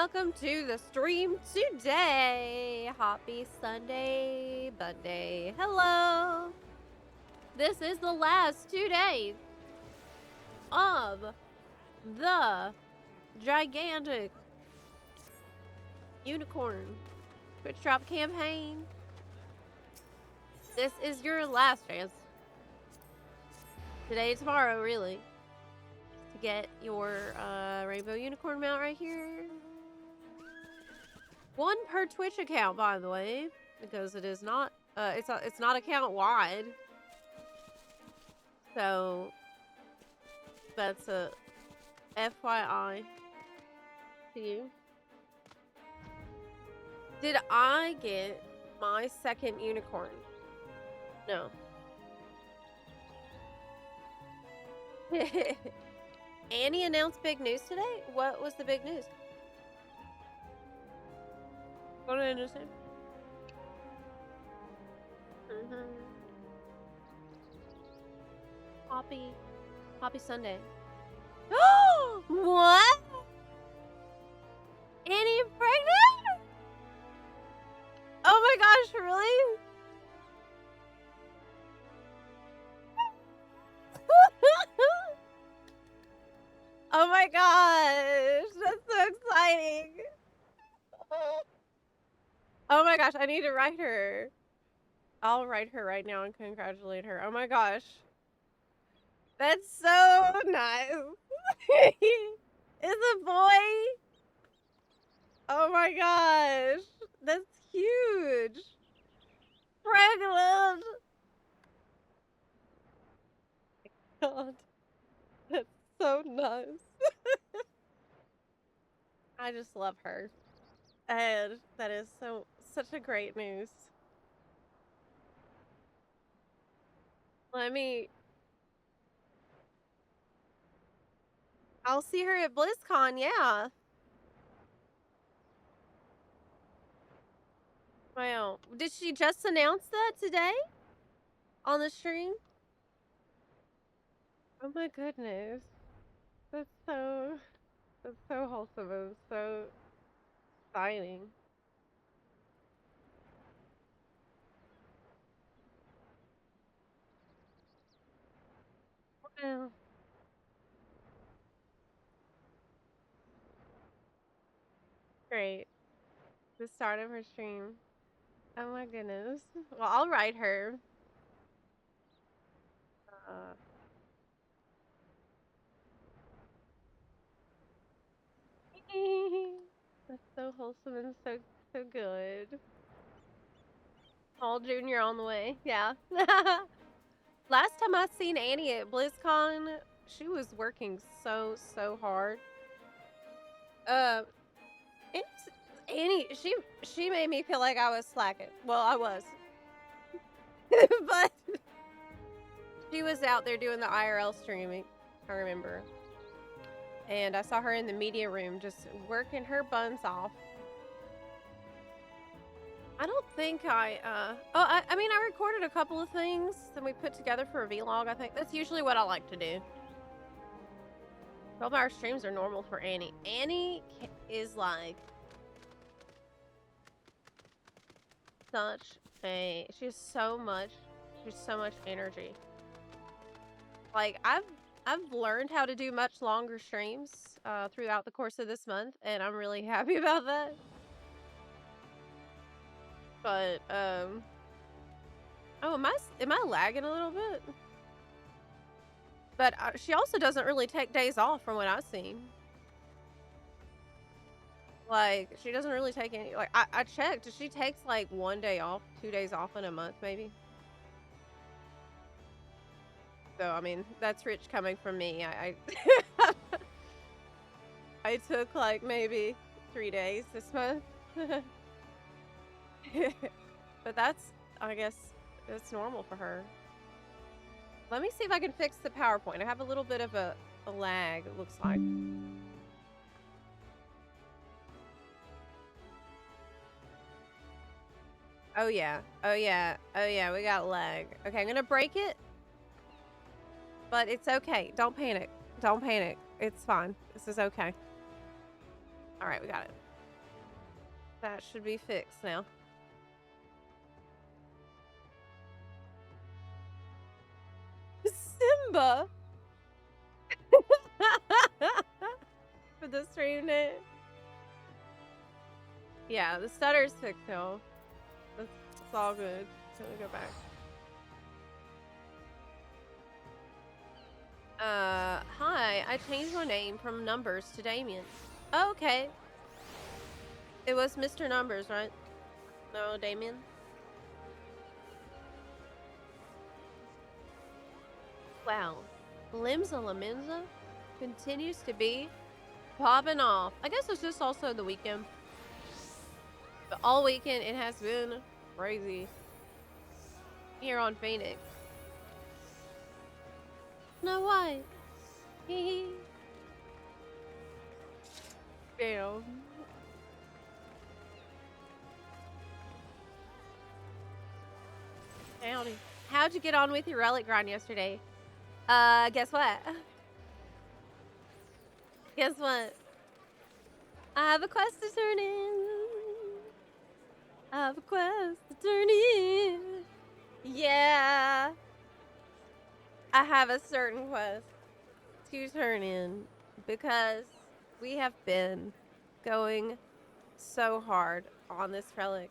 welcome to the stream today. Happy Sunday, Monday. Hello. This is the last 2 days of the gigantic unicorn Twitch drop campaign. This is your last chance. Today, tomorrow, really. To get your rainbow unicorn mount right here. 1 per Twitch account, by the way, because it is not it's not account wide. So that's a FYI to you. Did I get my 2nd unicorn? No. Annie announced big news today? What was the big news? Don't understand. Happy Sunday. What? Annie pregnant? Oh my gosh, really? Oh my gosh, that's so exciting. Oh my gosh, I need to write her. I'll write her right now and congratulate her. Oh my gosh. That's so nice. It's a boy. Oh my gosh. That's huge. Pregnant. God. That's so nice. I just love her. And that is such a great news. I'll see her at BlizzCon, yeah. Wow. Did she just announce that today? On the stream? Oh my goodness. That's so wholesome and so exciting. Wow. Great. The start of her stream. Oh my goodness. Well, I'll write her. That's so wholesome and so good. Paul Jr. on the way. Yeah. Last time I seen Annie at BlizzCon, she was working so hard. Annie, she made me feel like I was slacking. Well, I was. But she was out there doing the IRL streaming, I remember. And I saw her in the media room just working her buns off. I don't think I mean, I recorded a couple of things that we put together for a vlog, I think. That's usually what I like to do. 12-hour streams are normal for Annie. Annie is like she has so much energy. Like, I've learned how to do much longer streams throughout the course of this month, and I'm really happy about that. But oh, am I lagging a little bit? But she also doesn't really take days off from what I've seen. Like, she doesn't really take any, like, I checked. She takes like 1 day off, 2 days off in a month, maybe. So, I mean, that's rich coming from me. I took like maybe 3 days this month. But I guess, that's normal for her. Let me see if I can fix the PowerPoint. I have a little bit of a lag, it looks like. Oh yeah, we got lag. Okay, I'm gonna break it. But it's okay. Don't panic. It's fine. This is okay. Alright, we got it. That should be fixed now. Simba! For the stream name. Yeah, the stutter's fixed now. It's all good. Let me go back. Hi, I changed my name from Numbers to Damien. Oh, okay. It was Mr. Numbers, right? No, Damien? Wow. Limsa Laminza continues to be popping off. I guess it's just also the weekend. But all weekend it has been crazy here on Phoenix. No, why? Damn. Howdy. How'd you get on with your relic grind yesterday? Guess what? Guess what? I have a quest to turn in. I have a quest to turn in. Yeah. I have a certain quest to turn in because we have been going so hard on this relic.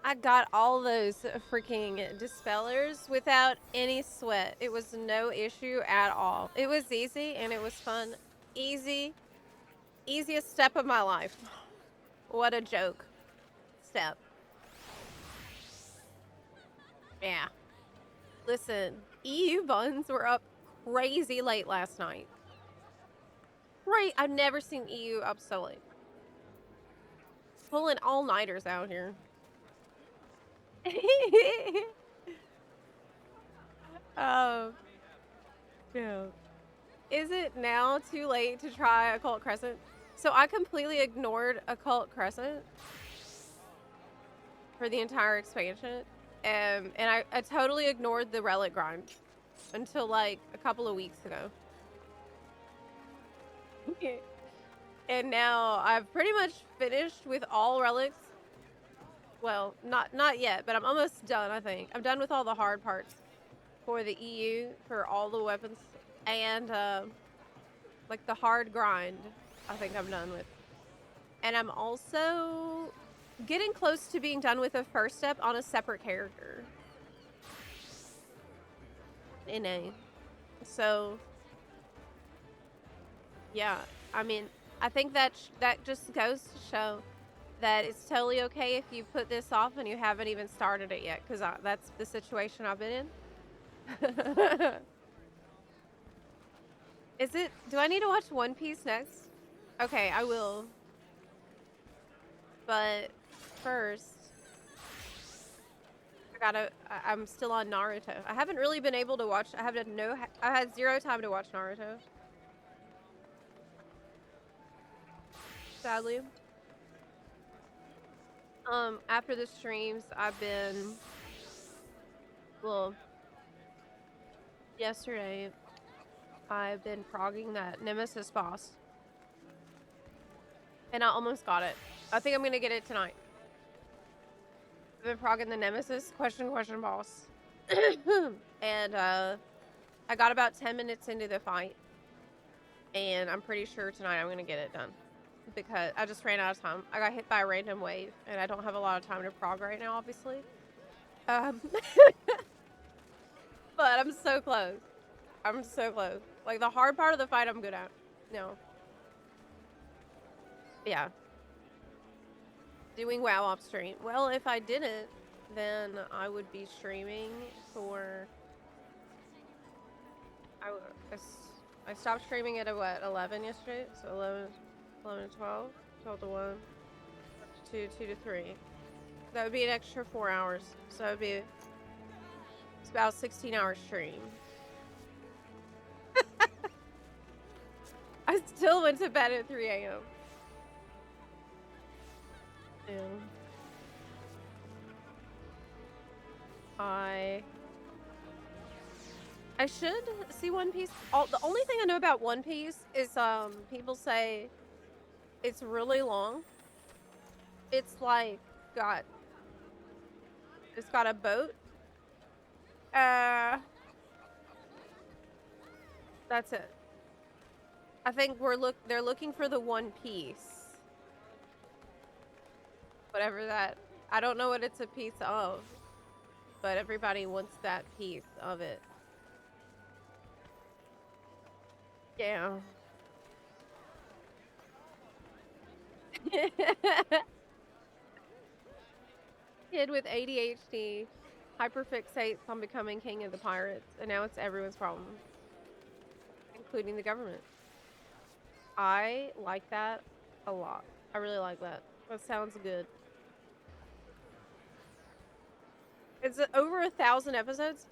I got all those freaking dispellers without any sweat. It was no issue at all. It was easy and it was fun. Easiest step of my life. What a joke. Step. Yeah. Listen, EU buns were up crazy late last night. Right, I've never seen EU up so late. Pulling all-nighters out here. Yeah. Is it now too late to try Occult Crescent? So I completely ignored Occult Crescent for the entire expansion. And I totally ignored the relic grind until like a couple of weeks ago. And now I've pretty much finished with all relics. Well, not yet, but I'm almost done, I think. I'm done with all the hard parts for the EU, for all the weapons, and like the hard grind, I think I'm done with. And I'm also getting close to being done with the first step on a separate character. NA. So, yeah, I mean, I think that just goes to show that it's totally okay if you put this off and you haven't even started it yet, because that's the situation I've been in. Do I need to watch One Piece next? Okay, I will. But first, I'm still on Naruto. I haven't really been able to watch, I had zero time to watch Naruto. Sadly. After the streams, yesterday, I've been progging that Nemesis boss. And I almost got it. I think I'm gonna get it tonight. I've been progging the Nemesis question boss. And, I got about 10 minutes into the fight. And I'm pretty sure tonight I'm gonna get it done. Because I just ran out of time. I got hit by a random wave, and I don't have a lot of time to prog right now, obviously. But I'm so close. I'm so close. Like, the hard part of the fight I'm good at. No. Yeah. Doing WoW off stream. Well, if I didn't, then I would be streaming for... I stopped streaming at, what, 11 yesterday? So 11 to 12, 12 to 1, 2 to 3. That would be an extra 4 hours. So it would be, it's about 16-hour stream. I still went to bed at 3 a.m. Yeah. I should see One Piece. The only thing I know about One Piece is people say it's really long. It's like got it's got a boat. Uh, that's it. I think they're looking for the One Piece. Whatever that. I don't know what it's a piece of, but everybody wants that piece of it. Yeah. Kid with ADHD hyperfixates on becoming king of the pirates, and now it's everyone's problem, including the government. I like that a lot. I really like that. That sounds good. It's over 1,000 episodes.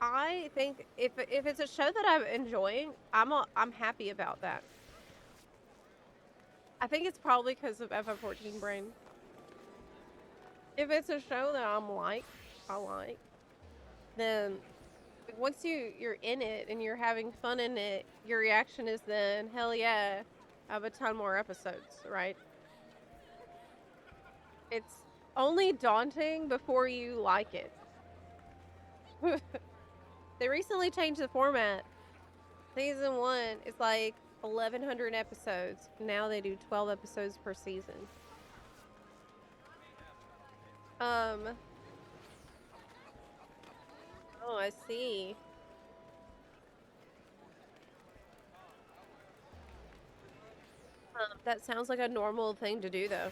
I think if it's a show that I'm enjoying, I'm happy about that. I think it's probably because of FF14 brain. If it's a show that I like, then once you're in it and you're having fun in it, your reaction is then hell yeah, I have a ton more episodes, right? It's only daunting before you like it. They recently changed the format. Season 1 is like 1,100 episodes. Now they do 12 episodes per season. Oh, I see. That sounds like a normal thing to do, though,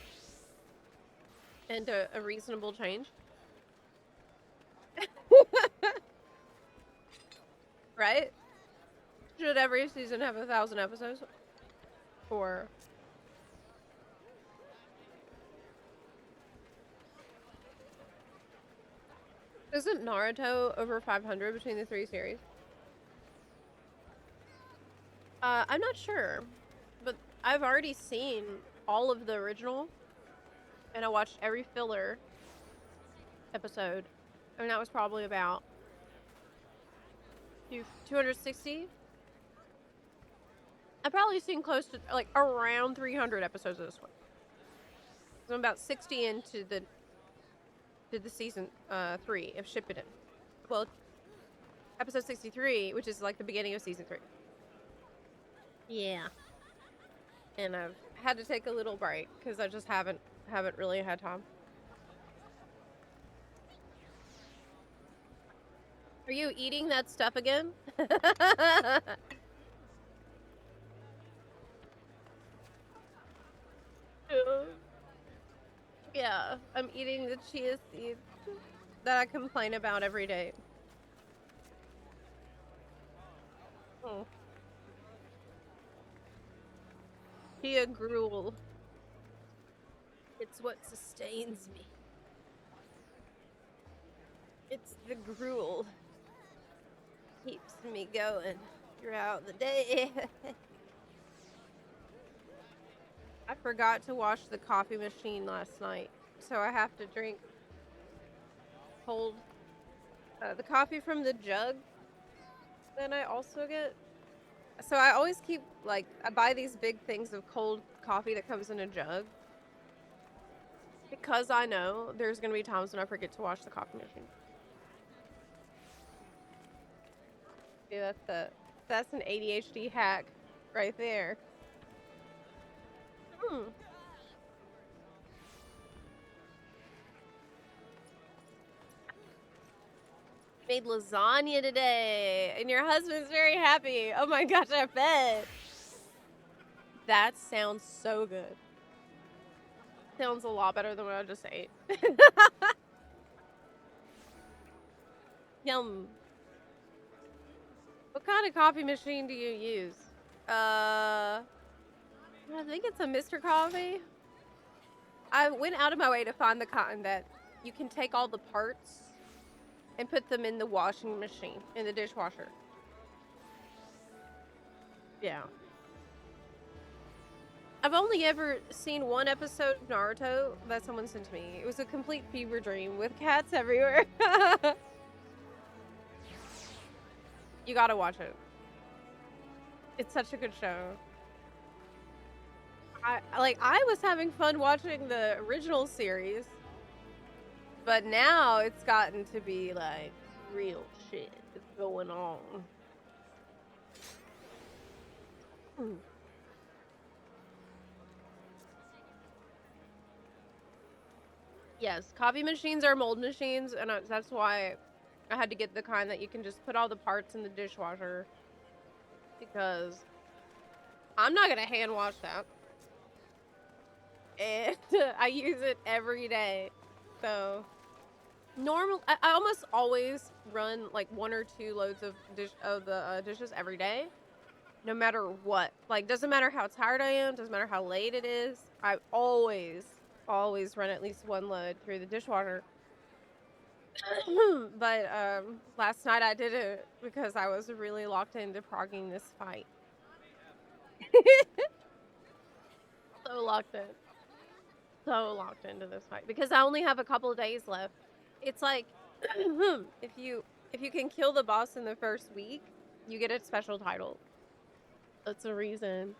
and a reasonable change. Right? Should every season have 1,000 episodes? Or isn't Naruto over 500 between the 3 series? I'm not sure, but I've already seen all of the original, and I watched every filler episode, and that was probably about 260. I've probably seen close to like around 300 episodes of this one. So I'm about 60 into the season 3 of Shippuden. Well, episode 63, which is like the beginning of season 3. Yeah. And I've had to take a little break because I just haven't really had time. Are you eating that stuff again? Yeah, I'm eating the chia seeds that I complain about every day. Oh. Chia gruel. It's what sustains me. It's the gruel. Keeps me going throughout the day. I forgot to wash the coffee machine last night, so I have to drink cold the coffee from the jug that I also get. So I always keep, like, I buy these big things of cold coffee that comes in a jug because I know there's going to be times when I forget to wash the coffee machine. Yeah, that's an ADHD hack right there. Hmm. Made lasagna today, and your husband's very happy. Oh my gosh, I bet. That sounds so good. Sounds a lot better than what I just ate. Yum. What kind of coffee machine do you use? I think it's a Mr. Coffee. I went out of my way to find the kind that you can take all the parts and put them in the washing machine, in the dishwasher. Yeah. I've only ever seen one episode of Naruto that someone sent to me. It was a complete fever dream with cats everywhere. You gotta watch it. It's such a good show. I was having fun watching the original series, but now it's gotten to be like real shit is going on. Mm. Yes, copy machines are mold machines, and that's why I had to get the kind that you can just put all the parts in the dishwasher because I'm not gonna hand wash that, and I use it every day. So I almost always run like 1 or 2 loads of dishes every day, no matter what. Like, doesn't matter how tired I am, doesn't matter how late it is. I always run at least 1 load through the dishwasher. But, last night I did it because I was really locked into progging this fight. So locked in. So locked into this fight because I only have a couple of days left. It's like, if you can kill the boss in the first week, you get a special title. That's the reason.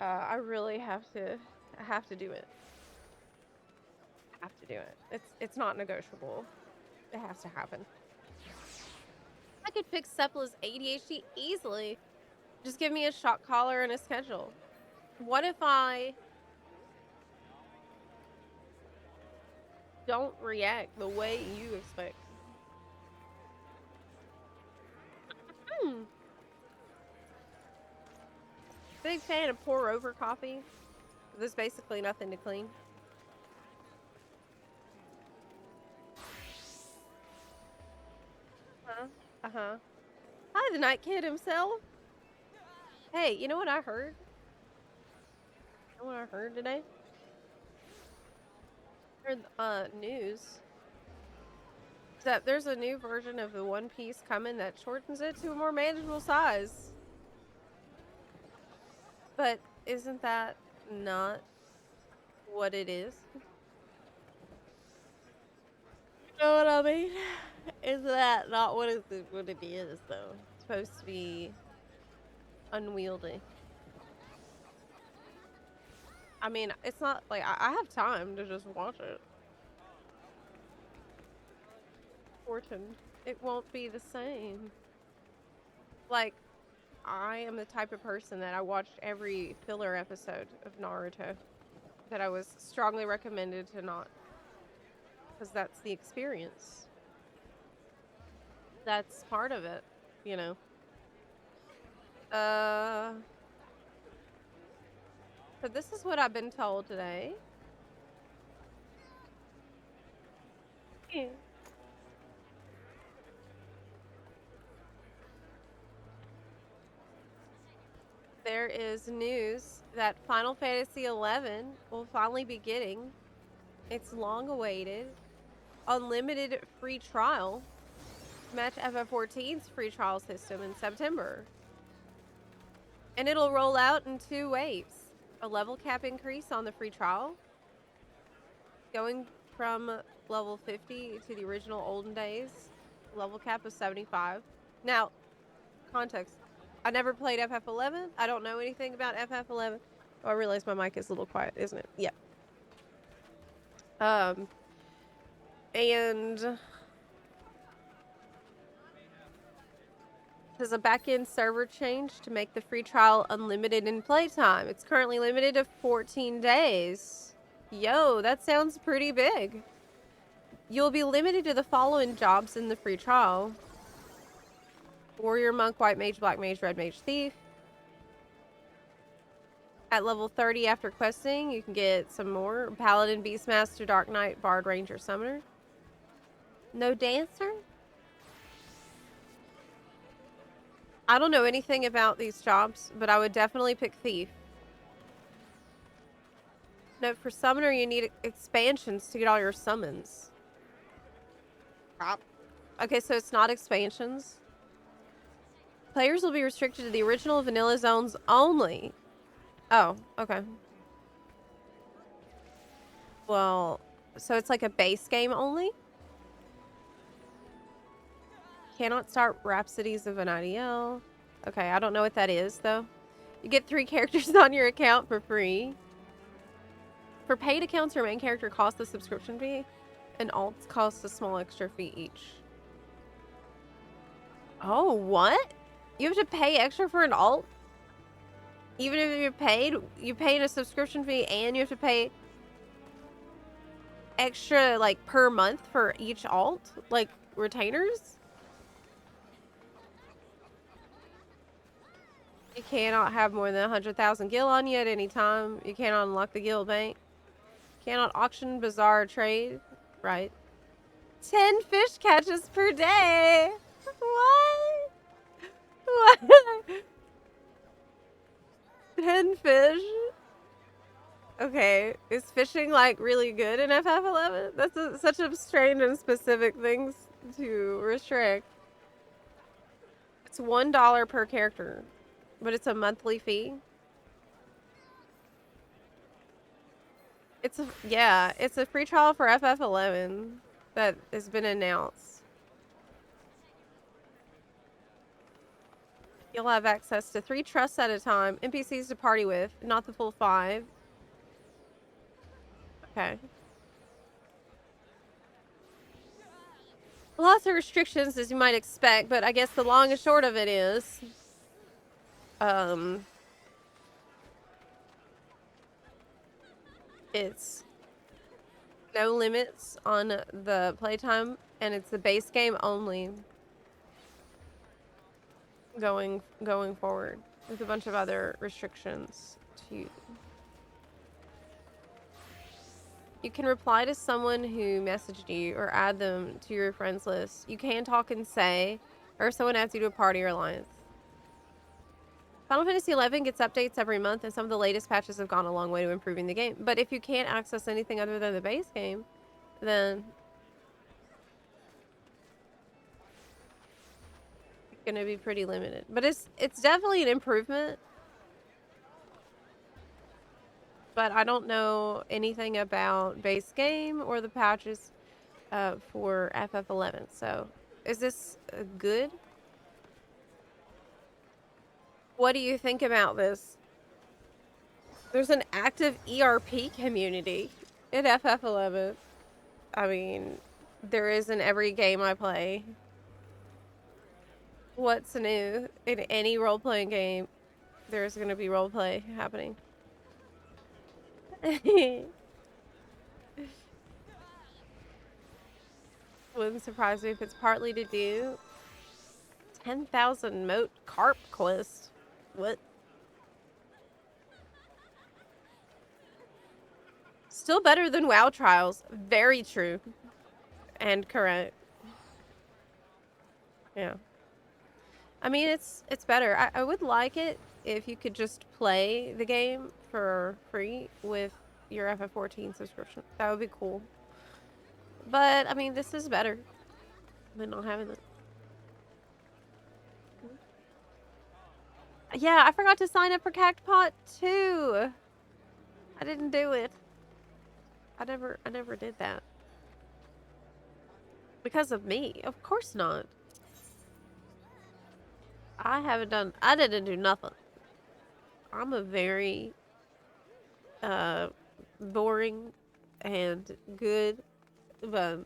I really I have to do it. I have to do it. It's not negotiable. It has to happen. I could fix Zepla's ADHD easily. Just give me a shot collar and a schedule. What if I don't react the way you expect? Hmm. Big fan of pour over coffee. There's basically nothing to clean. Huh? Uh-huh. Hi, the night kid himself. Hey, you know what I heard? You know what I heard today? I heard news that there's a new version of the One Piece coming that shortens it to a more manageable size. But isn't that not what it is? You know what I mean? Is that not what it is though? It's supposed to be unwieldy. I mean, it's not like I have time to just watch it. Fortune. It won't be the same. Like, I am the type of person that I watched every filler episode of Naruto that I was strongly recommended to not, because that's the experience. That's part of it, you know. Uh, so this is what I've been told today. Yeah. There is news that Final Fantasy XI will finally be getting its long-awaited, unlimited free trial to match FF14's free trial system in September. And it'll roll out in 2 waves. A level cap increase on the free trial, going from level 50 to the original olden days, level cap of 75. Now, context. I never played FF11. I don't know anything about FF11. Oh, I realize my mic is a little quiet, isn't it? Yeah. And there's a back-end server change to make the free trial unlimited in playtime. It's currently limited to 14 days. Yo, that sounds pretty big. You'll be limited to the following jobs in the free trial: Warrior, Monk, White Mage, Black Mage, Red Mage, Thief. At level 30 after questing, you can get some more: Paladin, Beastmaster, Dark Knight, Bard, Ranger, Summoner. No Dancer? I don't know anything about these jobs, but I would definitely pick Thief. No, for Summoner, you need expansions to get all your summons. Okay, so it's not expansions. Players will be restricted to the original vanilla zones only. Oh, okay. Well, so it's like a base game only? Cannot start Rhapsodies of an IDL. Okay, I don't know what that is, though. You get 3 characters on your account for free. For paid accounts, your main character costs the subscription fee, and alts cost a small extra fee each. Oh, what? You have to pay extra for an alt? Even if you paid a subscription fee and you have to pay extra, like, per month for each alt? Like, retainers? You cannot have more than 100,000 gil on you at any time. You cannot unlock the gil bank. Cannot auction, bazaar, trade. Right. 10 fish catches per day. What? What? 10 fish? Okay. Is fishing, like, really good in FF11? That's such a strange and specific things to restrict. It's $1 per character, but it's a monthly fee. It's a free trial for FF11 that has been announced. You'll have access to 3 trusts at a time, NPCs to party with, not the full 5. Okay. Lots of restrictions, as you might expect, but I guess the long and short of it is, it's no limits on the playtime, and it's the base game only going forward, with a bunch of other restrictions too. You can reply to someone who messaged you or add them to your friends list. You can talk and say, or if someone adds you to a party or alliance. Final Fantasy XI gets updates every month, and some of the latest patches have gone a long way to improving the game. But if you can't access anything other than the base game, then it's going to be pretty limited. But it's definitely an improvement. But I don't know anything about base game or the patches for FF11. So, is this good? What do you think about this? There's an active ERP community in FF11. I mean, there is in every game I play. What's new? In any role-playing game, there's going to be roleplay happening. Wouldn't surprise me if it's partly to do 10,000 moat carp quest. What? Still better than WoW trials. Very true. And correct. Yeah. I mean, it's better. I would like it if you could just play the game for free with your FF14 subscription. That would be cool. But, I mean, this is better than not having it. Yeah, I forgot to sign up for Cactpot too. I didn't do it. I never did that. Because of me? Of course not. I didn't do nothing. I'm a very boring and good, but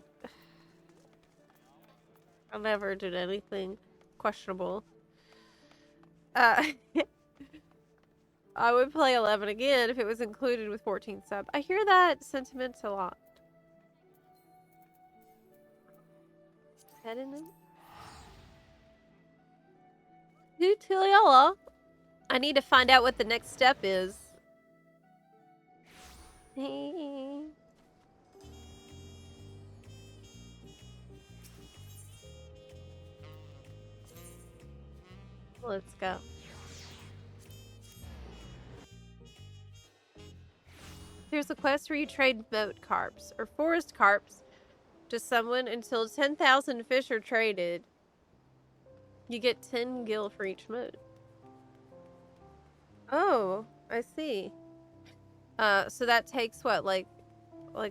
I never did anything questionable. I would play 11 again if it was included with 14 sub. I hear that sentiment a lot. Heading in? Tutorial. I need to find out what the next step is. Let's go. There's a quest where you trade moat carps or forest carps to someone until 10,000 fish are traded. You get 10 gil for each moat. Oh, I see. So that takes what, like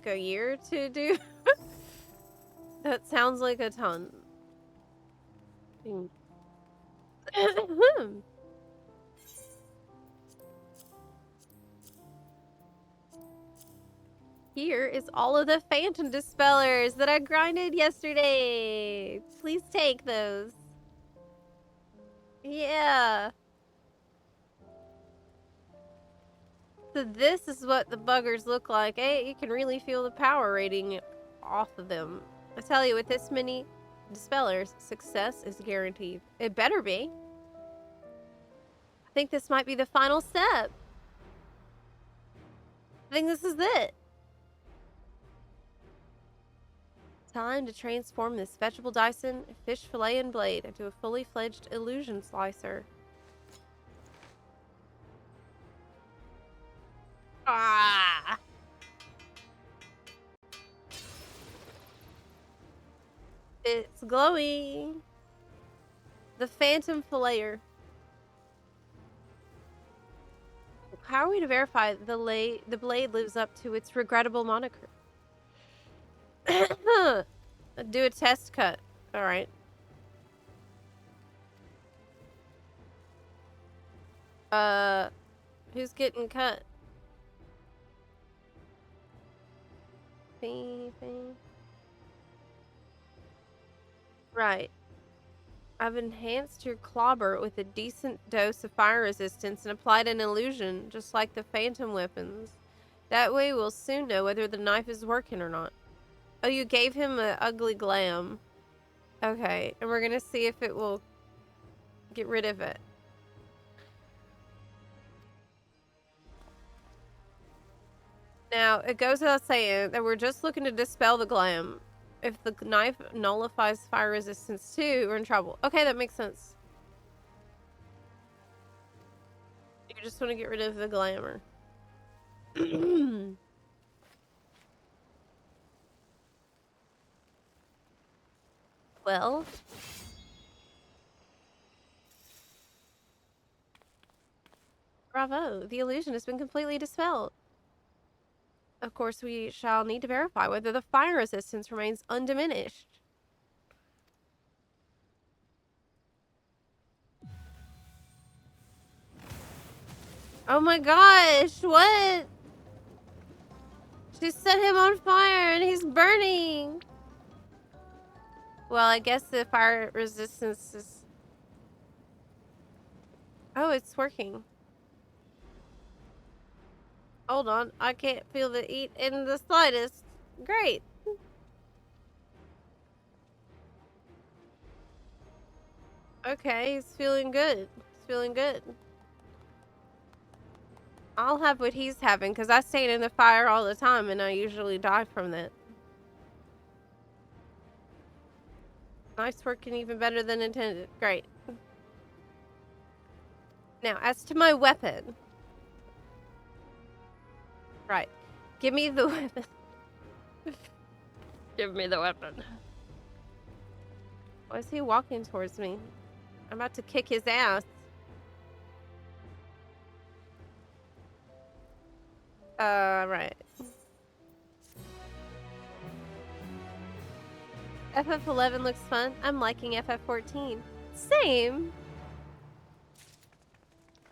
a year to do? That sounds like a ton. Here is all of the phantom dispellers that I grinded yesterday. Please take those. Yeah. So this is what the buggers look like. Hey, you can really feel the power rating off of them. I tell you, with this many dispellers, success is guaranteed. It better be. I think this might be the final step. I think this is it. Time to transform this vegetable Dyson, fish fillet, and blade into a fully fledged illusion slicer. Ah! It's glowing. The Phantom Filleter. How are we to verify the blade lives up to its regrettable moniker? Do a test cut. Alright. Who's getting cut? Fee. Right. I've enhanced your clobber with a decent dose of fire resistance and applied an illusion, just like the phantom weapons. That way we'll soon know whether the knife is working or not. Oh, you gave him an ugly glam. Okay, and we're gonna see if it will get rid of it. Now, it goes without saying that we're just looking to dispel the glam. If the knife nullifies fire resistance too, we're in trouble. Okay, that makes sense. You just want to get rid of the glamour. Well. Bravo, the illusion has been completely dispelled. Of course, we shall need to verify whether the fire resistance remains undiminished. Oh my gosh, what? She set him on fire and he's burning. Well, I guess the fire resistance is... Oh, it's working. Hold on, I can't feel the heat in the slightest. Great. Okay, he's feeling good. He's feeling good. I'll have what he's having, because I stand in the fire all the time, and I usually die from that. Nice working even better than intended. Great. Now, as to my weapon. Right. Give me the weapon. Give me the weapon. Why is he walking towards me? I'm about to kick his ass. Right. FF11 looks fun. I'm liking FF14. Same.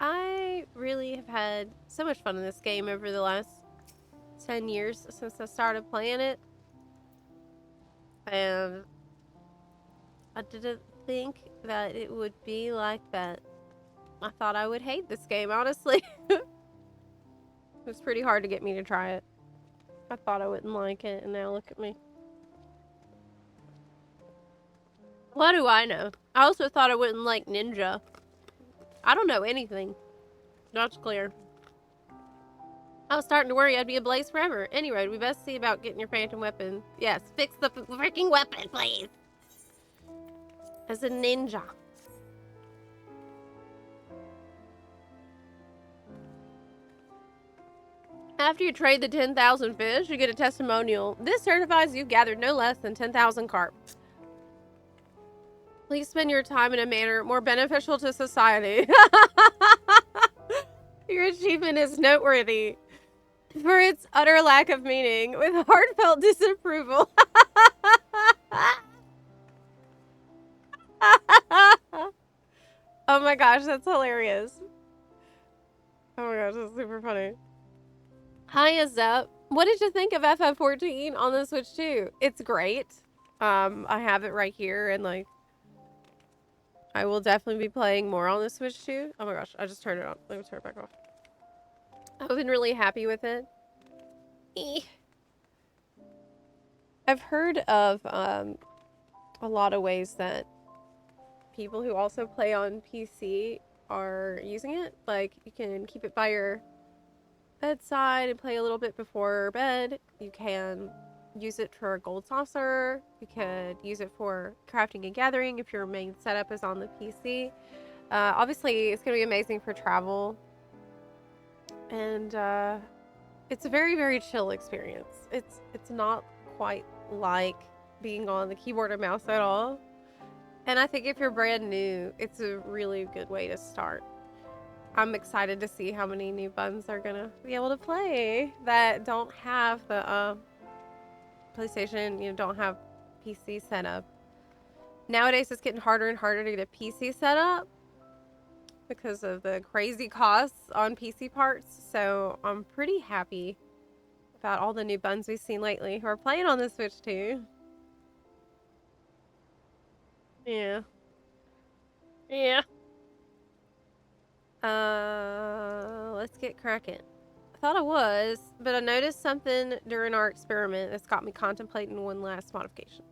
I really have had so much fun in this game over the last 10 years since I started playing it. And I didn't think that it would be like that. I thought I would hate this game, honestly. It was pretty hard to get me to try it. I thought I wouldn't like it, and now look at me. What do I know? I also thought I wouldn't like Ninja. I don't know anything. That's clear. I was starting to worry I'd be ablaze forever. Anyway, we best see about getting your phantom weapon. Yes, fix the freaking weapon, please. As a ninja. After you trade the 10,000 fish, you get a testimonial. This certifies you've gathered no less than 10,000 carp. Please spend your time in a manner more beneficial to society. Your achievement is noteworthy for its utter lack of meaning, with heartfelt disapproval. Oh my gosh, that's hilarious. Oh my gosh, that's super funny. Hiya, Zep. What did you think of FF14 on the Switch 2? It's great. I have it right here, and like, I will definitely be playing more on the Switch 2. Oh my gosh, I just turned it on. Let me turn it back off. I've been really happy with it. I've heard of a lot of ways that people who also play on PC are using it. Like, you can keep it by your bedside and play a little bit before bed. You can use it for a gold saucer. You could use it for crafting and gathering if your main setup is on the PC. Obviously, it's going to be amazing for travel. And it's a very, very chill experience. It's not quite like being on the keyboard or mouse at all. And I think if you're brand new, it's a really good way to start. I'm excited to see how many new buns are gonna be able to play that don't have the PlayStation, don't have PC setup. Nowadays, it's getting harder and harder to get a PC setup because of the crazy costs on PC parts. So I'm pretty happy about all the new buns we've seen lately who are playing on the Switch too. Yeah. Yeah. Let's get cracking. I thought I was, but I noticed something during our experiment that's got me contemplating one last modification.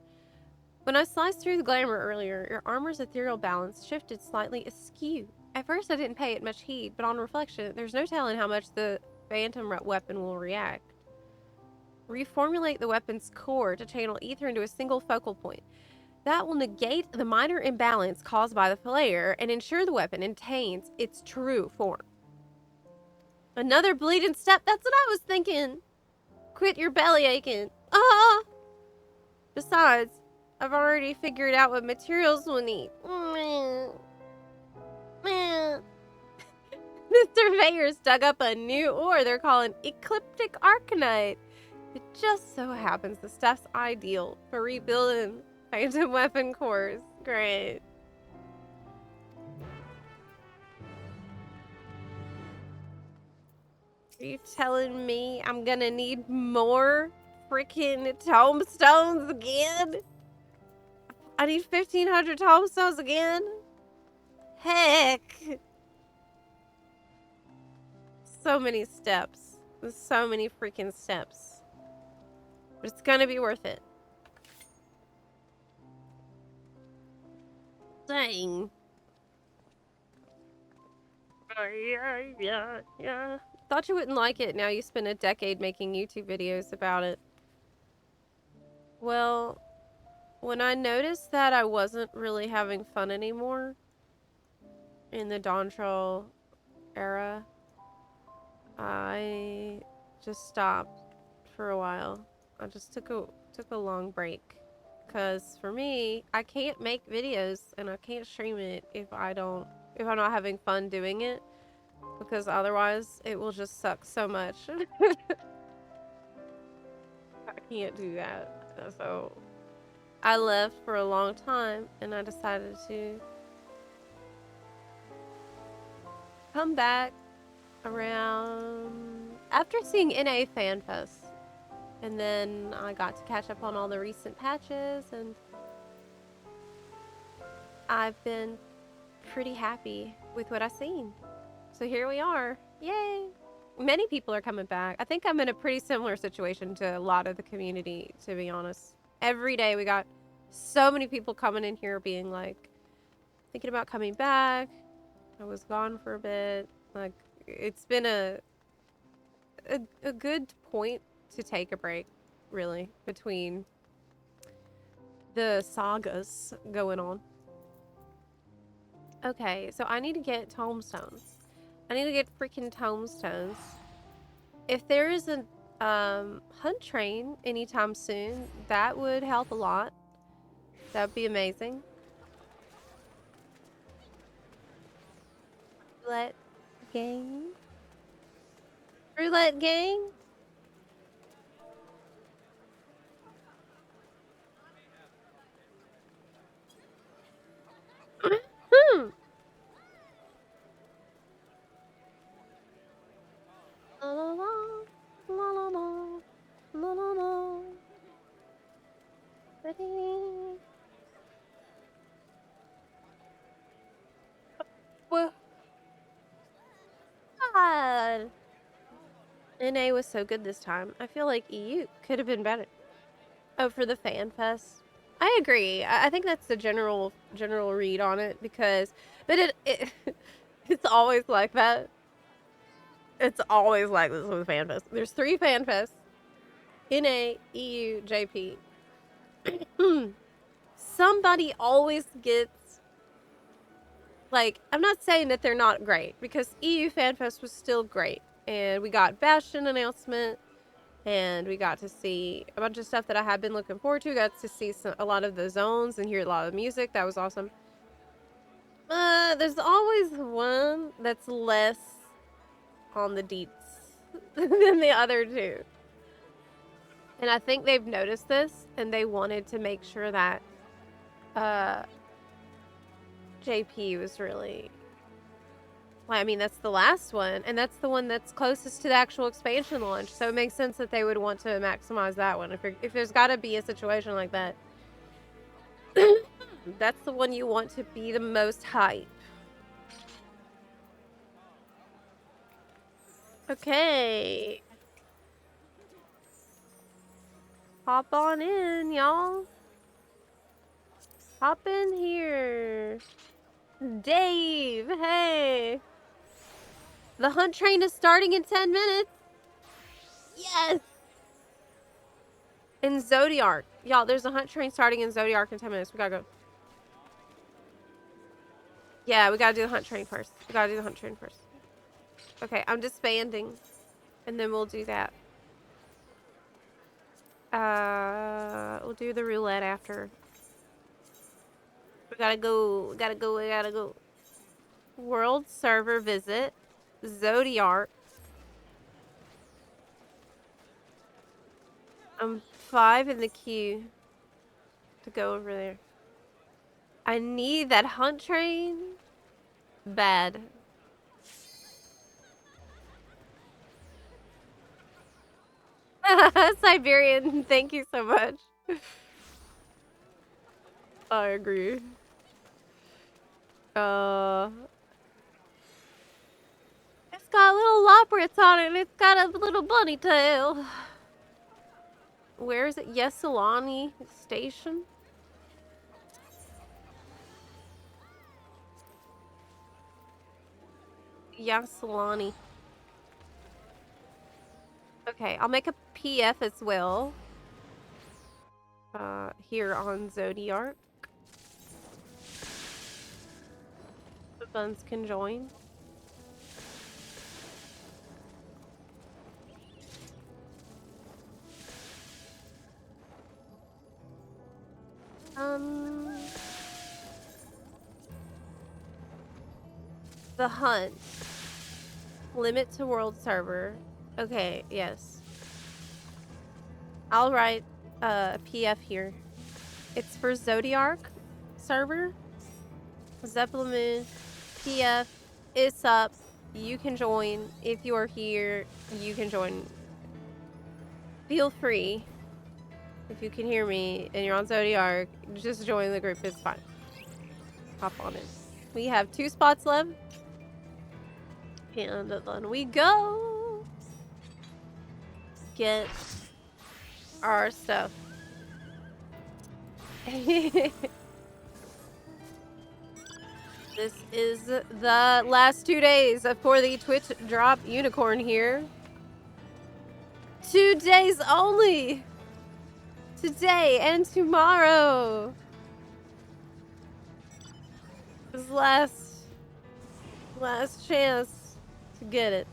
When I sliced through the glamour earlier, your armor's ethereal balance shifted slightly askew. At first, I didn't pay it much heed, but on reflection, there's no telling how much the phantom weapon will react. Reformulate the weapon's core to channel ether into a single focal point. That will negate the minor imbalance caused by the flare and ensure the weapon attains its true form. Another bleeding step? That's what I was thinking. Quit your belly aching. Ah! Besides, I've already figured out what materials we'll need. The surveyors dug up a new ore they're calling Ecliptic Arcanite. It just so happens the stuff's ideal for rebuilding phantom weapon cores. Great. Are you telling me I'm gonna need more freaking tombstones again? I need 1,500 tombstones again? Heck. So many steps. There's so many freaking steps. But it's gonna be worth it. Dang. Yeah. Thought you wouldn't like it. Now you spent a decade making YouTube videos about it. Well, when I noticed that I wasn't really having fun anymore in the Dawntrail era, I just stopped for a while. I just took a long break. Because for me, I can't make videos and I can't stream it if I'm not having fun doing it. Because otherwise, it will just suck so much. I can't do that. So, I left for a long time and I decided to come back around after seeing NA FanFest. And then I got to catch up on all the recent patches and I've been pretty happy with what I've seen. So here we are. Yay! Many people are coming back. I think I'm in a pretty similar situation to a lot of the community, to be honest. Every day we got so many people coming in here being like, thinking about coming back. I was gone for a bit. Like, it's been a good point to take a break, really, between the sagas going on. Okay, so I need to get tombstones. I need to get freaking tombstones. If there is a hunt train anytime soon, that would help a lot. That would be amazing. Roulette gang? Roulette gang? La la la, la la la. NA was so good this time. I feel like EU could have been better. Oh, for the fan fest. I agree. I think that's the general read on it because, but it it's always like that. It's always like this with fan fest. There's 3 fan fests: NA, EU, JP. Somebody always gets, like, I'm not saying that they're not great because EU Fan Fest was still great, and we got Bastion announcement. And we got to see a bunch of stuff that I have been looking forward to. Got to see a lot of the zones and hear a lot of music. That was awesome. There's always one that's less on the deets than the other 2. And I think they've noticed this, and they wanted to make sure that JP was really... Well, I mean, that's the last one, and that's the one that's closest to the actual expansion launch, so it makes sense that they would want to maximize that one. If there's got to be a situation like that, that's the one you want to be the most hype. Okay. Hop on in, y'all. Hop in here. Dave, hey. The hunt train is starting in 10 minutes. Yes. In Zodiark. Y'all, there's a hunt train starting in Zodiark in 10 minutes. We gotta go. Yeah, we gotta do the hunt train first. Okay, I'm disbanding. And then we'll do that. We'll do the roulette after. We gotta go. World server visit. Zodiark. I'm 5 in the queue to go over there. I need that hunt train bad. Siberian, thank you so much. I agree. It's got little loprits on it, and it's got a little bunny tail. Where is it? Yesalani Station? Yasalani. Okay, I'll make a PF as well. Here on Zodiark. The buns can join. The hunt. Limit to world server. Okay, yes. I'll write PF here. It's for Zodiark server. Zepla Moon. PF. It's up. You can join. If you're here, you can join. Feel free. If you can hear me and you're on Zodiark, just join the group. It's fine. Hop on in. We have 2 spots left. And then we go. Get our stuff. This is the last 2 days for the Twitch drop unicorn here. 2 days only. Today and tomorrow. This last chance to get it.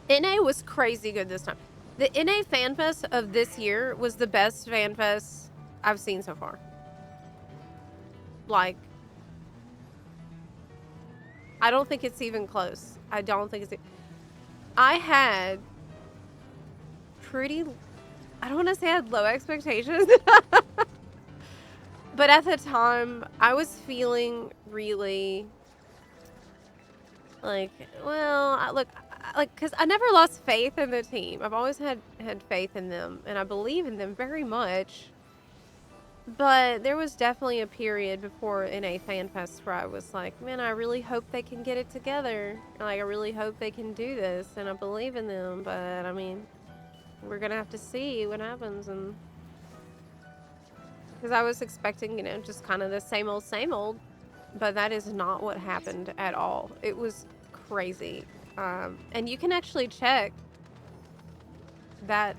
NA was crazy good this time. The NA Fan Fest of this year was the best Fan Fest I've seen so far. Like, I don't think it's even close. I don't think it's... I had pretty... I don't want to say I had low expectations. But at the time, I was feeling really... Like, well, look, like, because I never lost faith in the team. I've always had faith in them, and I believe in them very much. But there was definitely a period before NA FanFest where I was like, man, I really hope they can get it together. Like, I really hope they can do this, and I believe in them. But I mean, we're gonna have to see what happens, and because I was expecting, you know, just kind of the same old, but that is not what happened at all. It was crazy. And you can actually check that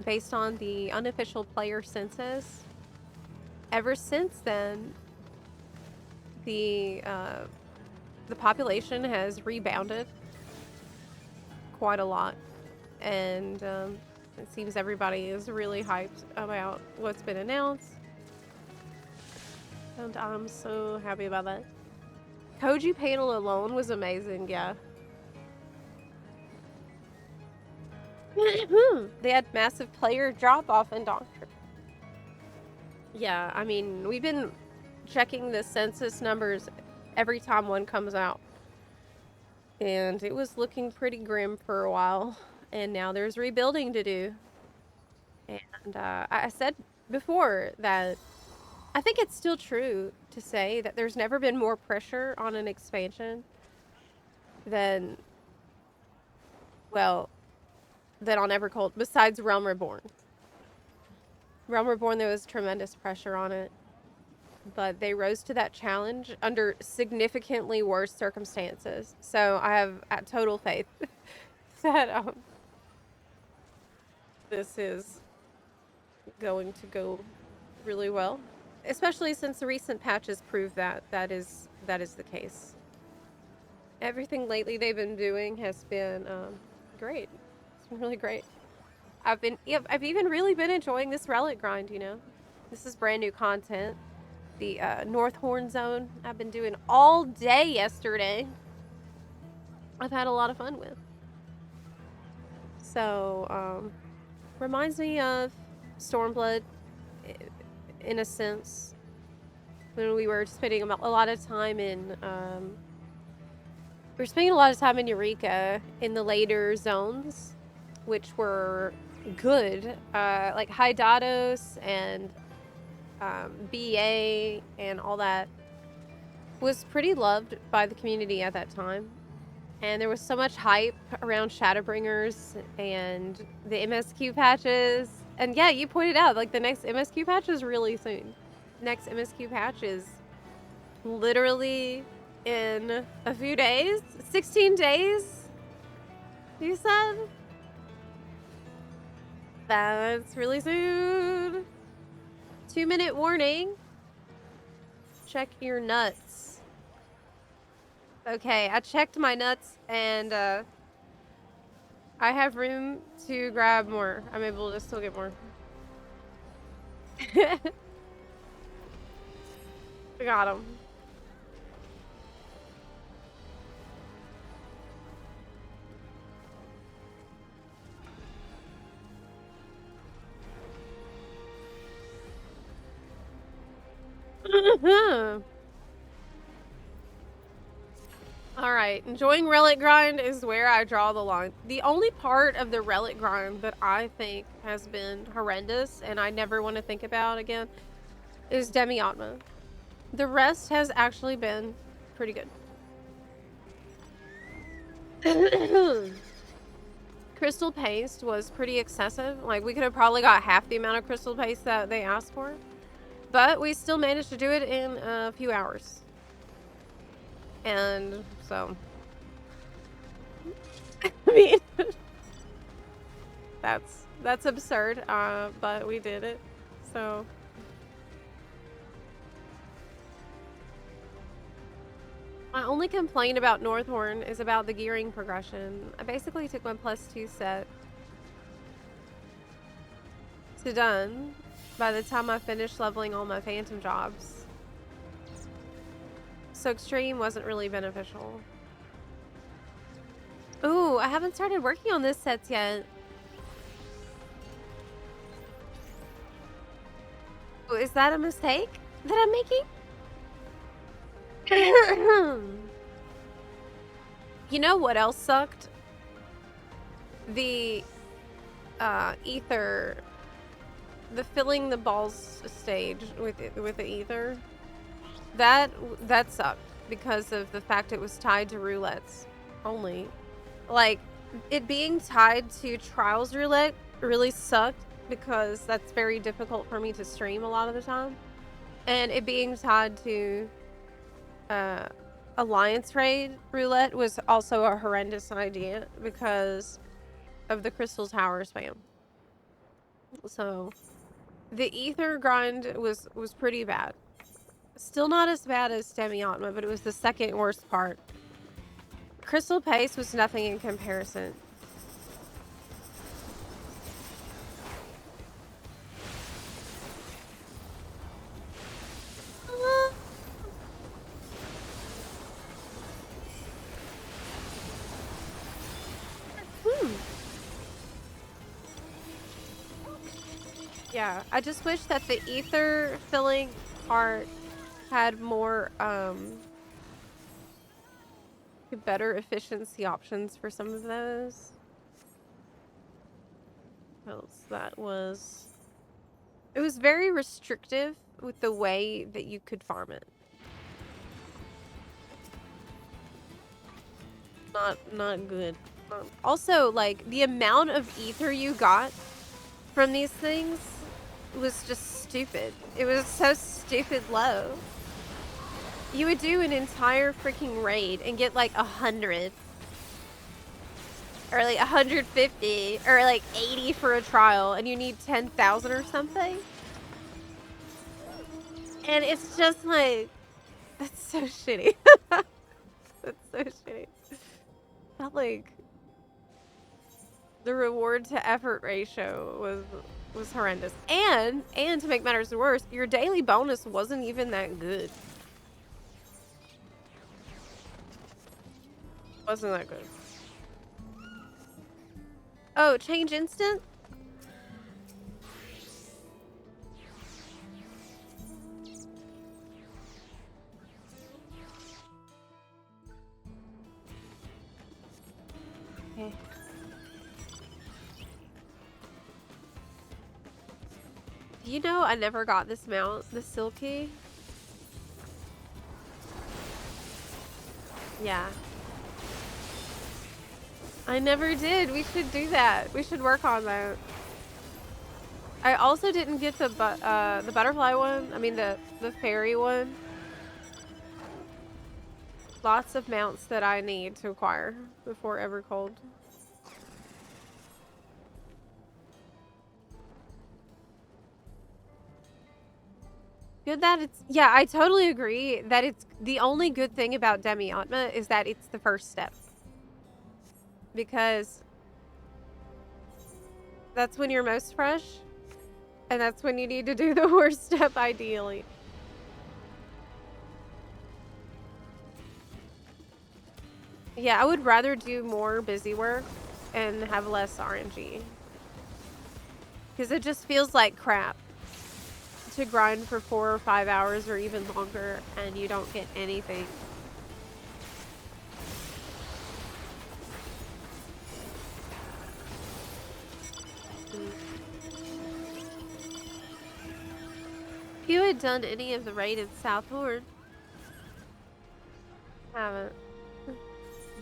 based on the unofficial player census. Ever since then, the population has rebounded quite a lot, and it seems everybody is really hyped about what's been announced, and I'm so happy about that. Koji panel alone was amazing, yeah. They had massive player drop-off in Doctrine. Yeah, I mean, we've been checking the census numbers every time one comes out. And it was looking pretty grim for a while. And now there's rebuilding to do. And I said before that I think it's still true to say that there's never been more pressure on an expansion than, well, than on Evercold, besides Realm Reborn. Realm Reborn, there was tremendous pressure on it, but they rose to that challenge under significantly worse circumstances. So I have total faith that this is going to go really well, especially since the recent patches prove that that is the case. Everything lately they've been doing has been great. It's been really great. I've even really been enjoying this relic grind, you know. This is brand new content. The North Horn Zone I've been doing all day yesterday. I've had a lot of fun with. So, reminds me of Stormblood in a sense. When we were spending a lot of time in, we were spending a lot of time in Eureka in the later zones, which were good, like High Dados and BA and all that was pretty loved by the community at that time. And there was so much hype around Shadowbringers and the MSQ patches. And yeah, you pointed out, like, the next MSQ patch is really soon. Next MSQ patch is literally in a few days. 16 days, you said? That's really soon. 2-minute warning. Check your nuts. Okay, I checked my nuts, and I have room to grab more. I'm able to still get more. We got him. Alright, enjoying Relic Grind is where I draw the line. The only part of the Relic Grind that I think has been horrendous and I never want to think about again is Demi-Atma. The rest has actually been pretty good. Crystal paste was pretty excessive. Like, we could have probably got half the amount of crystal paste that they asked for. But we still managed to do it in a few hours. And so, I mean, that's absurd, but we did it, so. My only complaint about Northhorn is about the gearing progression. I basically took my +2 set to done by the time I finished leveling all my phantom jobs. So extreme wasn't really beneficial. Ooh, I haven't started working on this sets yet. Oh, is that a mistake that I'm making? You know what else sucked? The ether the filling the balls stage with the ether, that sucked because of the fact it was tied to roulettes only. Like, it being tied to trials roulette really sucked because that's very difficult for me to stream a lot of the time. And it being tied to Alliance Raid roulette was also a horrendous idea because of the Crystal Tower spam. So the ether grind was pretty bad. Still not as bad as Demi-Atma, but it was the second worst part. Crystal Pace was nothing in comparison. Yeah, I just wish that the ether filling part had more better efficiency options for some of those. Else that was, it was very restrictive with the way that you could farm it. Not good. Also, like, the amount of ether you got from these things was just stupid. It was so stupid low. You would do an entire freaking raid and get like 100 or like 150 or like 80 for a trial, and you need 10,000 or something. And it's just like, that's so shitty. That's so shitty. Felt like the reward to effort ratio was horrendous. And to make matters worse, your daily bonus wasn't even that good. Wasn't that good. Oh, change instant? Okay. You know, I never got this mount, the Silky. Yeah. I never did. We should do that. We should work on that. I also didn't get the butterfly one. I mean the fairy one. Lots of mounts that I need to acquire before Evercold. Good that it's, yeah, I totally agree that it's, the only good thing about Demi-Atma is that it's the first step. Because that's when you're most fresh, and that's when you need to do the worst step ideally. Yeah, I would rather do more busy work and have less RNG. Because it just feels like crap to grind for 4 or 5 hours or even longer and you don't get anything. If you had done any of the raid in Southhorn, haven't.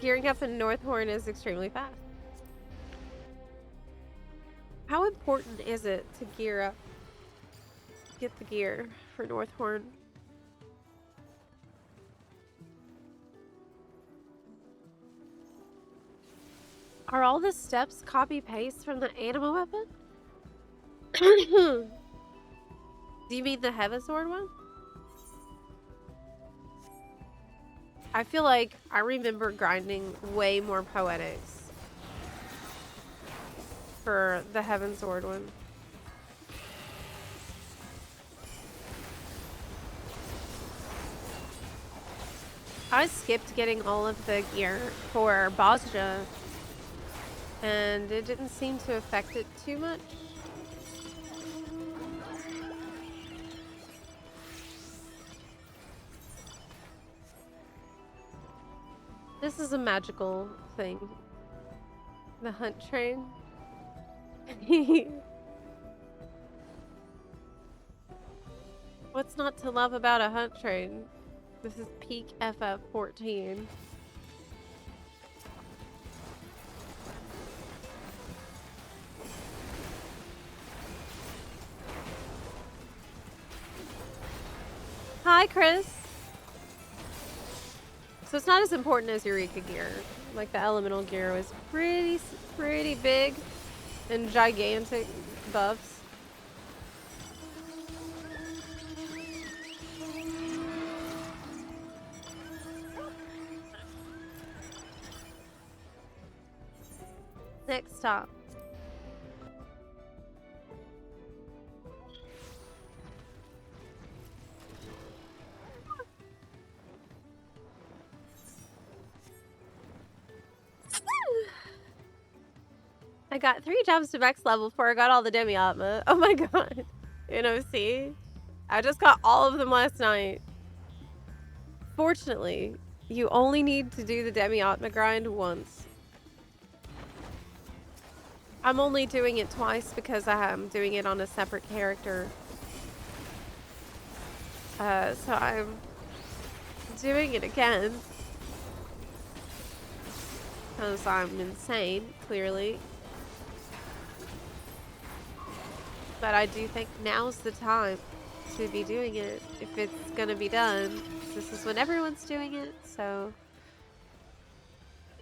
Gearing up in Northhorn is extremely fast. How important is it to gear up? Get the gear for Northhorn. Are all the steps copy-paste from the animal weapon? Do you mean the Heaven Sword one? I feel like I remember grinding way more poetics for the Heaven Sword one. I skipped getting all of the gear for Bosja, and it didn't seem to affect it too much. This is a magical thing. The hunt train. What's not to love about a hunt train? This is peak FF14. Hi, Chris. So it's not as important as Eureka gear. Like the elemental gear was pretty big and gigantic buffs. Next stop. I got 3 jumps to max level before I got all the demi-atma. Oh my god. NOC. I just got all of them last night. Fortunately, you only need to do the demi-atma grind once. I'm only doing it twice because I'm doing it on a separate character. So I'm doing it again. Because I'm insane, clearly. But I do think now's the time to be doing it if it's gonna be done. This is when everyone's doing it, so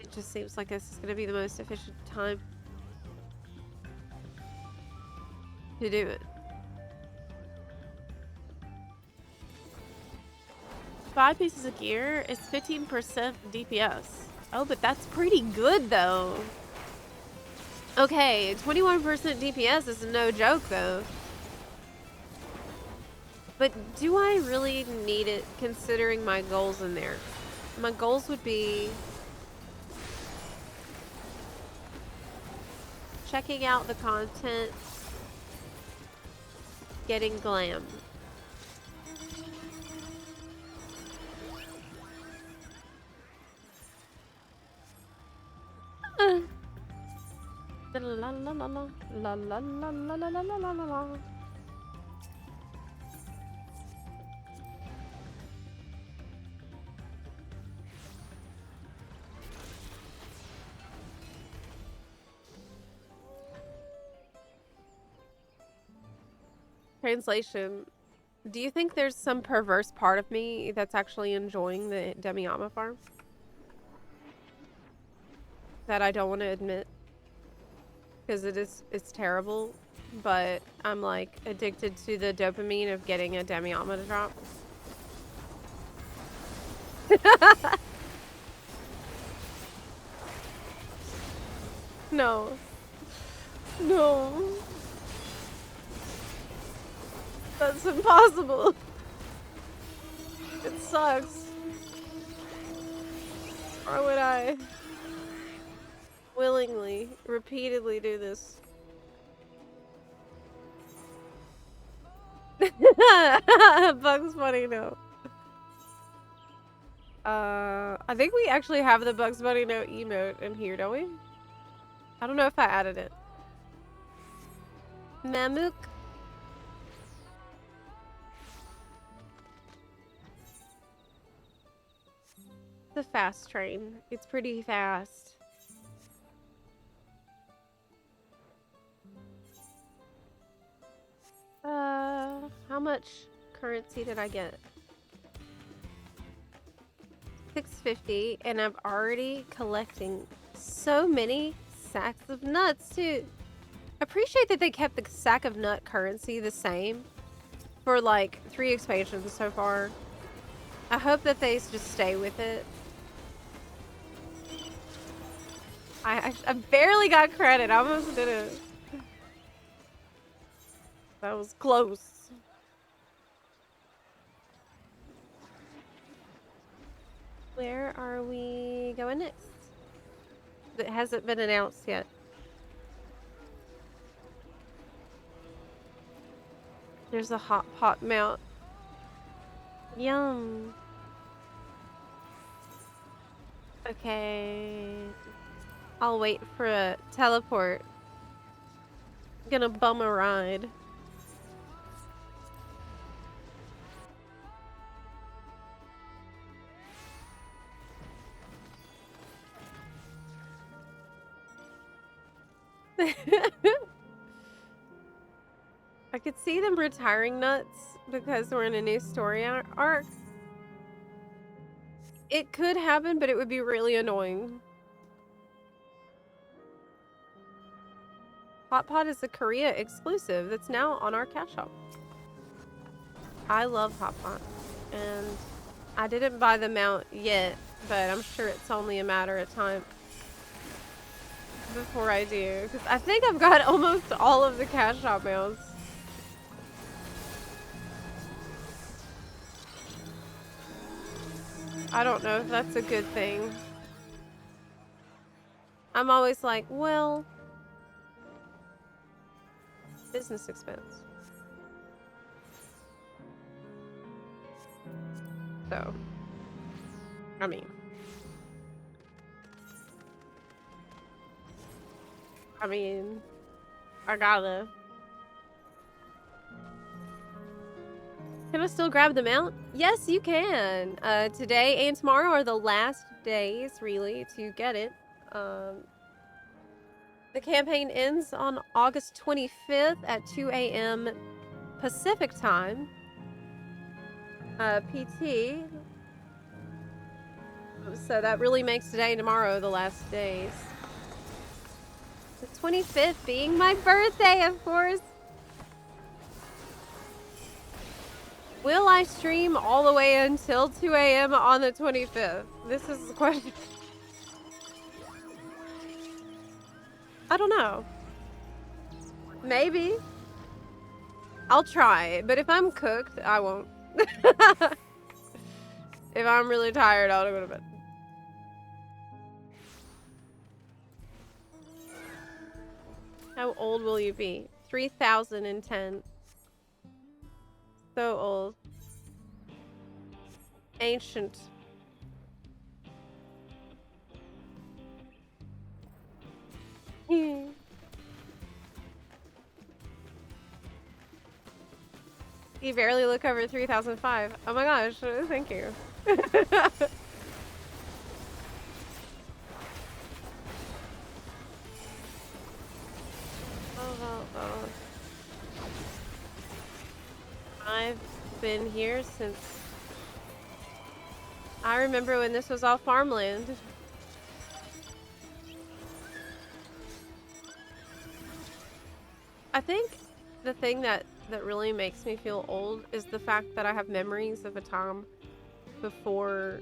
it just seems like this is gonna be the most efficient time to do it. 5 pieces of gear is 15% DPS. Oh, but that's pretty good though. Okay, 21% DPS is no joke though. But do I really need it considering my goals in there? My goals would be checking out the content, getting glam. La la la la la la la la la la la la la. Translation. Do you think there's some perverse part of me that's actually enjoying the demi-atma farm? That I don't want to admit? Because it's terrible, but I'm like addicted to the dopamine of getting a demi-atma to drop. No. No. That's impossible. It sucks. Why would I willingly, repeatedly do this? Bugs Bunny, no. I think we actually have the Bugs Bunny no emote in here, don't we? I don't know if I added it. Mamook. The fast train. It's pretty fast. How much currency did I get? 650, and I'm already collecting so many sacks of nuts too. I appreciate that they kept the sack of nut currency the same for like 3 expansions so far. I hope that they just stay with it. I barely got credit. I almost didn't. That was close. Where are we going next? It hasn't been announced yet. There's a hot pot mount. Yum. Okay. I'll wait for a teleport. I'm gonna bum a ride. I could see them retiring nuts because we're in a new story arc. It could happen, but it would be really annoying. Hot Pot is a Korea exclusive that's now on our cash shop. I love Hot Pot, and I didn't buy the mount yet, but I'm sure it's only a matter of time before I do, because I think I've got almost all of the cash shop mounts. I don't know if that's a good thing. I'm always like, well, business expense. So, I mean, I gotta. Can I still grab the mount? Yes, you can. Today and tomorrow are the last days, really, to get it. The campaign ends on August 25th at 2 a.m. Pacific time. PT. So that really makes today and tomorrow the last days. The 25th being my birthday, of course. Will I stream all the way until 2 a.m. on the 25th? This is the question. I don't know. Maybe. I'll try, but if I'm cooked, I won't. If I'm really tired, I'll go to bed. How old will you be? 3010. So old. Ancient. You barely look over 3005. Oh my gosh, thank you. Oh. I've been here since I remember when this was all farmland. I think the thing that really makes me feel old is the fact that I have memories of a time before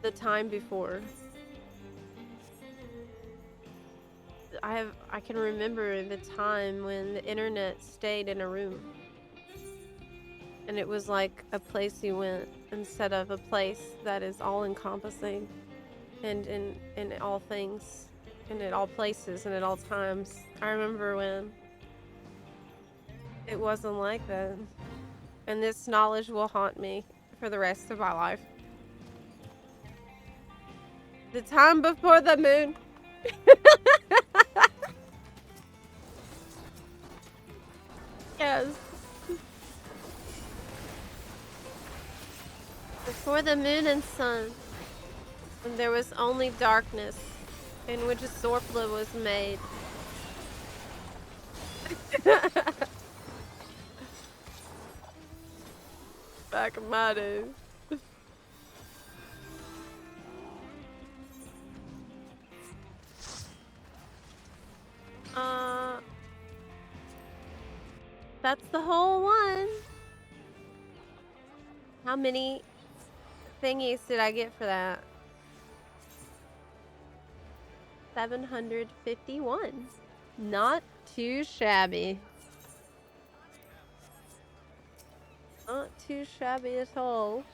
the time before. I can remember the time when the internet stayed in a room. And it was like a place you went instead of a place that is all encompassing and in all things and at all places and at all times. I remember when it wasn't like that. And this knowledge will haunt me for the rest of my life. The time before the moon. Yes. Before the moon and sun, when there was only darkness, in which a Zepla was made. Back in my days. That's the whole one. How many thingies did I get for that? 751. Not too shabby. Not too shabby at all.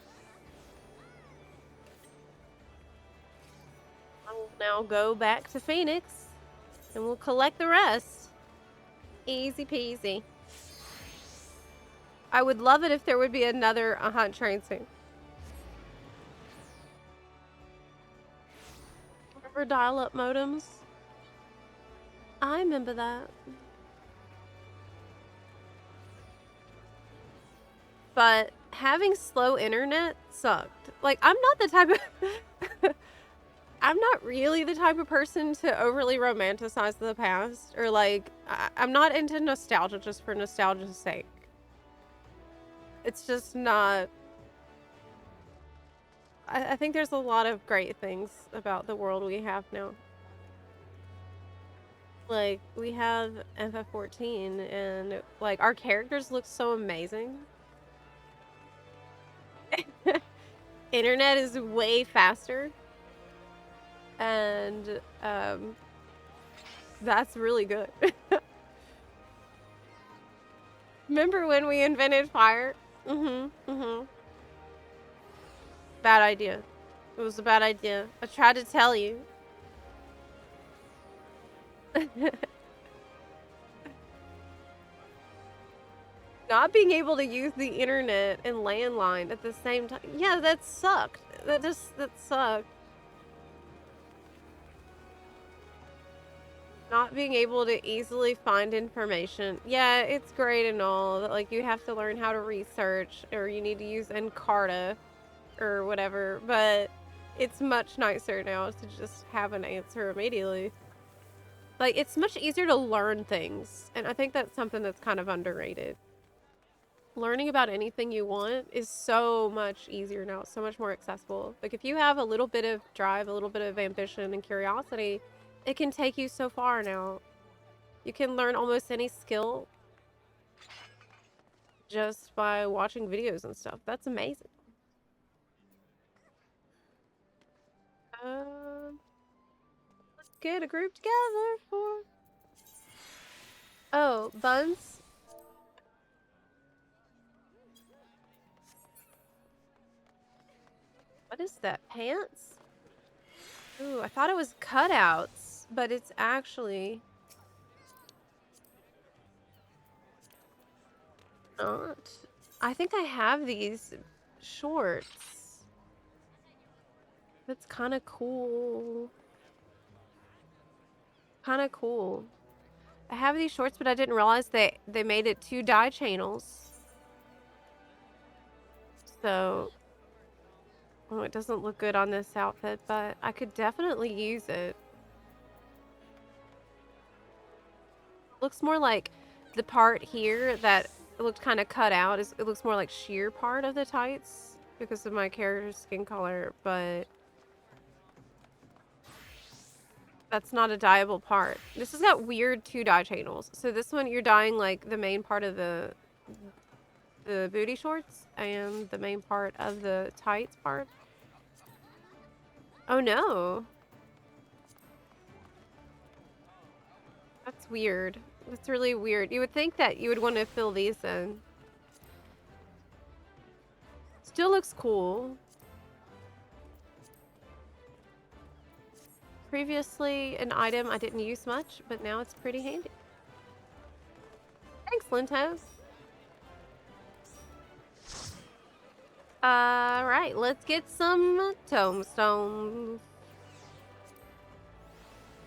I will now go back to Phoenix and we'll collect the rest. Easy peasy. I would love it if there would be another hunt train soon. Remember dial-up modems? I remember that. But having slow internet sucked. Like, I'm not the type of... I'm not really the type of person to overly romanticize the past, or like, I'm not into nostalgia just for nostalgia's sake. It's just not. I think there's a lot of great things about the world we have now. Like, we have FF14, and like, our characters look so amazing. Internet is way faster, and that's really good. Remember when we invented fire? Bad idea. It was a bad idea. I tried to tell you. Not being able to use the internet and landline at the same time. Yeah, that sucked. That sucked. Not being able to easily find information. Yeah, it's great and all that, like, you have to learn how to research, or you need to use Encarta or whatever, but it's much nicer now to just have an answer immediately. Like, it's much easier to learn things, and I think that's something that's kind of underrated. Learning about anything you want is so much easier now. It's so much more accessible. Like, if you have a little bit of drive, a little bit of ambition and curiosity, it can take you so far now. You can learn almost any skill just by watching videos and stuff. That's amazing. Let's get a group together for... Oh, buns? What is that? Pants? Ooh, I thought it was cutouts, but it's actually not. I think I have these shorts. That's kind of cool. Kind of cool. I have these shorts, but I didn't realize they made it 2 dye channels. So, oh, it doesn't look good on this outfit, but I could definitely use it. Looks more like the part here that looked kind of cut out. It looks more like sheer part of the tights because of my character's skin color, but that's not a dyeable part. This has got weird 2 dye channels. So this one, you're dyeing like the main part of the booty shorts and the main part of the tights part. Oh no. That's weird. That's really weird. You would think that you would want to fill these in. Still looks cool. Previously an item I didn't use much, but now it's pretty handy. Thanks, Lintos. Alright, let's get some tombstones.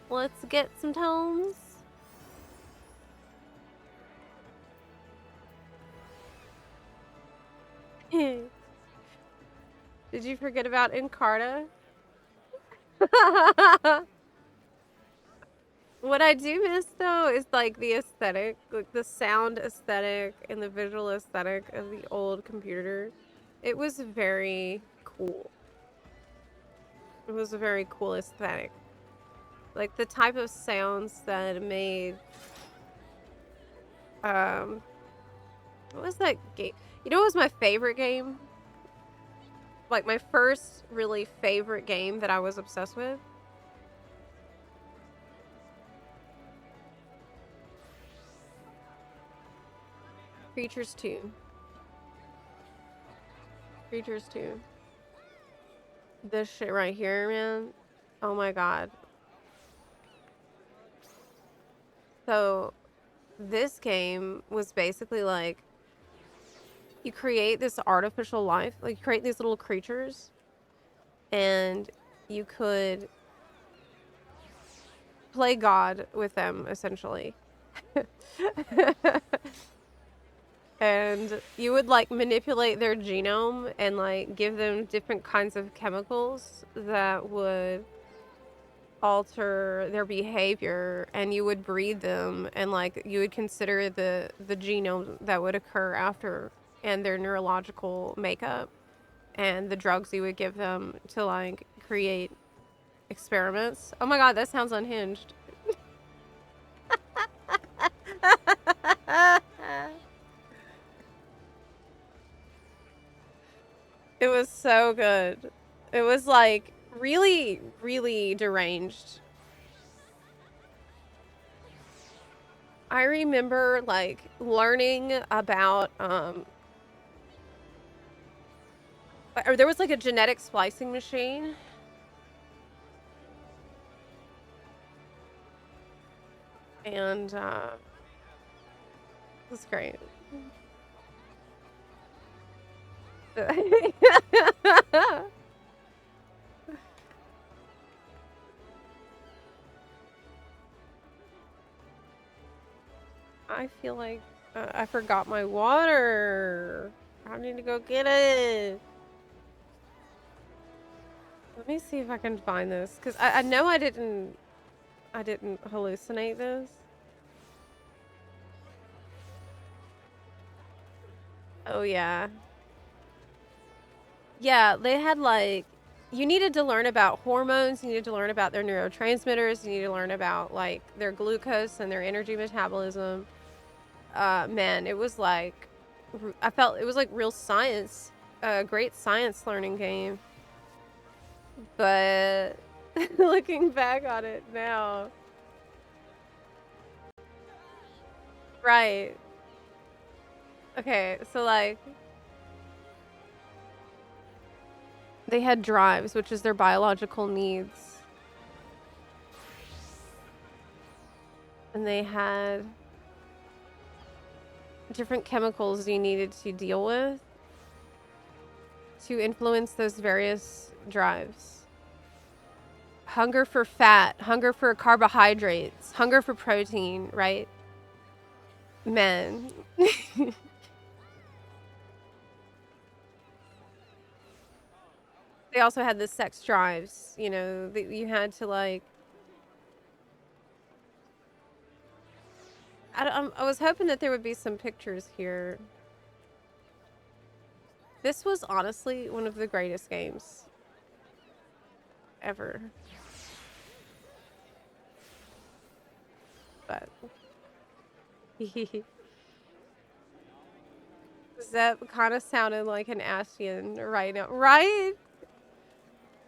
Let's get some tomes. Did you forget about Encarta? What I do miss, though, is like the aesthetic, like the sound aesthetic and the visual aesthetic of the old computer. It was very cool. It was a very cool aesthetic. Like the type of sounds that made, what was that game? You know what was my favorite game? Like my first really favorite game that I was obsessed with? Creatures 2. Creatures 2. This shit right here, man. Oh my god. So, this game was basically like, you create this artificial life, like you create these little creatures, and you could play God with them, essentially. And you would like manipulate their genome and like give them different kinds of chemicals that would alter their behavior, and you would breed them, and like you would consider the genome that would occur after and their neurological makeup and the drugs you would give them to like create experiments. Oh my god, that sounds unhinged. It was so good. It was like really, really deranged. I remember like learning about or there was like a genetic splicing machine. And it was great. I feel like I forgot my water. I need to go get it. Let me see if I can find this, because I know I didn't hallucinate this. Oh yeah. Yeah, they had like, you needed to learn about hormones, you needed to learn about their neurotransmitters, you need to learn about like their glucose and their energy metabolism. Man, it was like, I felt it was like real science, a great science learning game. But looking back on it now, right. Okay, so like they had drives, which is their biological needs. And they had different chemicals you needed to deal with to influence those various drives. Hunger for fat, hunger for carbohydrates, hunger for protein, right? Men. They also had the sex drives, you know, that you had to like. I was hoping that there would be some pictures here. This was honestly one of the greatest games ever. But Zep kind of sounded like an Ashian right now, right?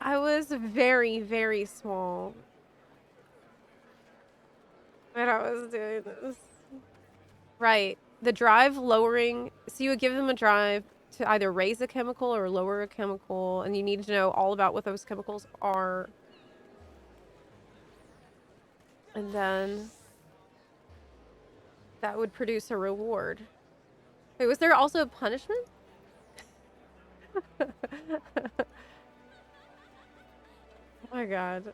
I was very, very small when I was doing this. Right. The drive lowering, so you would give them a drive to either raise a chemical or lower a chemical, and you need to know all about what those chemicals are. And then that would produce a reward. Wait, was there also a punishment? Oh my god.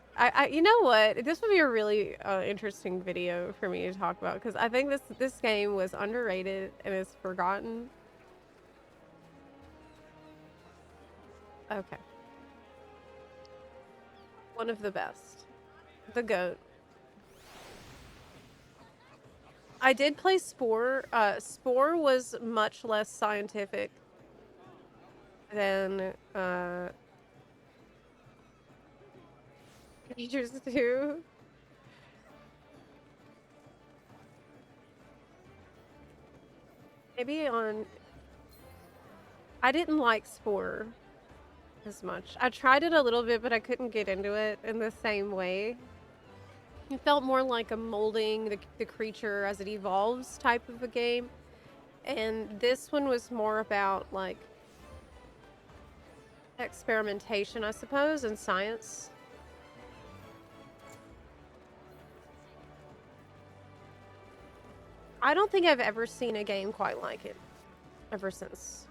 You know what? This would be a really interesting video for me to talk about, because I think this game was underrated and is forgotten. Okay. One of the best. The GOAT. I did play Spore. Spore was much less scientific than Creatures 2. Maybe on... I didn't like Spore as much. I tried it a little bit, but I couldn't get into it in the same way. It felt more like a molding the creature as it evolves type of a game. And this one was more about, like, experimentation, I suppose, and science. I don't think I've ever seen a game quite like it ever since.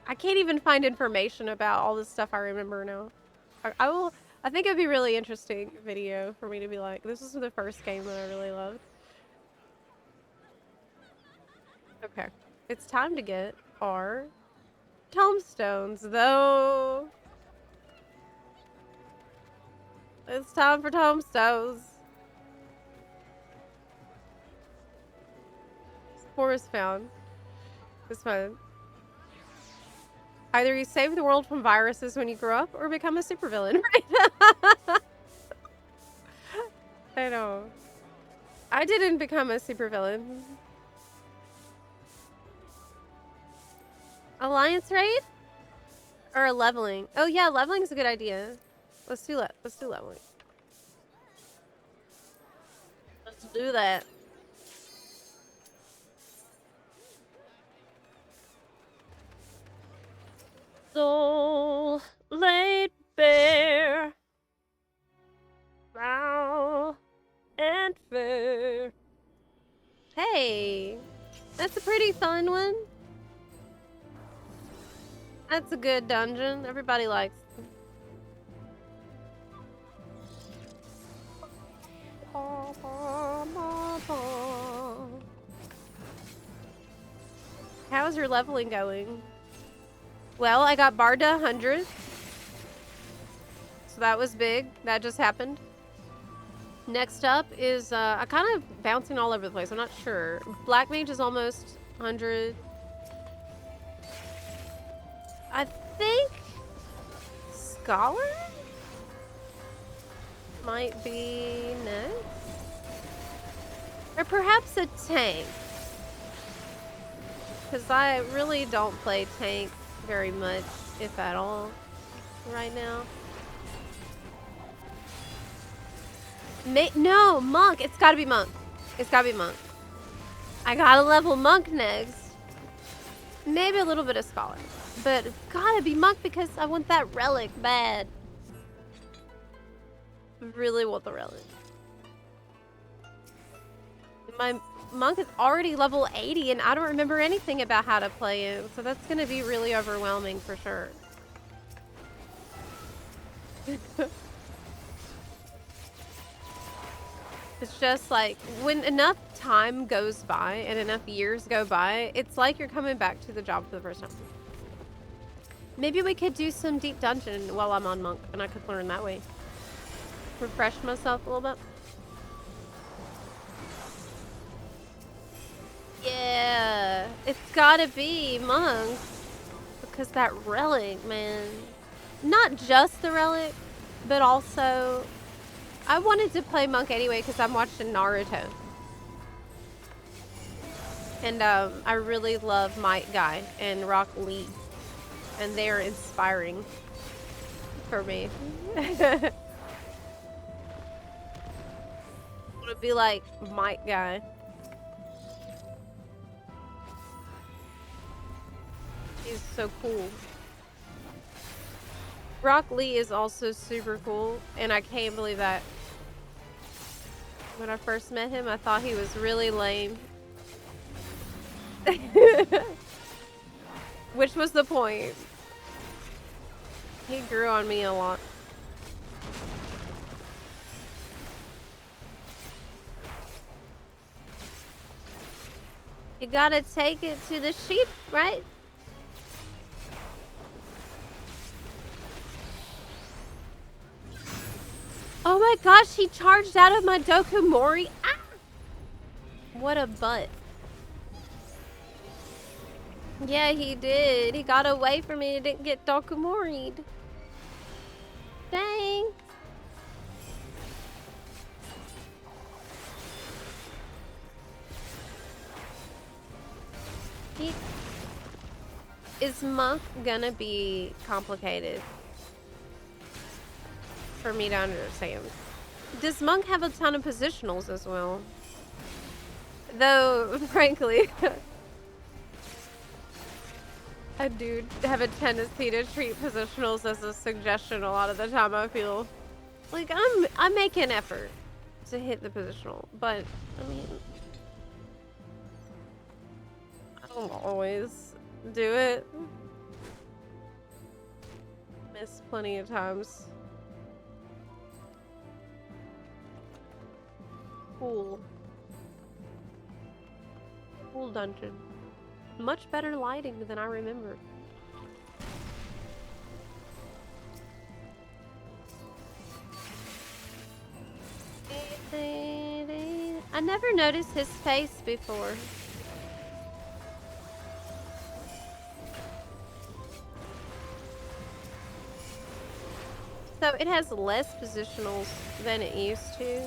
I can't even find information about all this stuff I remember now. I think it'd be really interesting video for me to be like, this is the first game that I really loved. Okay. It's time to get our tomestones, though. It's time for tomestones. Forest found. It's fun. Either you save the world from viruses when you grow up, or become a supervillain, right? I know. I didn't become a supervillain. Alliance raid? Or a leveling? Oh yeah, leveling is a good idea. Let's do that. Let's do leveling. Let's do that. Soul laid bare, foul and fair. Hey, that's a pretty fun one. That's a good dungeon. Everybody likes it. How's your leveling going? Well, I got Bard to 100. So that was big. That just happened. Next up is, I'm kind of bouncing all over the place. I'm not sure. Black Mage is almost 100. I think Scholar might be next. Or perhaps a tank. Because I really don't play tank very much, if at all, right now. No, Monk. It's gotta be Monk. It's gotta be Monk. I gotta level Monk next. Maybe a little bit of Scholar. But it's gotta be Monk because I want that Relic bad. I really want the Relic. My Monk is already level 80 and I don't remember anything about how to play it. So that's gonna be really overwhelming for sure. It's just like, when enough time goes by and enough years go by, it's like you're coming back to the job for the first time. Maybe we could do some deep dungeon while I'm on Monk, and I could learn that way. Refresh myself a little bit. Yeah, it's gotta be Monk. Because that Relic, man. Not just the Relic, but also... I wanted to play Monk anyway because I'm watching Naruto. And I really love Might Guy and Rock Lee. And they're inspiring for me. I want to be like Might Guy. He's so cool. Rock Lee is also super cool, and I can't believe that. When I first met him, I thought he was really lame. Which was the point. He grew on me a lot. You gotta take it to the sheep, right? Oh my gosh, he charged out of my Dokumori. Ah! What a butt. Yeah, he did. He got away from me and didn't get Dokumori'd. Dang. Is Monk gonna be complicated for me to understand? Does Monk have a ton of positionals as well? Though, frankly, I do have a tendency to treat positionals as a suggestion a lot of the time. I feel like I make an effort to hit the positional, but I mean, I don't always do it. Miss plenty of times. Cool. Cool dungeon. Much better lighting than I remember. I never noticed his face before. So it has less positionals than it used to.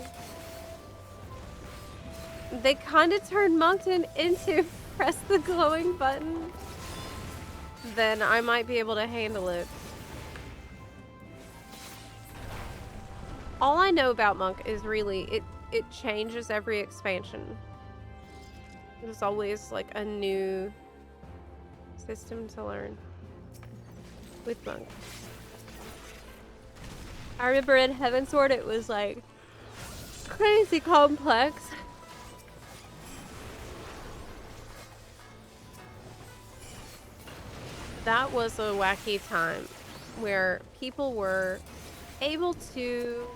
They kind of turned Moncton into press the glowing button. Then I might be able to handle it. All I know about Monk is really it changes every expansion. There's always like a new system to learn with Monk. I remember in Heavensward it was like crazy complex. That was a wacky time where people were able to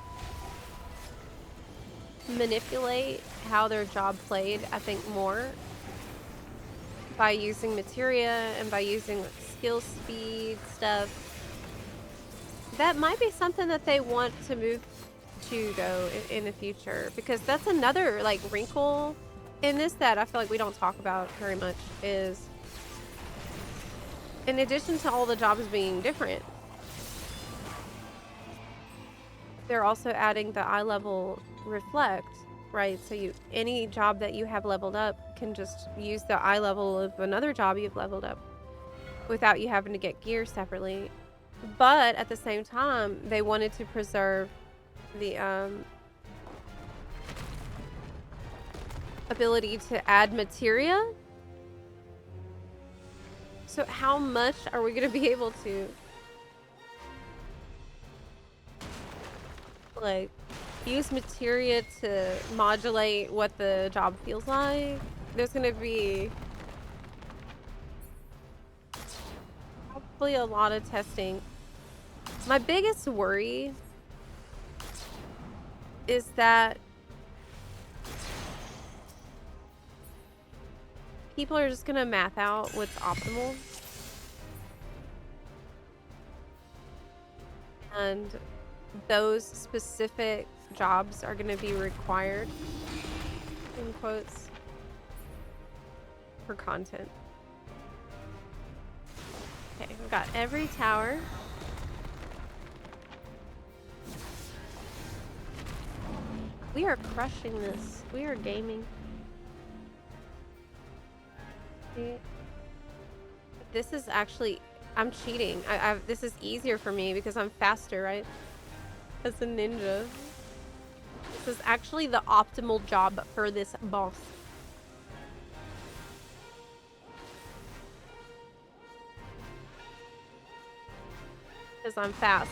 manipulate how their job played, I think, more by using materia and by using skill speed stuff. That might be something that they want to move to, though, in the future, because that's another like wrinkle in this that I feel like we don't talk about very much. Is in addition to all the jobs being different, they're also adding the eye level reflect, right? So any job that you have leveled up can just use the eye level of another job you've leveled up without you having to get gear separately. But at the same time, they wanted to preserve the ability to add materia. So how much are we going to be able to like use materia to modulate what the job feels like? There's going to be probably a lot of testing. My biggest worry is that people are just gonna math out what's optimal. And those specific jobs are gonna be required, in quotes, for content. Okay, we've got every tower. We are crushing this. We are gaming. This is actually, I'm cheating. This is easier for me because I'm faster, right? As a ninja. This is actually the optimal job for this boss. Because I'm fast.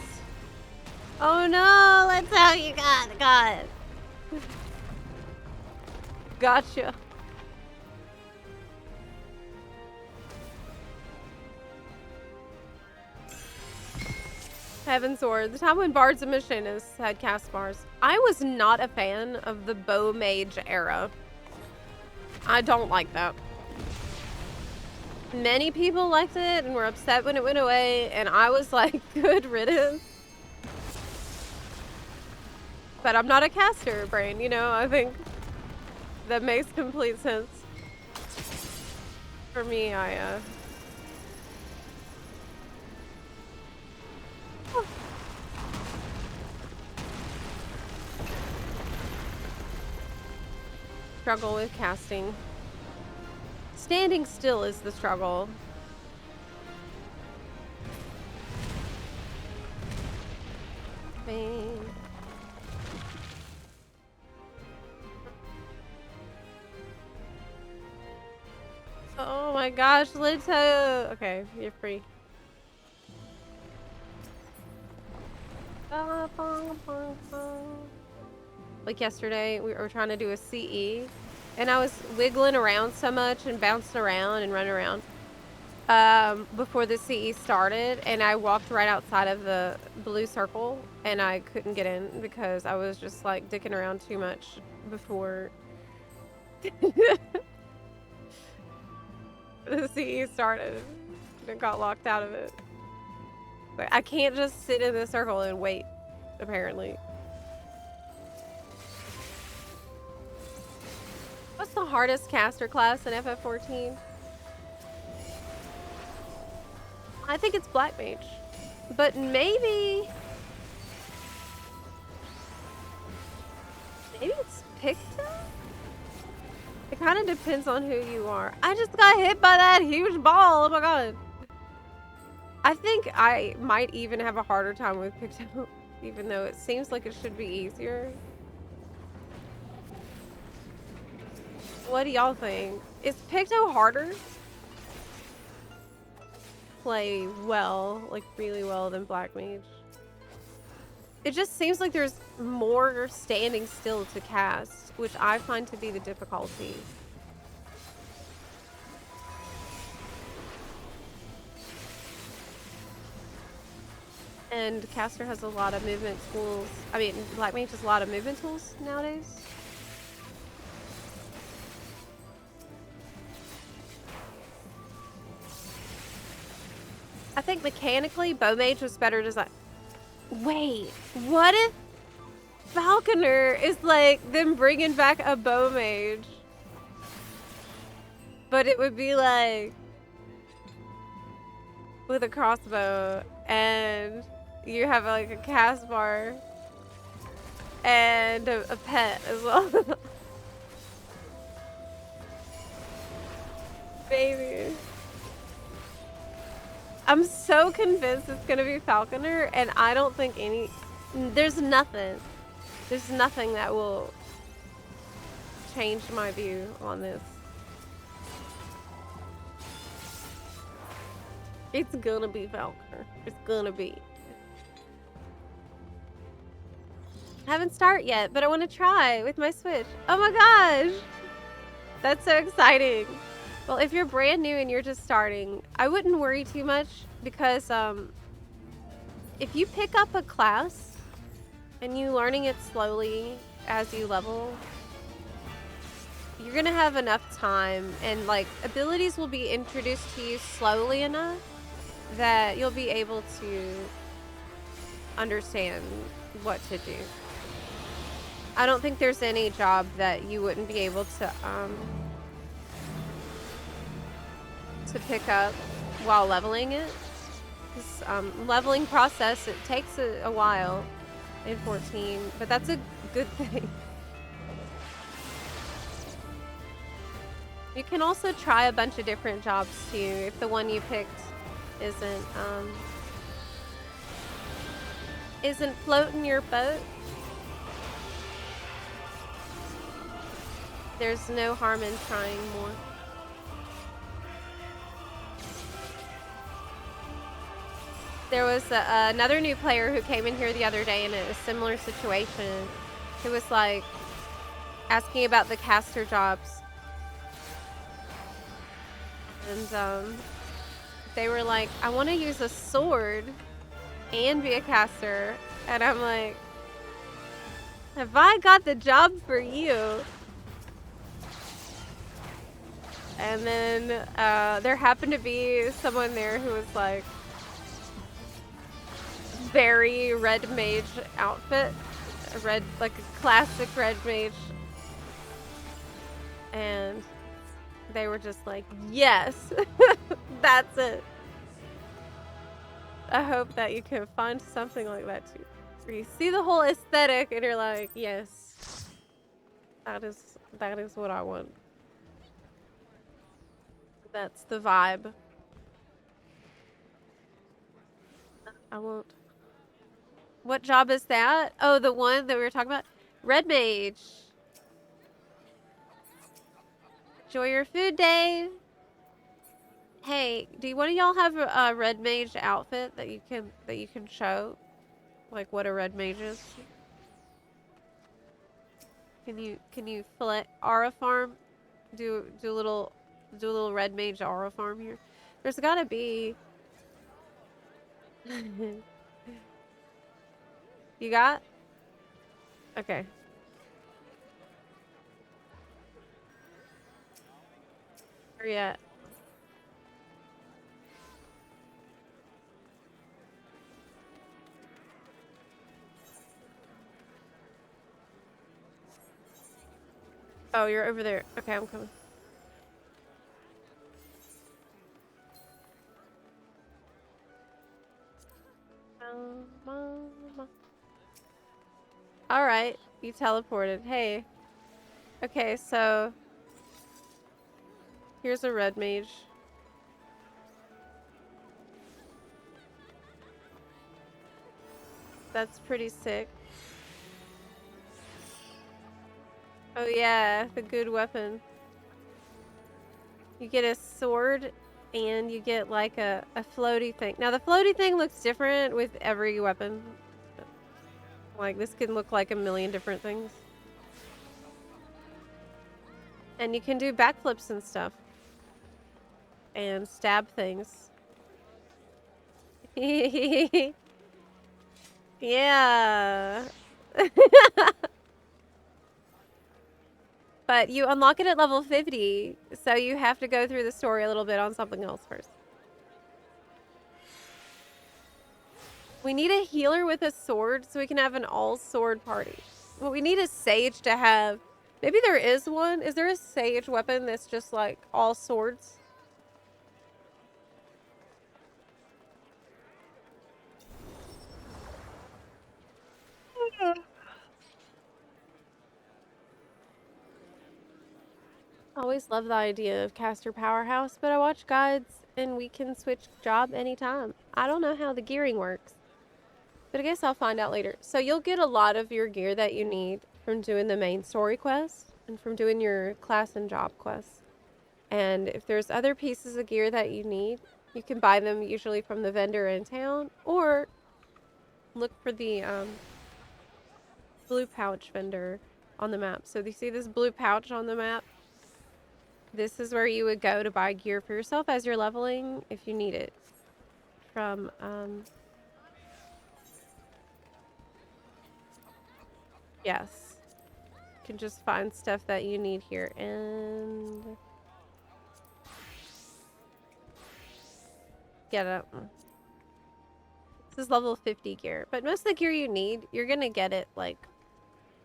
Oh no, that's how you got it. Gotcha. Heavensward, the time when Bards of Machinist had cast bars. I was not a fan of the bow mage era. I don't like that. Many people liked it and were upset when it went away, and I was like, good riddance. But I'm not a caster brain, you know? I think that makes complete sense. For me, struggle with casting. Standing still is the struggle. Bang. Oh my gosh, Lito! Okay, you're free. Like yesterday, we were trying to do a CE, and I was wiggling around so much and bouncing around and running around before the CE started, and I walked right outside of the blue circle, and I couldn't get in because I was just like dicking around too much before the CE started and got locked out of it. But I can't just sit in the circle and wait, apparently. What's the hardest caster class in FF14? I think it's Black Mage. But maybe it's Picto? It kind of depends on who you are. I just got hit by that huge ball. Oh my god. I think I might even have a harder time with Picto, even though it seems like it should be easier. What do y'all think? Is Picto harder? Play well, like really well, than Black Mage. It just seems like there's more standing still to cast, which I find to be the difficulty. And caster has a lot of movement tools. I mean, Black Mage has a lot of movement tools nowadays. I think mechanically, Bow Mage was better designed. Wait, what if Falconer is like them bringing back a Bow Mage? But it would be like with a crossbow, and you have like a cast bar and a pet as well. Baby. I'm so convinced it's gonna be Falconer, and I don't think there's nothing that will change my view on this. It's gonna be Falconer. It's gonna be. I haven't started yet, but I want to try with my Switch. Oh my gosh! That's so exciting. Well, if you're brand new and you're just starting, I wouldn't worry too much because if you pick up a class and you learning it slowly as you level, you're gonna have enough time, and like abilities will be introduced to you slowly enough that you'll be able to understand what to do. I don't think there's any job that you wouldn't be able to pick up while leveling it. This leveling process, it takes a while in 14, but that's a good thing. You can also try a bunch of different jobs too if the one you picked isn't floating your boat. There's no harm in trying more. There was another new player who came in here the other day in a similar situation, who was like asking about the caster jobs. And they were like, I want to use a sword and be a caster. And I'm like, have I got the job for you? And then there happened to be someone there who was like, very red mage outfit, like a classic red mage, and they were just like, yes. That's it. I hope that you can find something like that too, where you see the whole aesthetic and you're like, yes, that is what I want. That's the vibe. I won't. What job is that? Oh, the one that we were talking about? Red Mage. Enjoy your food, Dave. Hey, do one of y'all have a Red Mage outfit that you can show? Like what a Red Mage is? Can you select aura farm? Do a little Red Mage aura farm here? There's gotta be. You got? Okay. Where you at? Oh, you're over there. Okay, I'm coming. All right, you teleported. Hey. Okay, so here's a red mage. That's pretty sick. Oh yeah, the good weapon. You get a sword and you get like a floaty thing. Now the floaty thing looks different with every weapon. Like this can look like a million different things. And you can do backflips and stuff. And stab things. Yeah. But you unlock it at level 50, so you have to go through the story a little bit on something else first. We need a healer with a sword so we can have an all-sword party. Well, we need a sage to have... Maybe there is one. Is there a sage weapon that's just like all swords? I always love the idea of caster powerhouse, but I watch guides and we can switch job anytime. I don't know how the gearing works, but I guess I'll find out later. So you'll get a lot of your gear that you need from doing the main story quest and from doing your class and job quests. And if there's other pieces of gear that you need, you can buy them usually from the vendor in town or look for the blue pouch vendor on the map. So do you see this blue pouch on the map? This is where you would go to buy gear for yourself as you're leveling if you need it. From, yes. You can just find stuff that you need here. And... get it. This is level 50 gear. But most of the gear you need, you're gonna get it, like,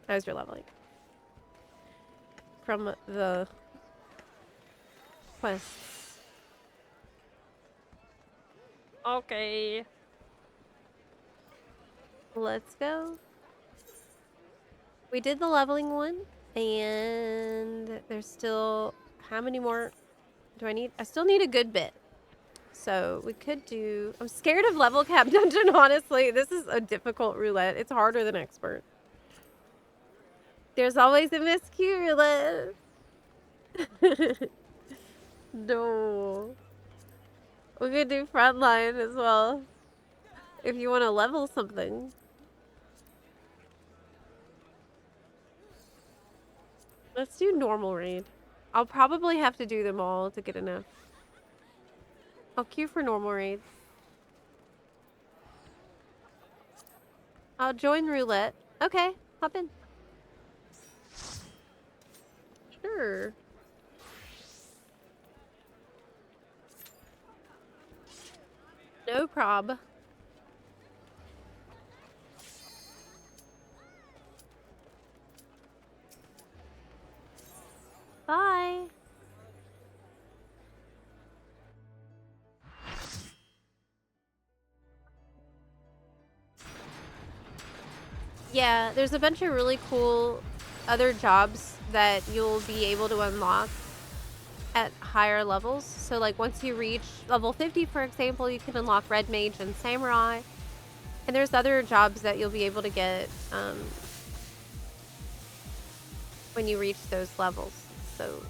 as you're leveling. From the quests. Okay. Let's go. We did the leveling one, and there's still... How many more do I need? I still need a good bit. So we could do... I'm scared of level cap dungeon, honestly. This is a difficult roulette. It's harder than expert. There's always a miscue roulette. No. We could do frontline as well. If you want to level something. Let's do normal raid. I'll probably have to do them all to get enough. I'll queue for normal raids. I'll join roulette. Okay, hop in. Sure. No prob. Bye. Yeah, there's a bunch of really cool other jobs that you'll be able to unlock at higher levels. So like once you reach level 50, for example, you can unlock Red Mage and Samurai. And there's other jobs that you'll be able to get when you reach those levels. So...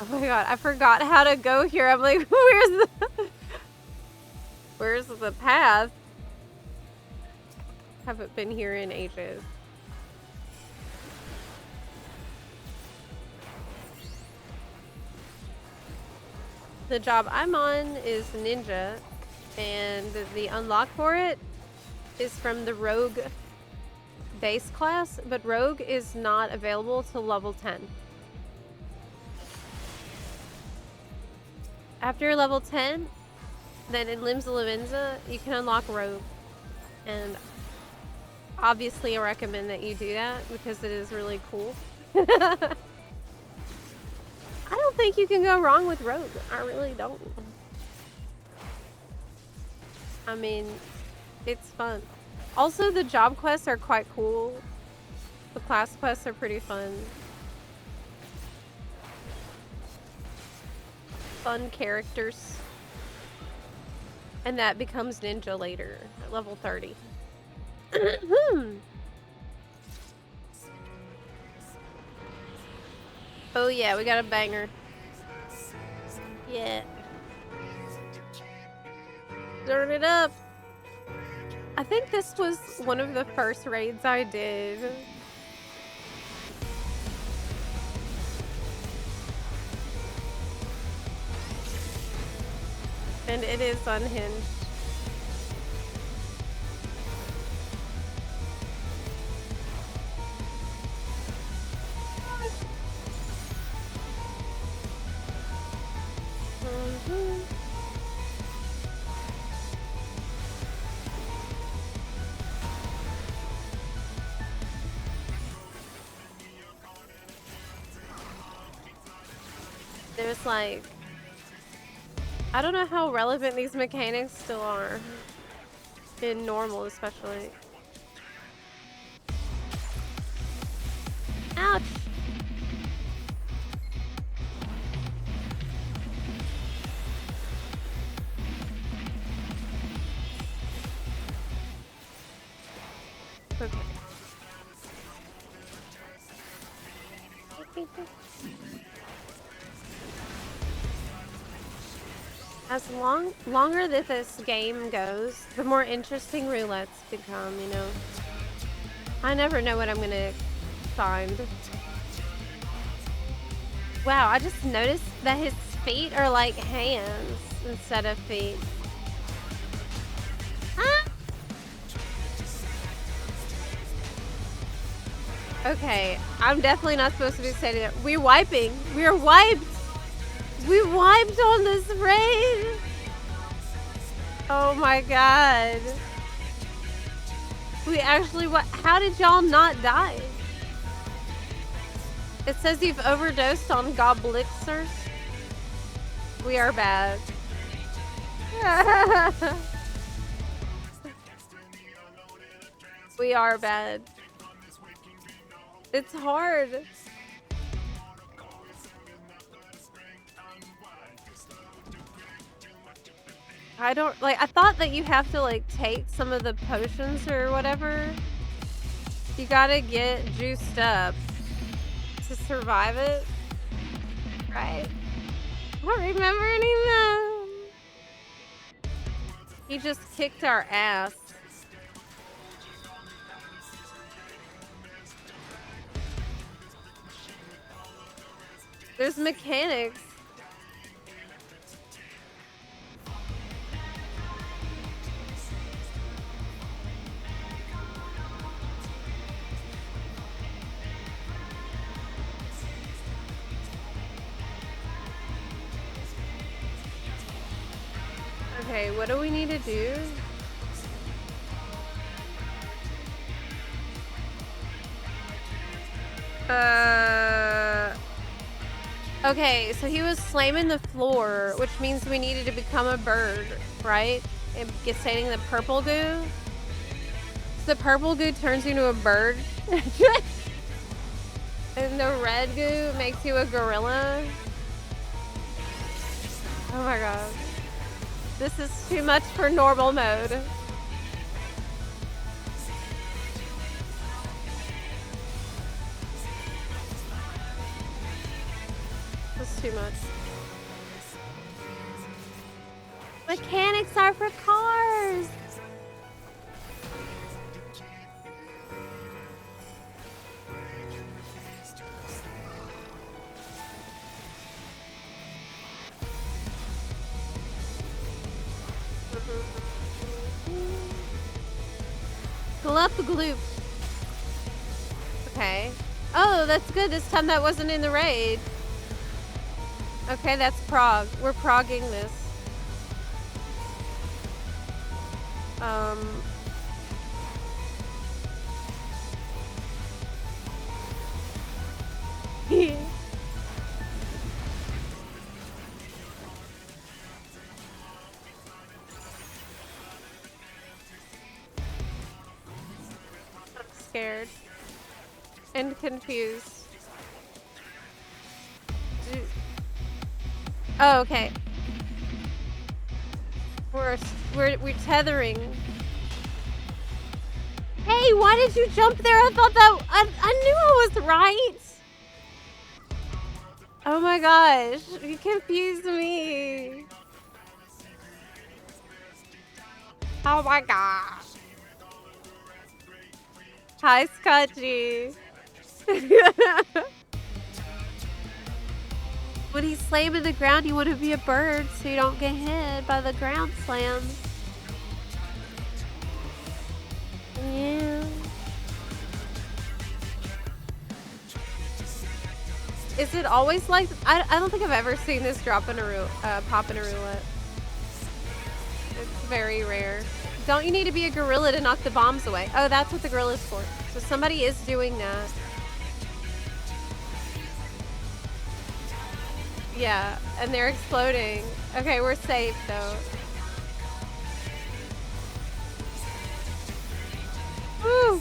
Oh my god, I forgot how to go here. I'm like, where's the path? Haven't been here in ages. The job I'm on is Ninja, and the unlock for it is from the Rogue base class, but Rogue is not available till level 10. After level 10, then in Limbs of Lavenza, you can unlock Rogue. And obviously I recommend that you do that because it is really cool. I don't think you can go wrong with Rogue. I really don't. I mean, it's fun. Also, the job quests are quite cool. The class quests are pretty fun. Fun characters. And that becomes ninja later at level 30. Oh yeah, we got a banger. Yeah. Turn it up. I think this was one of the first raids I did. And it is unhinged. There's like, I don't know how relevant these mechanics still are. In normal, especially. Ouch! Okay. As longer that this game goes, the more interesting roulettes become, you know. I never know what I'm gonna find. Wow, I just noticed that his feet are like hands instead of feet. Ah! Okay, I'm definitely not supposed to be saying that. We're wiping. We're wiped. We wiped on this raid. Oh my god. We actually, how did y'all not die? It says you've overdosed on Goblixer. We are bad. We are bad. It's hard. I don't, like, I thought that you have to, like, take some of the potions or whatever. You gotta get juiced up to survive it. Right? I don't remember any of that. He just kicked our ass. There's mechanics. Okay, what do we need to do? Okay, so he was slamming the floor, which means we needed to become a bird, right? And getting the purple goo. So the purple goo turns you into a bird. And the red goo makes you a gorilla. Oh my god. This is too much for normal mode. That's too much. Mechanics are for cars! Glup gloop. Okay. Oh, that's good. This time that wasn't in the raid. Okay, that's prog. We're progging this. Scared and confused. Oh, okay. We're tethering. Hey, why did you jump there? I thought that I knew I was right. Oh my gosh, you confused me. Oh my gosh. Hi, Scotchy. When he's slamming the ground, you want to be a bird so you don't get hit by the ground slams. Yeah. Is it always like... I don't think I've ever seen this drop in a pop in a roulette. It's very rare. Don't you need to be a gorilla to knock the bombs away? Oh, that's what the gorilla's for. So somebody is doing that. Yeah, and they're exploding. Okay, we're safe though. Woo!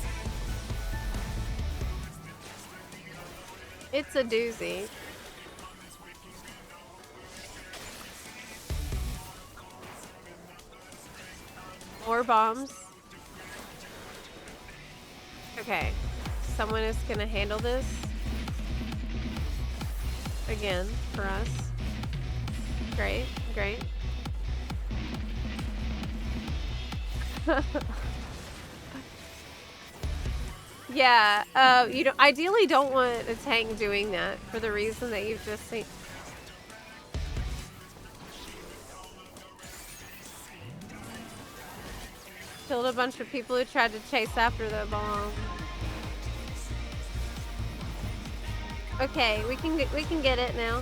It's a doozy. More bombs. Okay, someone is gonna handle this again for us. Great, great. Yeah, you ideally don't want a tank doing that for the reason that you've just seen. Killed a bunch of people who tried to chase after the bomb. Okay, we can get it now.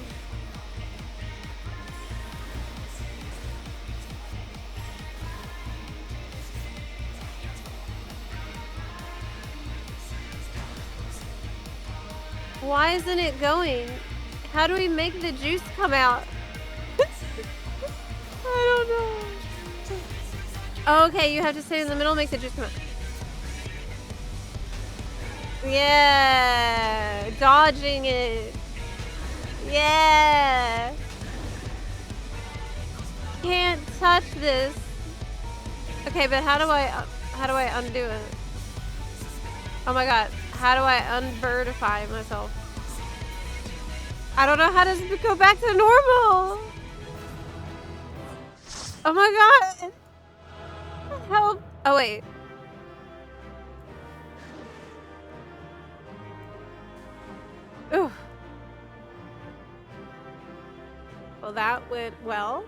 Why isn't it going? How do we make the juice come out? I don't know. Oh, okay, you have to stay in the middle and make the juice come out. Yeah, dodging it. Yeah. Can't touch this. Okay, but how do I undo it? Oh my god, how do I unbirdify myself? I don't know how to go back to normal. Oh my god. Help. Oh wait. Ooh. Well, that went well.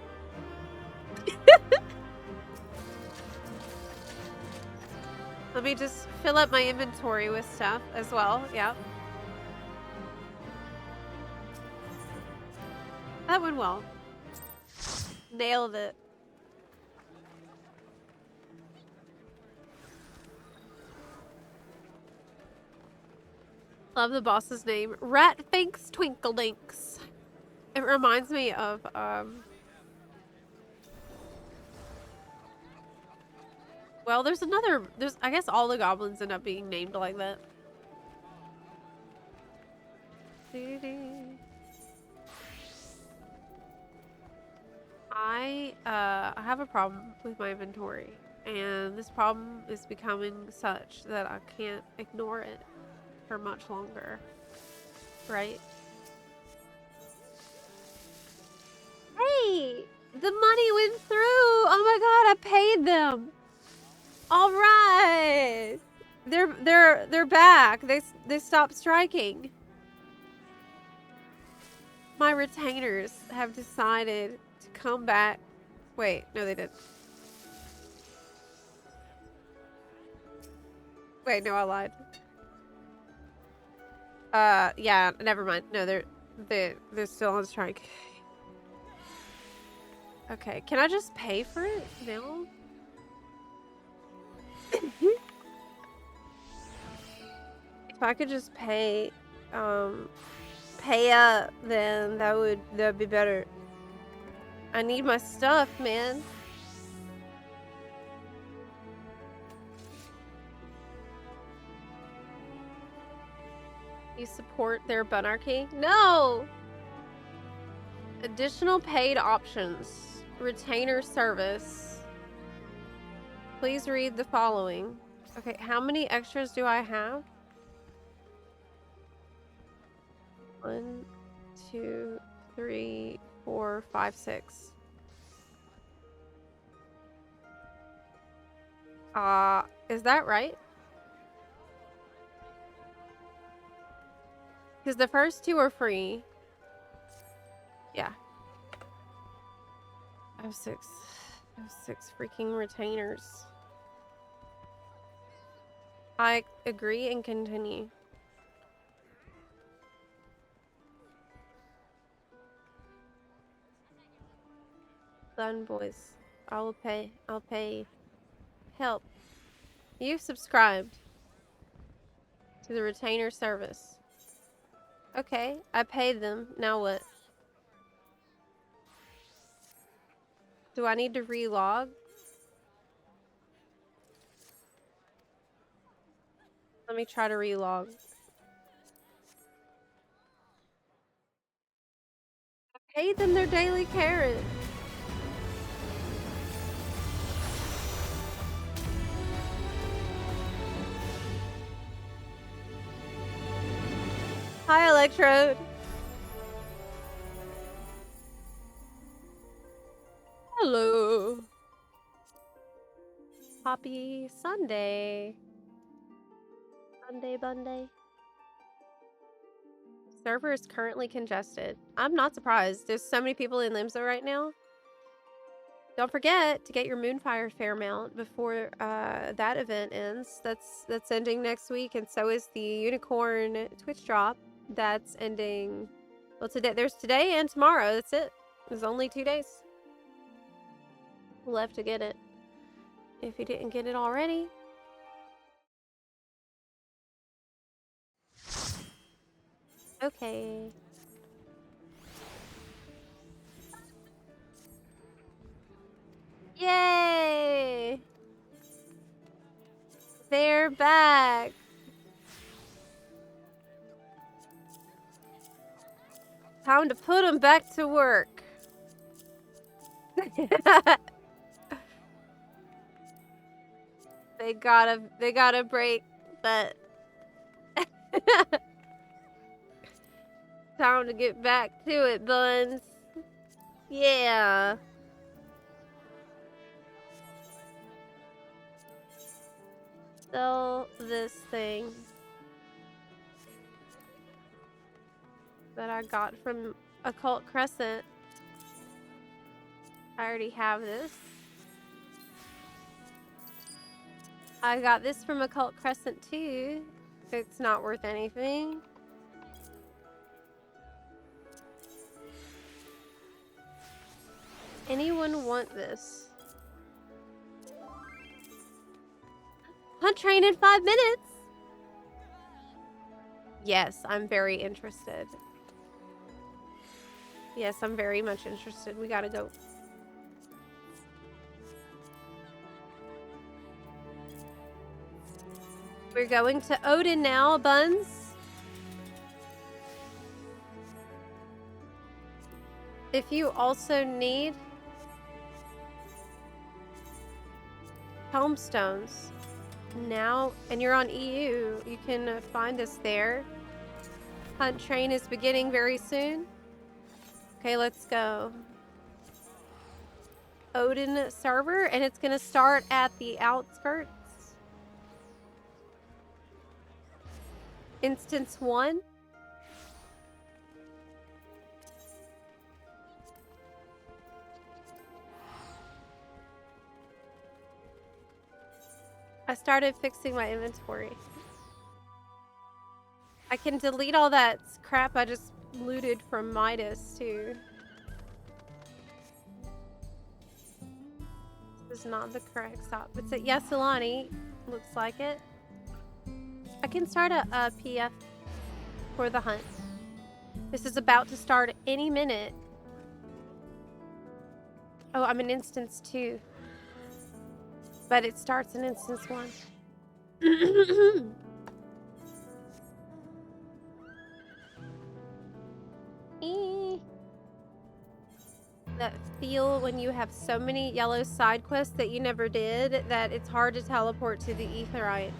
Let me just fill up my inventory with stuff as well. Yeah. That went well. Nailed it. Love the boss's name. Ratfinks Twinkledinks. It reminds me of, well, I guess all the goblins end up being named like that. I have a problem with my inventory, and this problem is becoming such that I can't ignore it for much longer, right? Hey, the money went through. Oh my god, I paid them. All right, they're back. They stopped striking. My retainers have decided to come back. Wait, no, they didn't. Wait, no, I lied. Yeah, never mind. No, they're still on strike. Okay, can I just pay for it now? If I could just pay, pay up, then that'd be better. I need my stuff, man. You support their bunarchy? No! Additional paid options. Retainer service. Please read the following. Okay, how many extras do I have? 1, 2, 3, 4, 5, 6. Is that right? Because the first 2 are free. Yeah. I have 6. I have 6 freaking retainers. I agree and continue. Done, boys. I'll pay. I'll pay. Help. You've subscribed to the retainer service. Okay, I paid them. Now what? Do I need to relog? Let me try to relog. I paid them their daily carrot. Hi, Electrode. Hello. Happy Sunday. Sunday, Bunday. Server is currently congested. I'm not surprised. There's so many people in Limsa right now. Don't forget to get your Moonfire Fairmount before that event ends. That's ending next week, and so is the Unicorn Twitch drop. That's ending. Well, today there's today and tomorrow. That's it. There's only 2 days left to get it. If you didn't get it already. Okay. Yay! They're back. Time to put them back to work. They gotta break, but time to get back to it, buns. Yeah. Sell this thing that I got from Occult Crescent. I already have this. I got this from Occult Crescent too. It's not worth anything. Anyone want this? Hunt train in 5 minutes! Yes, I'm very interested. Yes, I'm very much interested. We gotta go. We're going to Odin now, buns. If you also need tombstones now, and you're on EU, you can find us there. Hunt train is beginning very soon. Okay, let's go. Odin server, and it's gonna start at the outskirts. Instance 1. I started fixing my inventory. I can delete all that crap I just looted from Midas too. This is not the correct stop. It's at Yeselani. Looks like it. I can start a PF for the hunt. This is about to start any minute. Oh, I'm in instance 2. But it starts in instance 1. That feel when you have so many yellow side quests that you never did that it's hard to teleport to the Aetheryte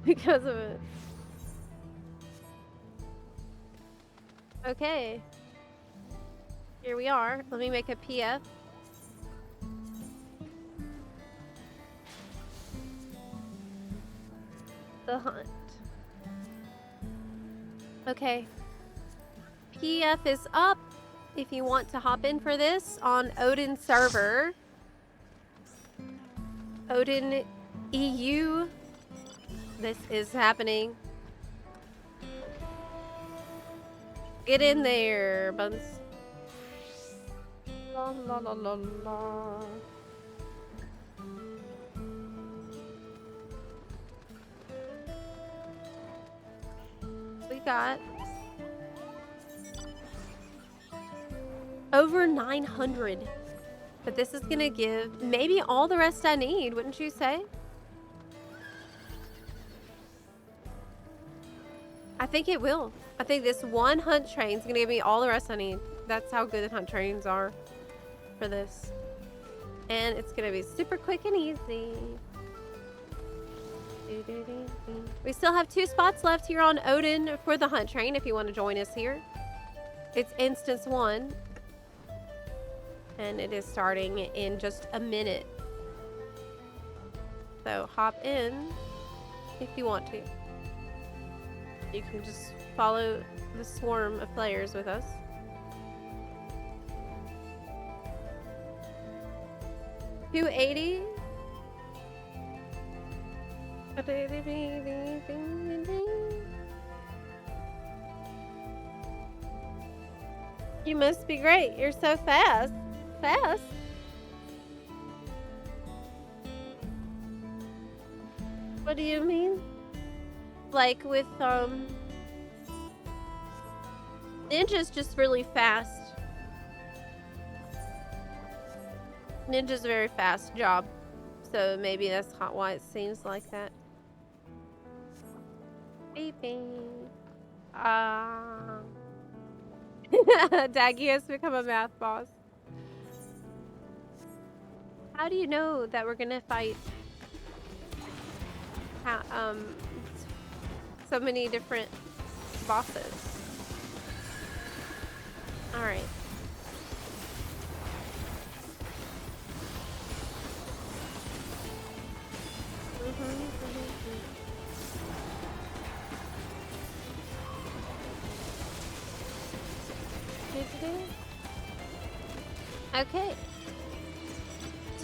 because of it. Okay. Here we are. Let me make a PF. The hunt. Okay. PF is up if you want to hop in for this on Odin server. Odin EU. This is happening. Get in there, buns. La la la la la. We got over 900. But this is gonna give maybe all the rest I need, wouldn't you say? I think it will. I think this one hunt train is gonna give me all the rest I need. That's how good the hunt trains are for this. And it's gonna be super quick and easy. We still have 2 spots left here on Odin for the hunt train if you want to join us here. It's instance 1. And it is starting in just a minute. So hop in if you want to. You can just follow the swarm of players with us. $280. You must be great. You're so fast. Fast. What do you mean? Like with Ninja's just really fast. Ninja's a very fast job. So maybe that's why it seems like that. Beeping. Daggy has become a math boss. How do you know that we're gonna fight so many different bosses? Alright. Okay.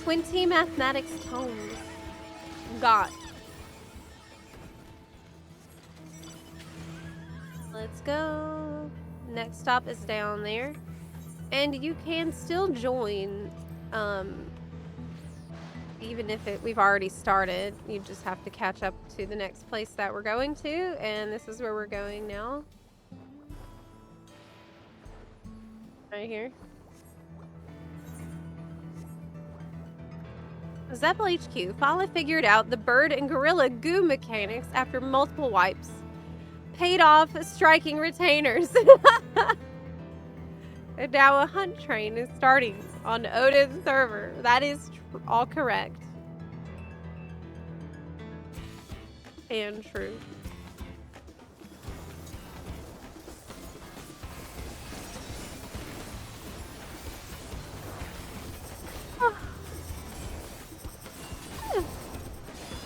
20 mathematics tomes. Got. Let's go. Next stop is down there. And you can still join, even if we've already started. You just have to catch up to the next place that we're going to, and this is where we're going now. Right here. Zepla HQ finally figured out the bird and gorilla goo mechanics after multiple wipes. Paid off striking retainers. And now a hunt train is starting on Odin's server. That is all correct. And true.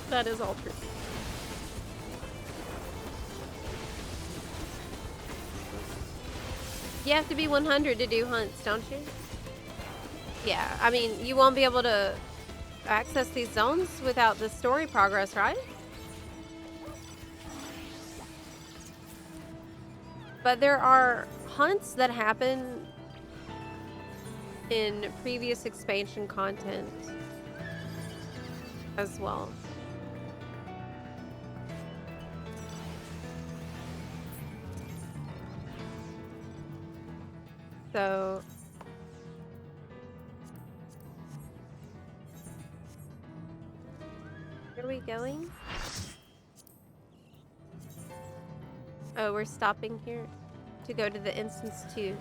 That is all true. You have to be 100 to do hunts, don't you? Yeah, I mean, you won't be able to access these zones without the story progress, right? But there are hunts that happen in previous expansion content as well. So where are we going? Oh, we're stopping here to go to the instance 2.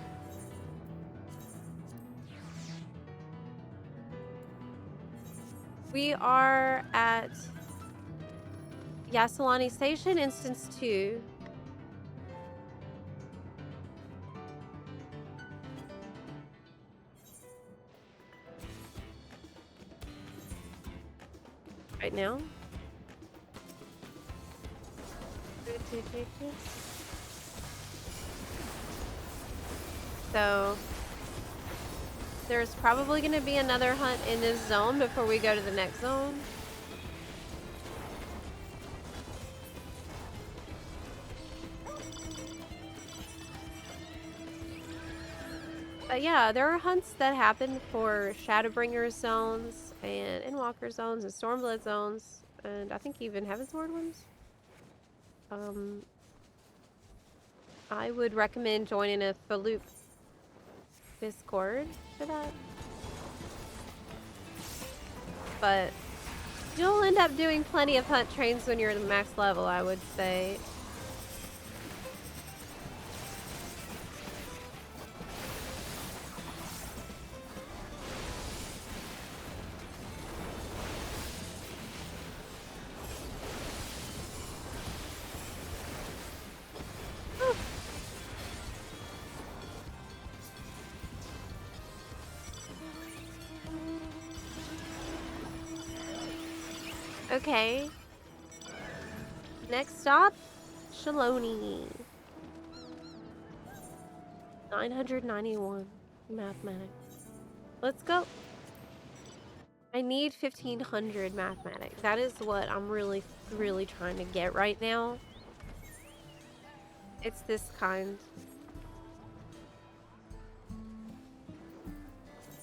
We are at Yasalani Station, instance 2. Right now. So there's probably going to be another hunt in this zone before we go to the next zone. But yeah, there are hunts that happen for Shadowbringer zones and Endwalker zones and Stormblood zones, and I think even Heavensward ones. I would recommend joining a Faloop Discord for that. But you'll end up doing plenty of hunt trains when you're at the max level, I would say. Okay. Next stop, Shaloni. 991 mathematics. Let's go. I need 1500 mathematics. That is what I'm really, really trying to get right now. It's this kind.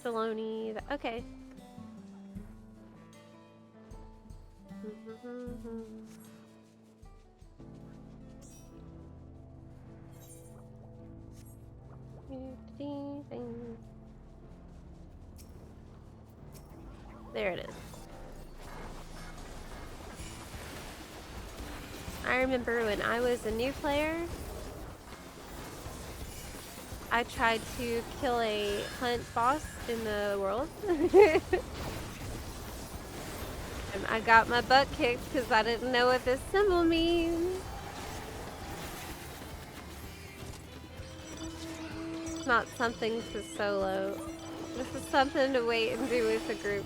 Shaloni. Okay. There it is. I remember when I was a new player, I tried to kill a hunt boss in the world. And I got my butt kicked because I didn't know what this symbol means. It's not something to solo. This is something to wait and do with a group.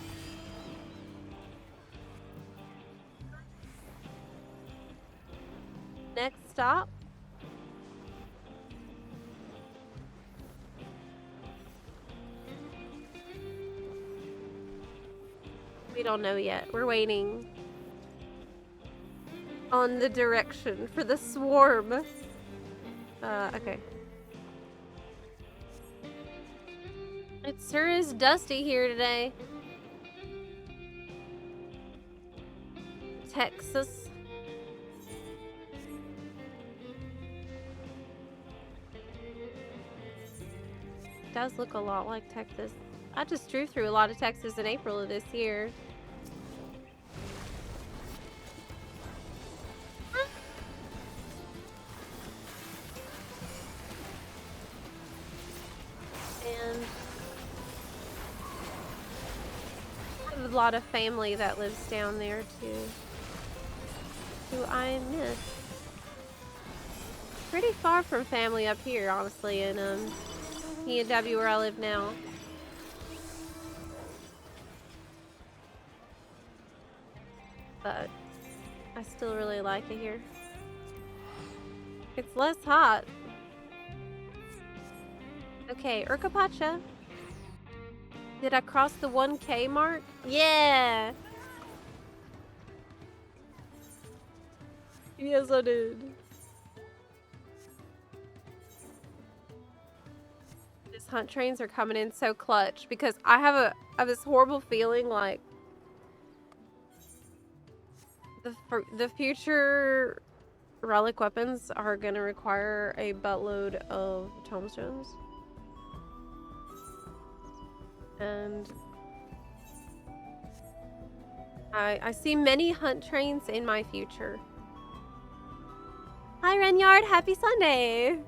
Next stop. We don't know yet. We're waiting on the direction for the swarm. Okay. It sure is dusty here today. Texas. It does look a lot like Texas. I just drove through a lot of Texas in April of this year. And I have a lot of family that lives down there too, who I miss. Pretty far from family up here, honestly, in E&W where I live now. But I still really like it here. It's less hot. Okay, Urkapacha. Did I cross the 1K mark? Yeah! Yes, I did. These hunt trains are coming in so clutch because I have this horrible feeling like the future relic weapons are gonna require a buttload of tomestones. And I see many hunt trains in my future. Hi, Renyard. Happy Sunday.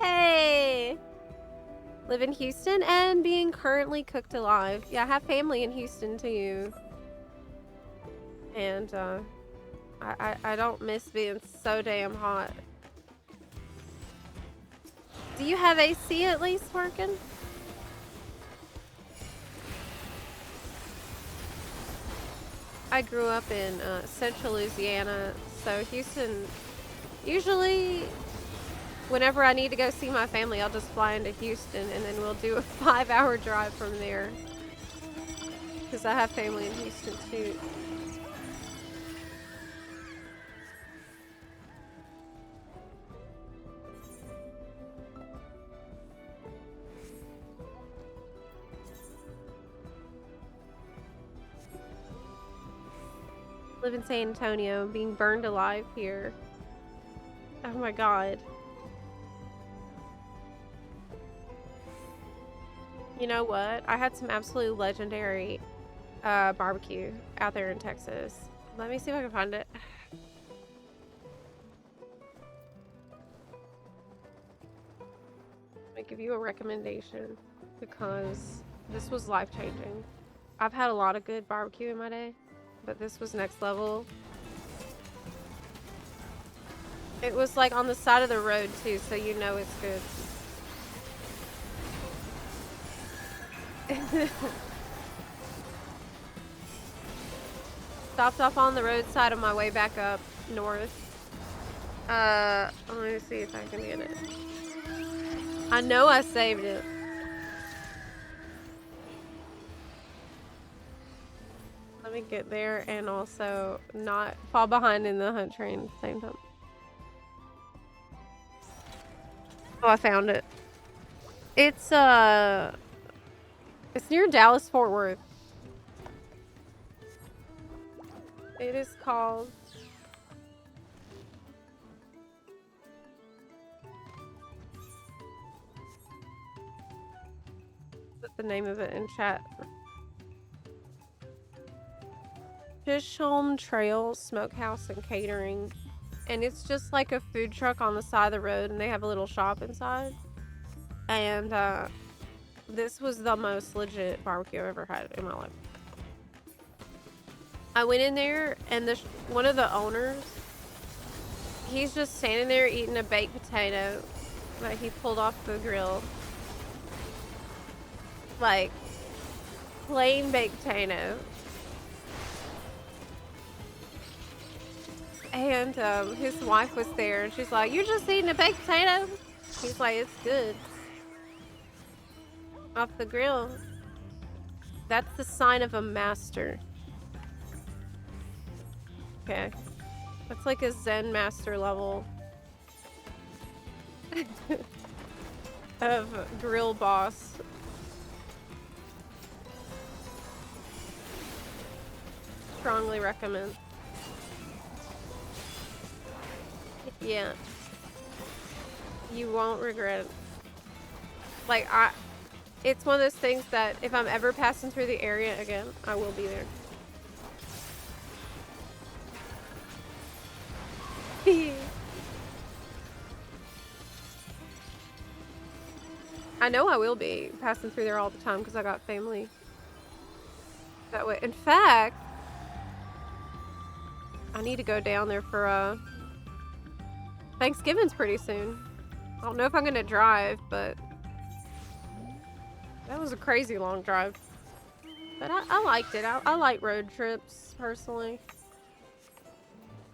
Hey. Live in Houston and being currently cooked alive. Yeah, I have family in Houston too. And I don't miss being so damn hot. Do you have AC at least working? I grew up in central Louisiana, so Houston, usually whenever I need to go see my family, I'll just fly into Houston and then we'll do a 5-hour drive from there. Because I have family in Houston too. Live in San Antonio, being burned alive here. Oh my god. You know what? I had some absolutely legendary barbecue out there in Texas. Let me see if I can find it. I give you a recommendation because this was life-changing. I've had a lot of good barbecue in my day, but this was next level. It was like on the side of the road too, so you know it's good. Stopped off on the roadside on my way back up north. Let me see if I can get it. I know I saved it. Let me get there and also not fall behind in the hunt train at the same time. Oh, I found it. It's near Dallas Fort Worth. It is called put the name of it in chat. Fishholm Trail Smokehouse and Catering. And it's just like a food truck on the side of the road and they have a little shop inside. And this was the most legit barbecue I've ever had in my life. I went in there and one of the owners, he's just standing there eating a baked potato that he pulled off the grill. Like, plain baked potato. And his wife was there and she's like, "You're just eating a baked potato?" He's like, "It's good." Off the grill. That's the sign of a master. Okay. That's like a Zen master level of grill boss. Strongly recommend. Yeah. You won't regret it. Like, it's one of those things that if I'm ever passing through the area again, I will be there. I know I will be passing through there all the time because I got family that way. In fact, I need to go down there for Thanksgiving's pretty soon. I don't know if I'm gonna drive, but that was a crazy long drive. But I liked it. I like road trips, personally.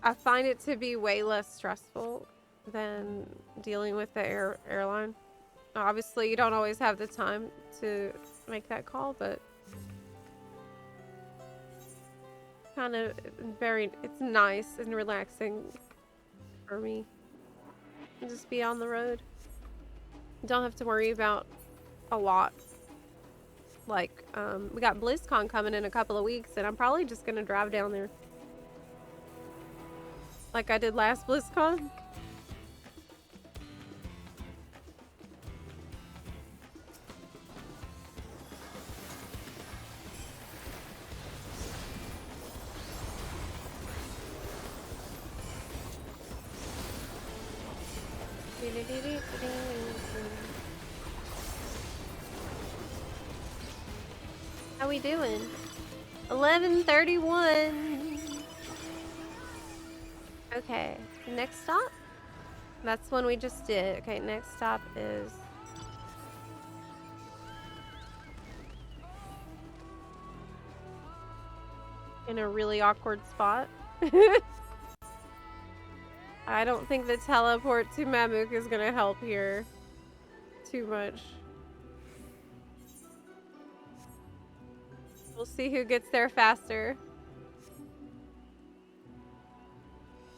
I find it to be way less stressful than dealing with the airline. Obviously, you don't always have the time to make that call, but kind of it's nice and relaxing for me. Just be on the road. Don't have to worry about a lot. Like, we got BlizzCon coming in a couple of weeks, and I'm probably just gonna drive down there. Like I did last BlizzCon. How we doing? 11:31. Okay, next stop? That's one we just did. Okay, next stop is... in a really awkward spot. I don't think the teleport to Mammook is gonna help here too much. We'll see who gets there faster.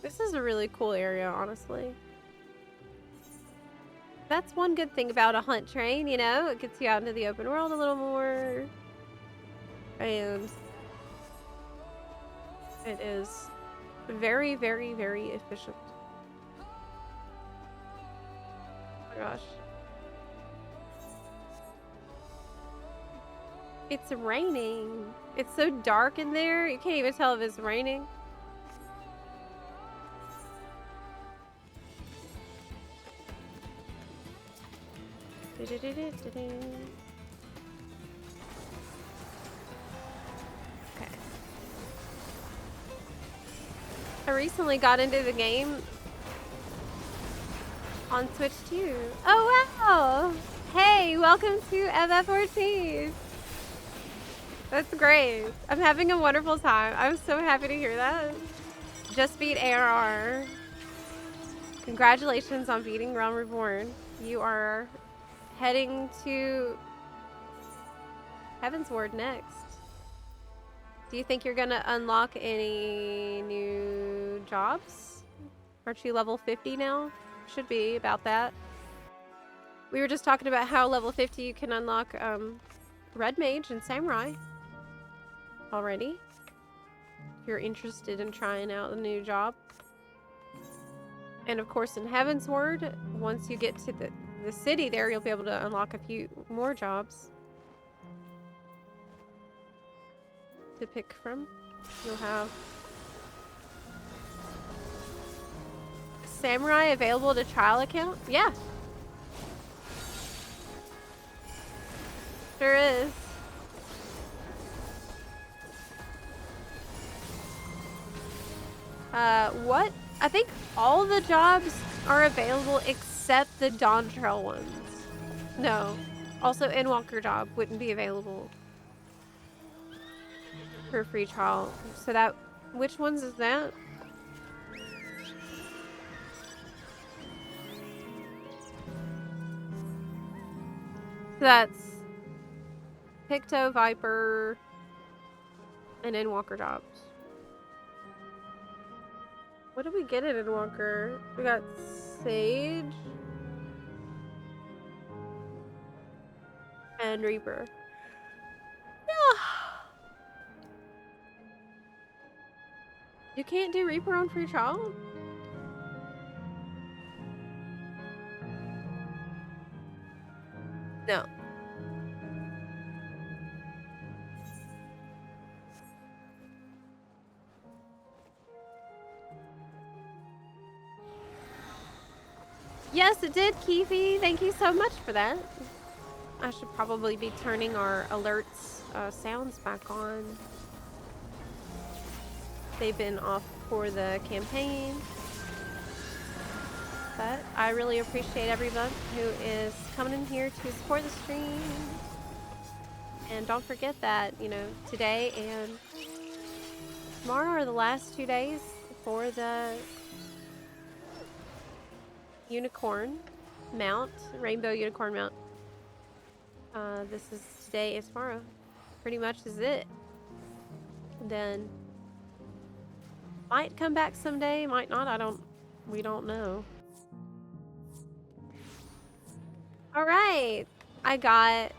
This is a really cool area, honestly. That's one good thing about a hunt train, you know? It gets you out into the open world a little more. And it is very, very, very efficient. Oh my gosh. It's raining. It's so dark in there. You can't even tell if it's raining. Okay. I recently got into the game on Switch too. Oh wow! Hey, welcome to FF14. That's great. I'm having a wonderful time. I'm so happy to hear that. Just beat ARR. Congratulations on beating Realm Reborn. You are heading to Heavensward next. Do you think you're gonna unlock any new jobs? Aren't you level 50 now? Should be about that. We were just talking about how level 50 you can unlock Red Mage and Samurai already. If you're interested in trying out a new job. And of course in Heavensward, once you get to the city there, you'll be able to unlock a few more jobs to pick from. You'll have Samurai available to trial account? Yeah. Sure is. What? I think all the jobs are available except the Dawn Trail ones. No. Also, Endwalker job wouldn't be available for free trial. So that, which ones is that? That's Picto, Viper, and Endwalker jobs. What did we get at Endwalker? We got Sage and Reaper. Yeah. You can't do Reaper on free trial? No. Yes, it did, Keefe. Thank you so much for that. I should probably be turning our alerts sounds back on. They've been off for the campaign. But I really appreciate everyone who is coming in here to support the stream. And don't forget that, you know, today and tomorrow are the last 2 days for the unicorn mount, rainbow unicorn mount. This is today and tomorrow. Pretty much is it. And then might come back someday, might not. We don't know. All right, I got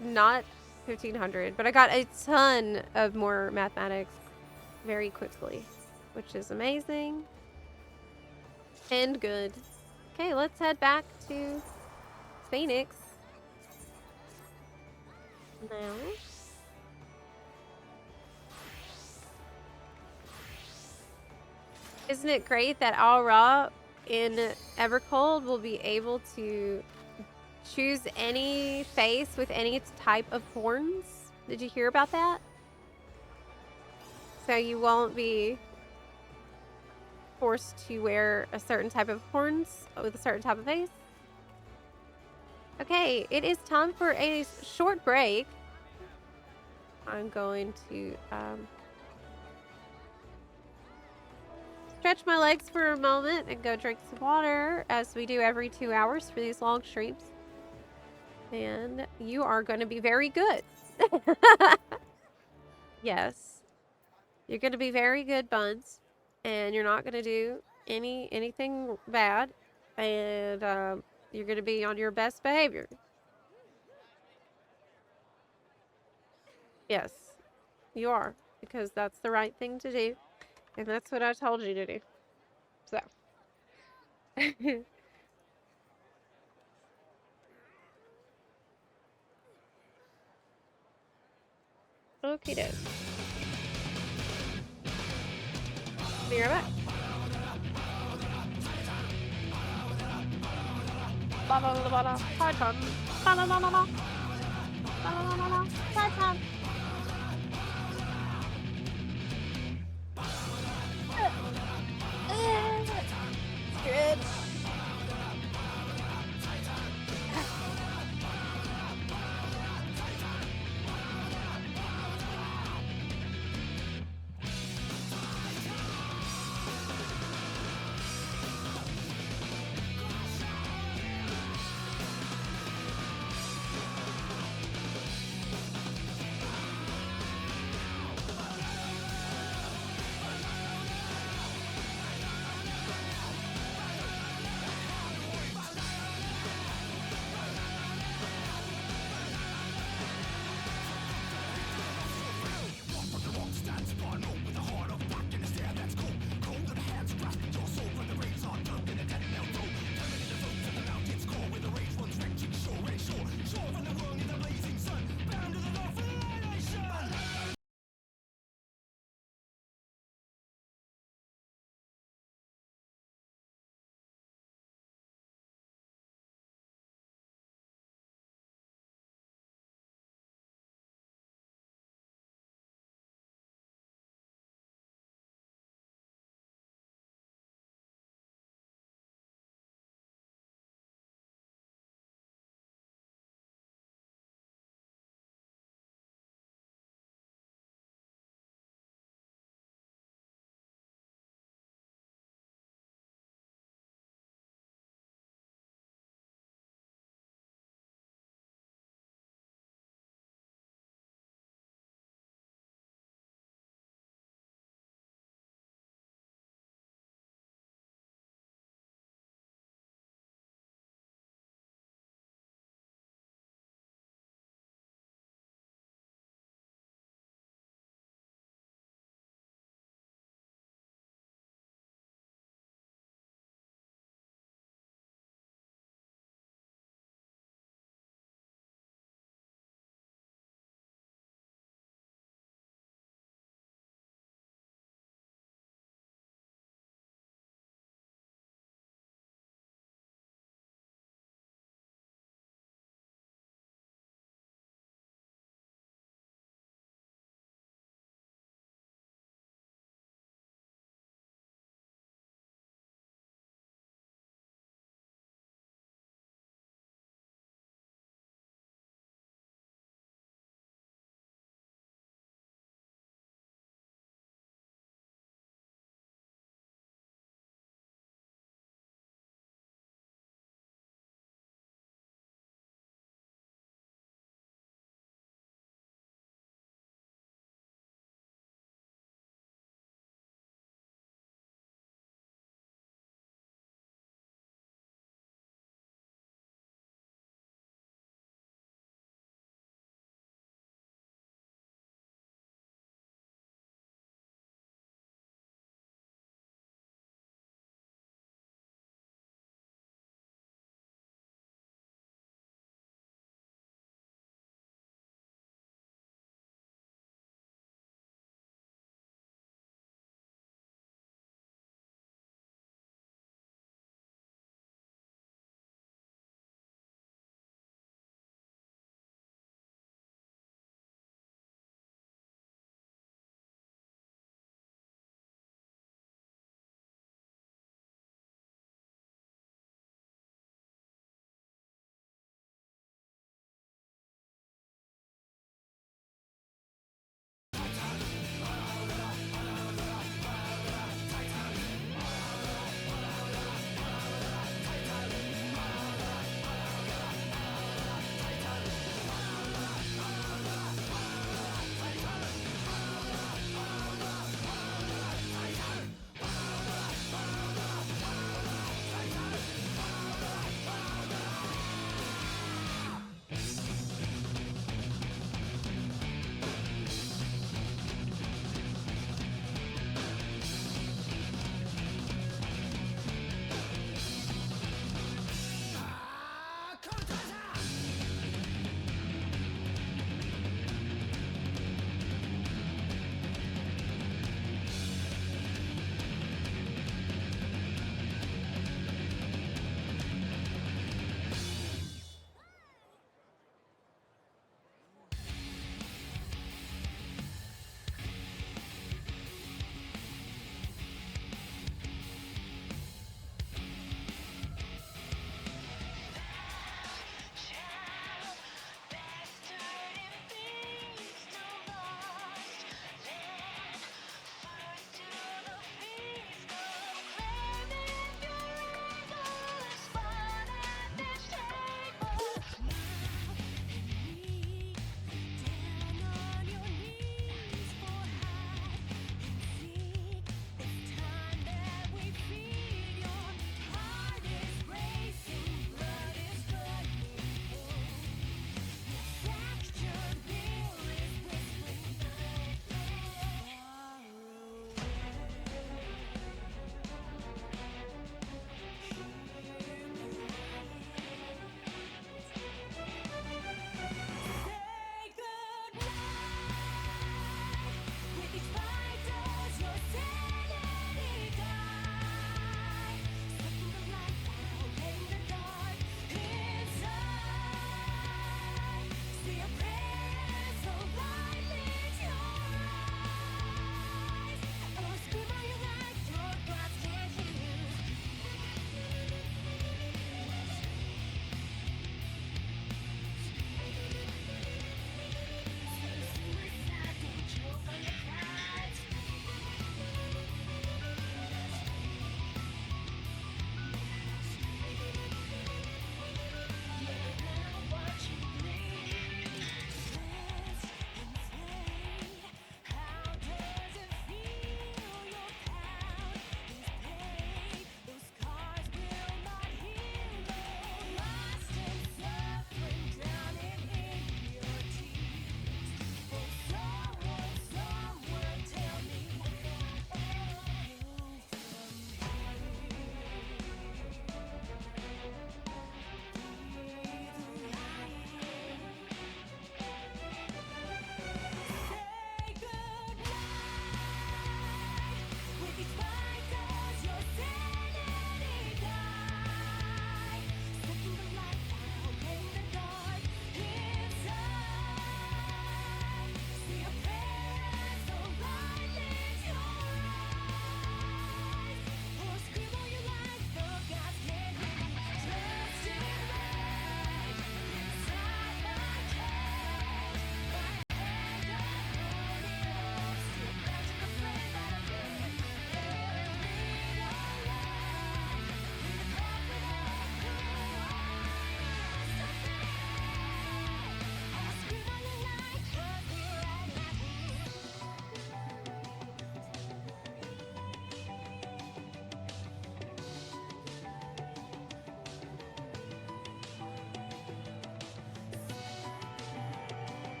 not 1500, but I got a ton of more mathematics very quickly, which is amazing and good. Okay, let's head back to Phoenix now. Isn't it great that Al Ra in Evercold will be able to choose any face with any type of horns. Did you hear about that? So you won't be forced to wear a certain type of horns with a certain type of face. Okay, it is time for a short break. I'm going to stretch my legs for a moment and go drink some water, as we do every 2 hours for these long streams. And you are going to be very good. Yes. You're going to be very good, Buns. And you're not going to do anything bad. And you're going to be on your best behavior. Yes, you are. Because that's the right thing to do. And that's what I told you to do. So. Okie doke. Be right back. Ba ba ba ba ba. Hard time. Ba ba ba ba ba. Ba ba ba ba ba. Hard time. Good.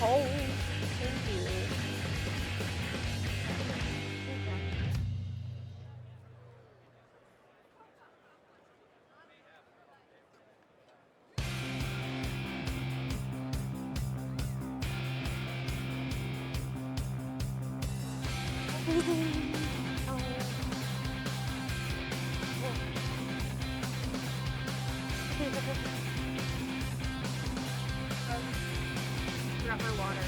cold. Thank you. Got my water.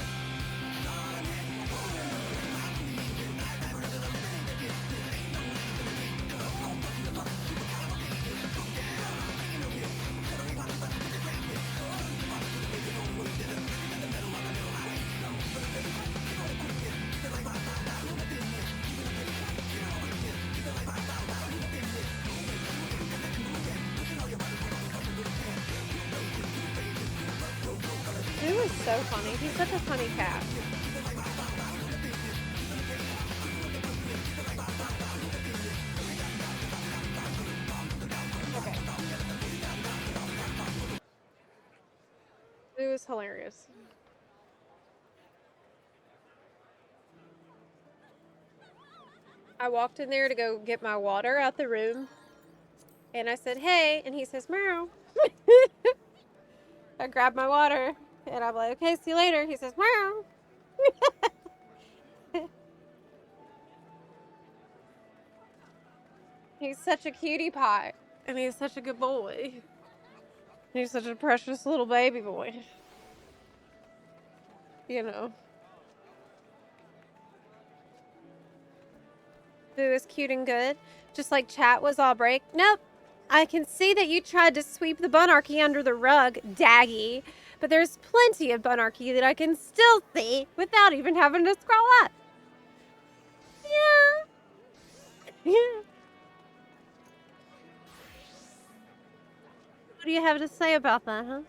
He was so funny. He's such a funny cat. Okay. It was hilarious. I walked in there to go get my water out the room. And I said, hey. And he says, meow. I grabbed my water. And I'm like, okay, see you later. He says, meow. He's such a cutie pie. And he's such a good boy. He's such a precious little baby boy. You know. It was cute and good. Just like chat was all break. Nope. I can see that you tried to sweep the bunarchy under the rug, Daggy. But there's plenty of bunarchy that I can still see without even having to scroll up. Yeah. Yeah. What do you have to say about that, huh?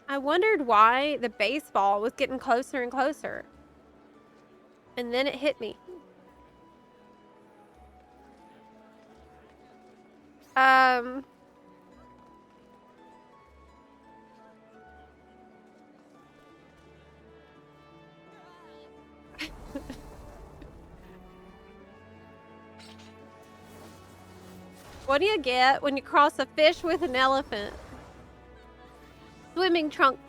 I wondered why the baseball was getting closer and closer. And then it hit me. What do you get when you cross a fish with an elephant? Swimming trunks.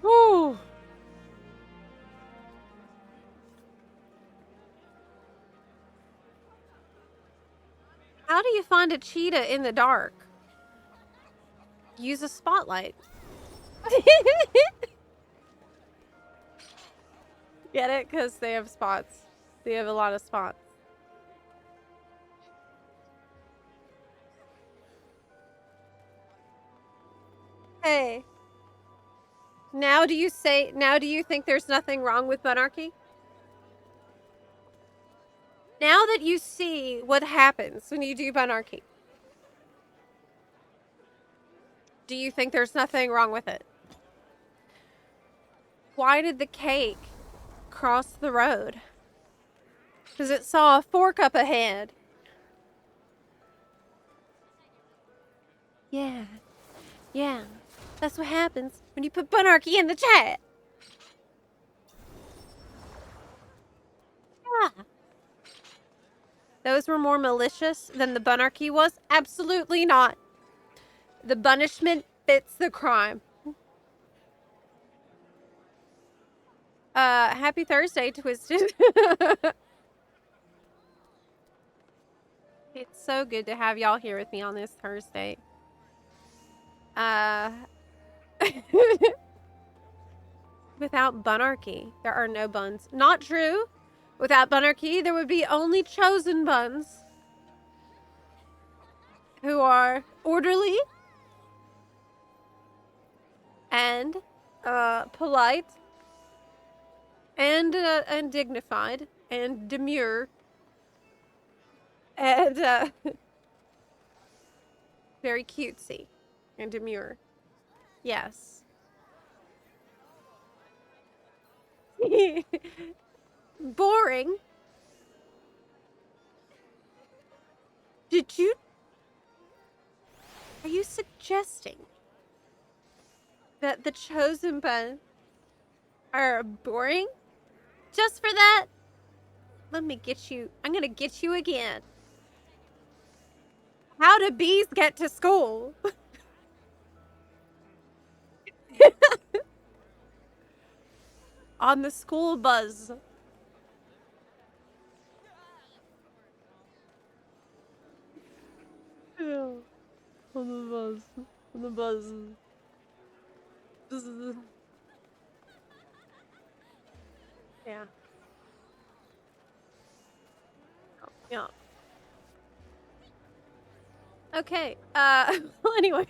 Whew. How do you find a cheetah in the dark? Use a spotlight. Get it? Because they have spots. They have a lot of spots. Hey. Now do you think there's nothing wrong with monarchy? Now that you see what happens when you do monarchy, do you think there's nothing wrong with it? Why did the cake cross the road? Because it saw a fork up ahead. Yeah. Yeah. That's what happens when you put bunarchy in the chat. Yeah. Those were more malicious than the bunarchy was? Absolutely not. The punishment fits the crime. Happy Thursday, Twisted. It's so good to have y'all here with me on this Thursday. Without bunarchy, there are no buns. Not true. Without bunarchy, there would be only chosen buns who are orderly and polite and dignified and demure and very cutesy and demure. Yes. Boring. Are you suggesting that the chosen one are boring? Just for that? Let me get you. I'm gonna get you again. How do bees get to school? On the school bus. Yeah. On the bus. On the bus. Yeah. Yeah. Okay. Well, anyway.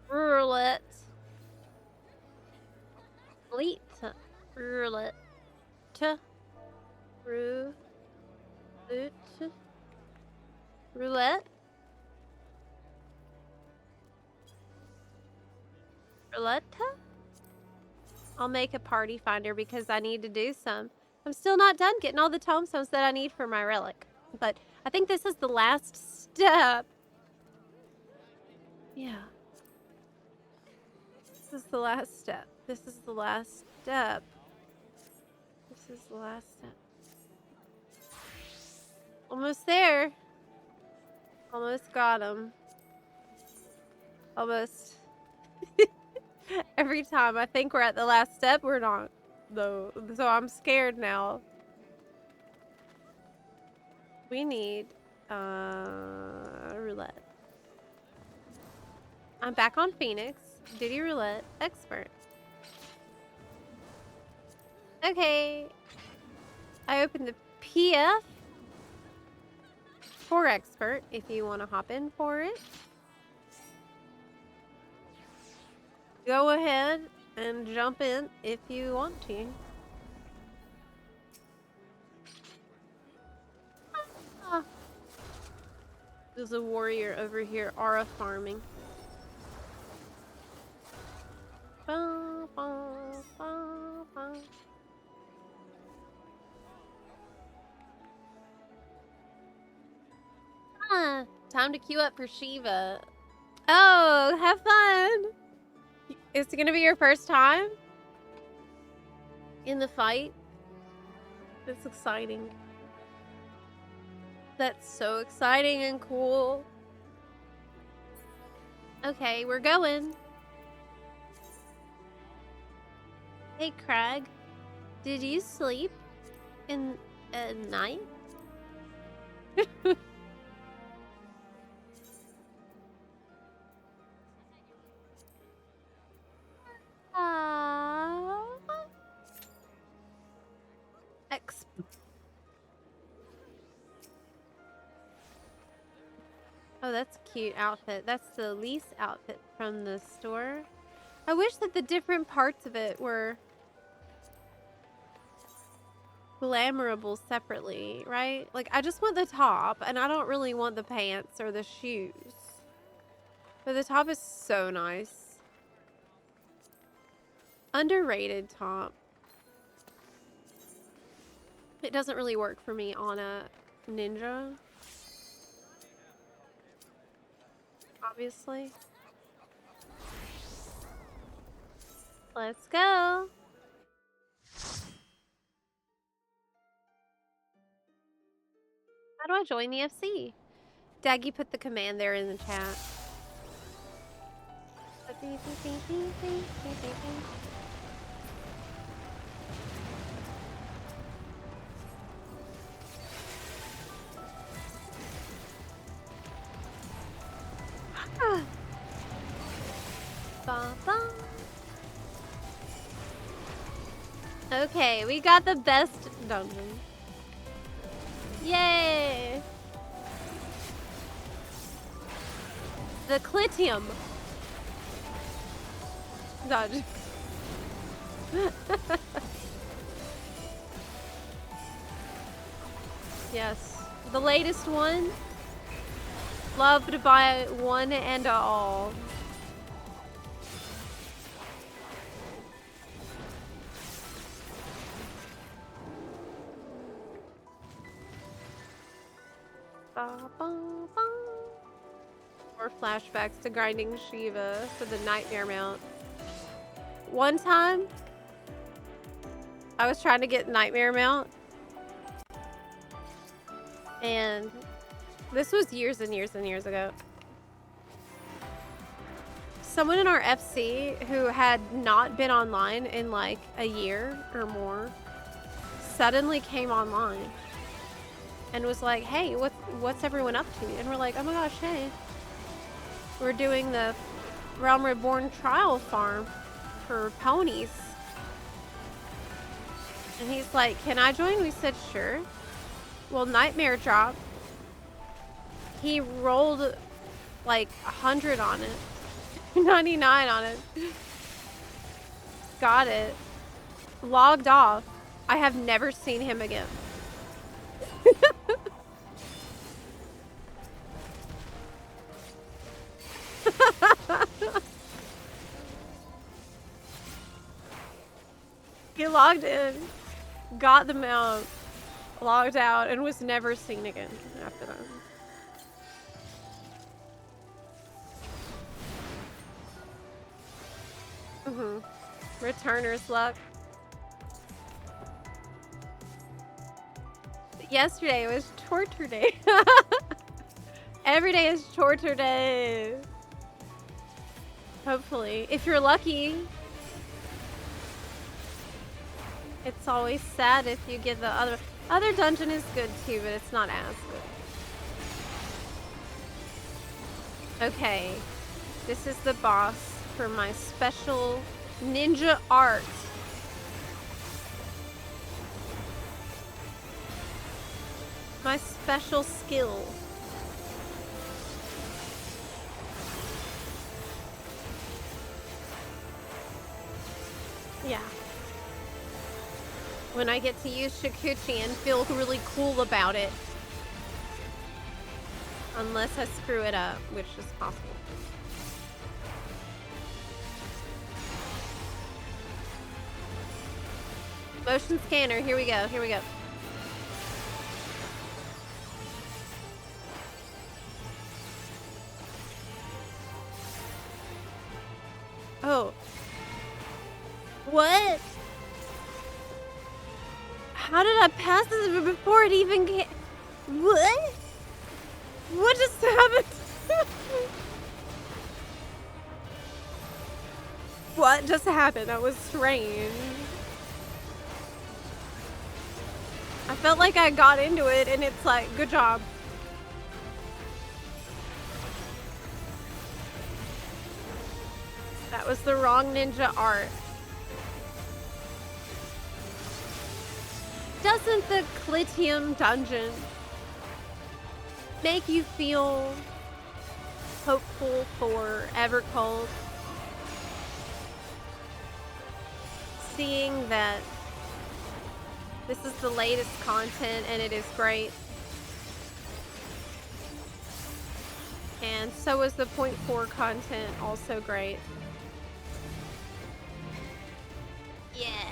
Roulette. Fleet. Roulette. Roulette. Roulette. Roulette. I'll make a party finder because I need to do some. I'm still not done getting all the tombstones that I need for my relic. But I think this is the last step. Yeah. This is the last step. This is the last step. This is the last step. Almost there. Almost got him. Almost. Every time I think we're at the last step, we're not, though. So I'm scared now. We need, roulette. I'm back on Phoenix. Duty roulette expert. Okay. I opened the PF for expert if you want to hop in for it. Go ahead and jump in if you want to. Ah. There's a warrior over here, aura farming. Ba, ba, ba, ba. Ah, time to queue up for Shiva. Oh, have fun! Is it gonna be your first time in the fight? That's exciting. That's so exciting and cool. Okay, we're going. Hey, Craig. Did you sleep in at night? Oh, that's a cute outfit. That's the lease outfit from the store. I wish that the different parts of it were glamourable separately, right? Like, I just want the top, and I don't really want the pants or the shoes. But the top is so nice. Underrated top. It doesn't really work for me on a ninja. Obviously. Let's go. How do I join the FC? Daggy put the command there in the chat. Okay, we got the best dungeon. Yay! The Clitium. Dodge. Yes. The latest one. Loved by one and all. Ba, ba, ba. More flashbacks to grinding Shiva for the nightmare mount. One time, I was trying to get nightmare mount. And this was years and years and years ago. Someone in our FC who had not been online in like a year or more suddenly came online and was like, hey, what's everyone up to? And we're like, oh my gosh, hey. We're doing the Realm Reborn trial farm for ponies. And he's like, can I join? We said, sure. Well, Nightmare dropped. He rolled like 100 on it. 99 on it. Got it. Logged off. I have never seen him again. He logged in, got the mount, logged out, and was never seen again after that. Returner's luck. Yesterday was torture day. Every day is torture day. Hopefully. If you're lucky. It's always sad if you get the other dungeon is good too, but it's not as good. Okay. This is the boss for my special ninja art. My special skill. Yeah. When I get to use Shikuchi and feel really cool about it. Unless I screw it up, which is possible. Motion scanner, here we go, here we go. Oh. What? How did I pass this before it even came? What? What just happened? What just happened? That was strange. I felt like I got into it and it's like, good job. That was the wrong ninja art. Doesn't the Clitium dungeon make you feel hopeful for Evercold? Seeing that this is the latest content and it is great. And so is the 0.4 content, also great. Yeah.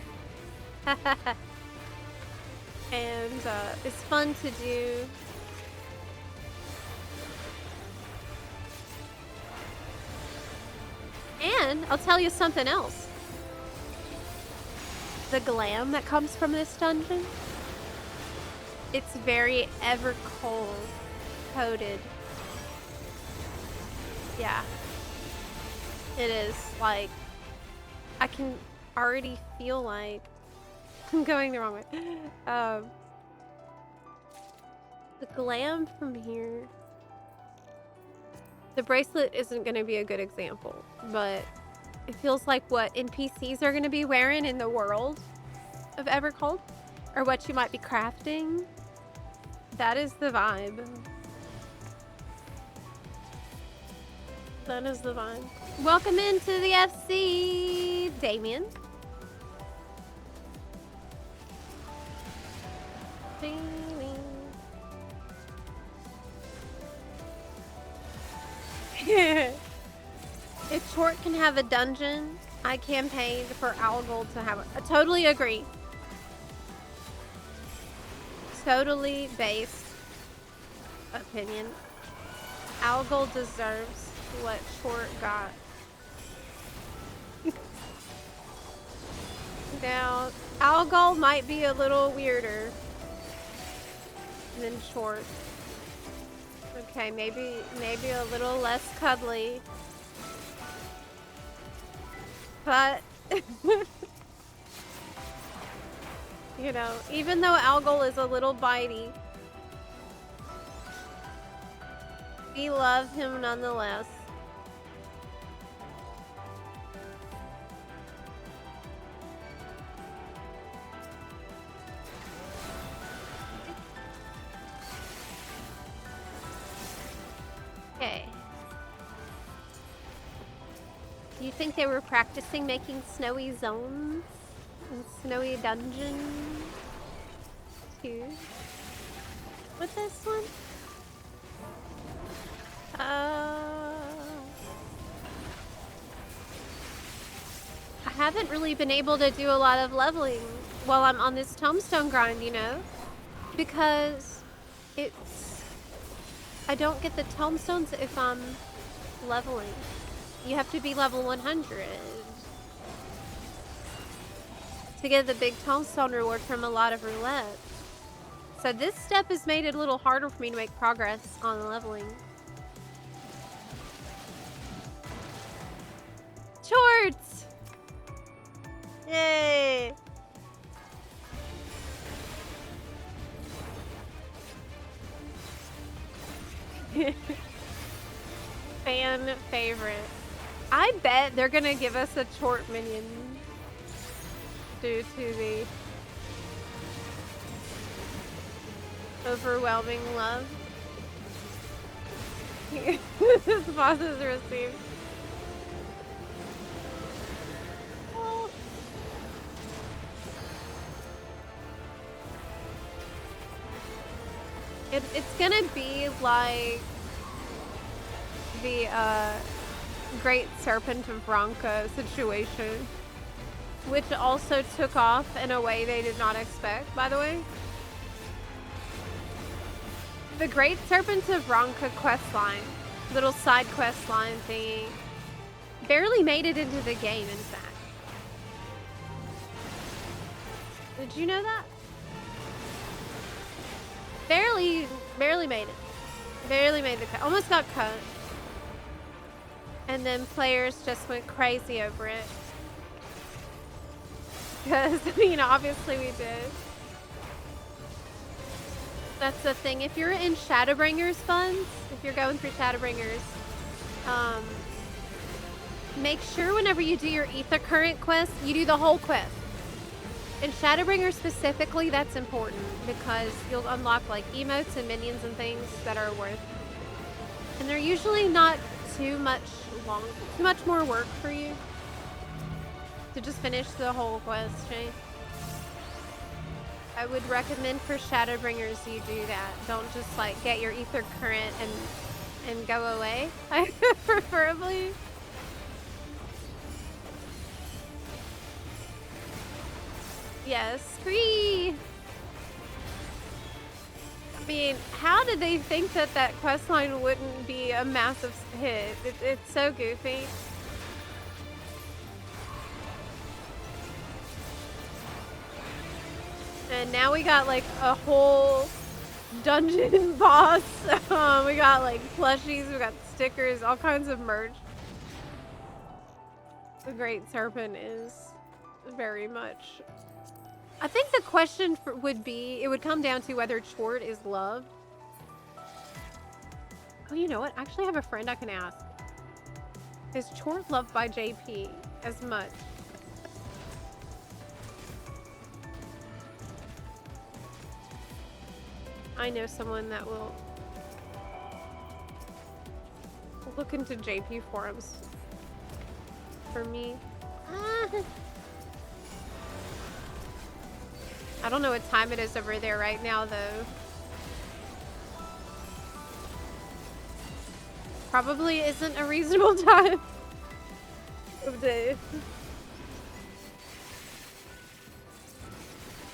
And it's fun to do. And I'll tell you something else. The glam that comes from this dungeon, it's very Evercold coded. Yeah. It is like, I can already feel like I'm going the wrong way. The glam from here. The bracelet isn't going to be a good example, but it feels like what NPCs are going to be wearing in the world of Evercold, or what you might be crafting. That is the vibe. That is the vibe. Welcome into the FC, Damien. Short can have a dungeon, I campaigned for Algold to have a... I totally agree. Totally based opinion. Algold deserves what Short got. Now, Algold might be a little weirder than Short. Okay, maybe a little less cuddly. But, you know, even though Algold is a little bitey, we love him nonetheless. Okay. Do you think they were practicing making snowy zones and snowy dungeons too with this one? I haven't really been able to do a lot of leveling while I'm on this tombstone grind, you know? Because I don't get the tombstones if I'm leveling. You have to be level 100 to get the big tombstone reward from a lot of roulette. So this step has made it a little harder for me to make progress on leveling. Shorts! Yay! Fan favorite. I bet they're gonna give us a short minion due to the overwhelming love this boss has received. Oh. It's gonna be like the Great Serpent of Bronca situation, which also took off in a way they did not expect, by the way. The Great Serpent of Bronca questline, little side questline thingy, barely made it into the game, in fact. Did you know that? Barely made it. Barely made the cut. Almost got cut. And then players just went crazy over it. Because, I mean, obviously we did. That's the thing. If you're in Shadowbringers funds, if you're going through Shadowbringers, make sure whenever you do your Ether Current quest, you do the whole quest. In Shadowbringers specifically, that's important because you'll unlock like emotes and minions and things that are worth. And they're usually not too much more work for you to just finish the whole quest chain. I would recommend for Shadowbringers you do that. Don't just like get your Ether Current and go away. Preferably. Yes, free. I mean, how did they think that that questline wouldn't be a massive hit? It's so goofy. And now we got like a whole dungeon boss. We got like plushies, we got stickers, all kinds of merch. The Great Serpent is very much... I think the question would be, it would come down to whether Chort is loved. Oh, you know what? I actually have a friend I can ask. Is Chort loved by JP as much? I know someone that will look into JP forums for me. I don't know what time it is over there right now, though. Probably isn't a reasonable time. of the.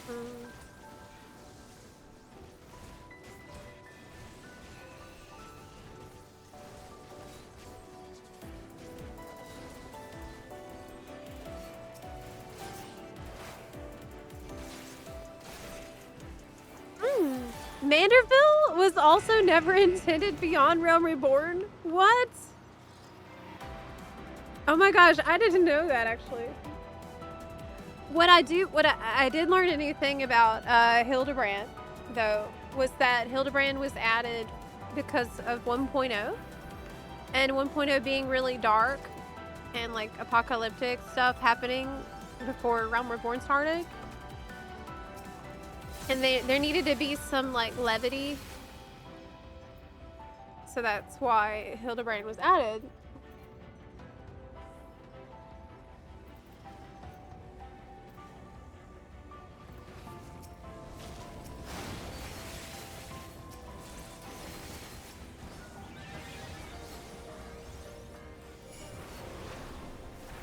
Mm. Manderville was also never intended beyond Realm Reborn? What? Oh my gosh, I didn't know that actually. What I did learn anything about Hildebrand, though, was that Hildebrand was added because of 1.0. And 1.0 being really dark and like apocalyptic stuff happening before Realm Reborn started. And there needed to be some like levity. So that's why Hildebrand was added.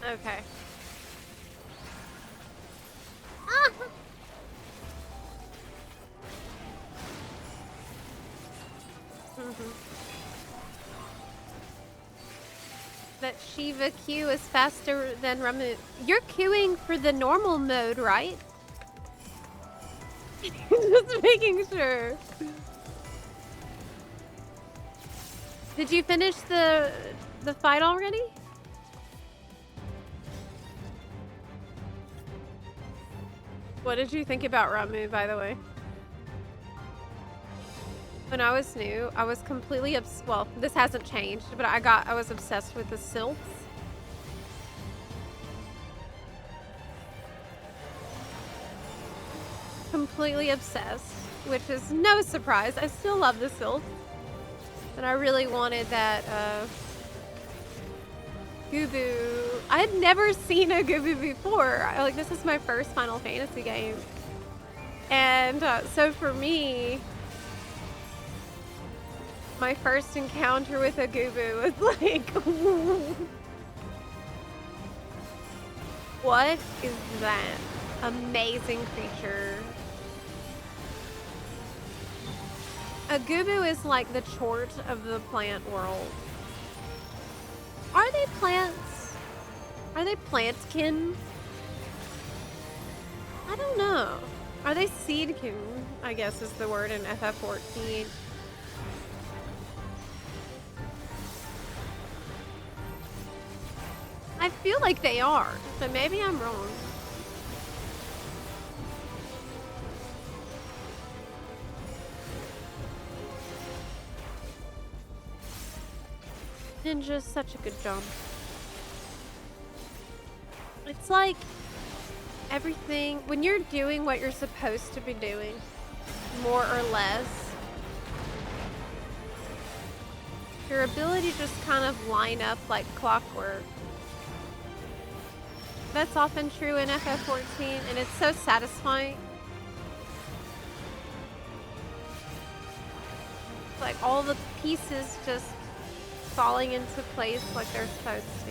Okay. Ah! That Shiva Q is faster than Ramu. You're queuing for the normal mode, right? Just making sure. Did you finish the fight already? What did you think about Ramu, by the way? When I was new, I was completely well, this hasn't changed, but I was obsessed with the sylphs. Completely obsessed, which is no surprise. I still love the sylphs. And I really wanted that Gubu. I had never seen a Gubu before. Like, this is my first Final Fantasy game. And so for me, my first encounter with a Gubu was like, what is that amazing creature? A Gubu is like the chort of the plant world. Are they plants? Are they plantkin? I don't know. Are they seedkin? I guess is the word in FF14. I feel like they are, but maybe I'm wrong. Ninja's such a good jump. It's like everything, when you're doing what you're supposed to be doing, more or less, your ability just kind of line up like clockwork. That's often true in FF14, and it's so satisfying. Like all the pieces just falling into place like they're supposed to.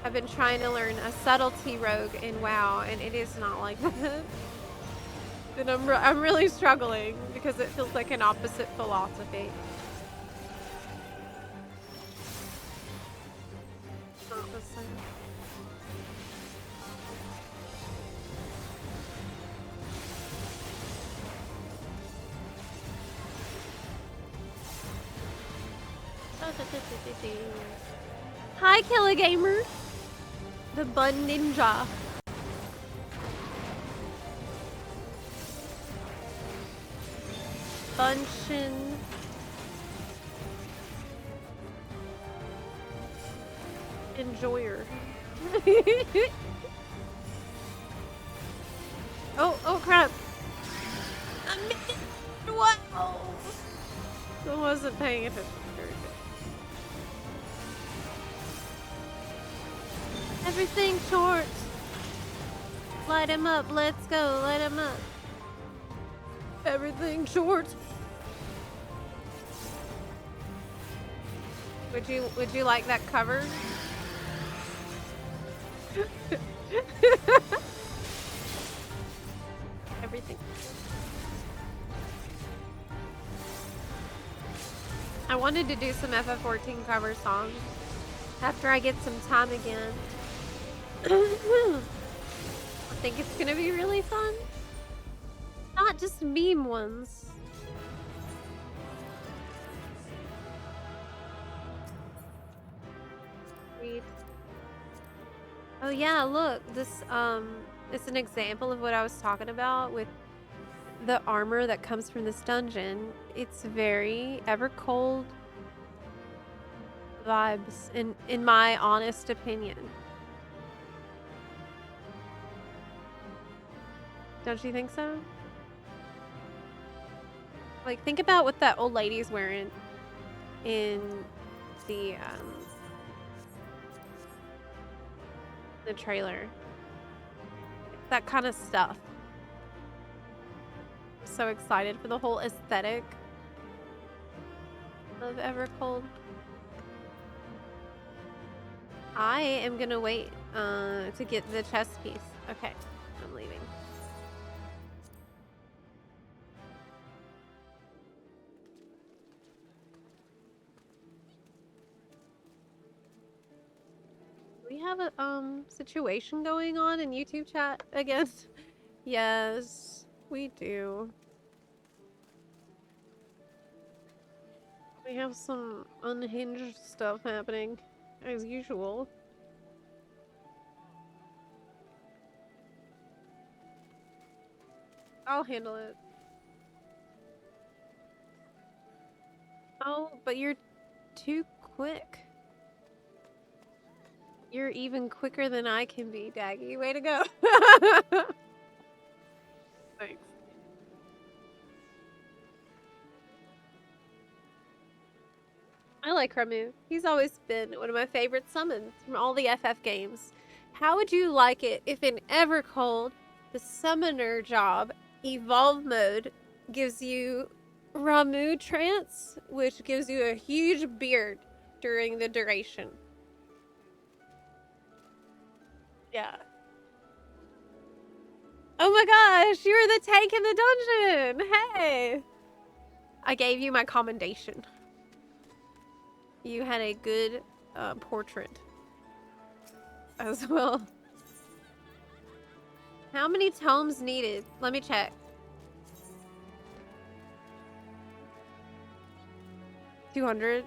I've been trying to learn a subtlety rogue in WoW, and it is not like that. And I'm really struggling because it feels like an opposite philosophy. Not the same. Hi, Killer Gamer. The Bun Ninja. Bunchin. Enjoyer. Oh crap. What? Oh. I wasn't paying attention. Everything short. Light him up. Let's go. Light him up. Everything short. Would you like that cover? Everything. I wanted to do some FF14 cover songs after I get some time again. I think it's gonna be really fun. Not just meme ones. Read. Oh yeah, look, this is an example of what I was talking about with the armor that comes from this dungeon. It's very Evercold vibes in my honest opinion. Don't you think so? Like, think about what that old lady's wearing in the trailer. That kind of stuff. I'm so excited for the whole aesthetic of Evercold. I am gonna wait to get the chess piece. Okay, I'm leaving. We have a situation going on in YouTube chat again. Yes, we do. We have some unhinged stuff happening, as usual. I'll handle it. Oh, but you're too quick. You're even quicker than I can be, Daggy. Way to go. Thanks. I like Ramu. He's always been one of my favorite summons from all the FF games. How would you like it if in Evercold, the summoner job, Evolve Mode, gives you Ramu Trance, which gives you a huge beard during the duration? Yeah. Oh my gosh, you're the tank in the dungeon! Hey! I gave you my commendation. You had a good portrait as well. How many tomes needed? Let me check. 200?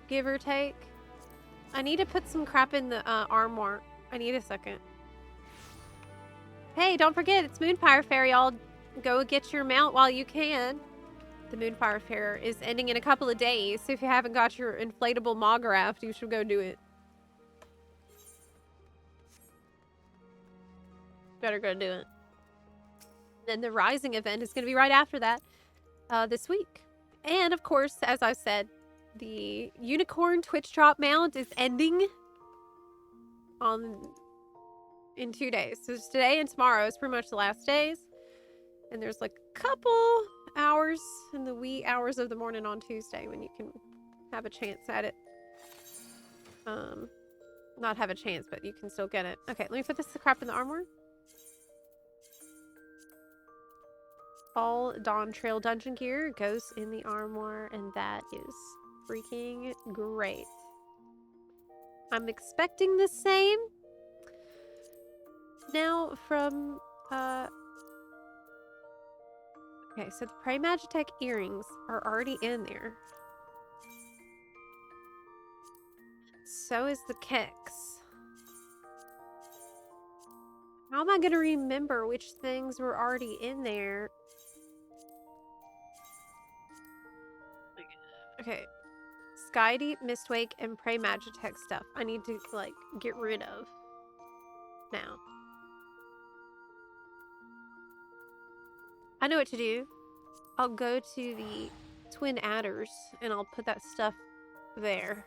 Give or take? I need to put some crap in the armoire. I need a second. Hey, don't forget, it's Moonfire Fair, y'all. Go get your mount while you can. The Moonfire Fair is ending in a couple of days, so if you haven't got your inflatable Mograft, you should go do it. Better go do it. Then the Rising event is going to be right after that this week. And, of course, as I said, the Unicorn Twitch Drop mount is ending in 2 days. So it's today and tomorrow is pretty much the last days. And there's like a couple hours in the wee hours of the morning on Tuesday when you can have a chance at it. Not have a chance, but you can still get it. Okay, let me put this crap in the armor. All Dawn Trail dungeon gear goes in the armoire, and that is freaking great. I'm expecting the same now from okay, so the Prey Magitech earrings are already in there. So is the kicks. How am I gonna remember which things were already in there? Okay. Skydeep, Mistwake, and Prey Magitech stuff I need to, like, get rid of now. I know what to do. I'll go to the Twin Adders, and I'll put that stuff there.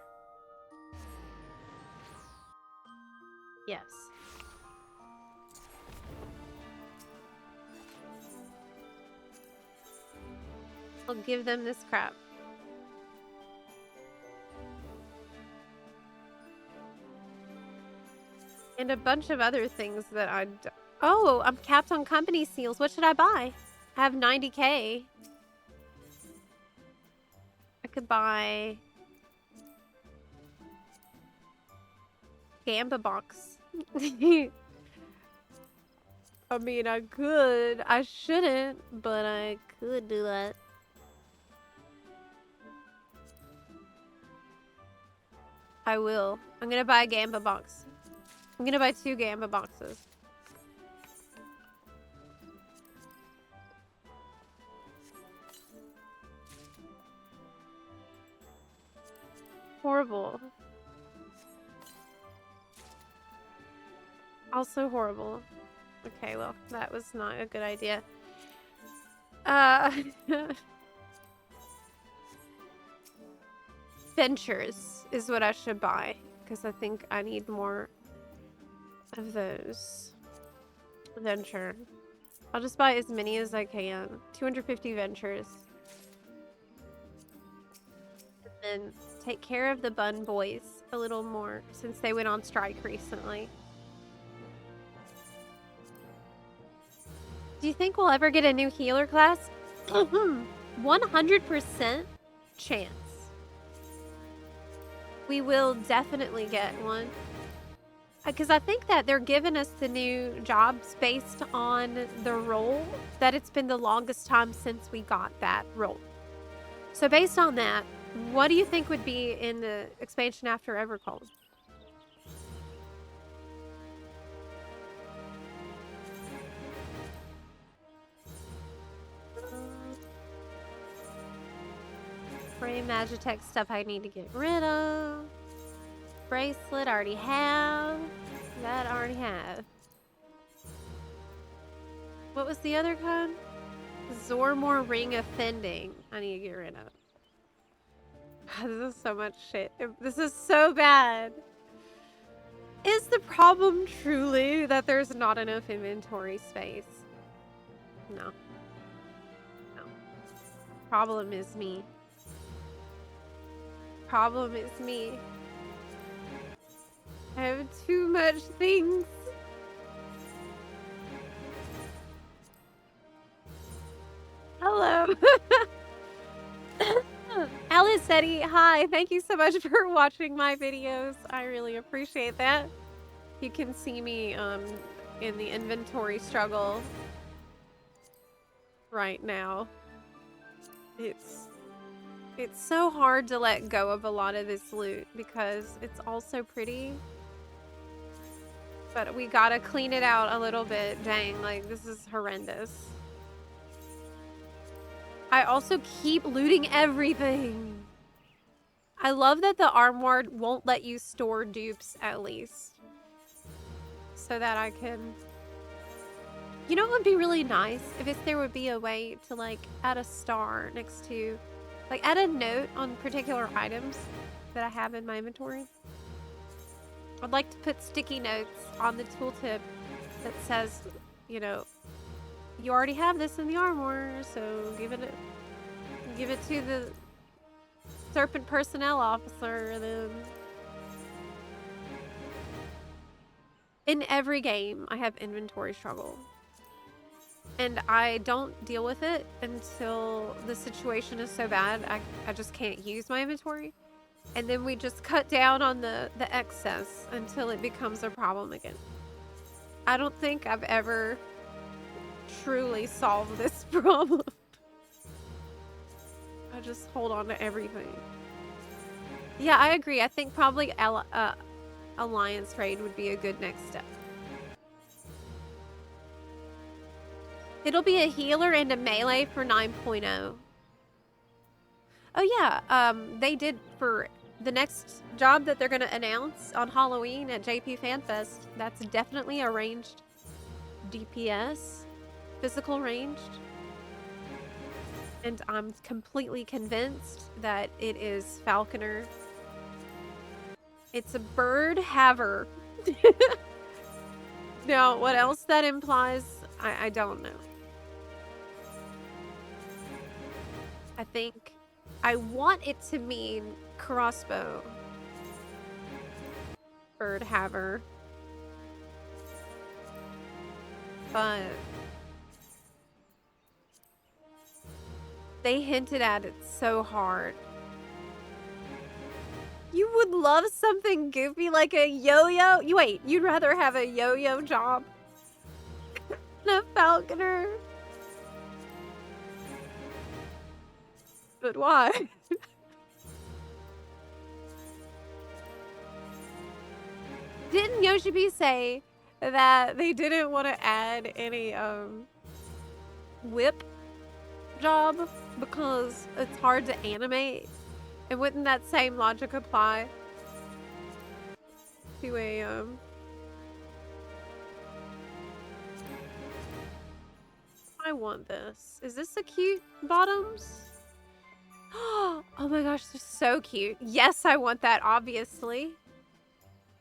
Yes. I'll give them this crap. And a bunch of other things that Oh, I'm capped on company seals. What should I buy? I have 90K. I could buy Gamba box. I mean, I could. I shouldn't, but I could do that. I will. I'm gonna buy a Gamba box. I'm gonna buy 2 Gamba boxes. Horrible. Also horrible. Okay, well, that was not a good idea. Ventures is what I should buy, because I think I need more of those. Venture. I'll just buy as many as I can. 250 ventures. And then take care of the Bun Boys a little more, since they went on strike recently. Do you think we'll ever get a new healer class? 100% chance. We will definitely get one. Because I think that they're giving us the new jobs based on the role that it's been the longest time since we got that role. So based on that, what do you think would be in the expansion after Evercold? Spray Magitech stuff I need to get rid of. Bracelet already have. That I already have. What was the other kind? Zormor Ring Offending. I need to get rid of. This is so much shit. This is so bad. Is the problem truly that there's not enough inventory space? No. No. Problem is me. Problem is me. I have too much things. Hello. Alice Eddie, hi. Thank you so much for watching my videos. I really appreciate that. You can see me in the inventory struggle right now. It's so hard to let go of a lot of this loot because it's all so pretty. But we gotta clean it out a little bit. Dang, like this is horrendous. I also keep looting everything. I love that the Armoire won't let you store dupes at least. So that I can... You know what would be really nice? If there would be a way to like add a star next to... Like add a note on particular items that I have in my inventory. I'd like to put sticky notes on the tooltip that says, you know, you already have this in the Armoire, so give it to the Serpent Personnel Officer, then... In every game, I have inventory struggle. And I don't deal with it until the situation is so bad, I just can't use my inventory. And then we just cut down on the excess until it becomes a problem again. I don't think I've ever truly solved this problem. I just hold on to everything. Yeah, I agree. I think probably Alliance Raid would be a good next step. It'll be a healer and a melee for 9.0. Oh yeah, they did for the next job that they're going to announce on Halloween at JP FanFest. That's definitely a ranged DPS, physical ranged. And I'm completely convinced that it is Falconer. It's a bird haver. Now, what else that implies, I don't know. I think I want it to mean crossbow. Bird haver. but they hinted at it so hard. You would love something goofy like a yo-yo? Wait, you'd rather have a yo-yo job than a falconer? But why? Didn't Yoshibi say that they didn't want to add any whip job because it's hard to animate? And wouldn't that same logic apply to a I want this. Is this a cute bottoms? Oh my gosh, they're so cute. Yes, I want that, obviously.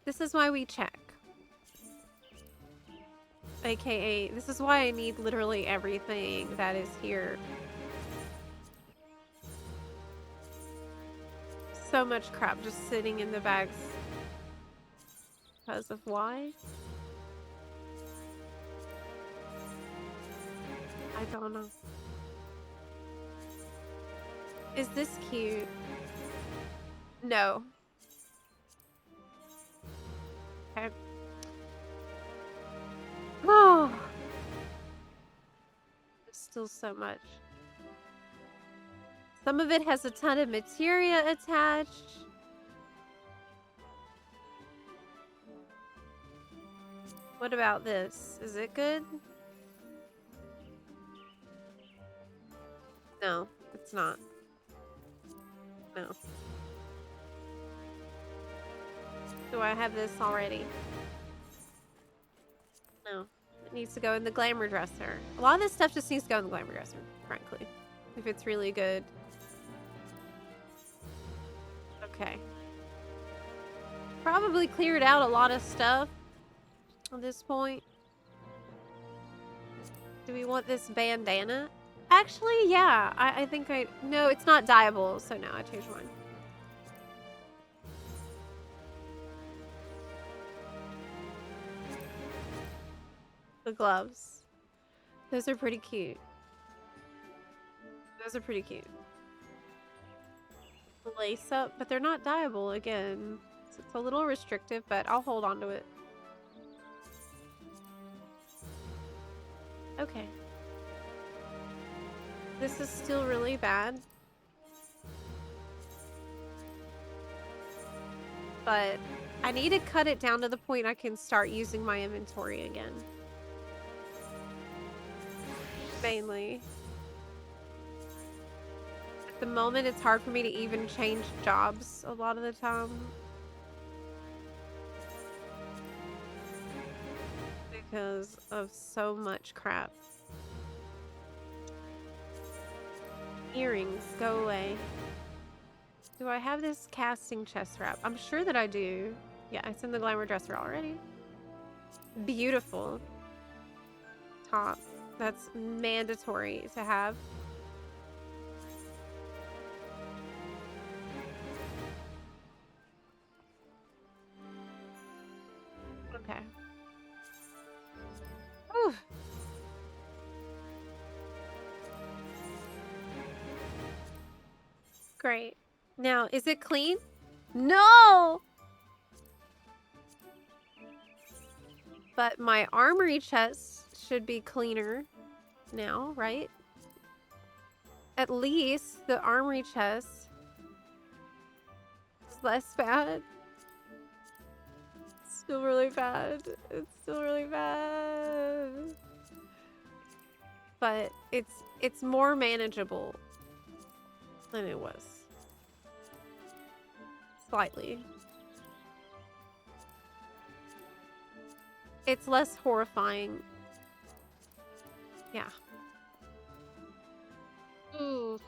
This is why we check. AKA, this is why I need literally everything that is here. So much crap just sitting in the bags. Because of why? I don't know. Is this cute? No. Okay. Oh. There's still so much. Some of it has a ton of materia attached. What about this? Is it good? No, it's not. No. Do I have this already? No. It needs to go in the glamour dresser. A lot of this stuff just needs to go in the glamour dresser, frankly. If it's really good. Okay. Probably cleared out a lot of stuff at this point. Do we want this bandana? Actually, yeah. I think no, it's not dyeable, so no, I changed mine. The gloves. Those are pretty cute. Those are pretty cute. The lace up, but they're not dyeable again. So it's a little restrictive, but I'll hold on to it. Okay. This is still really bad. But I need to cut it down to the point I can start using my inventory again. Mainly. At the moment, it's hard for me to even change jobs a lot of the time. Because of so much crap. Earrings, go away. Do I have this casting chest wrap? I'm sure that I do. Yeah, it's in the glamour dresser already. Beautiful. Top. That's mandatory to have. Okay. Ooh. Great. Now, is it clean? No! But my armory chest should be cleaner now, right? At least the armory chest is less bad. It's still really bad. It's still really bad. But it's more manageable than it was. Slightly. It's less horrifying. Yeah. Ooh.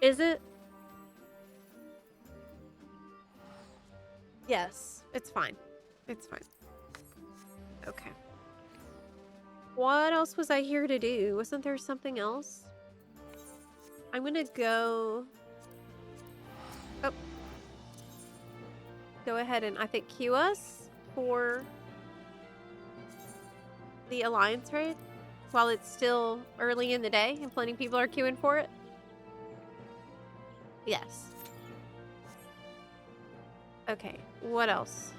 Is it? Yes, it's fine. It's fine. Okay. What else was I here to do? Wasn't there something else? I'm gonna go... Oh. Go ahead and, I think, queue us for the Alliance raid while it's still early in the day and plenty of people are queuing for it? Yes. Okay, what else?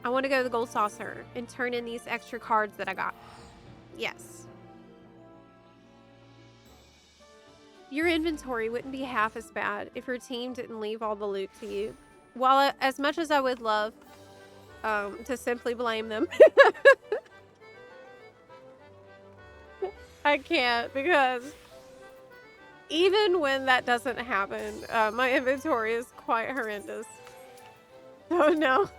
I want to go to the Gold Saucer and turn in these extra cards that I got. Yes. Your inventory wouldn't be half as bad if your team didn't leave all the loot to you. While as much as I would love to simply blame them, I can't, because even when that doesn't happen, my inventory is quite horrendous. Oh no.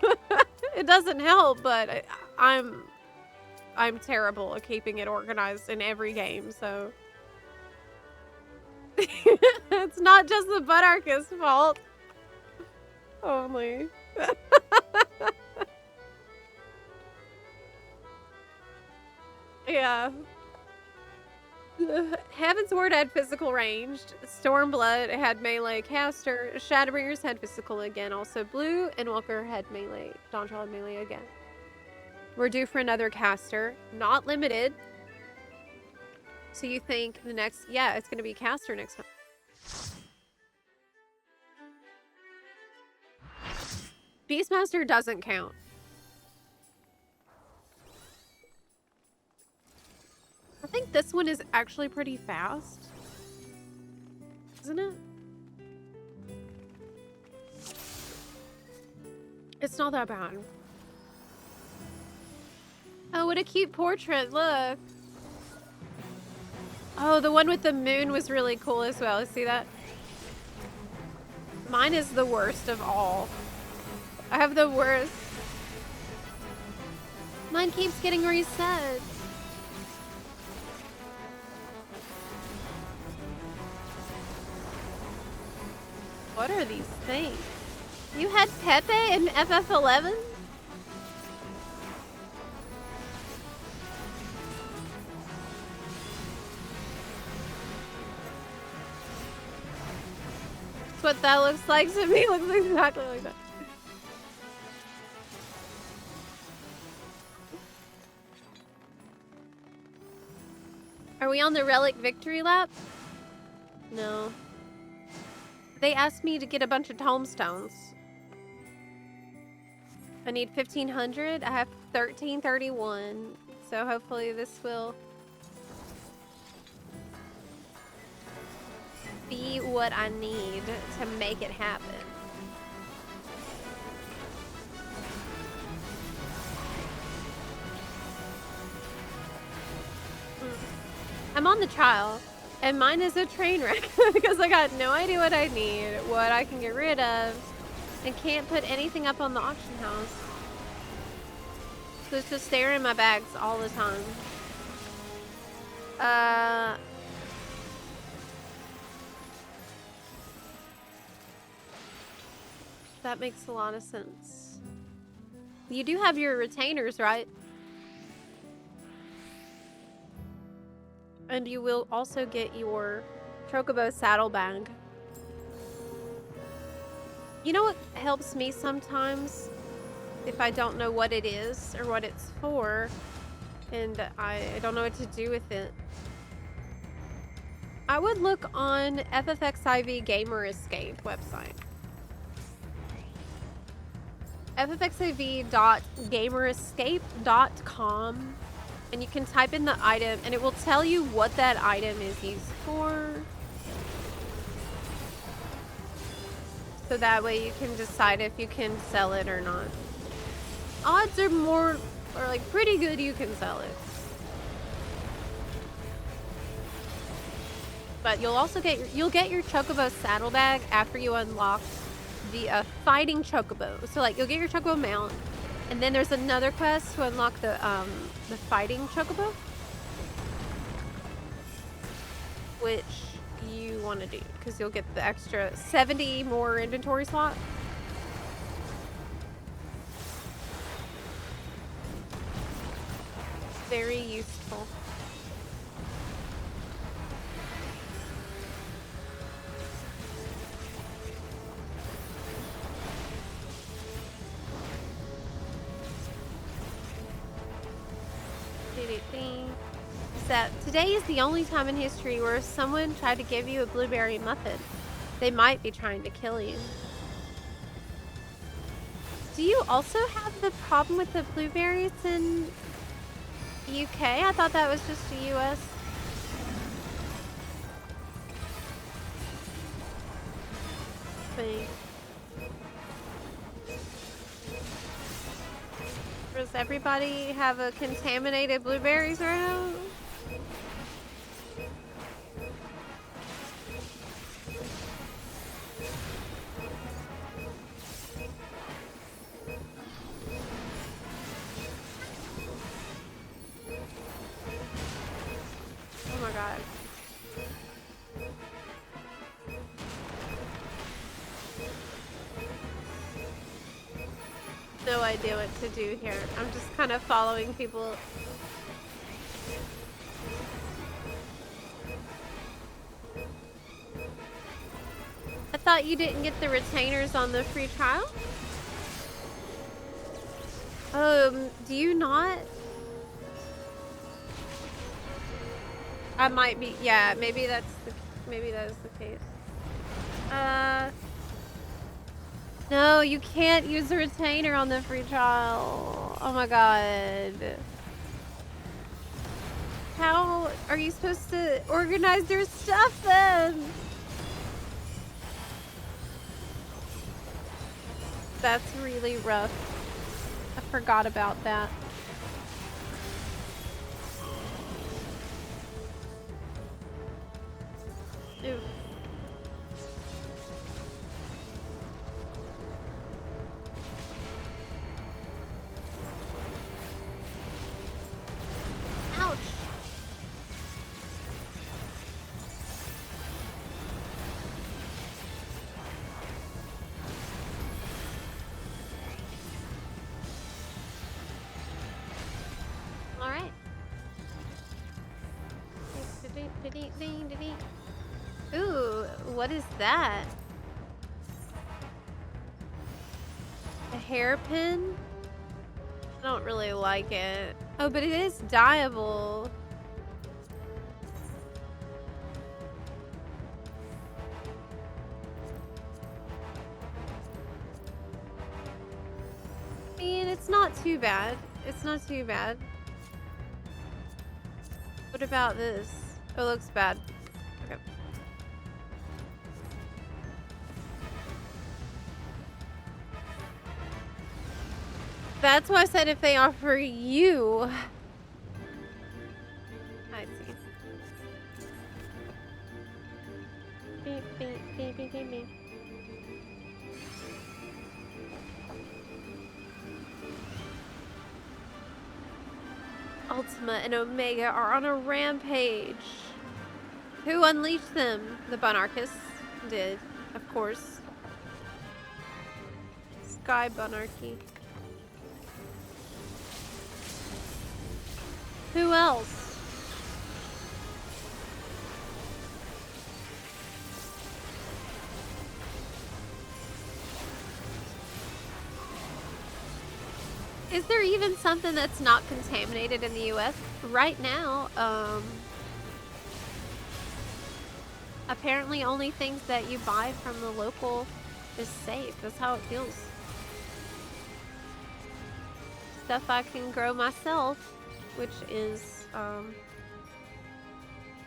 It doesn't help, but I'm terrible at keeping it organized in every game, so it's not just the Buttarchus fault. Only. Yeah. Heaven's Ward had physical ranged. Stormblood had melee caster. Shadowbringers had physical again, also blue. And Walker had melee. Dawntrail had melee again. We're due for another caster. Not limited. So you think the next... Yeah, it's going to be caster next time. Beastmaster doesn't count. I think this one is actually pretty fast. Isn't it? It's not that bad. Oh, what a cute portrait. Look. Oh, the one with the moon was really cool as well. See that? Mine is the worst of all. I have the worst. Mine keeps getting reset. What are these things? You had Pepe in FF11? That's what that looks like to me. It looks exactly like that. Are we on the Relic victory lap? No. They asked me to get a bunch of tomestones. I need 1,500. I have 1,331. So hopefully this will be what I need to make it happen. I'm on the trial, and mine is a train wreck because I got no idea what I need, what I can get rid of, and can't put anything up on the auction house. So it's just staring in my bags all the time. That makes a lot of sense. You do have your retainers, right? And you will also get your Chocobo saddlebag. You know what helps me sometimes? If I don't know what it is or what it's for, and I don't know what to do with it, I would look on FFX IV Gamer Escape website. ffxiv.gamerescape.com, and you can type in the item and it will tell you what that item is used for. So that way you can decide if you can sell it or not. Odds are like pretty good you can sell it. But you'll also get your Chocobo saddlebag after you unlock the fighting Chocobo. So like you'll get your Chocobo mount, and then there's another quest to unlock the fighting Chocobo, which you want to do because you'll get the extra 70 more inventory slot. Very useful. that today is the only time in history where if someone tried to give you a blueberry muffin, they might be trying to kill you. Do you also have the problem with the blueberries in UK? I thought that was just a US. thing. Does everybody have a contaminated blueberries right now? Oh my god. No idea what to do here. I'm just kind of following people. I thought you didn't get the retainers on the free trial? Do you not? I might be, yeah, maybe that is the case. No, you can't use the retainer on the free trial. Oh my god. How are you supposed to organize their stuff then? That's really rough. I forgot about that. Oof. Ouch. All right. Ooh, what is that? A hairpin? I don't really like it. Oh, but it is dyeable. I mean, it's not too bad. It's not too bad. What about this? Oh, it looks bad. Okay. That's why I said if they offer you. I see. Beep, beep, beep, beep, beep, beep. Ultima and Omega are on a rampage. Who unleashed them? The Bunarchists did, of course. Sky Bunarchy. Who else? Is there even something that's not contaminated in the US? Right now, apparently only things that you buy from the local is safe. That's how it feels. Stuff I can grow myself, which is,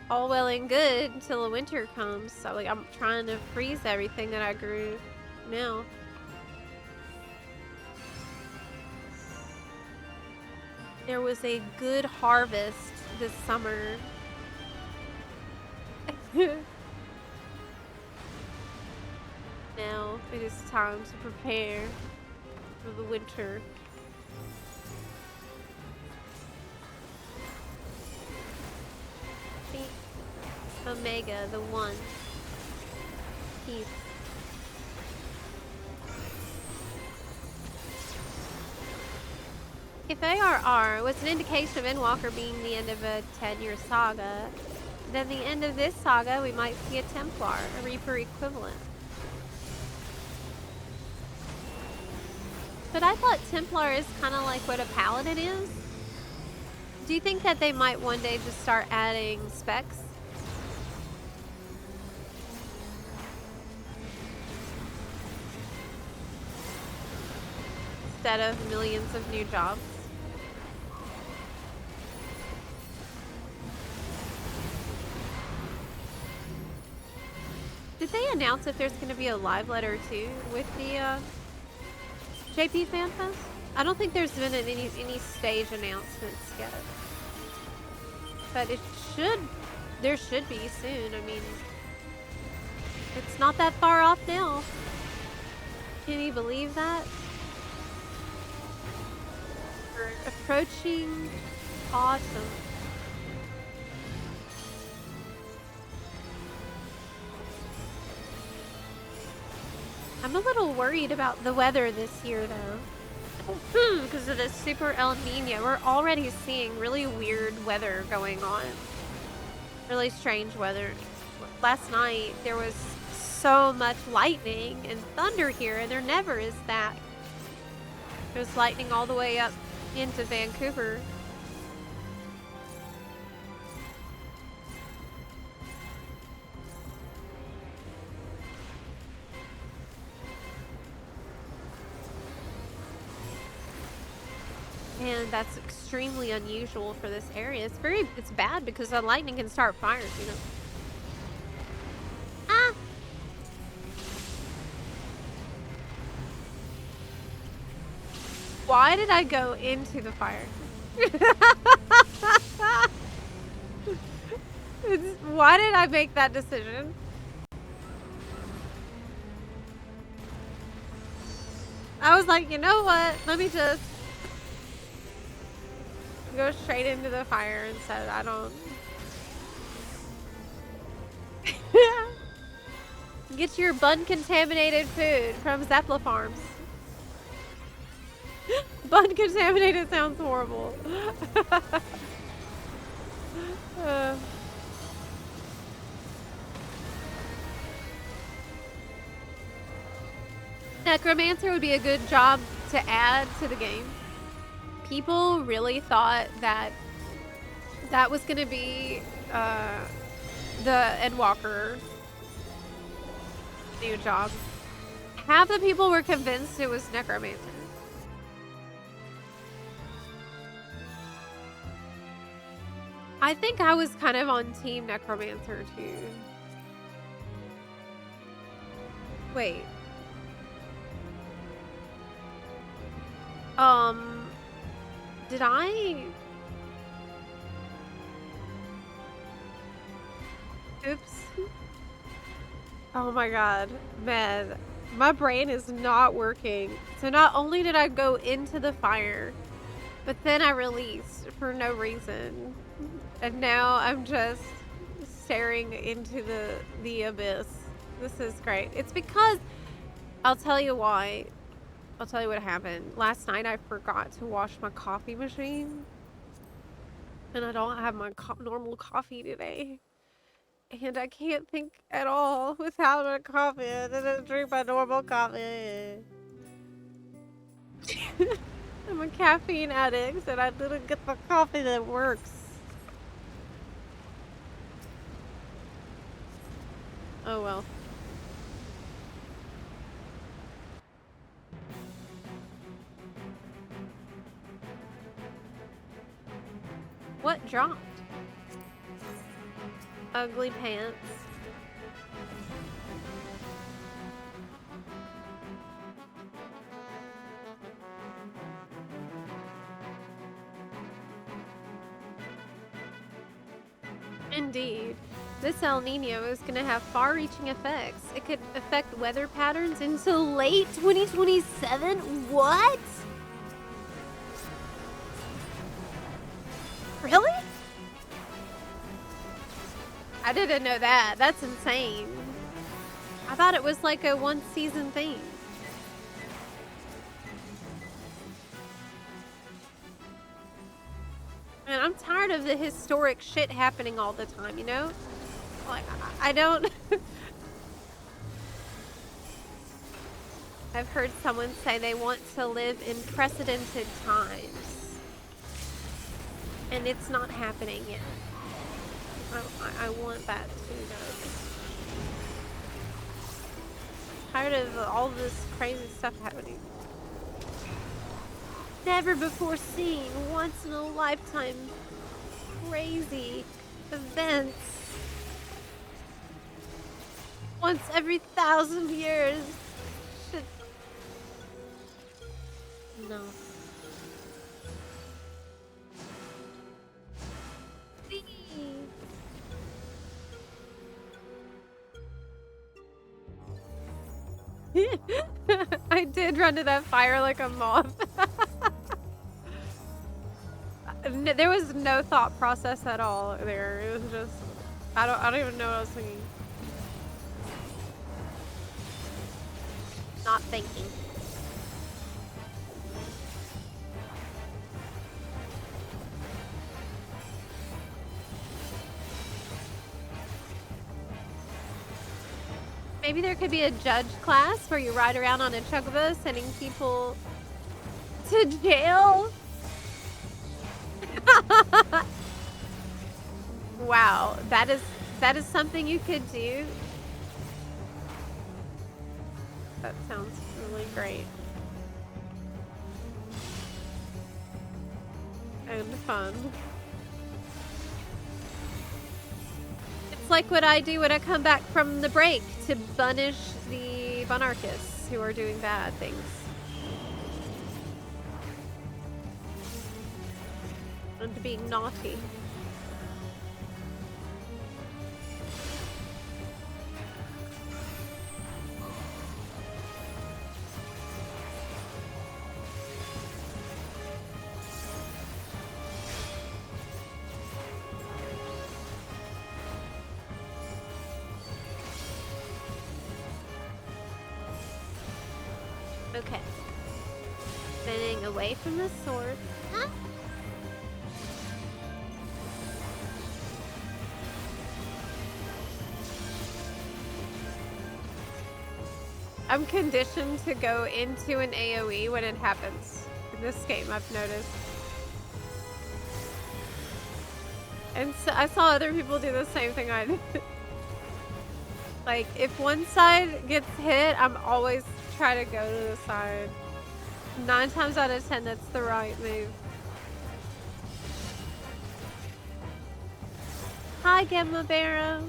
all well and good until the winter comes. So, like, I'm trying to freeze everything that I grew now. There was a good harvest this summer. Now it is time to prepare for the winter. Omega, the one. Peace. If ARR was an indication of Endwalker being the end of a 10-year saga, then the end of this saga we might see a Templar, a Reaper equivalent. But I thought Templar is kind of like what a Paladin is. Do you think that they might one day just start adding specs? Instead of millions of new jobs? Did they announce if there's gonna be a live letter too with the JP Fan Fest? I don't think there's been any stage announcements yet. But there should be soon. I mean, it's not that far off now. Can you believe that? We're approaching autumn. I'm a little worried about the weather this year, though. Because of this super El Nino. We're already seeing really weird weather going on. Really strange weather. Last night, there was so much lightning and thunder here, and there never is that. There's lightning all the way up into Vancouver. And that's extremely unusual for this area. It's bad because the lightning can start fires, you know. Ah! Why did I go into the fire? Why did I make that decision? I was like, you know what? Let me just go straight into the fire instead. I don't. Get your bun-contaminated food from Zepla Farms. Bun-contaminated sounds horrible. Necromancer would be a good job to add to the game. People really thought that that was gonna be the Endwalker new job. Half the people were convinced it was Necromancer. I think I was kind of on Team Necromancer too. Wait. Did I? Oops. Oh my god, man. My brain is not working. So not only did I go into the fire, but then I released for no reason. And now I'm just staring into the abyss. This is great. It's because, I'll tell you why. I'll tell you what happened. Last night I forgot to wash my coffee machine. And I don't have my normal coffee today. And I can't think at all without my coffee. I didn't drink my normal coffee. I'm a caffeine addict and I didn't get the coffee that works. Oh well. What dropped? Ugly pants. Indeed. This El Nino is going to have far-reaching effects. It could affect weather patterns until late 2027? What? Really? I didn't know that. That's insane. I thought it was like a one-season thing. Man, I'm tired of the historic shit happening all the time, you know? Like, I don't... I've heard someone say they want to live in precedented times. And it's not happening yet. I want that to go. Tired of all this crazy stuff happening. Never before seen, once in a lifetime, crazy events. Once every 1,000 years. Shit. No. I did run to that fire like a moth. There was no thought process at all there. It was just I don't even know what I was thinking. Not thinking. Maybe there could be a judge class where you ride around on a chocobo sending people to jail. Wow, that is something you could do. That sounds really great. And fun. It's like what I do when I come back from the break to punish the monarchists who are doing bad things. And being naughty. Okay. Spinning away from the sword. Huh? I'm conditioned to go into an AoE when it happens. In this game, I've noticed. And so I saw other people do the same thing I did. Like, if one side gets hit, I'm always try to go to the side. 9 times out of 10, that's the right move. Hi, Gemma Barrow.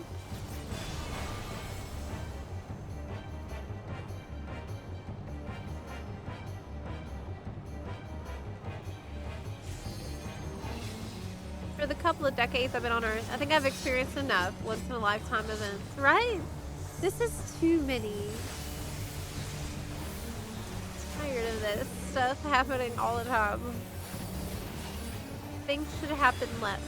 For the couple of decades I've been on Earth, I think I've experienced enough once-in-a-lifetime events, right? This is too many. I'm tired of this stuff happening all the time. Things should happen less.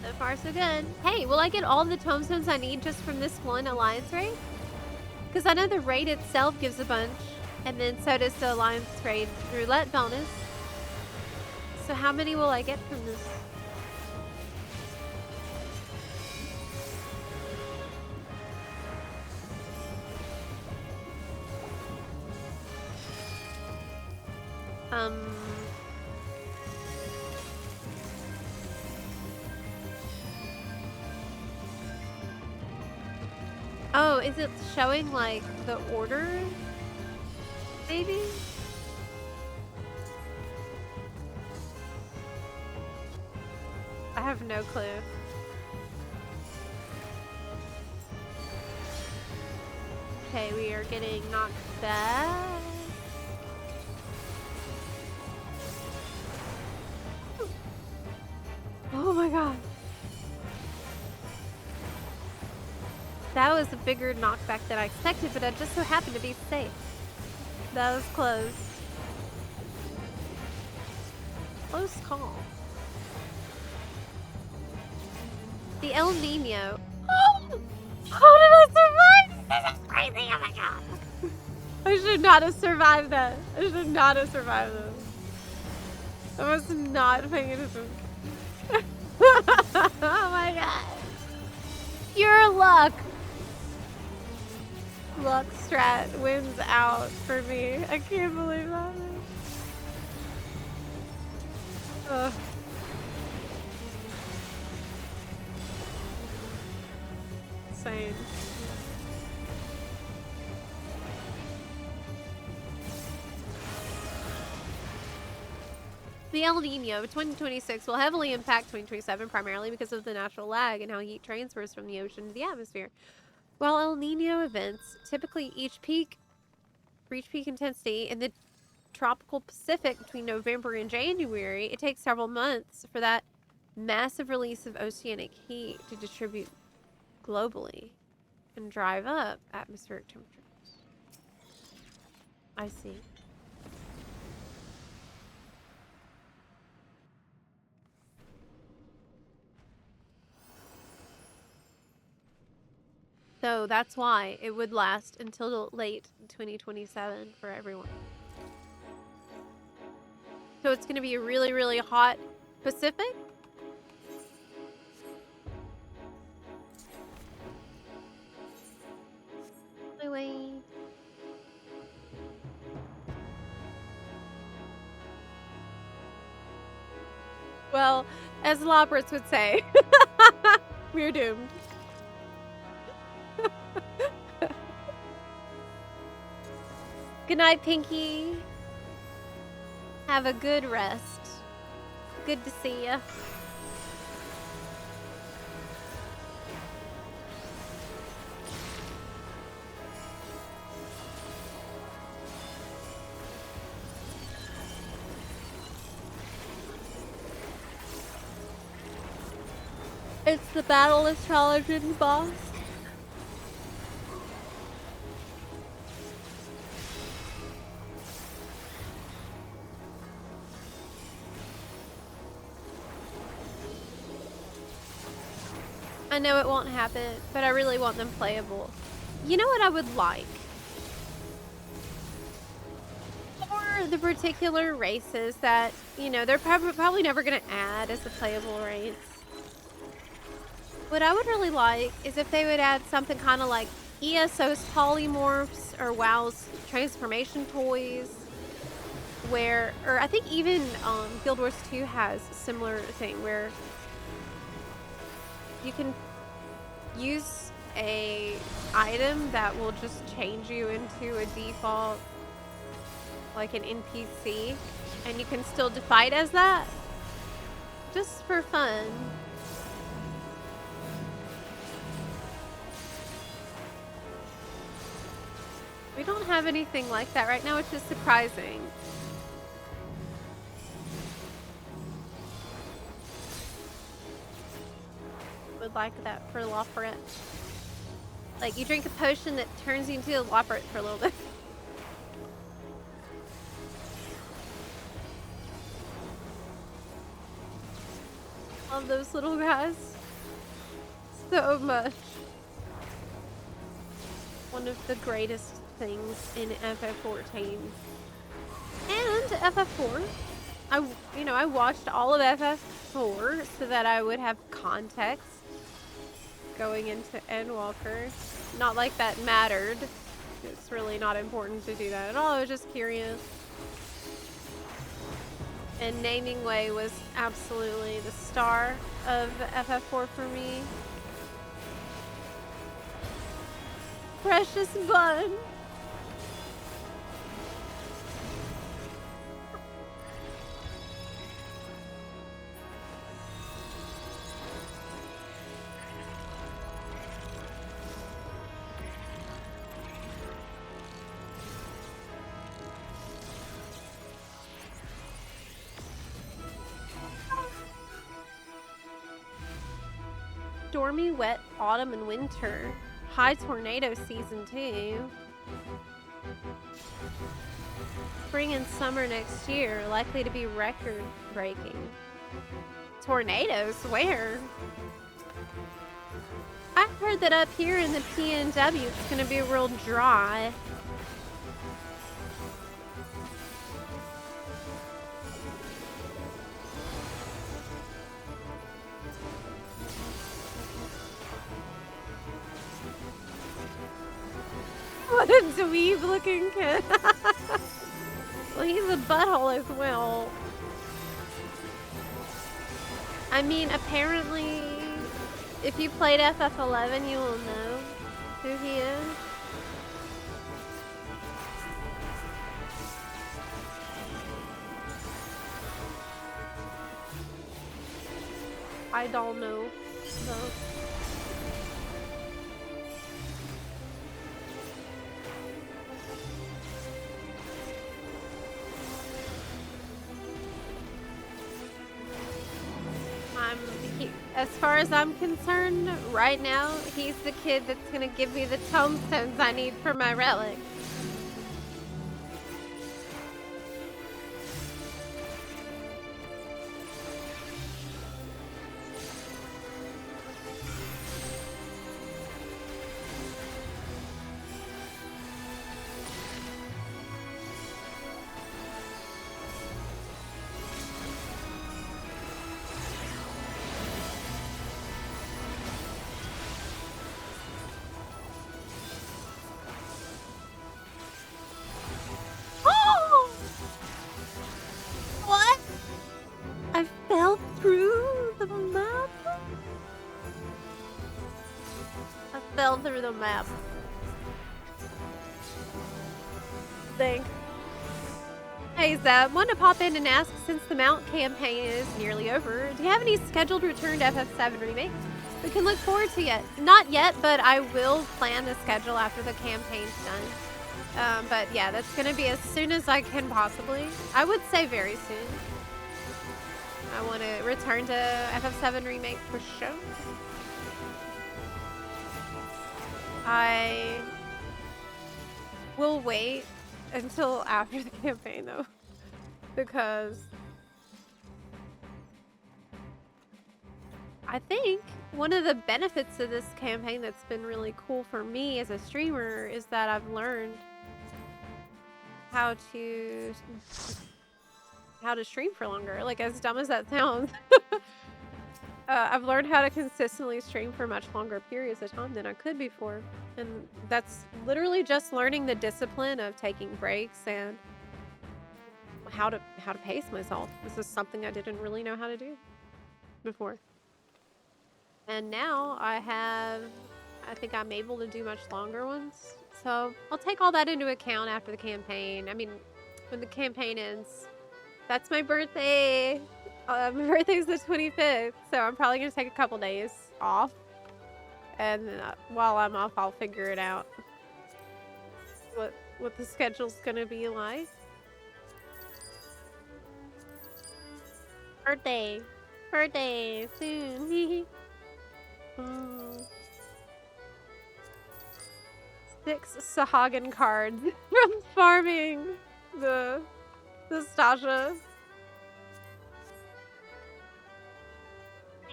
So far, so good. Hey, will I get all the tomestones I need just from this one alliance raid? Because I know the raid itself gives a bunch, and then so does the alliance raid roulette bonus. So how many will I get from this? Oh, is it showing like the order? Maybe? I have no clue. Okay, we are getting knocked back. Oh my god. That was a bigger knockback than I expected, but I just so happened to be safe. That was close. Close call. The El Nino. Oh! How did I survive? This is crazy, oh my god. I should not have survived that. I should not have survived that. I was not paying attention. Oh my god. Pure luck. Luck strat wins out for me. I can't believe that. Ugh. Insane. The El Nino of 2026 will heavily impact 2027 primarily because of the natural lag and how heat transfers from the ocean to the atmosphere. While El Nino events typically reach peak intensity in the tropical Pacific between November and January, it takes several months for that massive release of oceanic heat to distribute globally and drive up atmospheric temperatures. I see. So that's why it would last until late 2027 for everyone. So it's going to be a really, really hot Pacific? Wait. Well, as Lobrits would say, we're doomed. Good night, Pinky. Have a good rest. Good to see ya. It's the battle of Trollogin boss. I know it won't happen, but I really want them playable. You know what I would like? For the particular races that, you know, they're probably never going to add as a playable race. What I would really like is if they would add something kind of like ESO's polymorphs or WoW's transformation toys, where, or I think even Guild Wars 2 has a similar thing where you can use a item that will just change you into a default, like an NPC, and you can still fight as that, just for fun. We don't have anything like that right now, which is surprising. Would like that for Lafayette. Like, you drink a potion that turns you into a Lafayette for a little bit. Love those little guys so much. One of the greatest things in FF14 and FF4. I watched all of FF4 so that I would have context going into Endwalker. Not like that mattered. It's really not important to do that at all. I was just curious. And Naming Way was absolutely the star of FF4 for me. Precious Bun. Stormy, wet autumn and winter. High tornado season too. Spring and summer next year, likely to be record breaking. Tornadoes? Where? I heard that up here in the PNW it's gonna be real dry. dweeb looking kid. Well, he's a butthole as well. I mean, apparently, if you played FF11, you will know who he is. I don't know. So. As far as I'm concerned, right now, he's the kid that's gonna give me the tomestones I need for my relic. What? I fell through the map? I fell through the map. Thanks. Hey Zeb, wanted to pop in and ask, since the Mount campaign is nearly over, do you have any scheduled return to FF7 remake we can look forward to yet? Not yet, but I will plan the schedule after the campaign's done. But yeah, that's gonna be as soon as I can possibly. I would say very soon. I want to return to FF7 remake for sure. I will wait until after the campaign though, because I think one of the benefits of this campaign that's been really cool for me as a streamer is that I've learned how to stream for longer. Like, as dumb as that sounds, I've learned how to consistently stream for much longer periods of time than I could before. And that's literally just learning the discipline of taking breaks and how to pace myself. This is something I didn't really know how to do before. And now I think I'm able to do much longer ones. So I'll take all that into account after the campaign. I mean, when the campaign ends, that's my birthday. My birthday's the 25th, so I'm probably gonna take a couple days off. And while I'm off, I'll figure it out. What the schedule's gonna be like. Birthday soon. 6 Sahagin cards from farming the Stasha.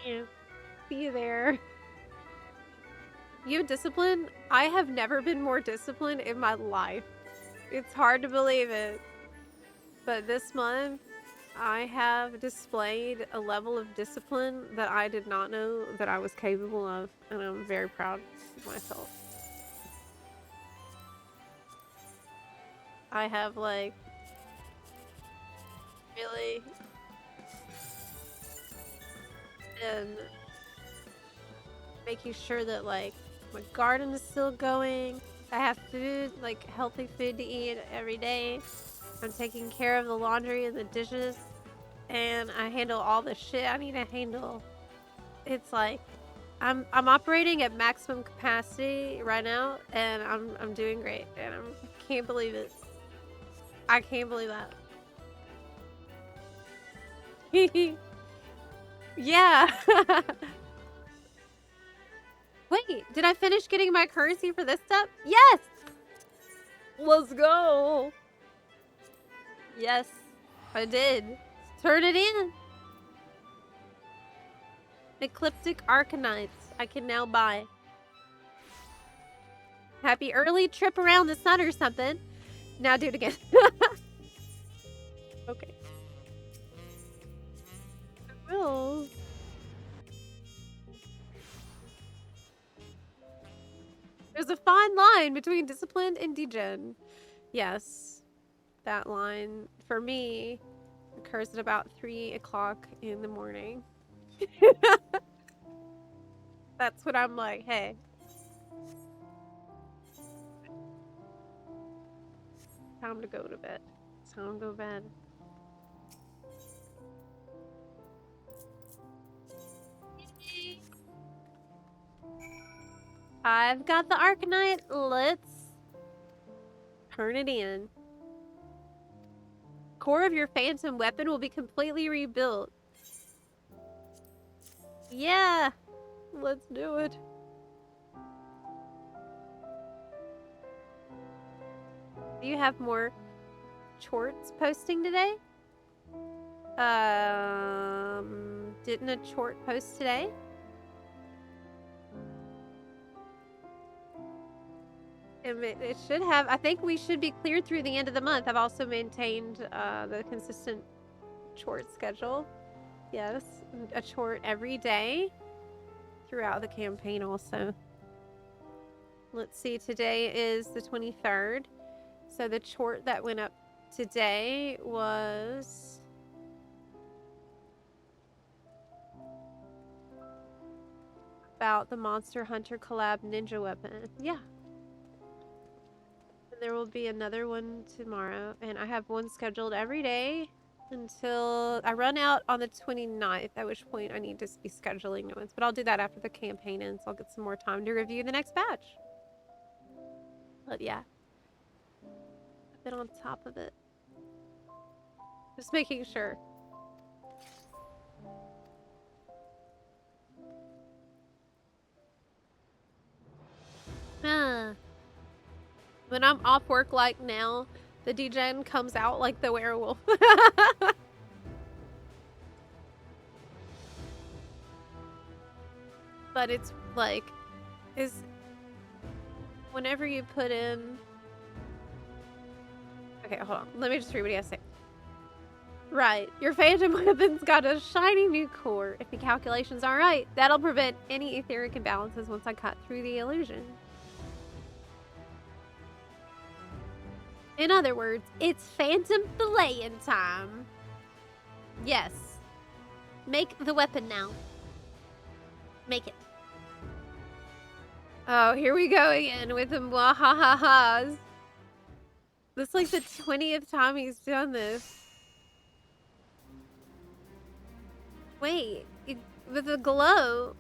Yeah. See you there. You discipline? I have never been more disciplined in my life. It's hard to believe it. But this month, I have displayed a level of discipline that I did not know that I was capable of, and I'm very proud of myself. I have, like, really been making sure that, like, my garden is still going. I have food, like, healthy food to eat every day. I'm taking care of the laundry and the dishes, and I handle all the shit I need to handle. It's like I'm operating at maximum capacity right now, and I'm doing great, and I can't believe it. I can't believe that. Yeah. Wait, did I finish getting my currency for this step? Yes! Let's go! Yes, I did. Turn it in! Ecliptic Arcanites I can now buy. Happy early trip around the sun or something. Now do it again. Okay. I will. There's a fine line between disciplined and degen. Yes, that line, for me, occurs at about 3 o'clock in the morning. That's when I'm like, hey. Time to go to bed. Time to go to bed. I've got the Arcanite. Let's turn it in. Core of your phantom weapon will be completely rebuilt. Yeah, let's do it. Do you have more chorts posting today? Didn't a chort post today? It should have. I think we should be cleared through the end of the month. I've also maintained the consistent chort schedule. Yes, a chort every day throughout the campaign also. Let's see, today is the 23rd. So the chort that went up today was... about the Monster Hunter collab ninja weapon. Yeah. And there will be another one tomorrow. And I have one scheduled every day until I run out on the 29th, at which point I need to be scheduling new ones. But I'll do that after the campaign ends, so I'll get some more time to review the next batch. But yeah. I've been on top of it. Just making sure. When I'm off work like now, the degen comes out like the werewolf. But it's like, whenever you put in... Okay, hold on. Let me just read what he has to say. Right. Your phantom weapon's got a shiny new core. If the calculations are right, that'll prevent any etheric imbalances once I cut through the illusion. In other words, it's phantom belaying time. Yes. Make the weapon now. Make it. Oh, here we go again with the mwahaha-has. This is like the 20th time he's done this. Wait, with the glow.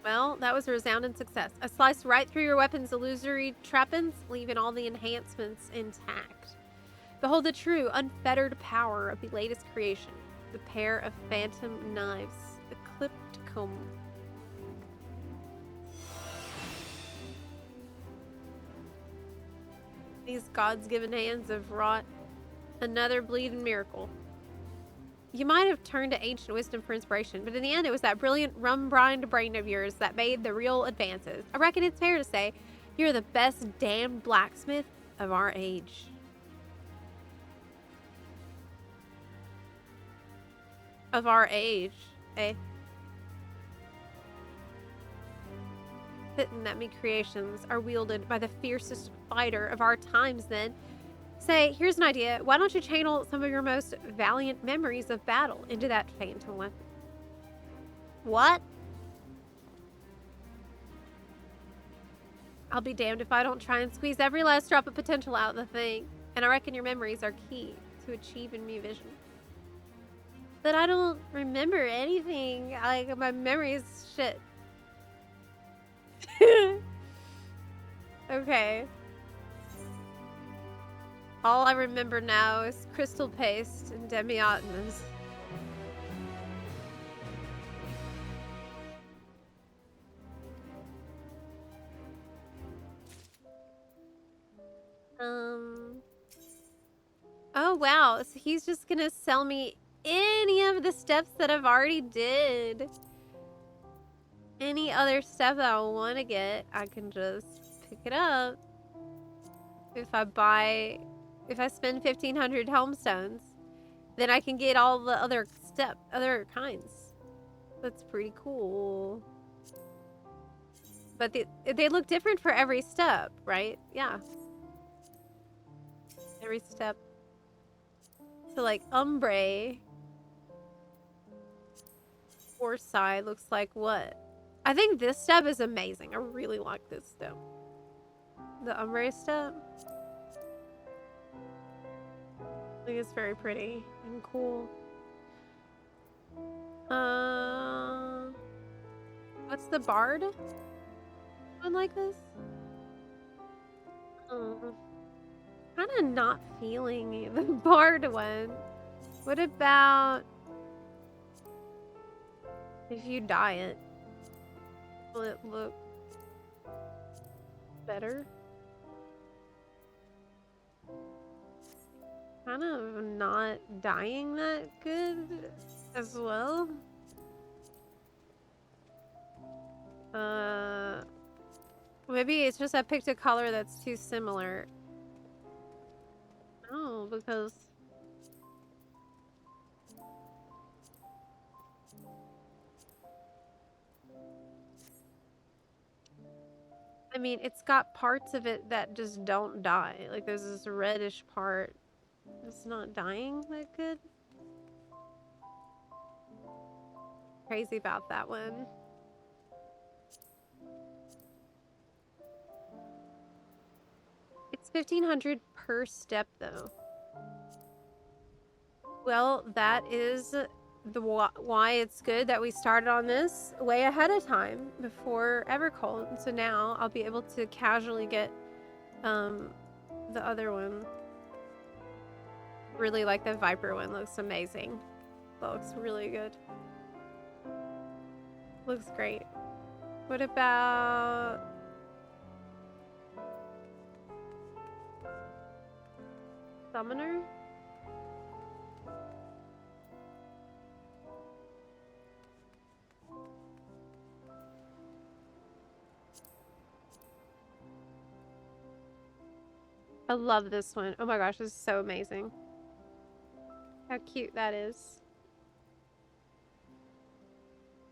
Well, that was a resounding success. I sliced right through your weapon's illusory trappings, leaving all the enhancements intact. Behold the true, unfettered power of the latest creation. The pair of phantom knives. Eclipticum. These God's given hands have wrought another bleeding miracle. You might have turned to ancient wisdom for inspiration, but in the end it was that brilliant rum-brined brain of yours that made the real advances. I reckon it's fair to say you're the best damned blacksmith of our age. Of our age, eh? Fitting that me creations are wielded by the fiercest fighter of our times then. Say, here's an idea. Why don't you channel some of your most valiant memories of battle into that phantom weapon? What? I'll be damned if I don't try and squeeze every last drop of potential out of the thing. And I reckon your memories are key to achieving me vision. But I don't remember anything. Like, my memory is shit. Okay. All I remember now is crystal paste and demiotins. Oh wow, so he's just gonna sell me any of the steps that I've already did. Any other stuff that I want to get, I can just pick it up. If I spend 1,500 homestones, then I can get all the other kinds. That's pretty cool. But they look different for every step, right? Yeah. Every step. So like ombre or side looks like what? I think this step is amazing. I really like this step. The ombre step. I think it's very pretty and cool. What's the bard one like this? Kind of not feeling the bard one. What about if you dye it? Will it look better? Kind of not dyeing that good as well. Maybe it's just I picked a color that's too similar. Oh, because I mean, it's got parts of it that just don't dye. Like there's this reddish part. It's not dyeing that good. Crazy about that one. It's 1,500 per step though. Well, that is the why it's good that we started on this way ahead of time before Evercold. So now I'll be able to casually get the other one. Really like the Viper one. Looks amazing. Looks really good. Looks great. What about Summoner? I love this one. Oh my gosh, this is so amazing. How cute that is.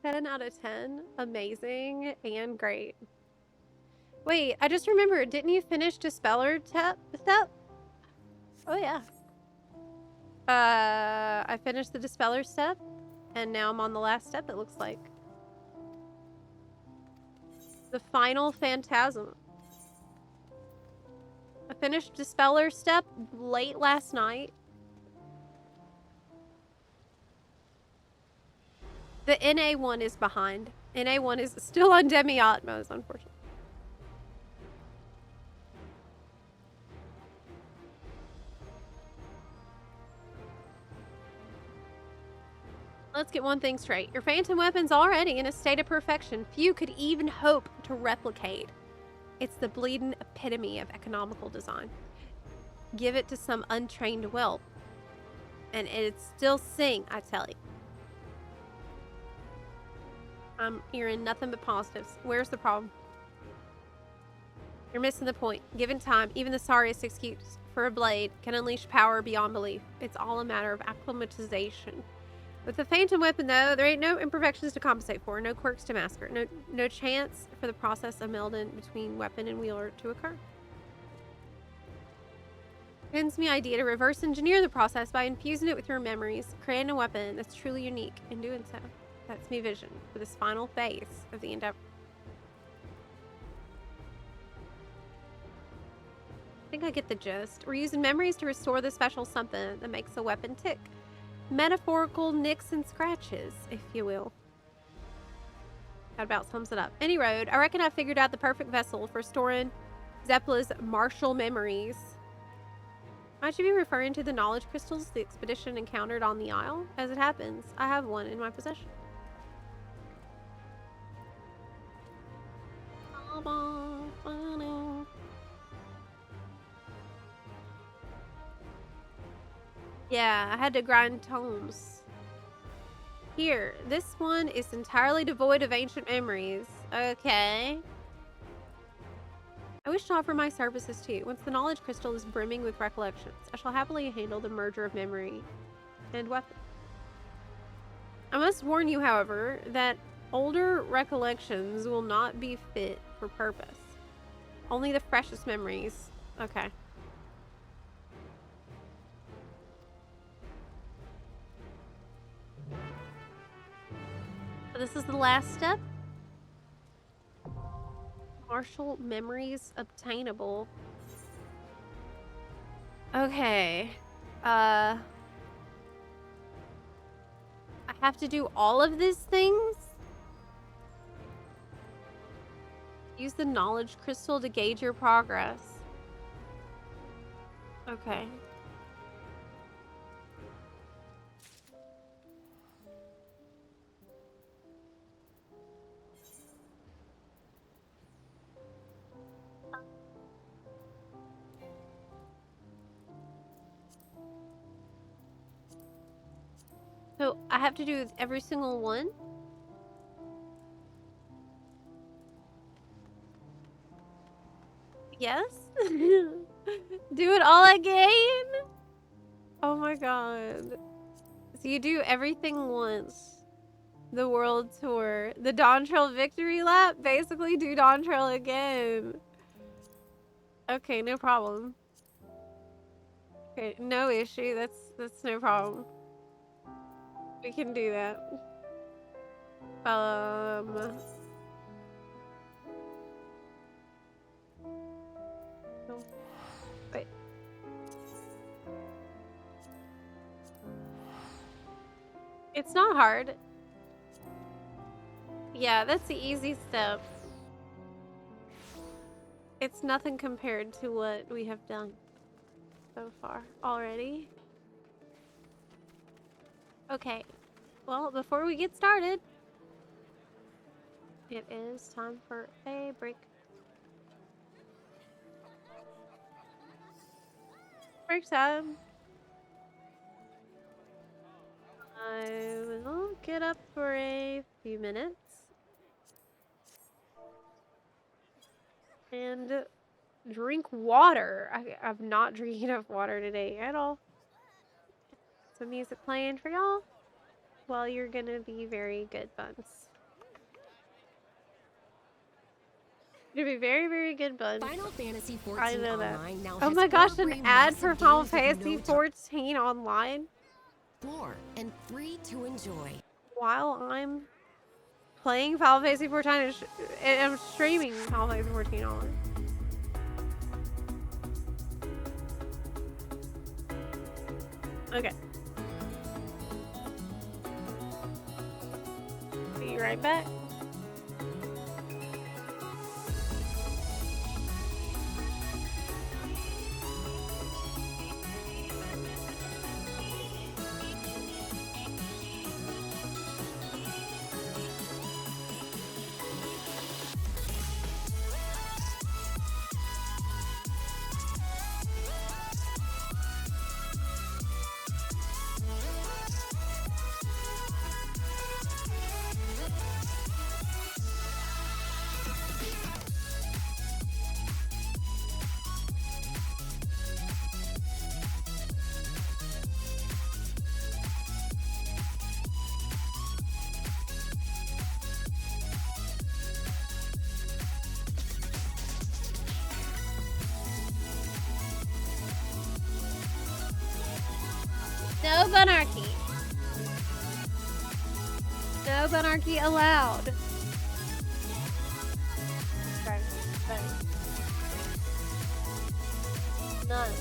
10 out of 10. Amazing and great. Wait, I just remembered. Didn't you finish Dispeller step? Oh yeah. I finished the Dispeller step, and now I'm on the last step, it looks like. The final Phantasm. I finished Dispeller step late last night. The NA one is behind. NA one is still on Demi-Atmos, unfortunately. Let's get one thing straight. Your phantom weapon's already in a state of perfection few could even hope to replicate. It's the bleeding epitome of economical design. Give it to some untrained whelp, and it'd still sing, I tell you. I'm hearing nothing but positives. Where's the problem? You're missing the point. Given time, even the sorriest excuse for a blade can unleash power beyond belief. It's all a matter of acclimatization. With the phantom weapon, though, there ain't no imperfections to compensate for, no quirks to masker, no chance for the process of melding between weapon and wielder to occur. Hence my idea to reverse engineer the process by infusing it with your memories, creating a weapon that's truly unique in doing so. That's my vision for this final phase of the endeavor. I think I get the gist. We're using memories to restore the special something that makes a weapon tick. Metaphorical nicks and scratches, if you will. That about sums it up. Any road, I reckon I figured out the perfect vessel for storing Zepla's martial memories. Might you be referring to the knowledge crystals the expedition encountered on the Isle? As it happens, I have one in my possession. Yeah, I had to grind tomes. Here, this one is entirely devoid of ancient memories. Okay. I wish to offer my services too. Once the knowledge crystal is brimming with recollections, I shall happily handle the merger of memory and weapon. I must warn you, however, that older recollections will not be fit for purpose. Only the freshest memories. Okay. So this is the last step. Martial memories obtainable. Okay. I have to do all of these things? Use the knowledge crystal to gauge your progress. Okay. So I have to do every single one? Yes? Do it all again? Oh my god. So you do everything once. The world tour. The Dawn Trail victory lap? Basically do Dawn Trail again. Okay, no problem. Okay, no issue. That's no problem. We can do that. Oh, wait. It's not hard. Yeah, that's the easy step. It's nothing compared to what we have done so far already. Okay. Well, before we get started, it is time for a break. Break time. I will get up for a few minutes. And drink water. I'm not drinking enough water today at all. Some music playing for y'all while you're gonna be very good buns. You're gonna be very, very good buns. Final Fantasy XIV I know that. Online now Oh has my gosh, 4 an free ad massive for Final games with Fantasy no 14 online 4 and free to enjoy. while I'm playing Final Fantasy 14 and I'm streaming Final Fantasy 14 online. Okay. Be right back. No bunarchy. No bunarchy allowed. Okay, none.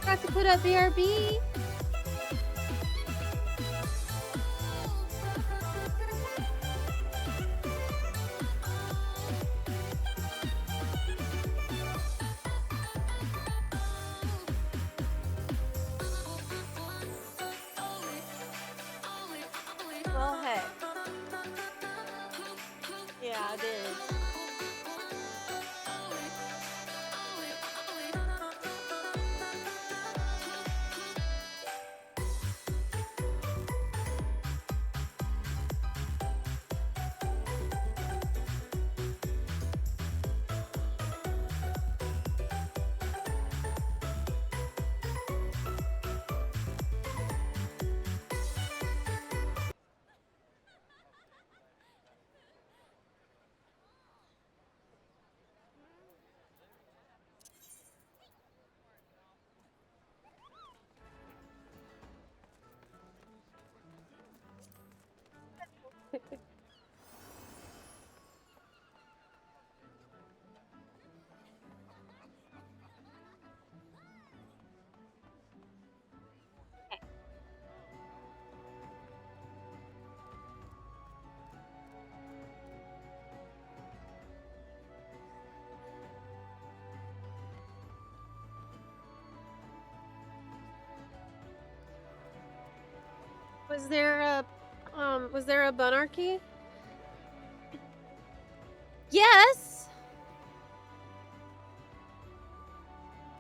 Got to put up BRB. Well, hey. Yeah, I did. Was there a monarchy? Yes.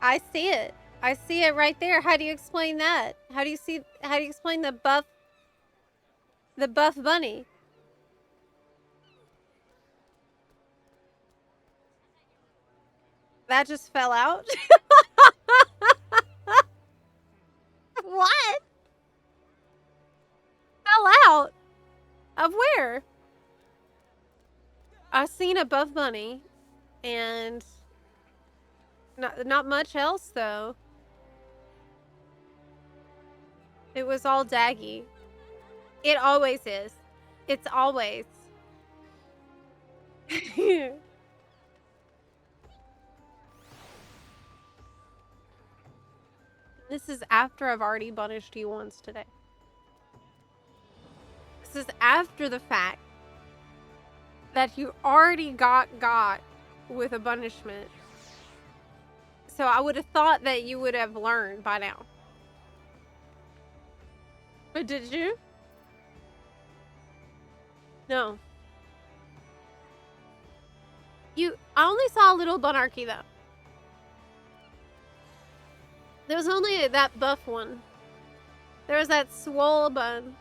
I see it. I see it right there. How do you explain that? How do you explain the buff The buff bunny. That just fell out? What? Fell out? Of where? I seen a buff bunny, and not much else though. It was all daggy. It always is. It's always. This is after I've already punished you once today. This is after the fact that you already got with a punishment. So I would have thought that you would have learned by now. But did you? No. I only saw a little bunarchy though. There was only that buff one. There was that swole bun.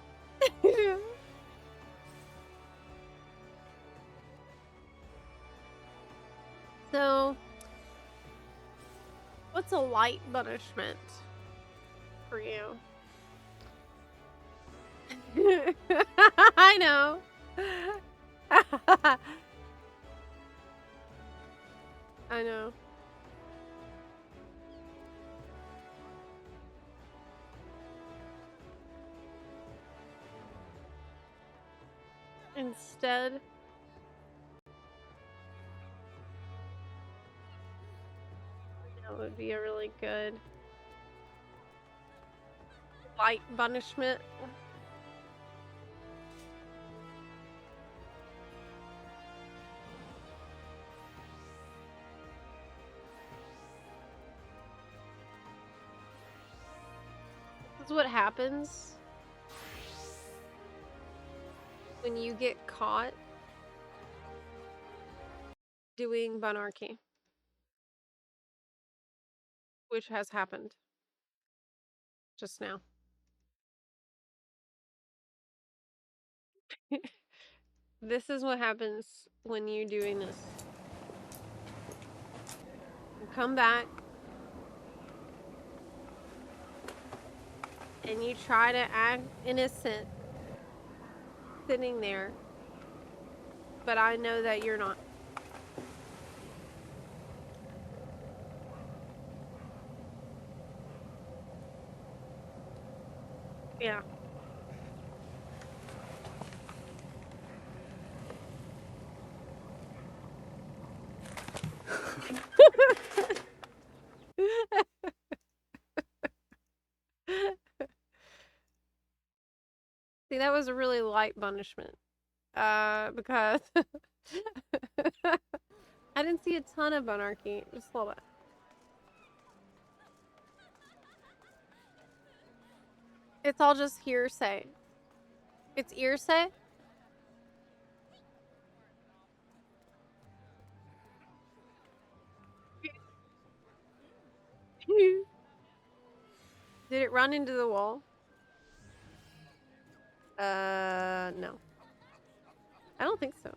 So, what's a light punishment for you? I know. I know. Instead, that would be a really good light punishment. This is what happens when you get caught doing bunarchy, which has happened just now. This is what happens when you're doing this. You come back and you try to act innocent sitting there, but I know that you're not. Yeah. See, that was a really light punishment. Because I didn't see a ton of bunarchy. Just a little bit. It's all just hearsay. It's hearsay? Did it run into the wall? No. I don't think so.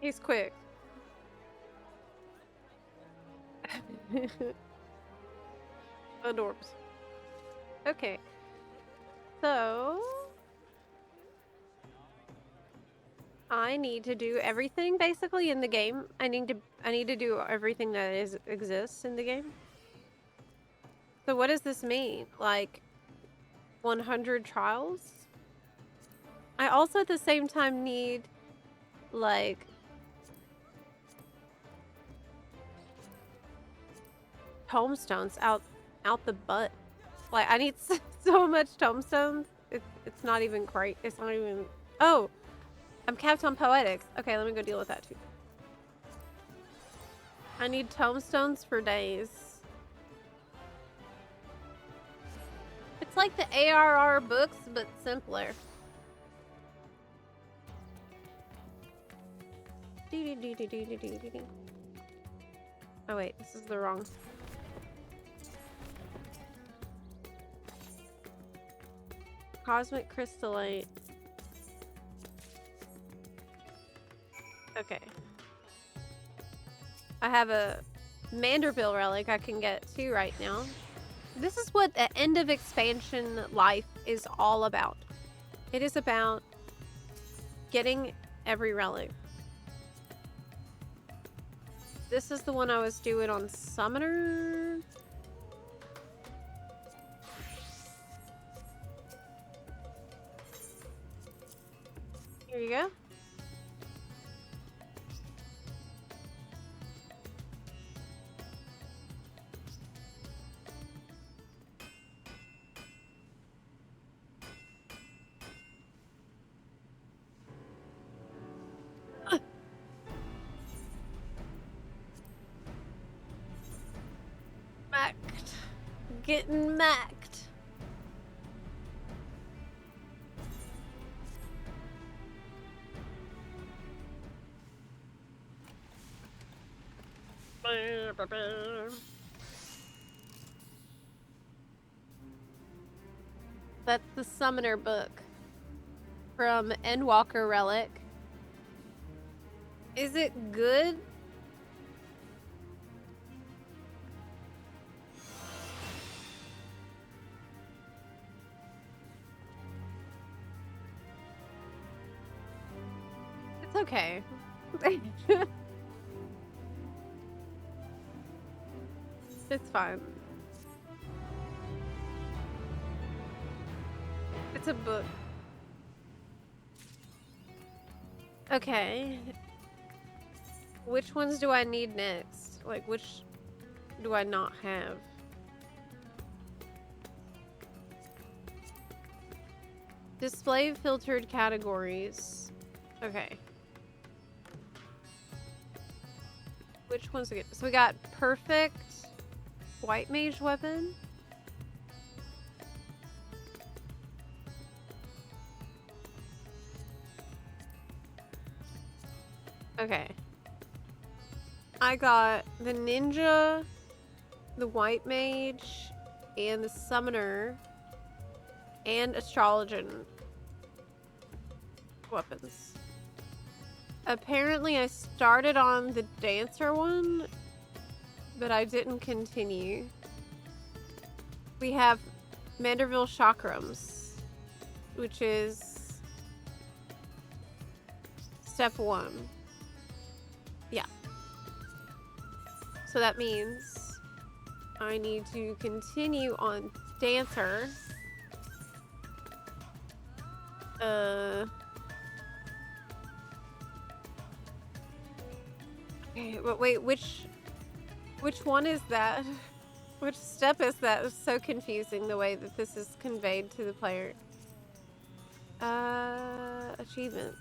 He's quick. Adorbs. Okay. So I need to do everything basically in the game. I need to do everything that exists in the game. So what does this mean? Like 100 trials? I also at the same time need like tombstones out the butt. Like I need so much tombstones. It's not even great. It's not even. Oh, I'm capped on poetics. Okay, let me go deal with that too. I need tombstones for days. It's It's like the ARR books, but simpler. Oh wait, this is the wrong. Cosmic crystallite. Okay. I have a Manderville relic I can get too right now. This is what the end of expansion life is all about. It is about getting every relic. This is the one I was doing on Summoner. Here you go. Macked. Getting macked. That's the Summoner book from Endwalker Relic. Is it good? It's okay. It's fine. It's a book. Okay. Which ones do I need next? Like, which do I not have? Display filtered categories. Okay. Which ones we get? So we got perfect white mage weapon. Okay. I got the ninja, the white mage, and the summoner, and astrologian weapons. Apparently I started on the dancer one, but I didn't continue. We have Manderville chakrams, which is step 1. Yeah. So that means I need to continue on dancer. Okay, but wait, which one is that? Which step is that? It's so confusing the way that this is conveyed to the player. Achievement.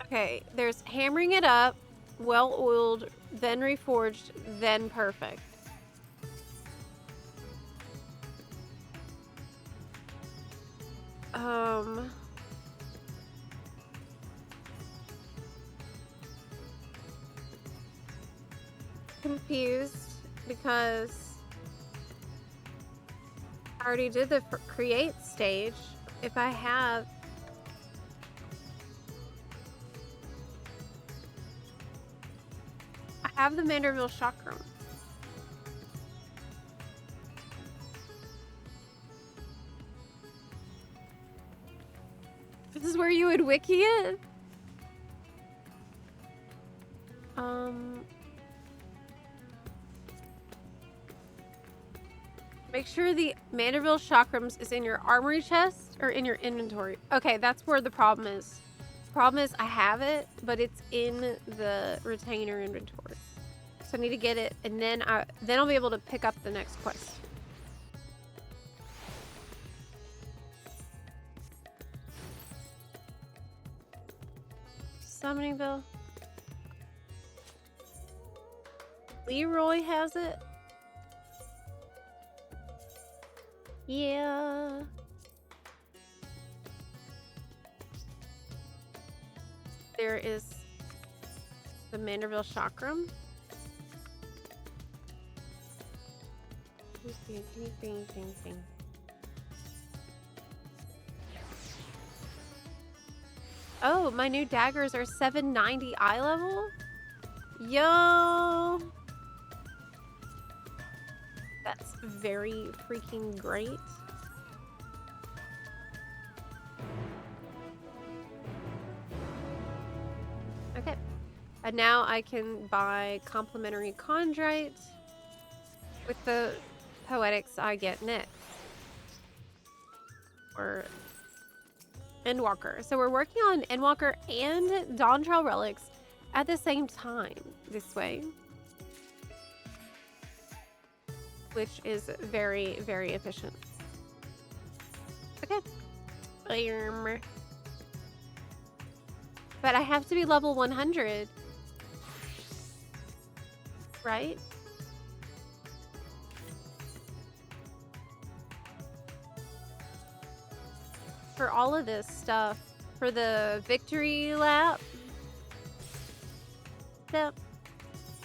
Okay, there's hammering it up, well-oiled, then reforged, then perfect. Confused because I already did the create stage. If I have the Manderville chakram. This is where you would wiki it? Make sure the Manderville chakrams is in your armory chest or in your inventory. Okay, that's where the problem is. The problem is I have it, but it's in the retainer inventory. So I need to get it, and then I'll be able to pick up the next quest. Summoningville. Leroy has it. Yeah. There is the Manderville Chakram. Oh, my new daggers are 790 eye level? Yo! That's very freaking great. Okay. And now I can buy complimentary chondrite with the poetics I get next. Or Endwalker. So we're working on Endwalker and Dawn Trail relics at the same time this way. Which is very, very efficient. Okay. But I have to be level 100. Right? For all of this stuff. For the victory lap. Yep.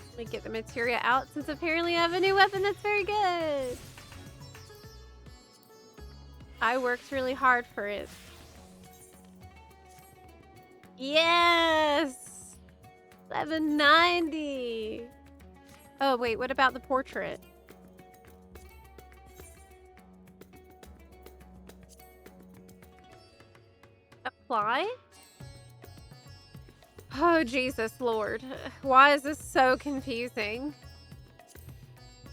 Let me get the materia out since apparently I have a new weapon that's very good. I worked really hard for it. Yes! 790! Oh, wait, what about the portrait? Apply? Oh, Jesus Lord. Why is this so confusing?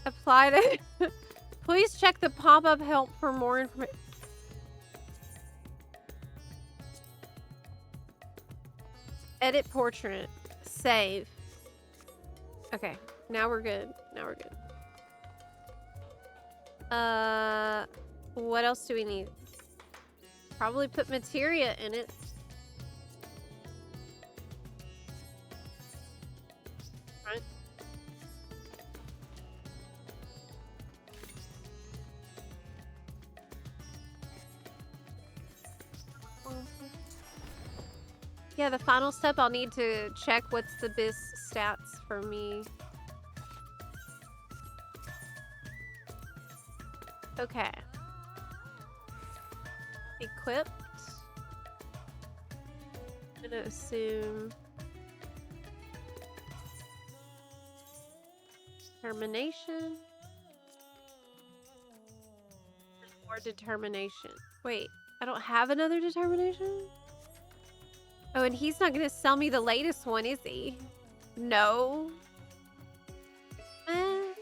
Apply to... Please check the pop-up help for more information. Edit portrait. Save. Okay, now we're good. Now we're good. What else do we need? Probably put materia in it. Right. Yeah, the final step, I'll need to check what's the best stats for me. Okay. Equipped. I'm gonna assume determination. Or determination. Wait, I don't have another determination? Oh, and he's not gonna sell me the latest one, is he? No. Eh.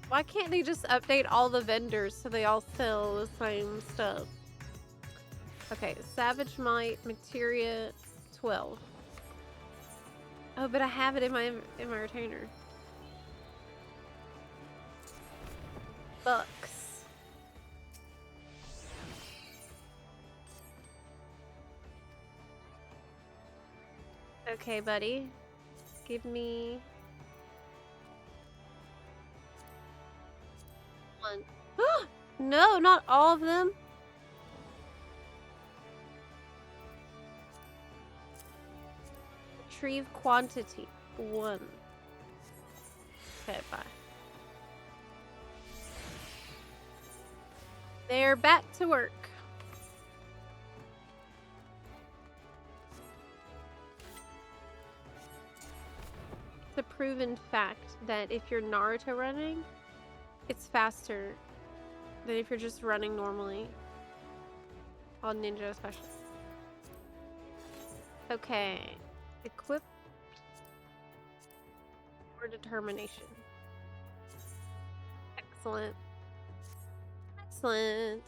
Why can't they just update all the vendors so they all sell the same stuff? Okay, Savage Might, Materia, 12. Oh, but I have it in my retainer. Bucks. Okay, buddy. Give me... one. No, not all of them. Retrieve quantity. 1. Okay, bye. They're back to work. It's a proven fact that if you're Naruto running, it's faster than if you're just running normally on Ninja especially. Okay. Equip or determination. Excellent. Excellent.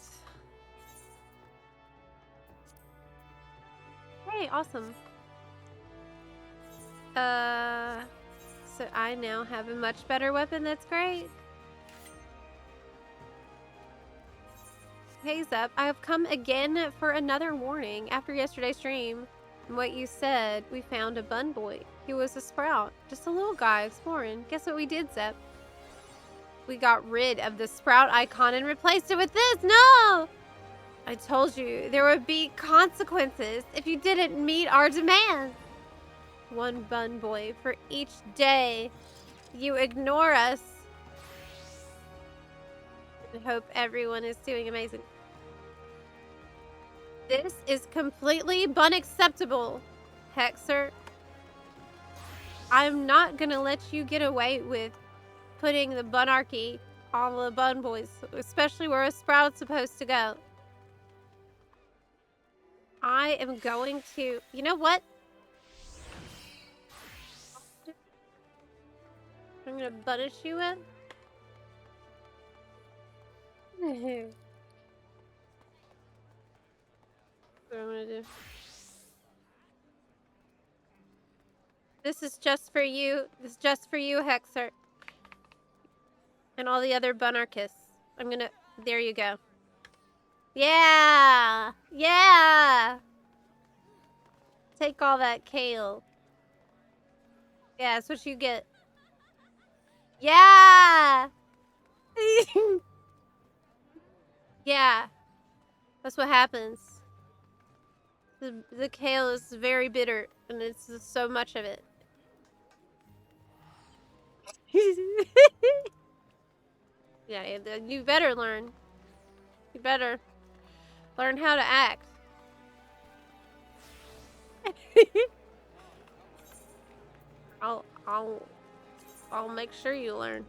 Hey, awesome. So I now have a much better weapon. That's great. Hey Zep, I have come again for another warning after yesterday's stream. what you said, we found a bun boy. He was a sprout. Just a little guy exploring. Guess what we did, Zep? We got rid of the sprout icon and replaced it with this. No! I told you there would be consequences if you didn't meet our demands. One bun boy for each day you ignore us. I hope everyone is doing amazing. This is completely unacceptable, Hexer. I'm not gonna let you get away with putting the bunarchy on the bun boys, especially where a sprout's supposed to go. I am going to... You know what? I'm gonna punish you with. What I'm gonna do. This is just for you. This is just for you, Hexer. And all the other bunarchists. I'm gonna... There you go. Yeah! Yeah! Take all that kale. Yeah, that's what you get. Yeah! Yeah. That's what happens. The kale is very bitter, and it's so much of it. Yeah, you better learn. You better learn how to act. I'll make sure you learn.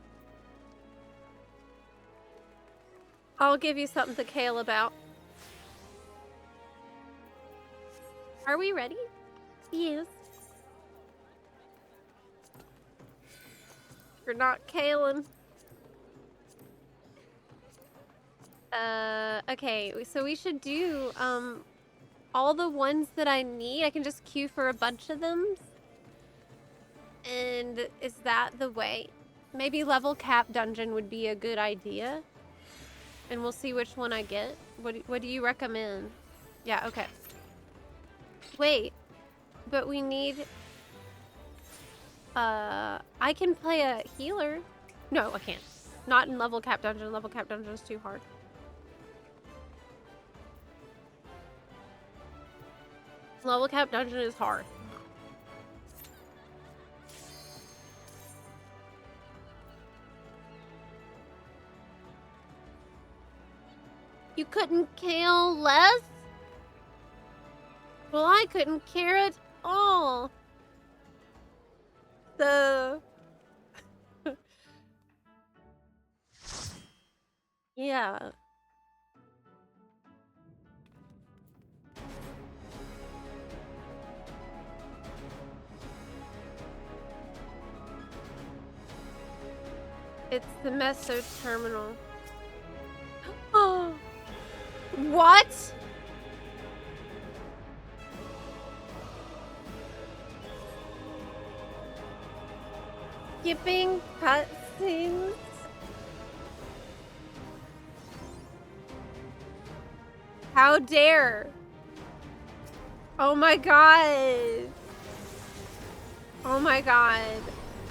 I'll give you something to kale about. Are we ready? Yes. You're not kaling. Okay, so we should do, all the ones that I need. I can just queue for a bunch of them. And is that the way? Maybe level cap dungeon would be a good idea. And we'll see which one I get. What do you recommend? Yeah, okay. Wait, but we need... I can play a healer. No, I can't. Not in level cap dungeon. Level cap dungeon is too hard. Level cap dungeon is hard. You couldn't kale less? Well, I couldn't care at all. Yeah. It's the Meso terminal. Oh. What? Skipping cutscenes? How dare? Oh my god. Oh my god.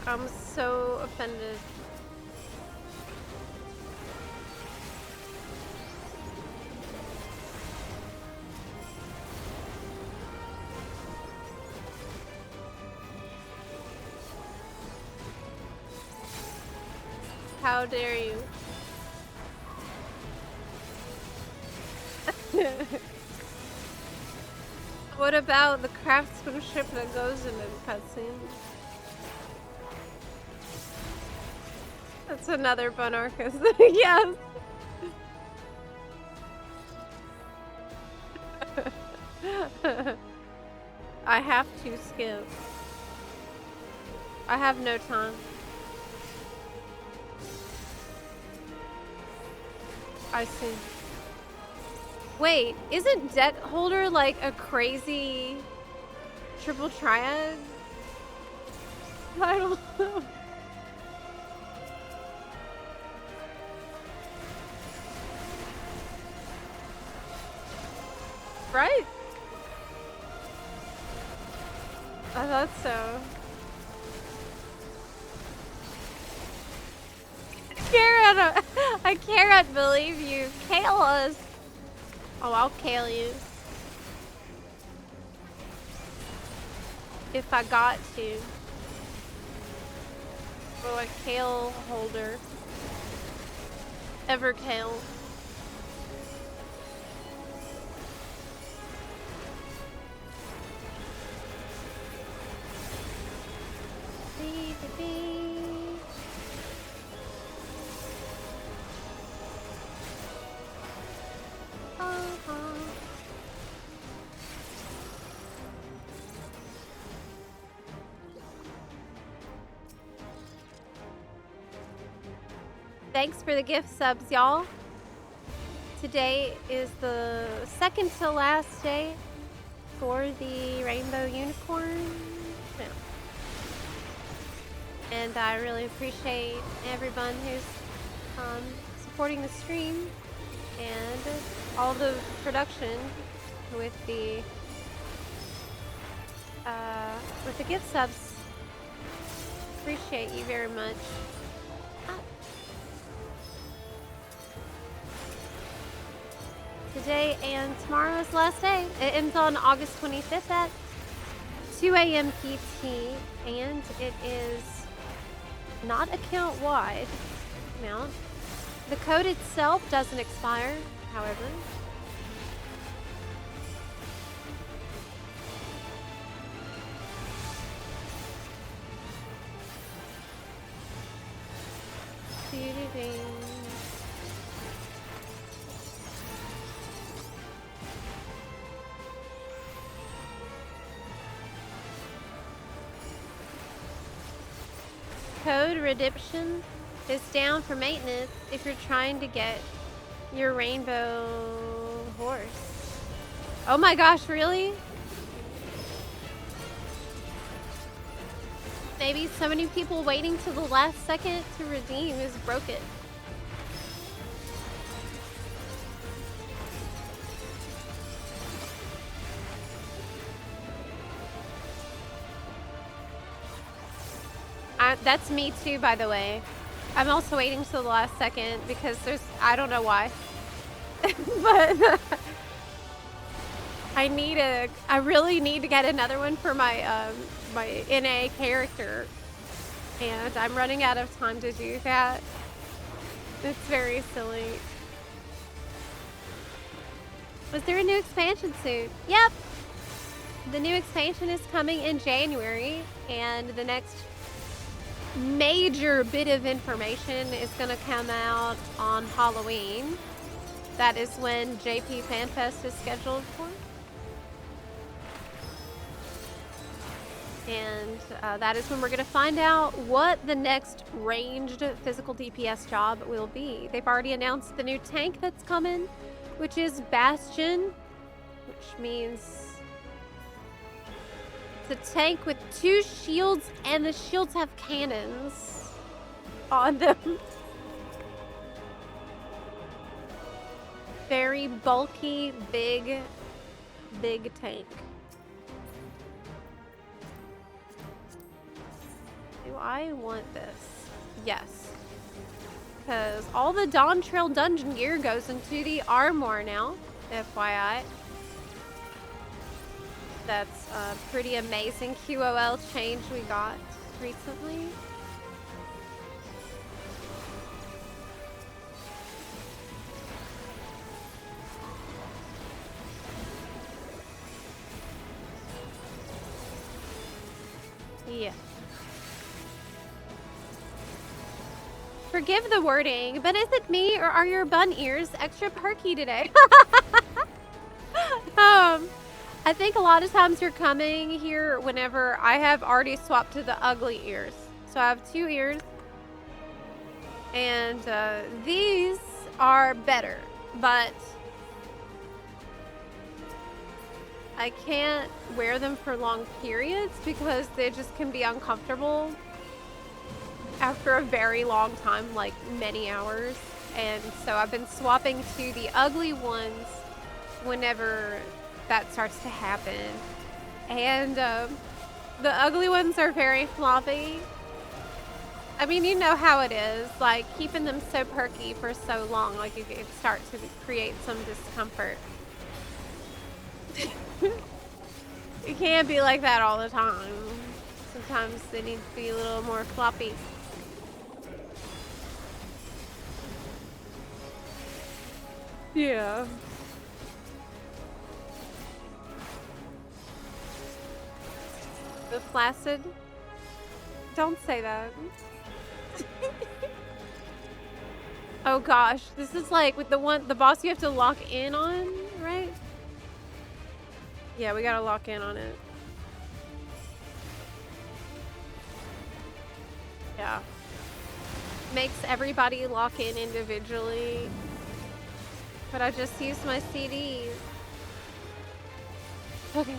I'm so offended. How dare you? What about the craftsmanship that goes into cutscenes? That's another Bonarchus. Yes! I have to skip. I have no time. I see. Wait, isn't Debt Holder like a crazy triple triad? I don't know. Right? I thought so. I cannot believe you. Kale us. Oh, I'll kale you. If I got to. Oh, a kale holder. Ever kale. Thanks for the gift subs, y'all. Today is the second to last day for the Rainbow Unicorn. Yeah. And I really appreciate everyone who's supporting the stream and all the production with the gift subs. Appreciate you very much. Today and tomorrow is the last day. It ends on August 25th at 2 a.m. PT, and it is not account-wide amount. The code itself doesn't expire, however. Code redemption is down for maintenance if you're trying to get your rainbow horse. Oh my gosh, really? Maybe so many people waiting till the last second to redeem is broken. That's me too, by the way. I'm also waiting till the last second because I don't know why. But I really need to get another one for my my NA character, and I'm running out of time to do that. It's very silly. Was there a new expansion soon? Yep. The new expansion is coming in January, and the next major bit of information is going to come out on Halloween. That is when JP FanFest is scheduled for. And that is when we're going to find out what the next ranged physical DPS job will be. They've already announced the new tank that's coming, which is Bastion, which means it's a tank with 2 shields, and the shields have cannons on them. Very bulky, big tank. Do I want this? Yes. Because all the Dawn Trail dungeon gear goes into the armor now, FYI. That's a pretty amazing QOL change we got recently. Yeah. Forgive the wording, but is it me or are your bun ears extra perky today? I think a lot of times you're coming here whenever I have already swapped to the ugly ears. So I have 2 ears, and these are better, but I can't wear them for long periods because they just can be uncomfortable after a very long time, like many hours. And so I've been swapping to the ugly ones whenever that starts to happen. And The ugly ones are very floppy. I mean, you know how it is, like, keeping them so perky for so long, like, it starts to create some discomfort. It can't be like that all the time. Sometimes they need to be a little more floppy. Yeah. The flaccid? Don't say that. Oh gosh, this is like with the boss you have to lock in on, right? Yeah, we gotta lock in on it. Yeah. Makes everybody lock in individually. But I just used my CDs. Okay.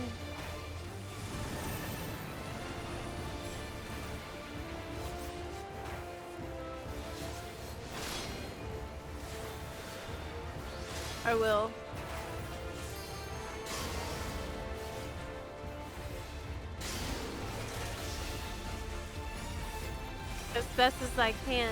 I will. As best as I can.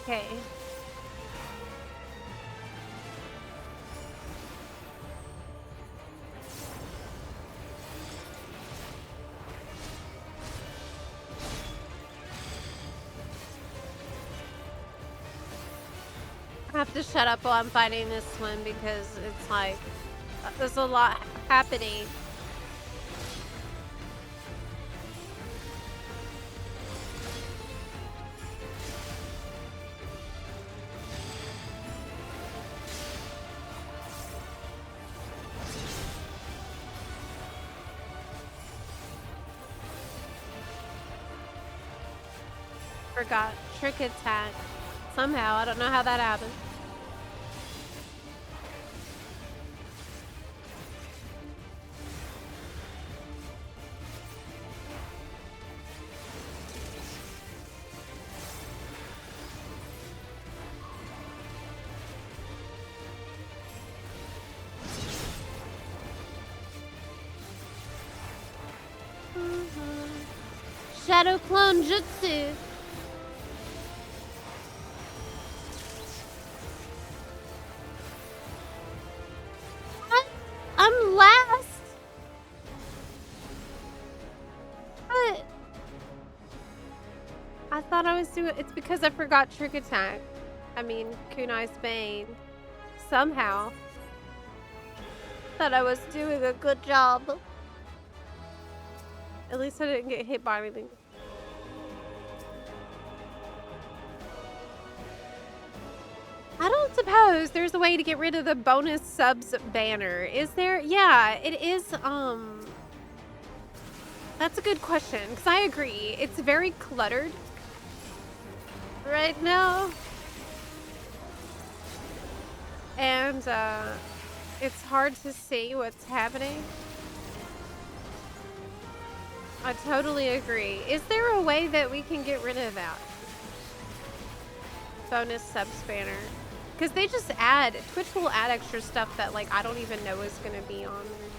Okay. I have to shut up while I'm fighting this one because it's like there's a lot happening. Forgot trick attack. Somehow, I don't know how that happened. Shadow clone jutsu. What? I'm last. What? I thought I was doing. It's because I forgot trick attack. I mean, Kunai's Bane. Somehow. Thought I was doing a good job. At least I didn't get hit by anything. I don't suppose there's a way to get rid of the bonus subs banner. Is there? Yeah, it is, that's a good question, because I agree. It's very cluttered right now. And, it's hard to see what's happening. I totally agree. Is there a way that we can get rid of that? Bonus subs banner. Because they just add, Twitch will add extra stuff that, like, I don't even know is going to be on there.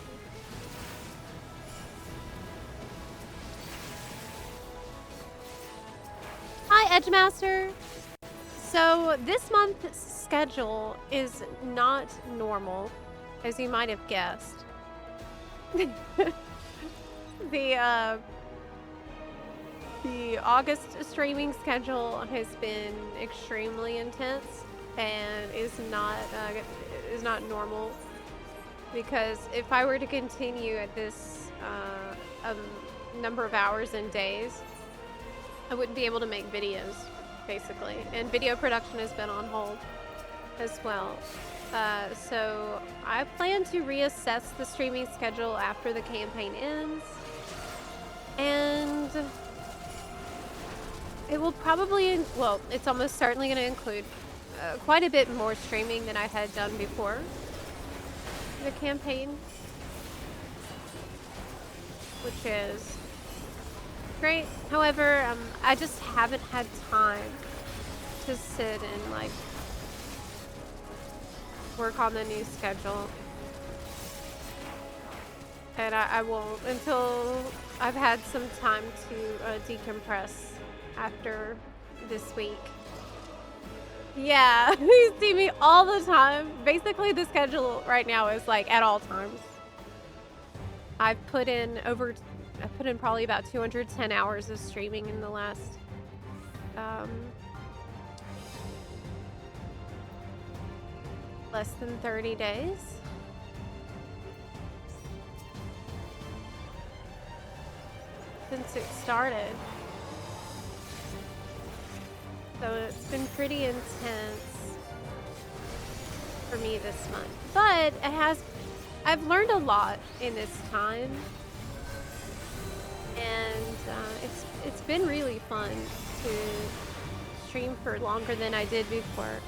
Hi, Edgemaster! So, this month's schedule is not normal, as you might have guessed. The August streaming schedule has been extremely intense and is not normal, because if I were to continue at this number of hours and days, I wouldn't be able to make videos, basically, and video production has been on hold as well. So I plan to reassess the streaming schedule after the campaign ends, and it will probably, well, it's almost certainly going to include quite a bit more streaming than I had done before the campaign, which is great. However, I just haven't had time to sit and like work on the new schedule. And I won't until I've had some time to decompress after this week. Yeah, you see me all the time. Basically, the schedule right now is like at all times. I've put in probably about 210 hours of streaming in the last less than 30 days. Since it started. So it's been pretty intense for me this month. But I've learned a lot in this time. And it's been really fun to stream for longer than I did before.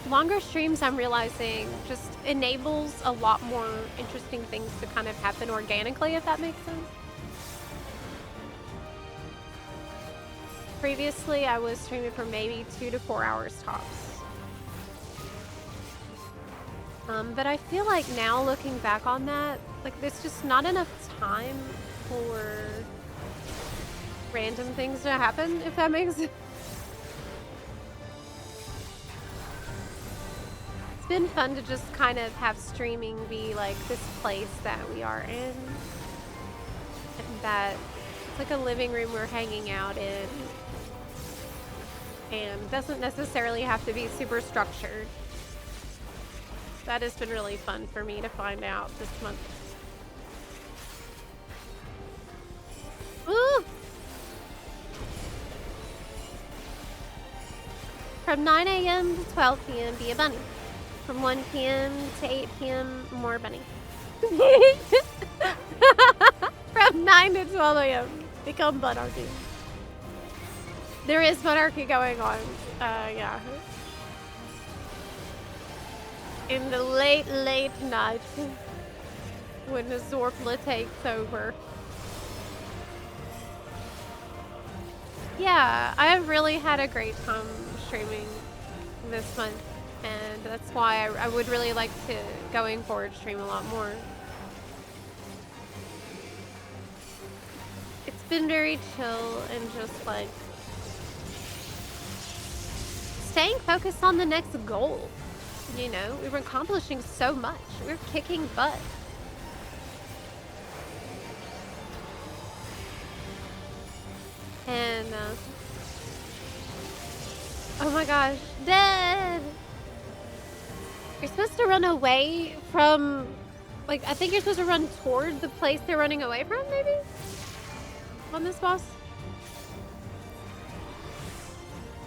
Longer streams, I'm realizing, just enables a lot more interesting things to kind of happen organically, if that makes sense. Previously, I was streaming for maybe 2 to 4 hours tops. But I feel like now, looking back on that, like there's just not enough time for random things to happen, if that makes sense. It's been fun to just kind of have streaming be like this place that we are in. And that it's like a living room we're hanging out in. And doesn't necessarily have to be super structured. That has been really fun for me to find out this month. Ooh! From 9 a.m. to 12 p.m. be a bunny. From 1 p.m. to 8 p.m. more bunny. From 9 to 12 a.m. become bunarchy. There is bunarchy going on. Yeah. In the late night when the Zepla takes over. Yeah, I've really had a great time streaming this month, and that's why I would really like to, going forward, stream a lot more. It's been very chill and just like staying focused on the next goal. You know, we were accomplishing so much. We were kicking butt. And, oh my gosh, dead! You're supposed to run away from, like, I think you're supposed to run toward the place they're running away from, maybe? On this boss?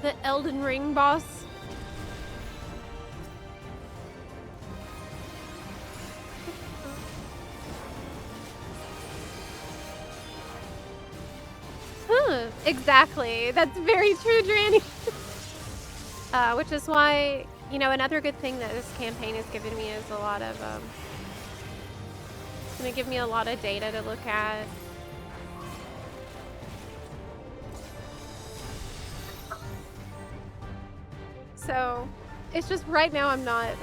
The Elden Ring boss? Exactly. That's very true, Dranny. Which is why, you know, another good thing that this campaign has given me is a lot of, it's gonna give me a lot of data to look at. So, it's just right now I'm not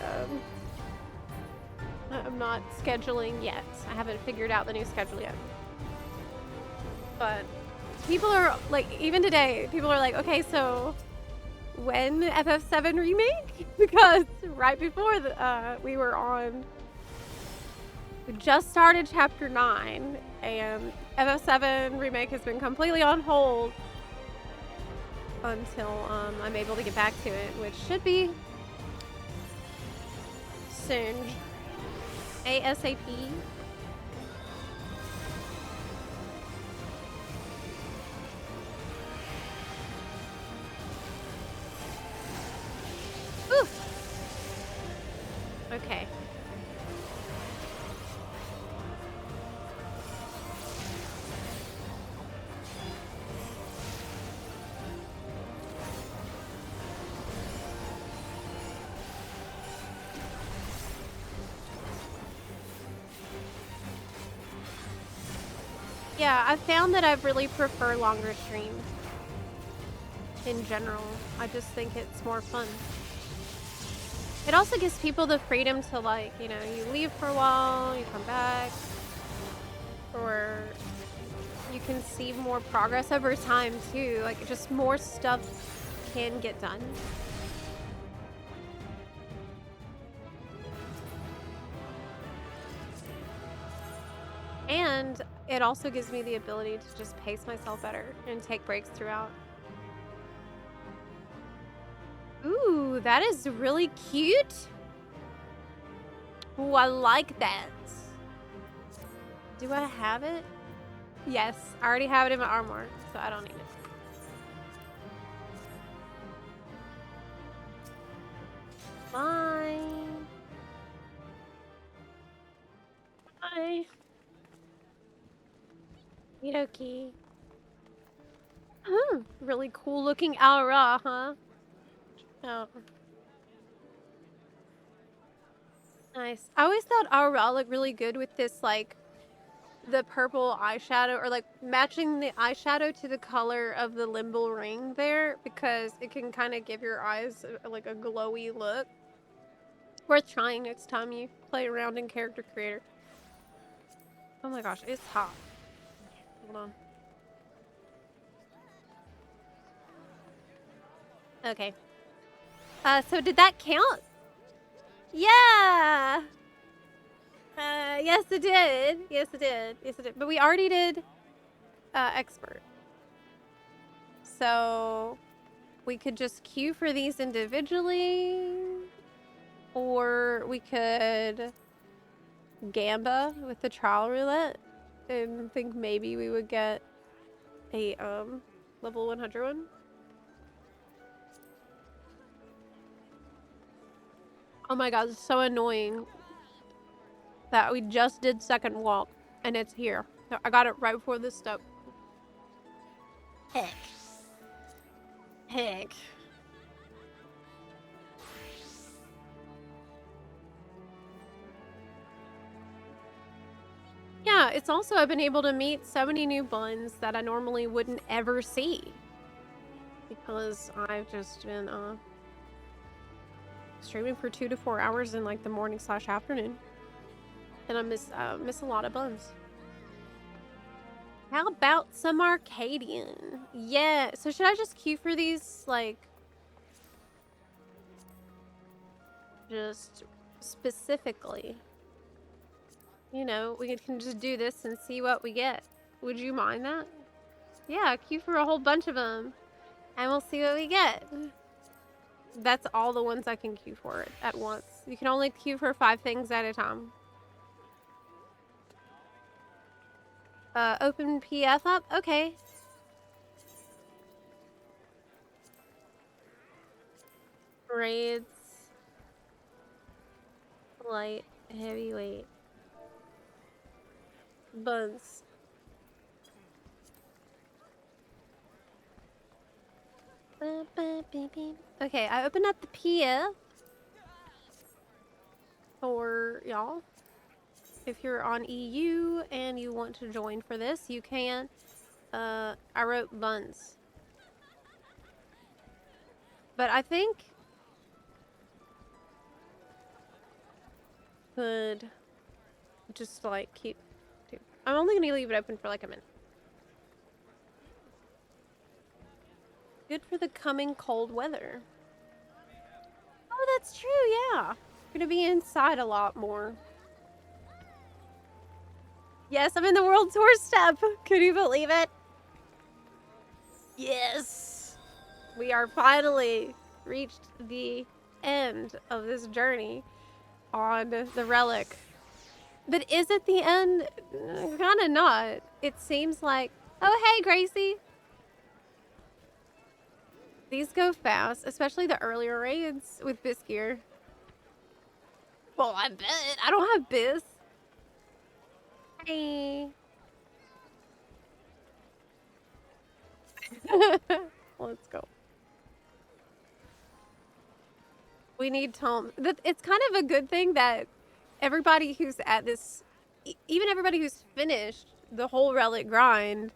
scheduling yet. I haven't figured out the new schedule yet. But people are like, even today, people are like, okay, so when FF7 remake? Because right before we just started chapter 9, and FF7 remake has been completely on hold until I'm able to get back to it, which should be soon. ASAP. Okay. Yeah, I've found that I really prefer longer streams in general. I just think it's more fun. It also gives people the freedom to, like, you know, you leave for a while, you come back, or you can see more progress over time too. Like, just more stuff can get done. And it also gives me the ability to just pace myself better and take breaks throughout. Ooh, that is really cute. Ooh, I like that. Do I have it? Yes, I already have it in my armor, so I don't need it. Fine. Bye. Okie. Really cool looking aura, huh? Oh. Nice. I always thought aura looked really good with this, like, the purple eyeshadow, or like matching the eyeshadow to the color of the limbal ring there, because it can kind of give your eyes like a glowy look. Worth trying next time you play around in Character Creator. Oh my gosh, it's hot. Hold on. Okay. So did that count? Yeah! Yes it did. Yes it did. Yes it did. But we already did, expert. So we could just queue for these individually, or we could gamba with the trial roulette and think maybe we would get a, level 100 one. Oh my god, it's so annoying that we just did second walk and it's here. I got it right before this step. Heck. Heck. Yeah, it's also, I've been able to meet so many new buns that I normally wouldn't ever see. Because I've just been, streaming for 2 to 4 hours in, like, the morning/afternoon. And I miss a lot of buns. How about some Arcadian? Yeah, so should I just queue for these, like, just specifically? You know, we can just do this and see what we get. Would you mind that? Yeah, queue for a whole bunch of them, and we'll see what we get. That's all the ones I can queue for at once. You can only queue for 5 things at a time. Open PF up? Okay. Raids. Light. Heavyweight. Buns. Okay, I opened up the PF for y'all. If you're on EU and you want to join for this, you can. I wrote buns. But I think could just, like, keep. I'm only gonna leave it open for like a minute. Good for the coming cold weather. Oh, that's true, yeah. I'm gonna be inside a lot more. Yes, I'm in the world tour step. Could you believe it? Yes. We are finally reached the end of this journey on the Relic. But is it the end? Kinda not. It seems like... Oh, hey, Gracie! These go fast, especially the earlier raids with Bisgear. Well, I bet. I don't have Bis. Hey. Let's go. We need Tom. It's kind of a good thing that everybody who's at this, even everybody who's finished the whole Relic grind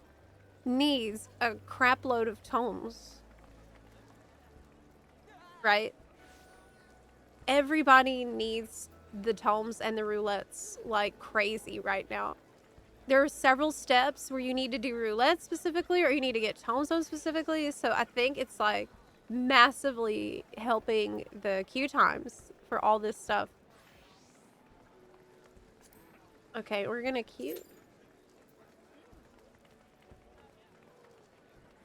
needs a crap load of tomes. Right? Everybody needs the tomes and the roulettes like crazy right now. There are several steps where you need to do roulette specifically, or you need to get tomes on specifically. So I think it's like massively helping the queue times for all this stuff. Okay, we're gonna queue.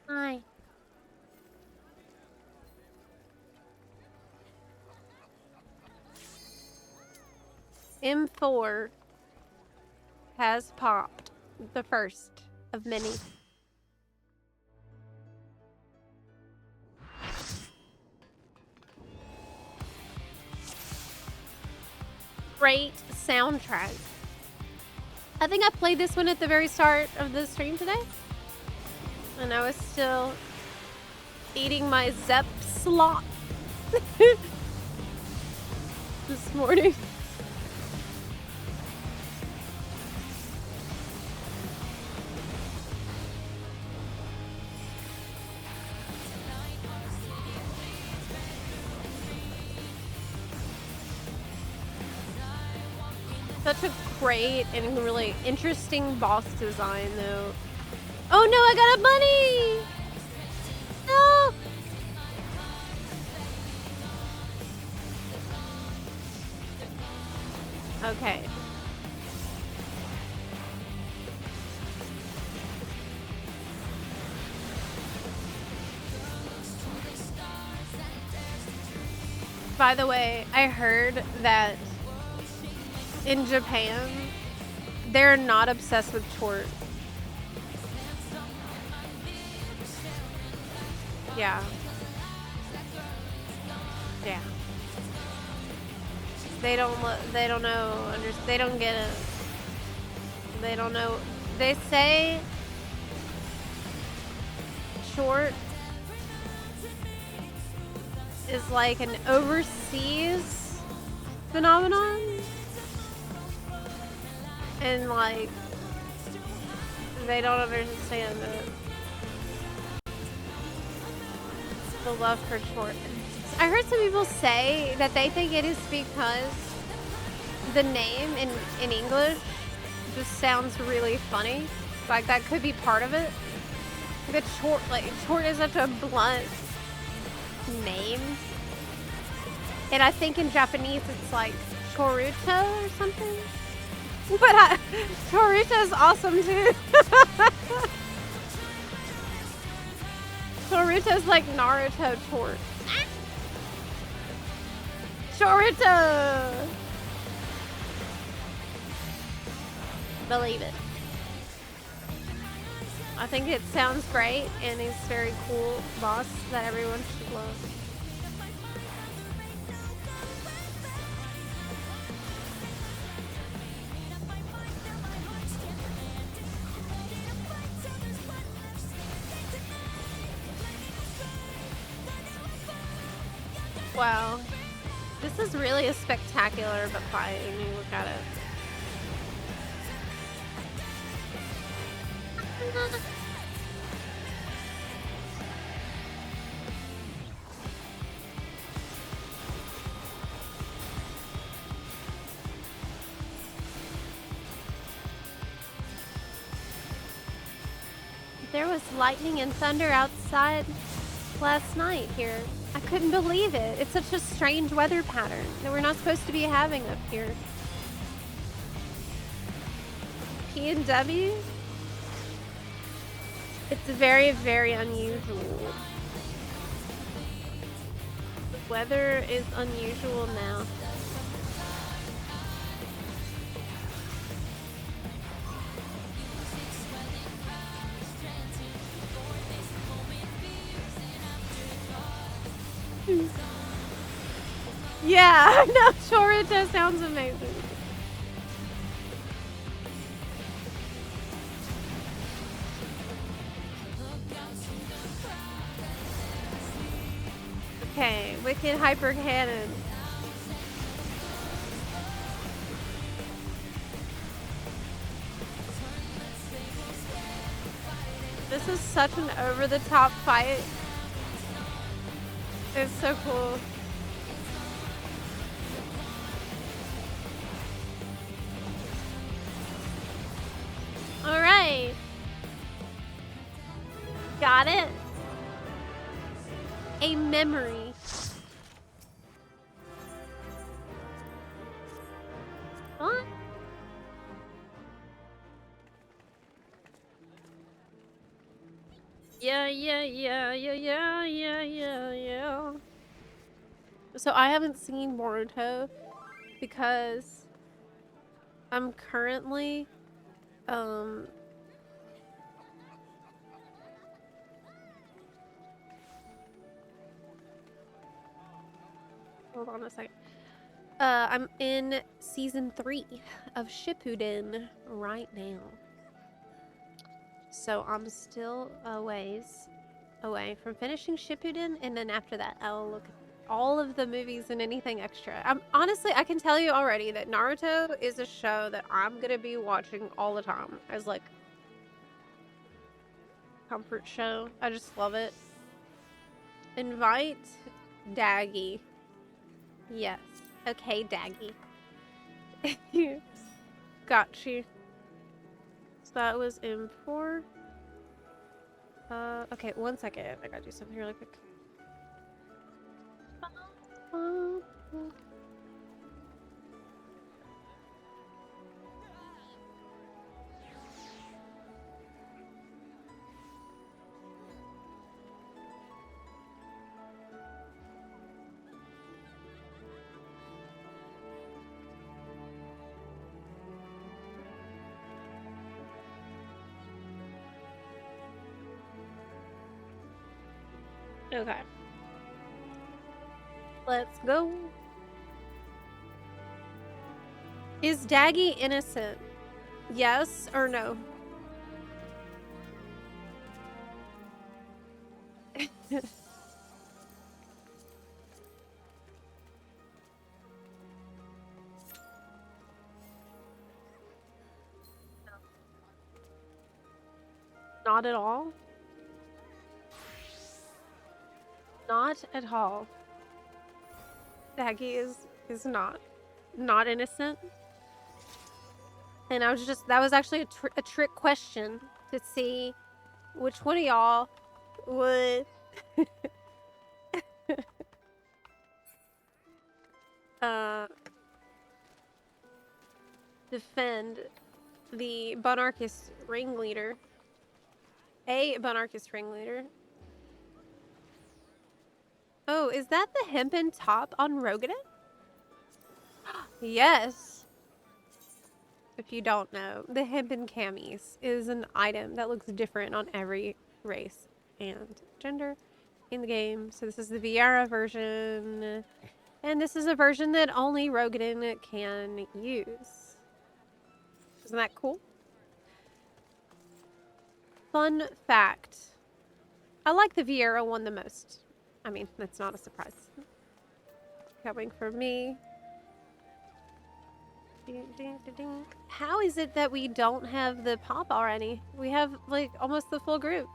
Hi. M4 has popped, the first of many. Great soundtrack. I think I played this one at the very start of the stream today. And I was still eating my Zepla this morning. Such a great and really interesting boss design, though. Oh no, I got a bunny! No! Okay. By the way, I heard that in Japan, they're not obsessed with tort. Yeah. Yeah. They don't know, they don't get it. They don't know. They say short is like an overseas phenomenon. And like, they don't understand it. The love for short. I heard some people say that they think it is because the name in English just sounds really funny. Like that could be part of it. The short is such a blunt name. And I think in Japanese it's like Choruto or something. But Choruto's awesome too. Choruto's like Naruto tort. Choruto! Believe it. I think it sounds great and he's a very cool boss that everyone should love. Wow. This is really a spectacular fight when you look at it. There was lightning and thunder outside last night here. I couldn't believe it. It's such a strange weather pattern that we're not supposed to be having up here. P&W? It's very, very unusual. The weather is unusual now. Yeah, no, Choruto sounds amazing. Okay, Wicked Hyper Cannon. This is such an over-the-top fight. It's so cool. All right. Got it. A memory. What? Yeah. So I haven't seen Boruto because I'm currently hold on a second. I'm in season 3 of Shippuden right now. So I'm still a ways away from finishing Shippuden, and then after that I'll look at all of the movies and anything extra. Honestly, I can tell you already that Naruto is a show that I'm gonna be watching all the time as like comfort show. I just love it. Invite Daggy. Yes. Okay, Daggy. Got you. So that was M4. Okay, 1 second. I gotta do something really quick. Okay. Let's go. Is Daggy innocent? Yes or no? Not at all? Not at all. Daggy is not innocent. And I was just, that was actually a trick question to see which one of y'all would defend the Bunarchist ringleader. A Bunarchist ringleader. Oh, is that the hempen top on Rogan? Yes. If you don't know, the hempen camis is an item that looks different on every race and gender in the game. So this is the Viera version, and this is a version that only Rogan can use. Isn't that cool? Fun fact. I like the Viera one the most. I mean, that's not a surprise. Coming from me. How is it that we don't have the pop already? We have, like, almost the full group.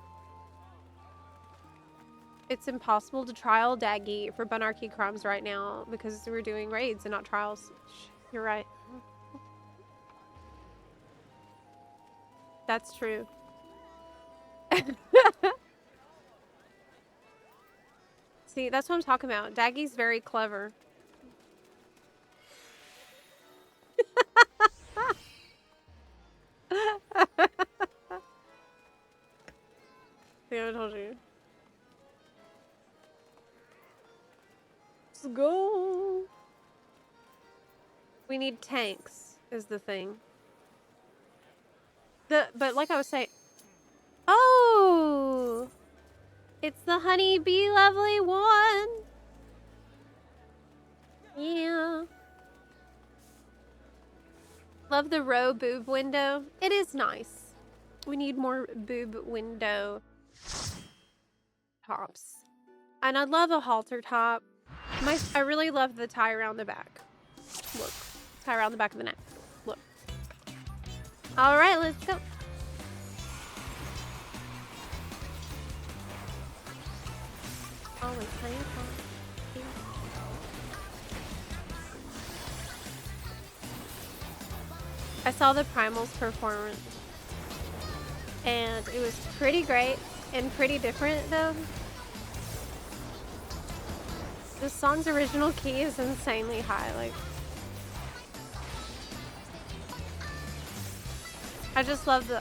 It's impossible to trial Daggy for Bunarchy Crumbs right now because we're doing raids and not trials. You're right. That's true. See, that's what I'm talking about. Daggy's very clever. See, I told you. Let's go. We need tanks, is the thing. But like I was saying, oh, it's the Honey Bee Lovely one. Yeah. Love the row boob window. It is nice. We need more boob window tops. And I love a halter top. I really love the tie around the back. Look. Tie around the back of the neck. Look. Alright, let's go. always playing songs. I saw the Primals performance, and it was pretty great and pretty different, though. The song's original key is insanely high, like... I just love the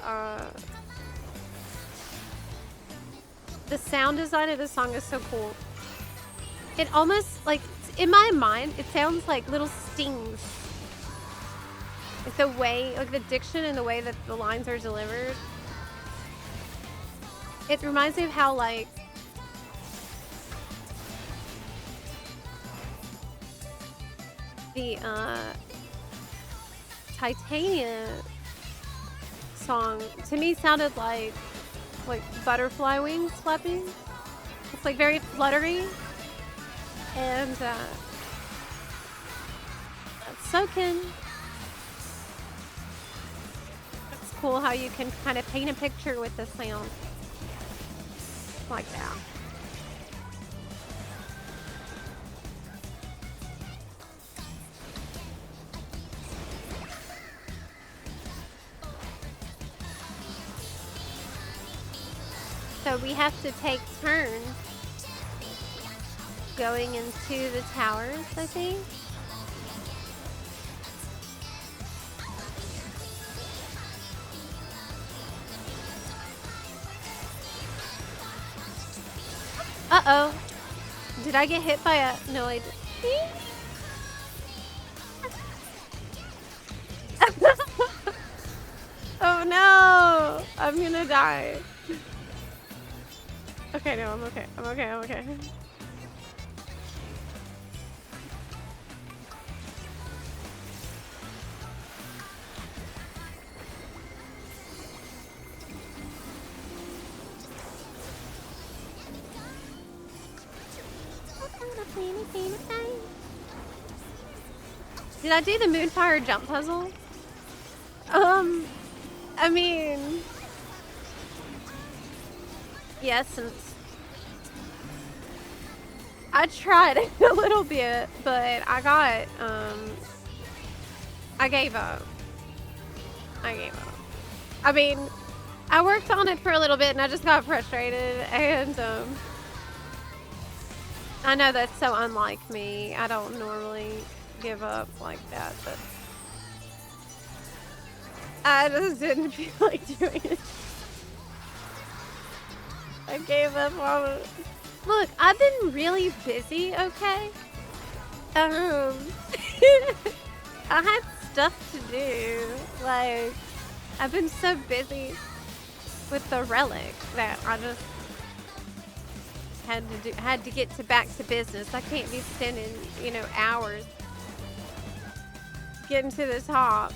sound design of the song is so cool. It almost, like, in my mind, it sounds like little stings. Like the way, like the diction and the way that the lines are delivered. It reminds me of how, like, the Titania song to me sounded like butterfly wings flapping. It's like very fluttery, and soaking. It's cool how you can kind of paint a picture with the sound like that. So we have to take turns going into the towers, I think. Uh-oh. Did I get hit by a... No, I didn't. Oh no! I'm gonna die. Okay, no, I'm okay. I'm okay, I'm okay. Did I do the Moonfire jump puzzle? I mean... Yes, and I tried a little bit, but I got, I gave up. I mean, I worked on it for a little bit and I just got frustrated, and, I know that's so unlike me. I don't normally give up like that, but I just didn't feel like doing it. I gave up on it. Look, I've been really busy, okay? I had stuff to do. Like, I've been so busy with the Relic that I just had to get back to business. I can't be spending, you know, hours getting to the top.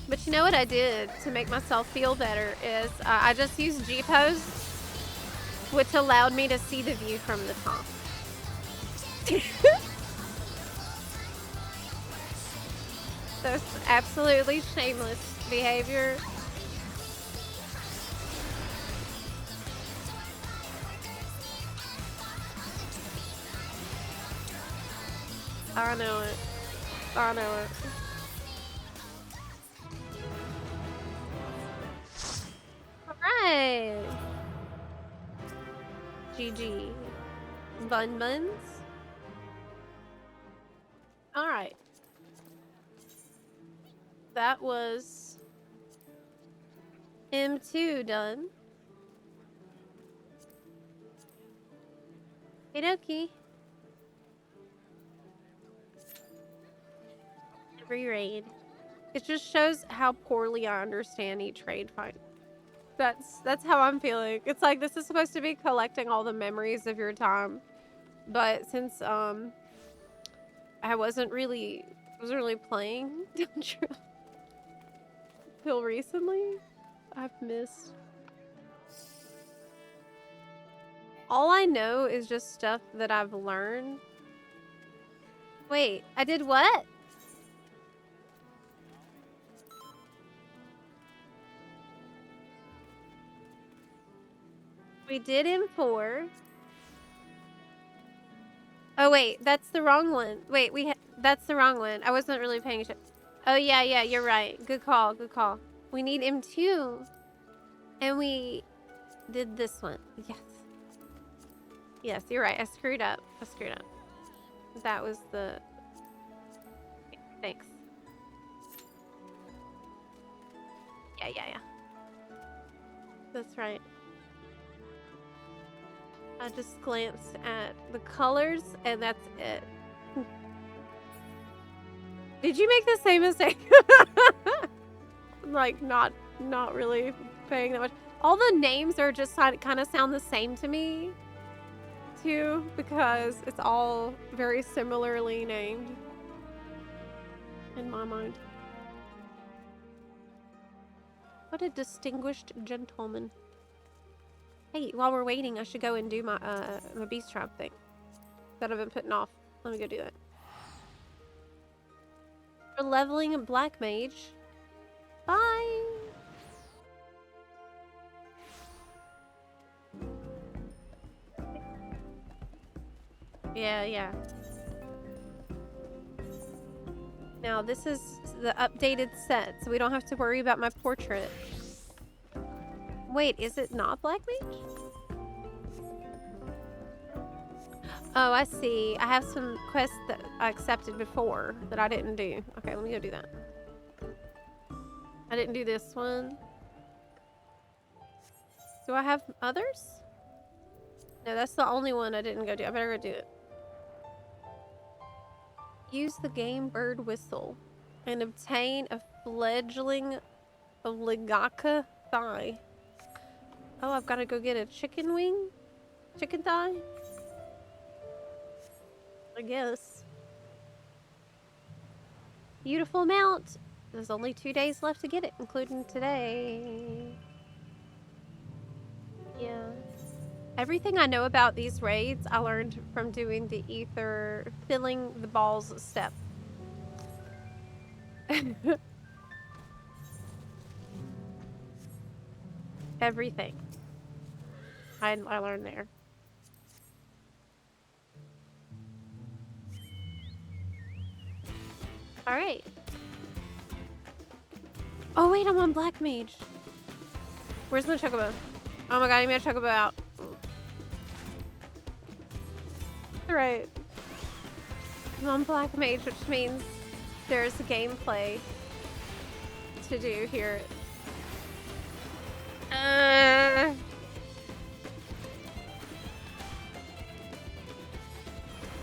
But you know what I did to make myself feel better is I just used G-Pose, which allowed me to see the view from the top. That's absolutely shameless behavior. I know it. I know it. Alright. GG. Bun buns. Alright. That was M2 done. Hey, dokie. Every raid. It just shows how poorly I understand each raid fight. That's how I'm feeling. It's like this is supposed to be collecting all the memories of your time, but since I wasn't really playing till recently, I've missed. All I know is just stuff that I've learned. Wait, I did what? We did M4. Oh wait, that's the wrong one. Wait, that's the wrong one. I wasn't really paying attention. Oh yeah, you're right. Good call, good call. We need M2. And we did this one. Yes. Yes, you're right. I screwed up. That was the... Thanks. Yeah. That's right. I just glanced at the colors and that's it. Did you make the same mistake? Like, not really paying that much. All the names are just kind of sound the same to me, too, because it's all very similarly named in my mind. What a distinguished gentleman. Hey, while we're waiting, I should go and do my my beast trap thing that I've been putting off. Let me go do that. For leveling a black mage. Bye. Yeah. Now this is the updated set, so we don't have to worry about my portrait. Wait, is it not black mage? Oh, I see. I have some quests that I accepted before that I didn't do. Okay, let me go do that. I didn't do this one. Do I have others? No, that's the only one I didn't go do. I better go do it. Use the game bird whistle and obtain a fledgling oligaka thigh. Oh, I've got to go get a chicken wing? Chicken thigh? I guess. Beautiful mount. There's only 2 days left to get it, including today. Yeah. Everything I know about these raids, I learned from doing the ether filling the balls step. Everything. I learned there. Alright. Oh wait, I'm on Black Mage. Where's my chocobo? Oh my god, I need my chocobo out. Right. I'm on Black Mage, which means there's gameplay to do here.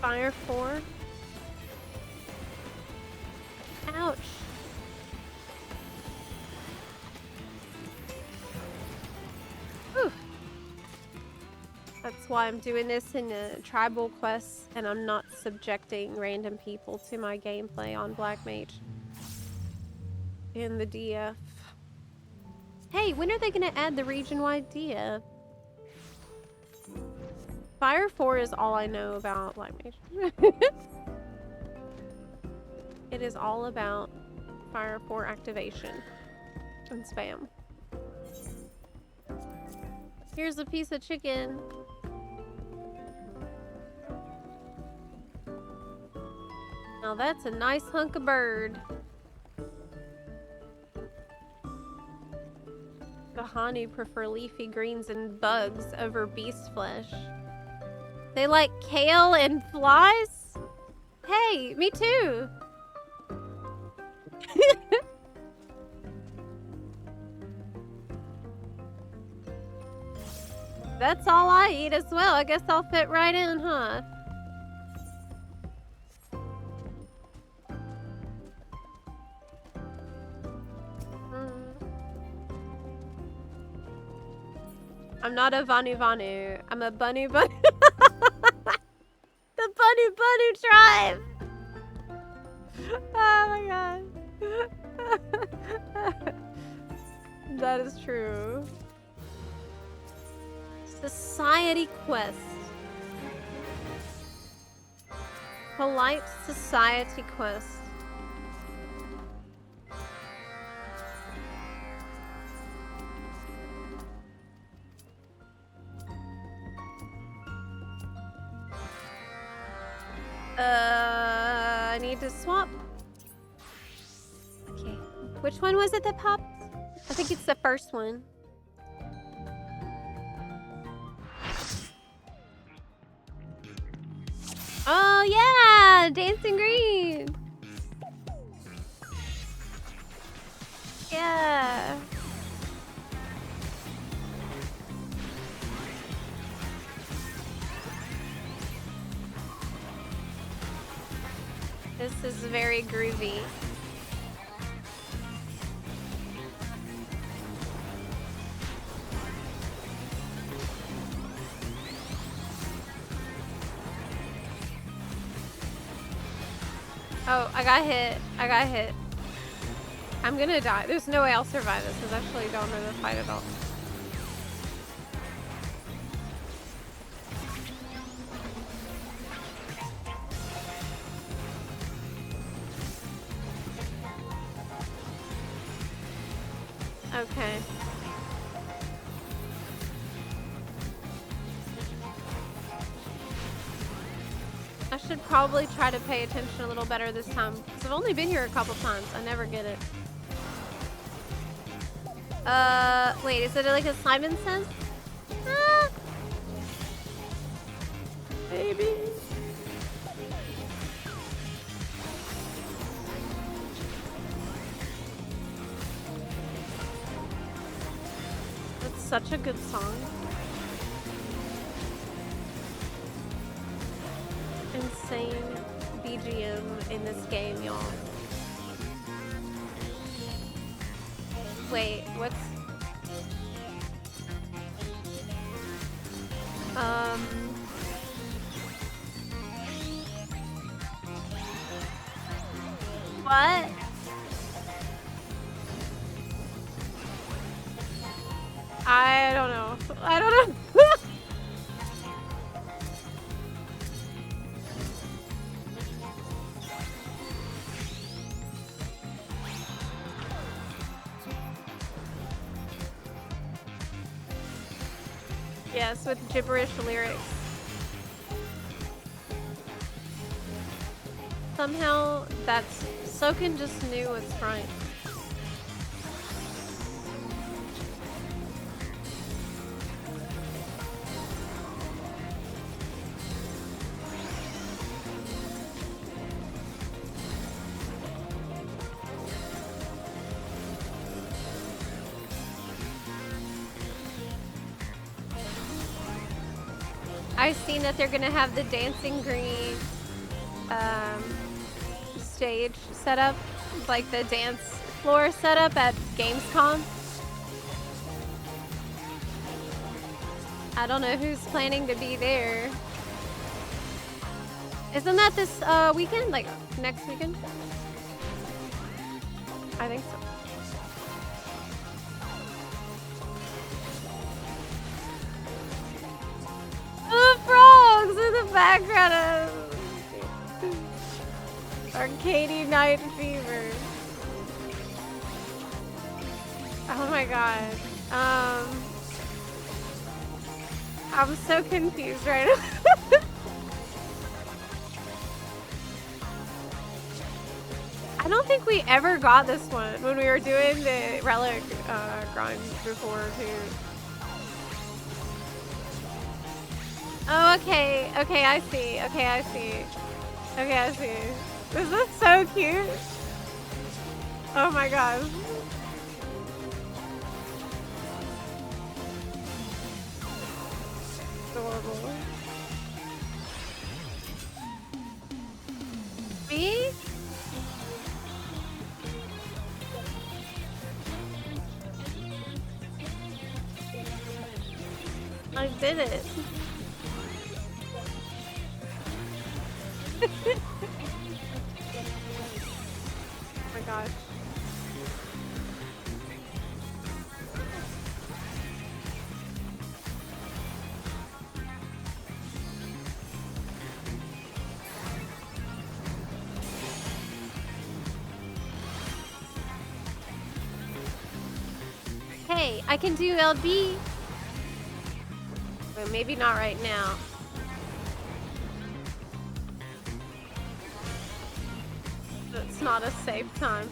Fire 4. Ouch. Whew. That's why I'm doing this in a tribal quest, and I'm not subjecting random people to my gameplay on Black Mage in the DF. Hey, when are they gonna add the region-wide DF? Fire 4 is all I know about Black Mage. It is all about Fire 4 activation and spam. Here's a piece of chicken. Now that's a nice hunk of bird. The Hani prefer leafy greens and bugs over beast flesh. They like kale and flies? Hey, me too. That's all I eat as well. I guess I'll fit right in, huh? I'm not a Vanu Vanu. I'm a Bunny Bunny. The Bunny Bunny tribe! Oh my god. That is true. Society quest. Polite society quest. need to swap. Okay. Which one was it that popped? I think it's the first one. Oh yeah! Dancing green! Yeah! This is very groovy. Oh, I got hit. I got hit. I'm gonna die. There's no way I'll survive this because I actually don't know the fight at all. Okay. I should probably try to pay attention a little better this time because I've only been here a couple times. I never get it. Wait, is it like a Simon Says? Ah! Baby. That's such a good song. Insane BGM in this game, y'all. Wait, what's... What? I don't know. I don't know. Yes, with gibberish lyrics. Somehow, that's... Soken just knew what's right. I've seen that they're gonna have the dancing green stage set up, like the dance floor set up at Gamescom. I don't know who's planning to be there. Isn't that this weekend? Like next weekend? I think so. The frogs in the background of Arcady Night Fever. Oh my god. I'm so confused right now. I don't think we ever got this one when we were doing the Relic grind before too. Oh, okay. Okay, I see. Okay, I see. Okay, I see. This is so cute. Oh my gosh. Adorable. Me? I did it. Oh my gosh. Hey, I can do LB. Well, maybe not right now. it's not a safe time.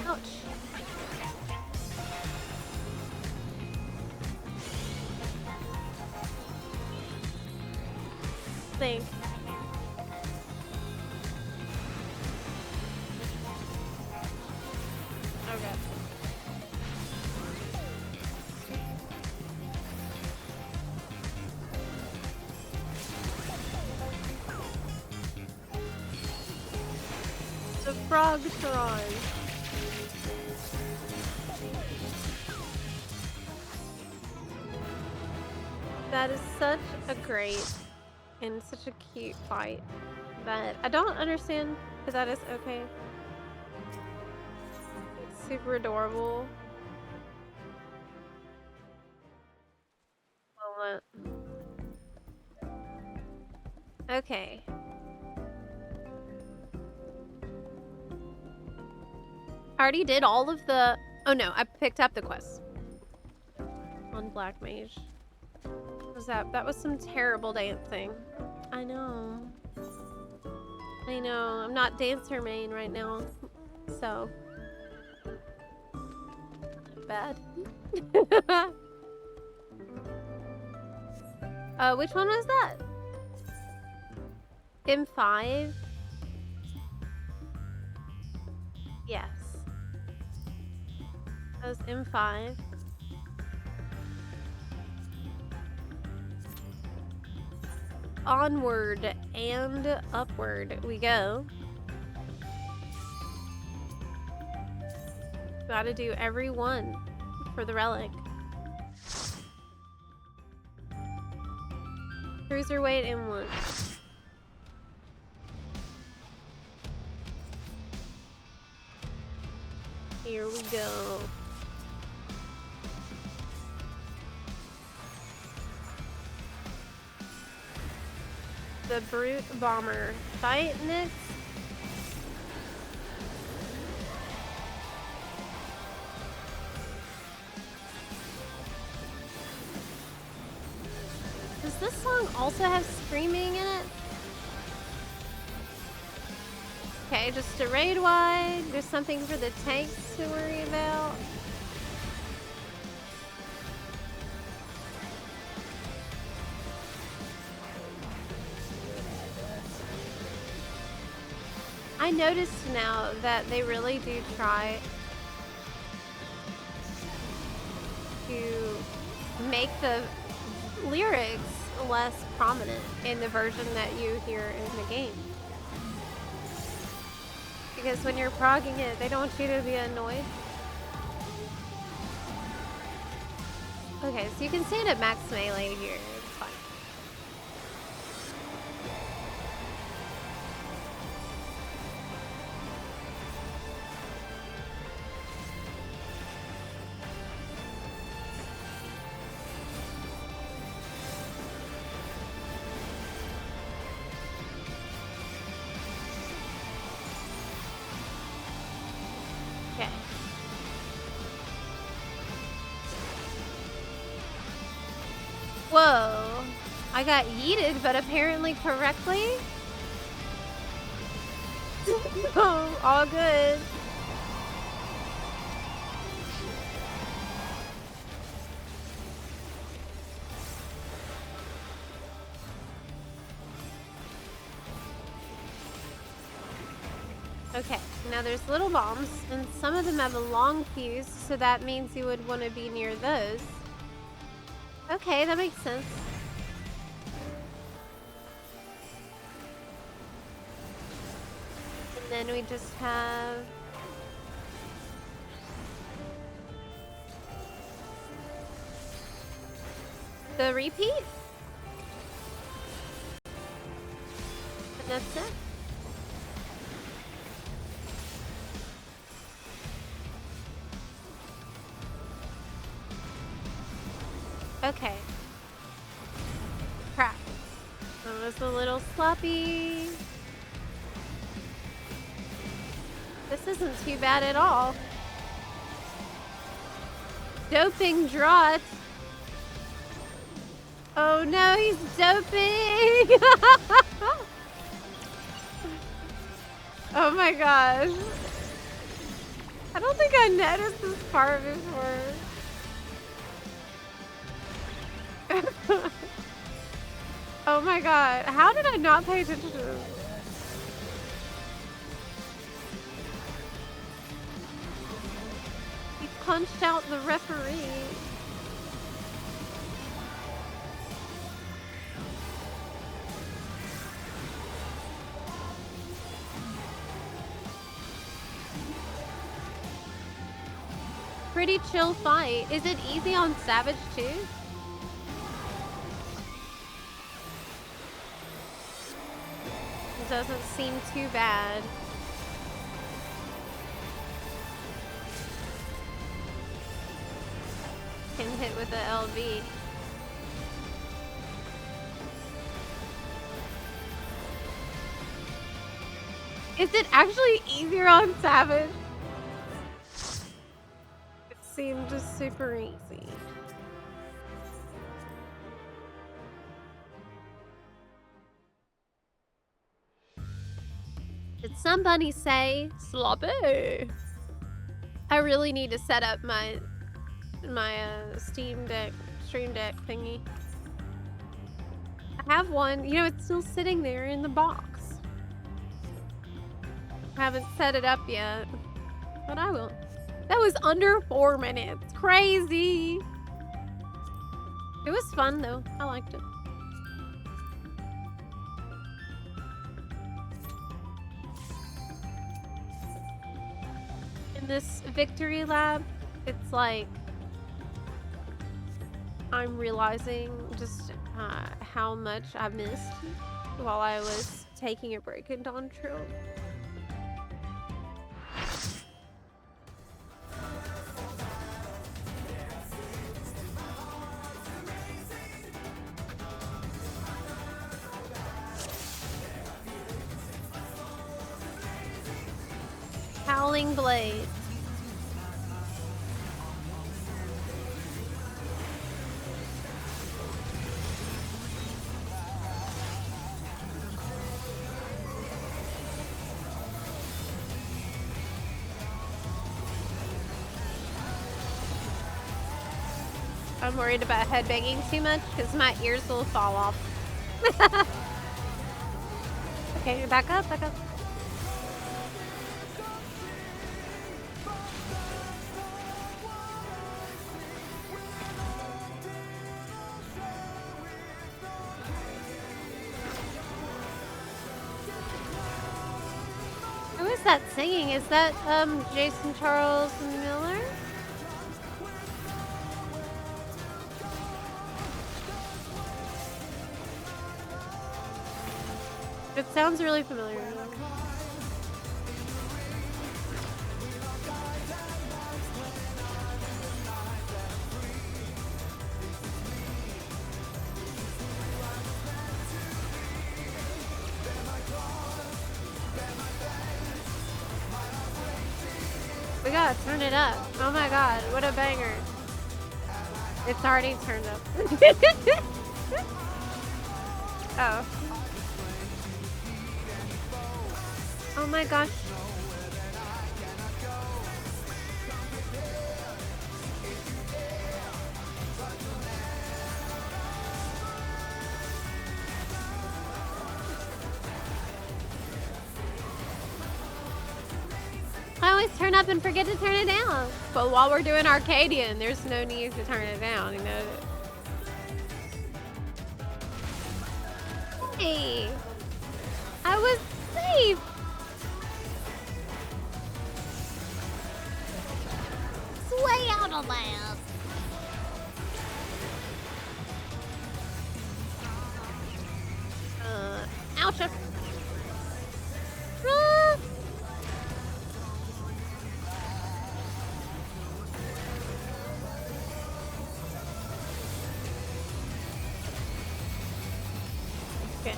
Ouch. Think. Okay. The frog shrine. That is such a great and such a cute fight that I don't understand, but that is okay. It's super adorable. Moment. Okay. I already did all of the... Oh no, I picked up the quest on Black Mage. That was some terrible dancing. I know. I know. I'm not dancer main right now, so bad. Which one was that? M5? Yes. That was M5. Onward and upward we go. Gotta do every one for the relic. Cruiserweight M1. Here we go. The Brute Bomber. Fight next. Does this song also have screaming in it? Okay, just a raid wide. There's something for the tanks to worry about. I noticed now that they really do try to make the lyrics less prominent in the version that you hear in the game. Because when you're progging it, they don't want you to be annoyed. Okay, so you can stand at max melee here. It's fine. Okay. Whoa. I got yeeted, but apparently correctly. Oh, all good. Okay, now there's little bombs, and some of them have a long fuse, so that means you would want to be near those. Okay, that makes sense. And then we just have... the repeat? And that's it. Okay. Crap. That was a little sloppy. This isn't too bad at all. Doping draught. Oh no, he's doping! Oh my gosh. I don't think I noticed this part before. Oh my god, how did I not pay attention to this? He punched out the referee. Pretty chill fight. Is it easy on Savage too? It doesn't seem too bad. Can hit with the LV. Is it actually easier on Savage? It seemed just super easy. Did somebody say sloppy? I really need to set up my Steam Deck, Stream Deck thingy. I have one. You know, it's still sitting there in the box. I haven't set it up yet, but I will. That was under 4 minutes. Crazy. It was fun though. I liked it. In this victory lab, it's like I'm realizing just how much I missed while I was taking a break in Dawn Trail. Howling Blade. I'm worried about headbanging too much because my ears will fall off. Okay, back up, back up. Who is that singing? Is that Jason Charles Miller? It sounds really familiar. We gotta turn it up. Oh my god, what a banger. It's already turned up. Oh. Oh my gosh. I always turn up and forget to turn it down. But while we're doing Arcadian, there's no need to turn it down, you know? Hey! I was safe! It's way out of land. Ouch! Ah. Okay.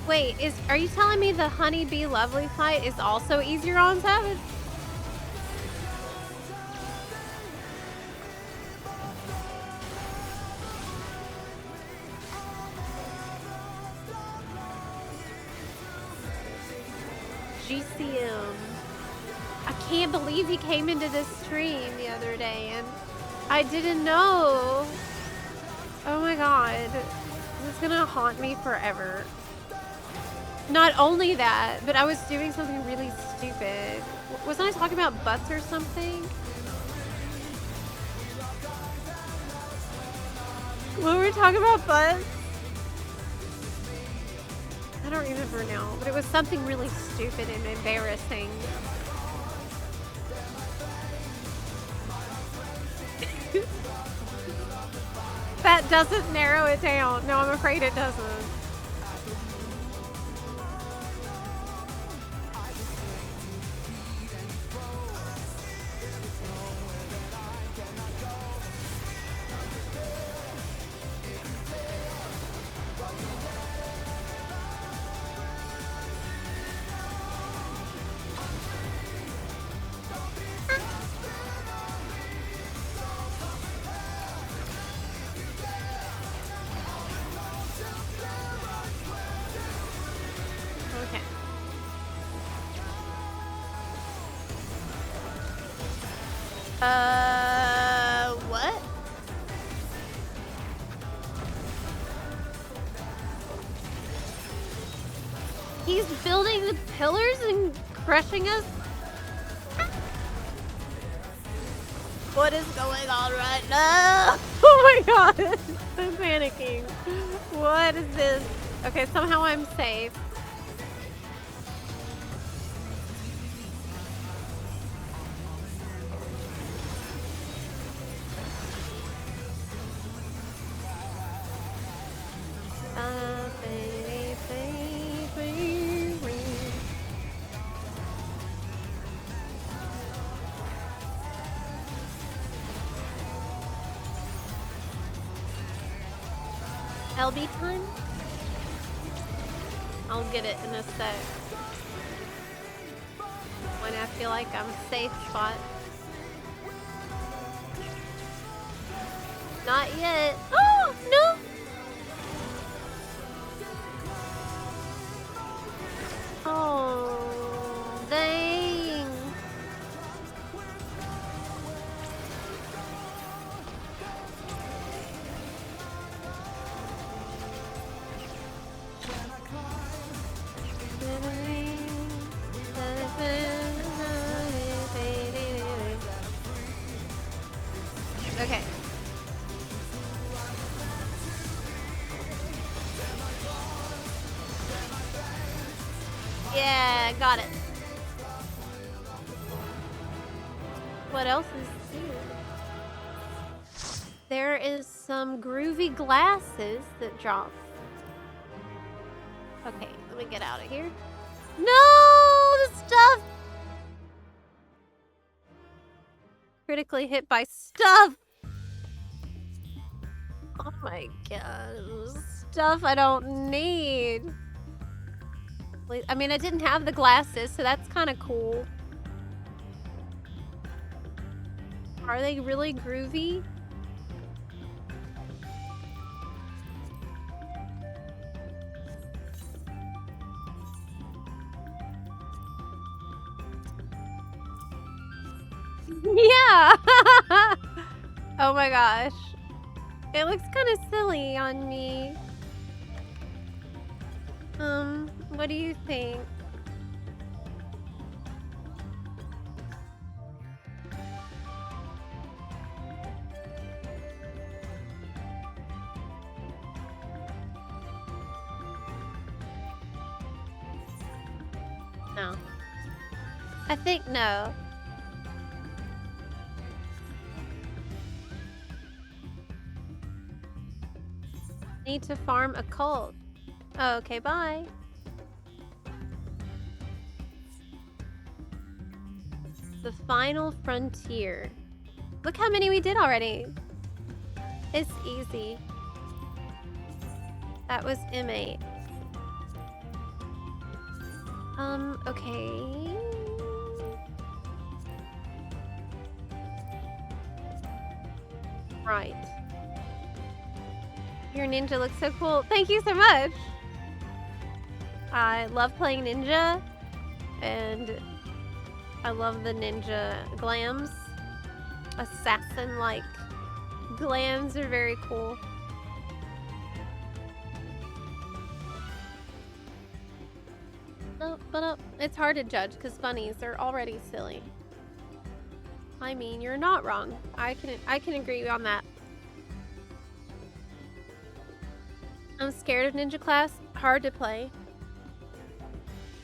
Wait, are you telling me the Honeybee Lovely fight is also easier on Savage? GCM. I can't believe he came into this stream the other day and I didn't know. Oh my god. This is gonna haunt me forever. Not only that, but I was doing something really stupid. Wasn't I talking about butts or something? What were we talking about butts? I don't remember now, but it was something really stupid and embarrassing. That doesn't narrow it down. No, I'm afraid it doesn't. What? He's building the pillars and crushing us? What is going on right now? Oh my god! I'm panicking. What is this? Okay, somehow I'm safe. LB time? I'll get it in a sec. When I feel like I'm safe spot. Not yet. Oh, no! Oh, dang. Okay. Yeah, got it. What else is here? There is some groovy glasses that drop. Okay, let me get out of here. No, the stuff! Critically hit by stuff! Oh my god, stuff I don't need. I mean, I didn't have the glasses, so that's kind of cool. Are they really groovy? Yeah! Oh my gosh. It looks kind of silly on me. What do you think? No. I think no. Need to farm a cult. Oh, okay, bye. The final frontier. Look how many we did already. It's easy. That was M8. Okay. Right. Your ninja looks so cool. Thank you so much. I love playing ninja. and I love the ninja glams. Assassin-like glams are very cool. But it's hard to judge because bunnies are already silly. I mean, you're not wrong. I can agree on that. I'm scared of ninja class. Hard to play.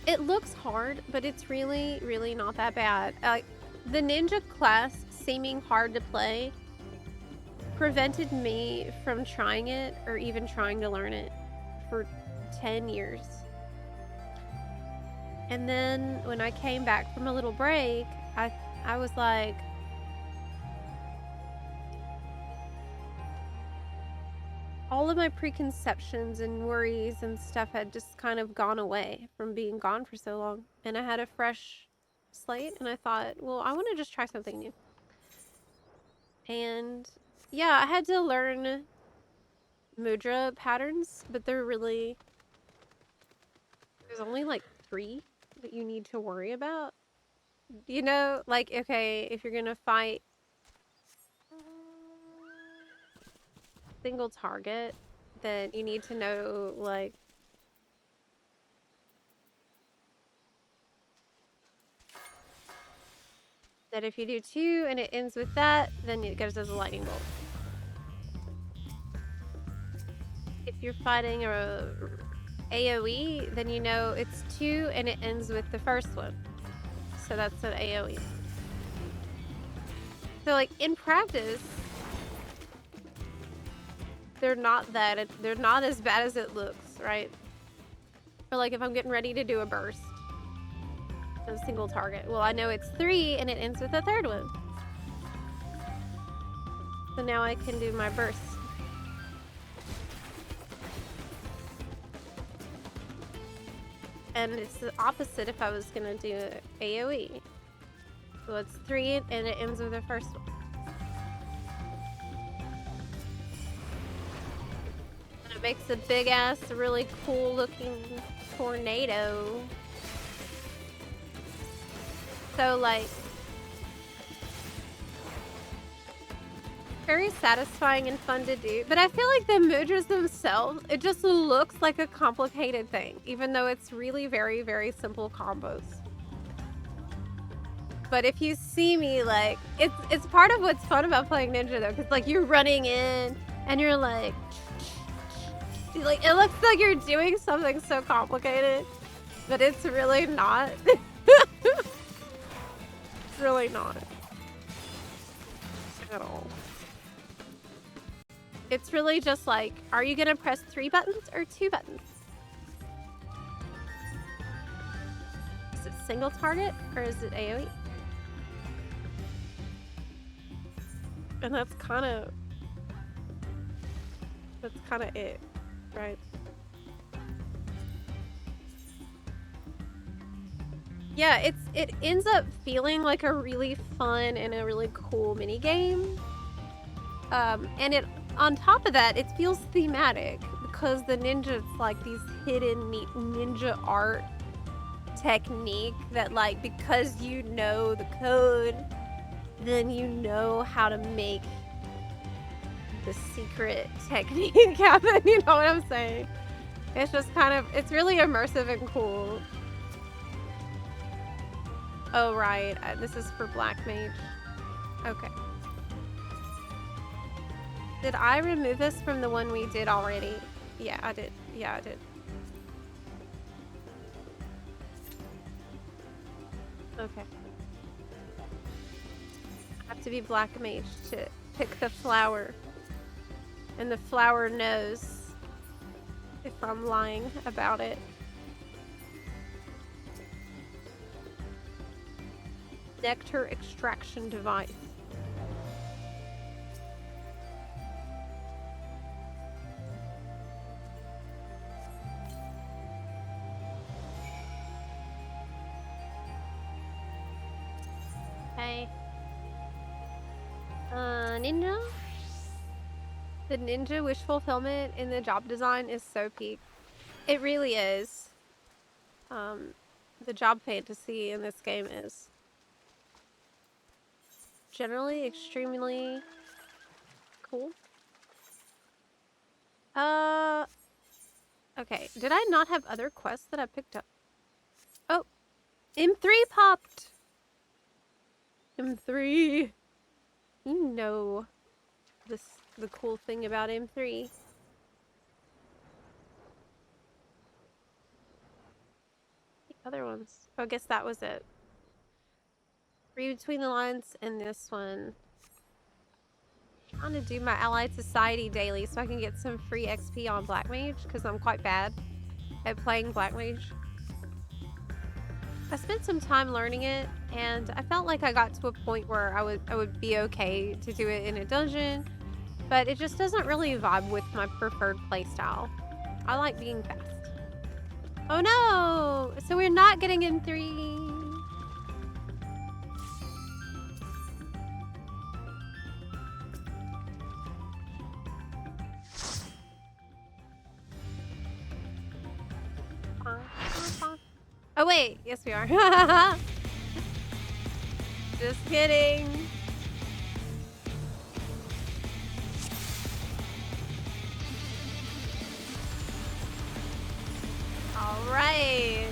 It looks hard, but it's really, really not that bad. The ninja class seeming hard to play prevented me from trying it or even trying to learn it for 10 years. And then when I came back from a little break, I was like, all of my preconceptions and worries and stuff had just kind of gone away from being gone for so long. And I had a fresh slate, and I thought, well, I want to just try something new. And yeah, I had to learn mudra patterns, but there's only like 3 that you need to worry about. You know, like, okay, if you're gonna fight single target, then you need to know, like, that if you do 2 and it ends with that, then it goes as a lightning bolt. If you're fighting a AoE, then you know it's 2 and it ends with the first one. So that's an AoE. So, like, in practice, they're not as bad as it looks, right? Or like if I'm getting ready to do a burst, a single target. Well, I know it's 3 and it ends with a third one. So now I can do my burst. And it's the opposite if I was gonna do AoE. So it's 3 and it ends with the first one. And it makes a big ass, really cool looking tornado. So, like, very satisfying and fun to do. But I feel like the mudras themselves, it just looks like a complicated thing, even though it's really very, very simple combos. But if you see me, like, it's part of what's fun about playing ninja, though, because, like, you're running in and you're like, it looks like you're doing something so complicated, but it's really not. It's really not at all. It's really just like, are you gonna press 3 buttons or 2 buttons? Is it single target or is it AoE? And that's kind of it, right? Yeah, it ends up feeling like a really fun and a really cool mini game. And it, on top of that, it feels thematic because the ninja, it's like these hidden neat ninja art technique that, like, because you know the code, then you know how to make the secret technique happen. You know what I'm saying? It's just kind of, it's really immersive and cool. Oh, right. This is for Black Mage. Okay. Did I remove this from the one we did already? Yeah, I did. Yeah, I did. Okay. I have to be Black Mage to pick the flower. And the flower knows if I'm lying about it. Nectar extraction device. Okay. Ninja? The ninja wish fulfillment in the job design is so peak. It really is. the job fantasy in this game is generally extremely cool. Okay. Did I not have other quests that I picked up? Oh, M3 popped. M3. You know the cool thing about M3. The other ones. Oh, I guess that was it. Read between the lines in this one. Trying to do my Allied Society daily so I can get some free XP on Black Mage because I'm quite bad at playing Black Mage. I spent some time learning it and I felt like I got to a point where I would be okay to do it in a dungeon, but it just doesn't really vibe with my preferred playstyle. I like being fast. Oh no! So we're not getting in 3. Oh wait, yes we are. Just kidding. All right.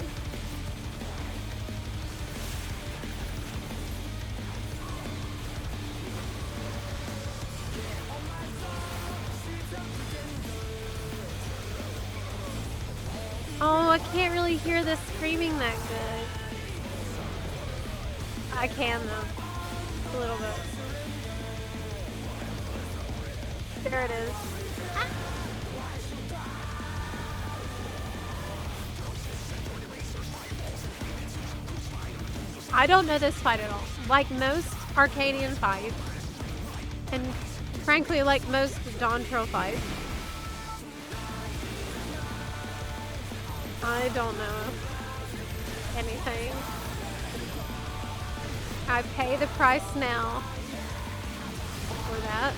Oh, I can't really hear the screaming that good. I can though. A little bit. There it is. Ah. I don't know this fight at all. Like most Arcadian fights, and frankly like most Dawntrail fights, I don't know anything. I pay the price now for that.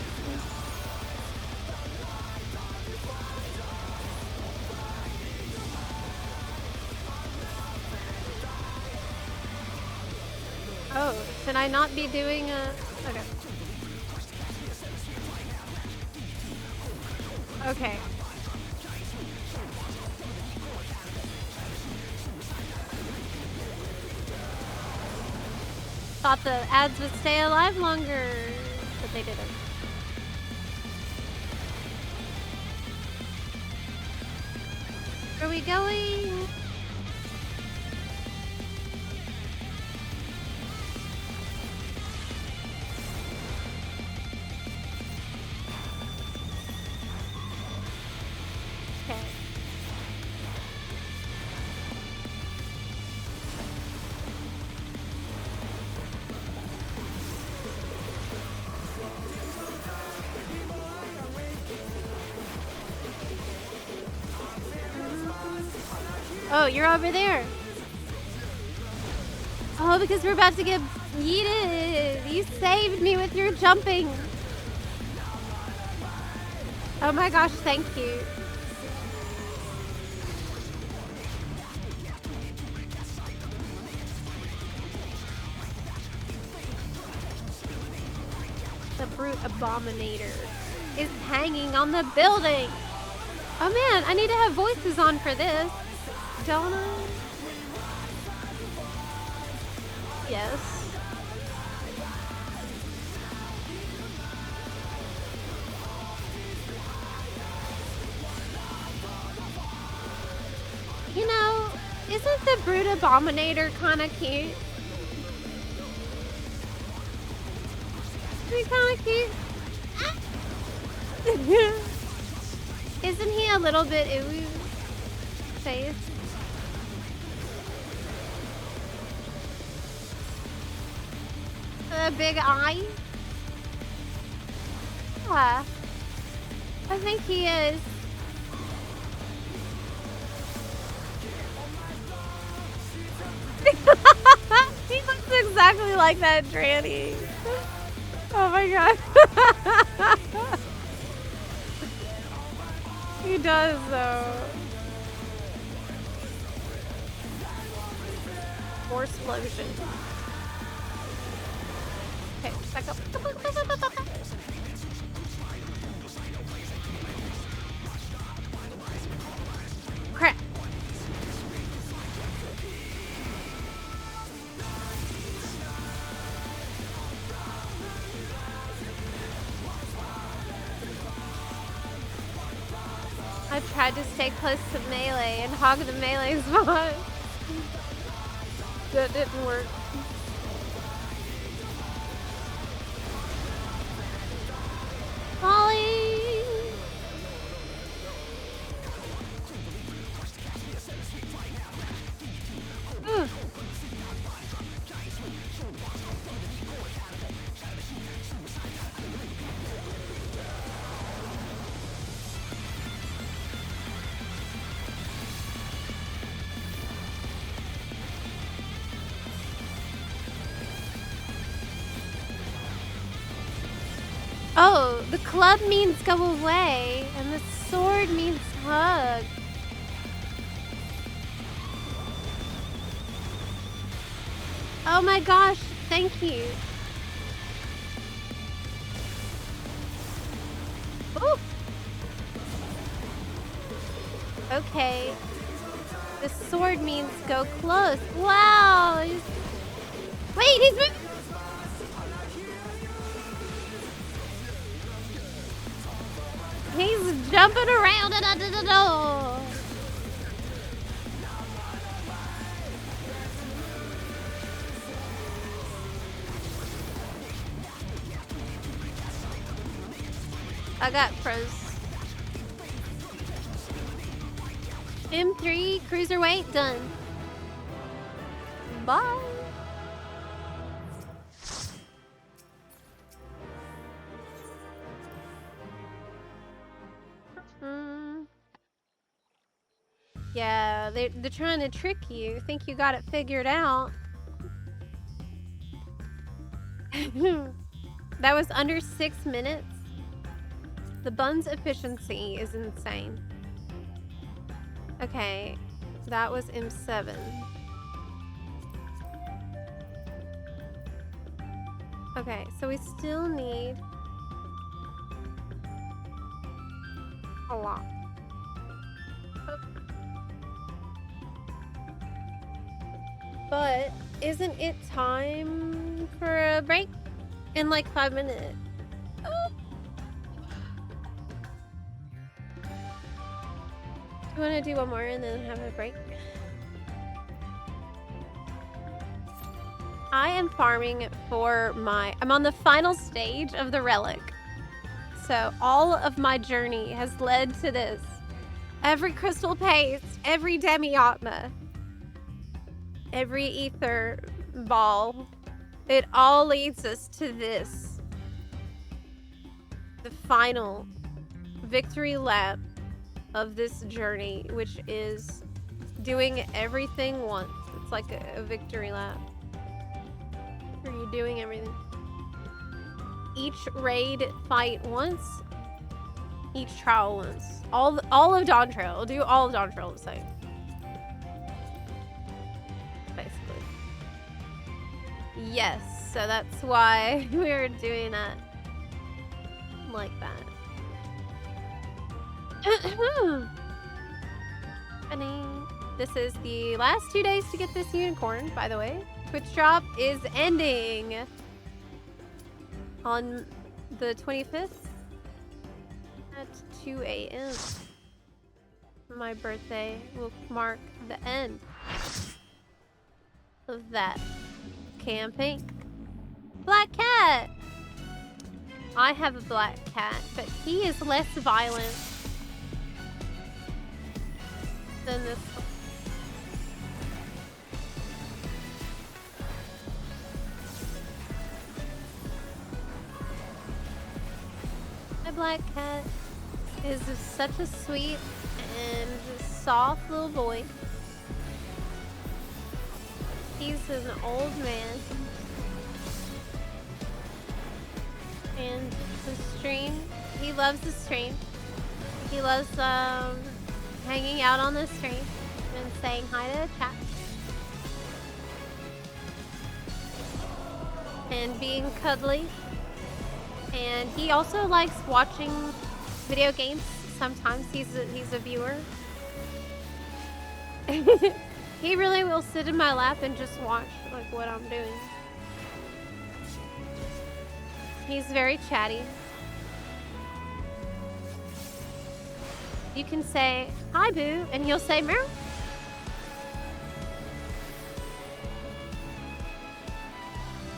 Oh, should I not be doing a... Okay. Okay. Thought the ads would stay alive longer, but they didn't. Where are we going? Okay. Oh, you're over there. Oh, because we're about to get yeeted. You saved me with your jumping. Oh my gosh, thank you. The brute abominator is hanging on the building. Oh man, I need to have voices on for this. Don't I? Yes. You know, isn't the brute abominator kind of cute? Isn't he kind of cute? Isn't he a little bit ooey face? A big eye? Yeah. I think he is. He looks exactly like that tranny. Oh my god. He does though. More explosion. Okay, back up. Crap. I tried to stay close to melee and hog the melee spot. That didn't work. Molly! Ugh. Oh, the club means go away, and the sword means hug. Oh my gosh, thank you. Ooh. Okay. The sword means go close. Wow. Wait, he's moving. He's jumping around and under the door. I got pros. M3 cruiserweight done. Bye. Yeah, they're trying to trick you. Think you got it figured out. That was under 6 minutes. The bun's efficiency is insane. Okay, that was M7. Okay, so we still need a lot. But isn't it time for a break in like 5 minutes? Oh. Do you want to do one more and then have a break? I am farming for I'm on the final stage of the Relic. So all of my journey has led to this. Every crystal paste, every demi-atma, every ether ball, it all leads us to this. The final victory lap of this journey, which is doing everything once. It's like a victory lap. Are you doing everything? Each raid fight once, each trial once. All of Dawn Trail. Do all of Dawn Trail the same. Basically. Yes, so that's why we were doing that like that. This is the last 2 days to get this unicorn, by the way. Twitch drop is ending on the 25th at 2 a.m. My birthday will mark the end of that campaign. Black cat! I have a black cat, but he is less violent than this one. My black cat is such a sweet and soft little boy. He's an old man. And the stream, he loves the stream. He loves hanging out on the stream and saying hi to the chat. and being cuddly. And he also likes watching video games. Sometimes he's a viewer. He really will sit in my lap and just watch like what I'm doing. He's very chatty. You can say, "Hi, Boo," and he'll say, "Meow."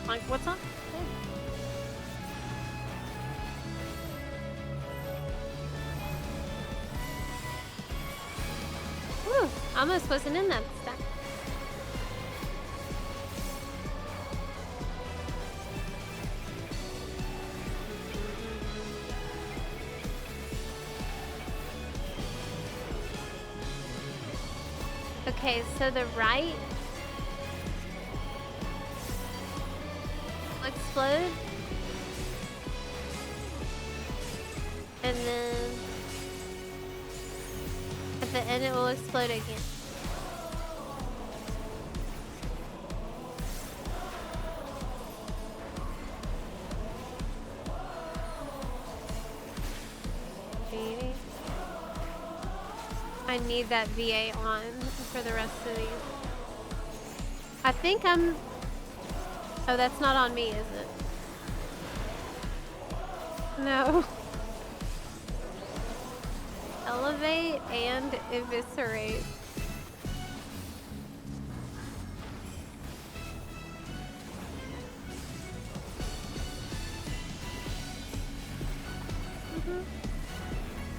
Like, what's up? Whew, almost wasn't in that stack. Okay, so the right will explode. And then at the end it will explode again. I need that VA on for the rest of these. I think I'm... Oh, that's not on me, is it? No. Elevate and eviscerate.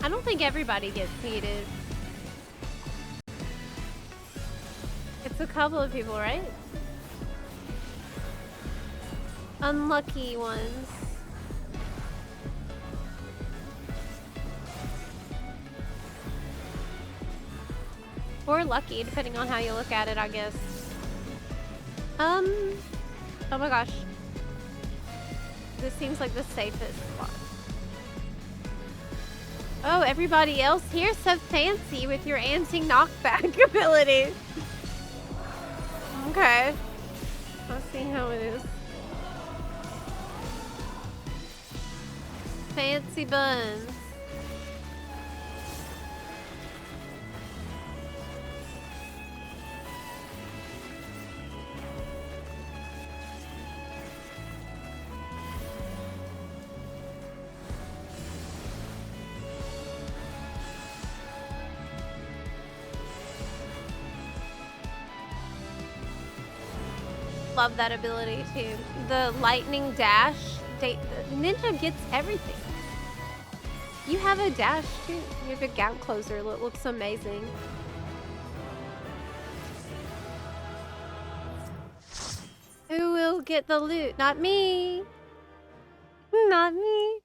I don't think everybody gets heated. It's a couple of people, right? Unlucky ones. Or lucky, depending on how you look at it, I guess. Oh my gosh. This seems like the safest spot. Oh, everybody else here so fancy with your anti-knockback ability. Okay. Let's see how it is. Fancy buns. Love that ability too. The lightning dash. Ninja gets everything. You have a dash too. You have a gap closer that looks amazing. Who will get the loot? Not me. Not me.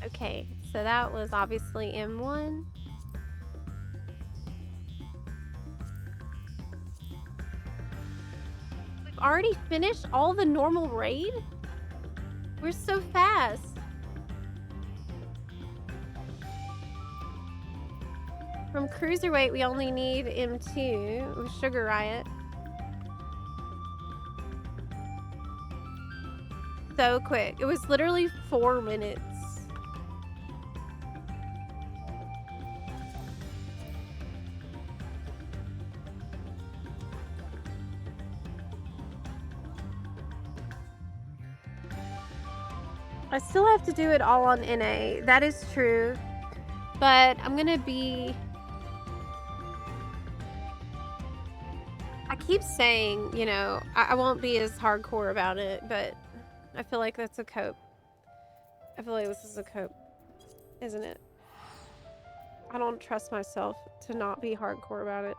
Okay, so that was obviously M1. We've already finished all the normal raid? We're so fast. From Cruiserweight, we only need M2 with Sugar Riot. So quick. It was literally 4 minutes. I still have to do it all on NA. That is true. But I'm gonna be... I keep saying, you know, I won't be as hardcore about it, but I feel like that's a cope. I feel like this is a cope, isn't it? I don't trust myself to not be hardcore about it.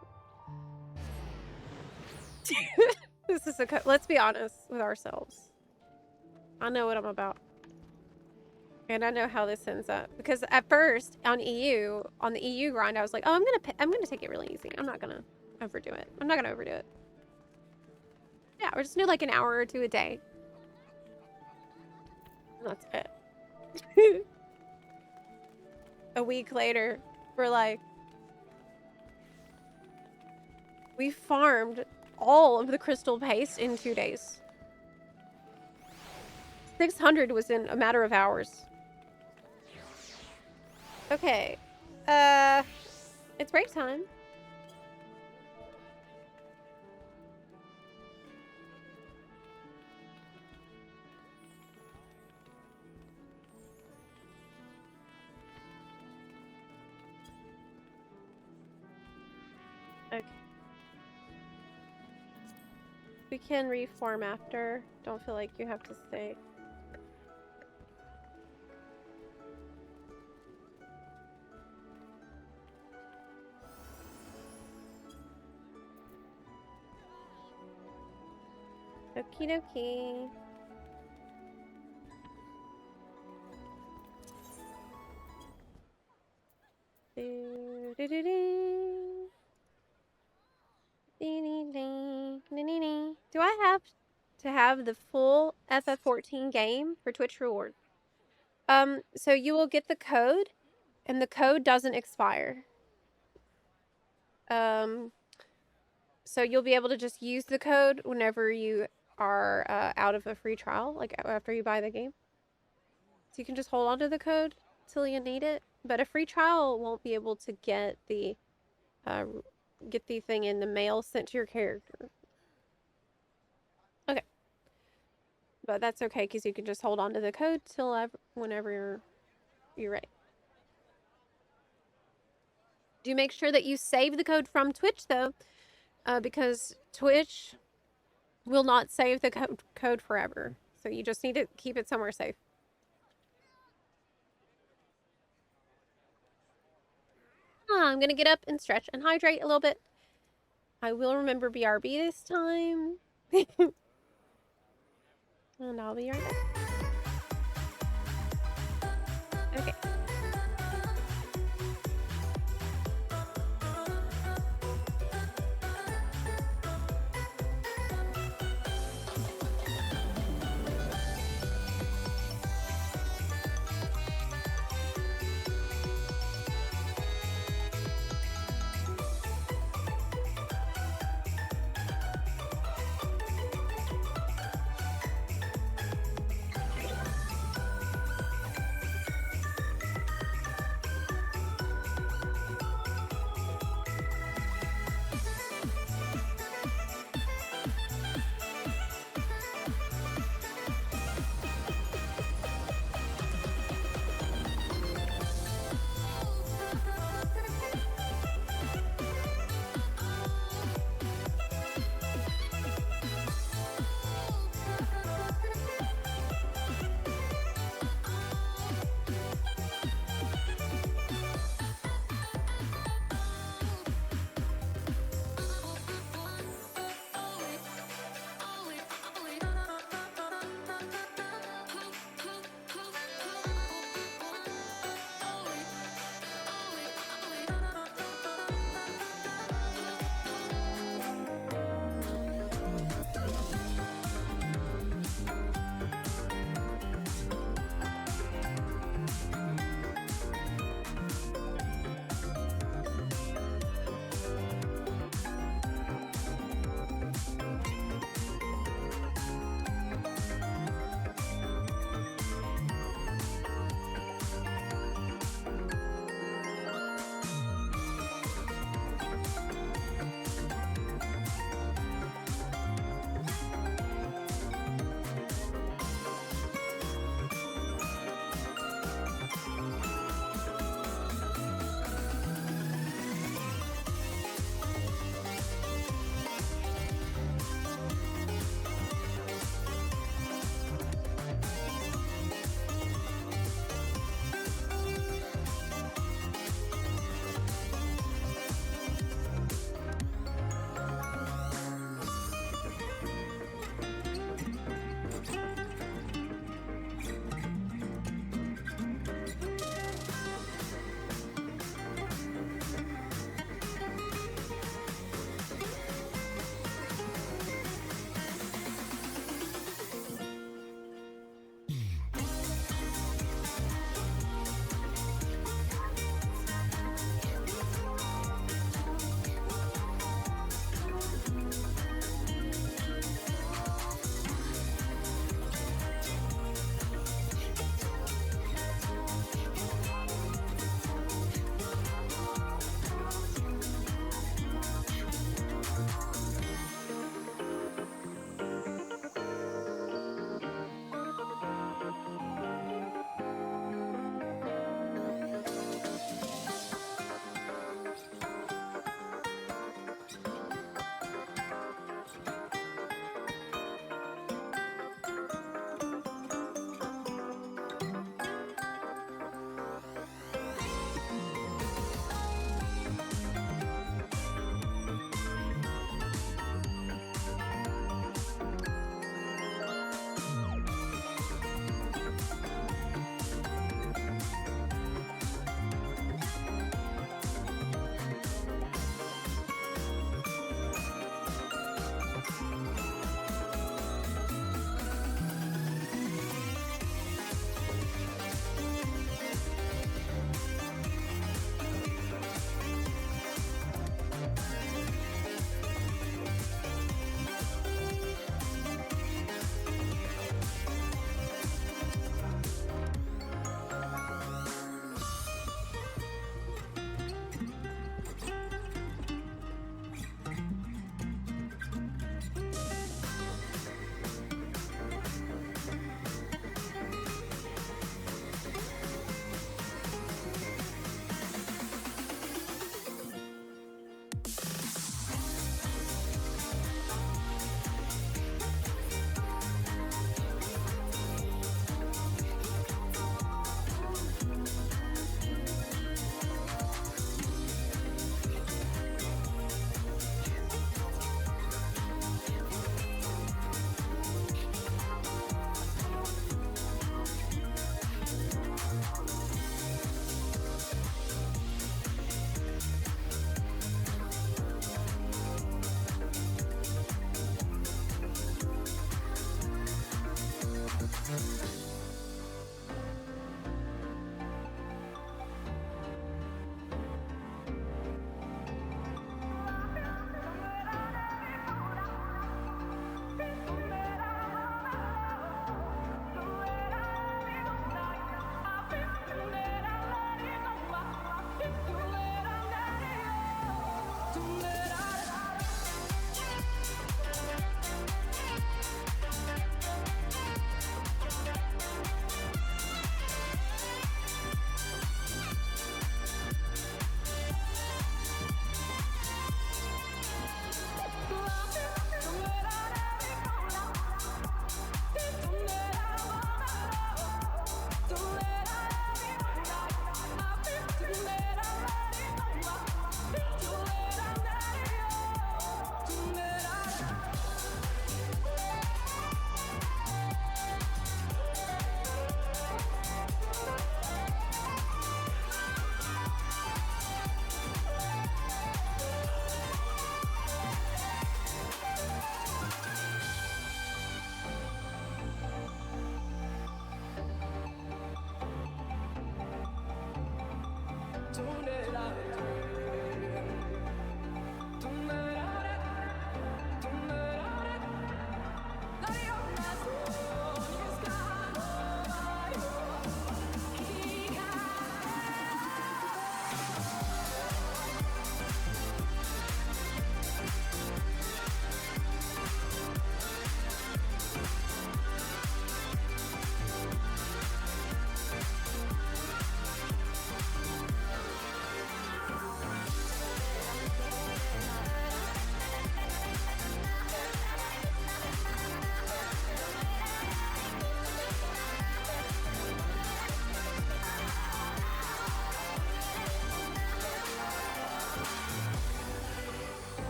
This is a cope. Let's be honest with ourselves. I know what I'm about. And I know how this ends up. Because at first, on the EU grind, I was like, oh, I'm gonna take it really easy. I'm not gonna overdo it. I'm not gonna overdo it. Yeah, we're just gonna do like an hour or two a day. That's it. A week later, we're like, we farmed all of the crystal paste in 2 days. 600 was in a matter of hours. Okay. It's break time. Okay. We can reform after. Don't feel like you have to stay. Okie dokie. Do, do, do, do. Do I have to have the full FF14 game for Twitch rewards? So you will get the code, and the code doesn't expire. So you'll be able to just use the code whenever you are out of a free trial, like after you buy the game. So you can just hold on to the code till you need it. But a free trial won't be able to get the thing in the mail sent to your character. Okay. But that's okay because you can just hold on to the code till whenever you're ready. Do make sure that you save the code from Twitch though, because Twitch will not save the code forever. So you just need to keep it somewhere safe. I'm gonna get up and stretch and hydrate a little bit. I will remember BRB this time. And I'll be right back. Okay.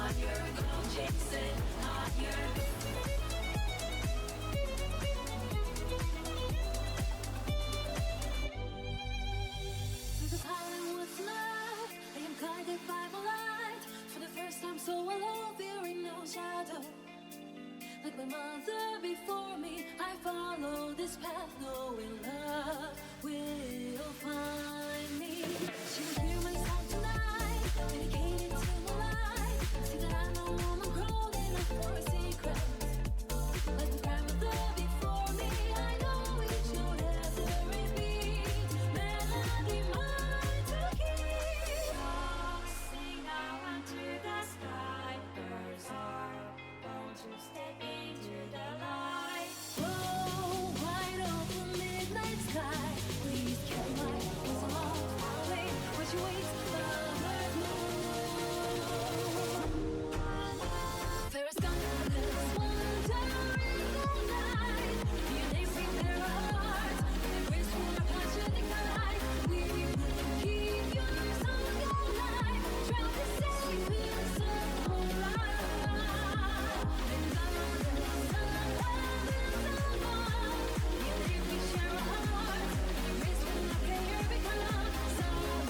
Through the Hollywood's love, I am guided by the light. For the first time, so alone, fearing no shadow. Like my mother before me, I follow this path, knowing love will find me. She will hear my song tonight, dedicated to my life. See that I'm a woman grown enough for a secret. Like my grandmother before me, I know it should ever repeat. Melody mine to keep. Sing now unto the sky. Birds are born to step into the light. Oh, wide open midnight sky. Please carry my wings along our way. Watch you wait, the bird moon. Fairest gone, this wandering all night. You may prepare our hearts. The grace for our passion ignite. We will keep your song alive. Drown the sea with the sun moonlight. And under the sun, even if we share our hearts, the grace will not care become summer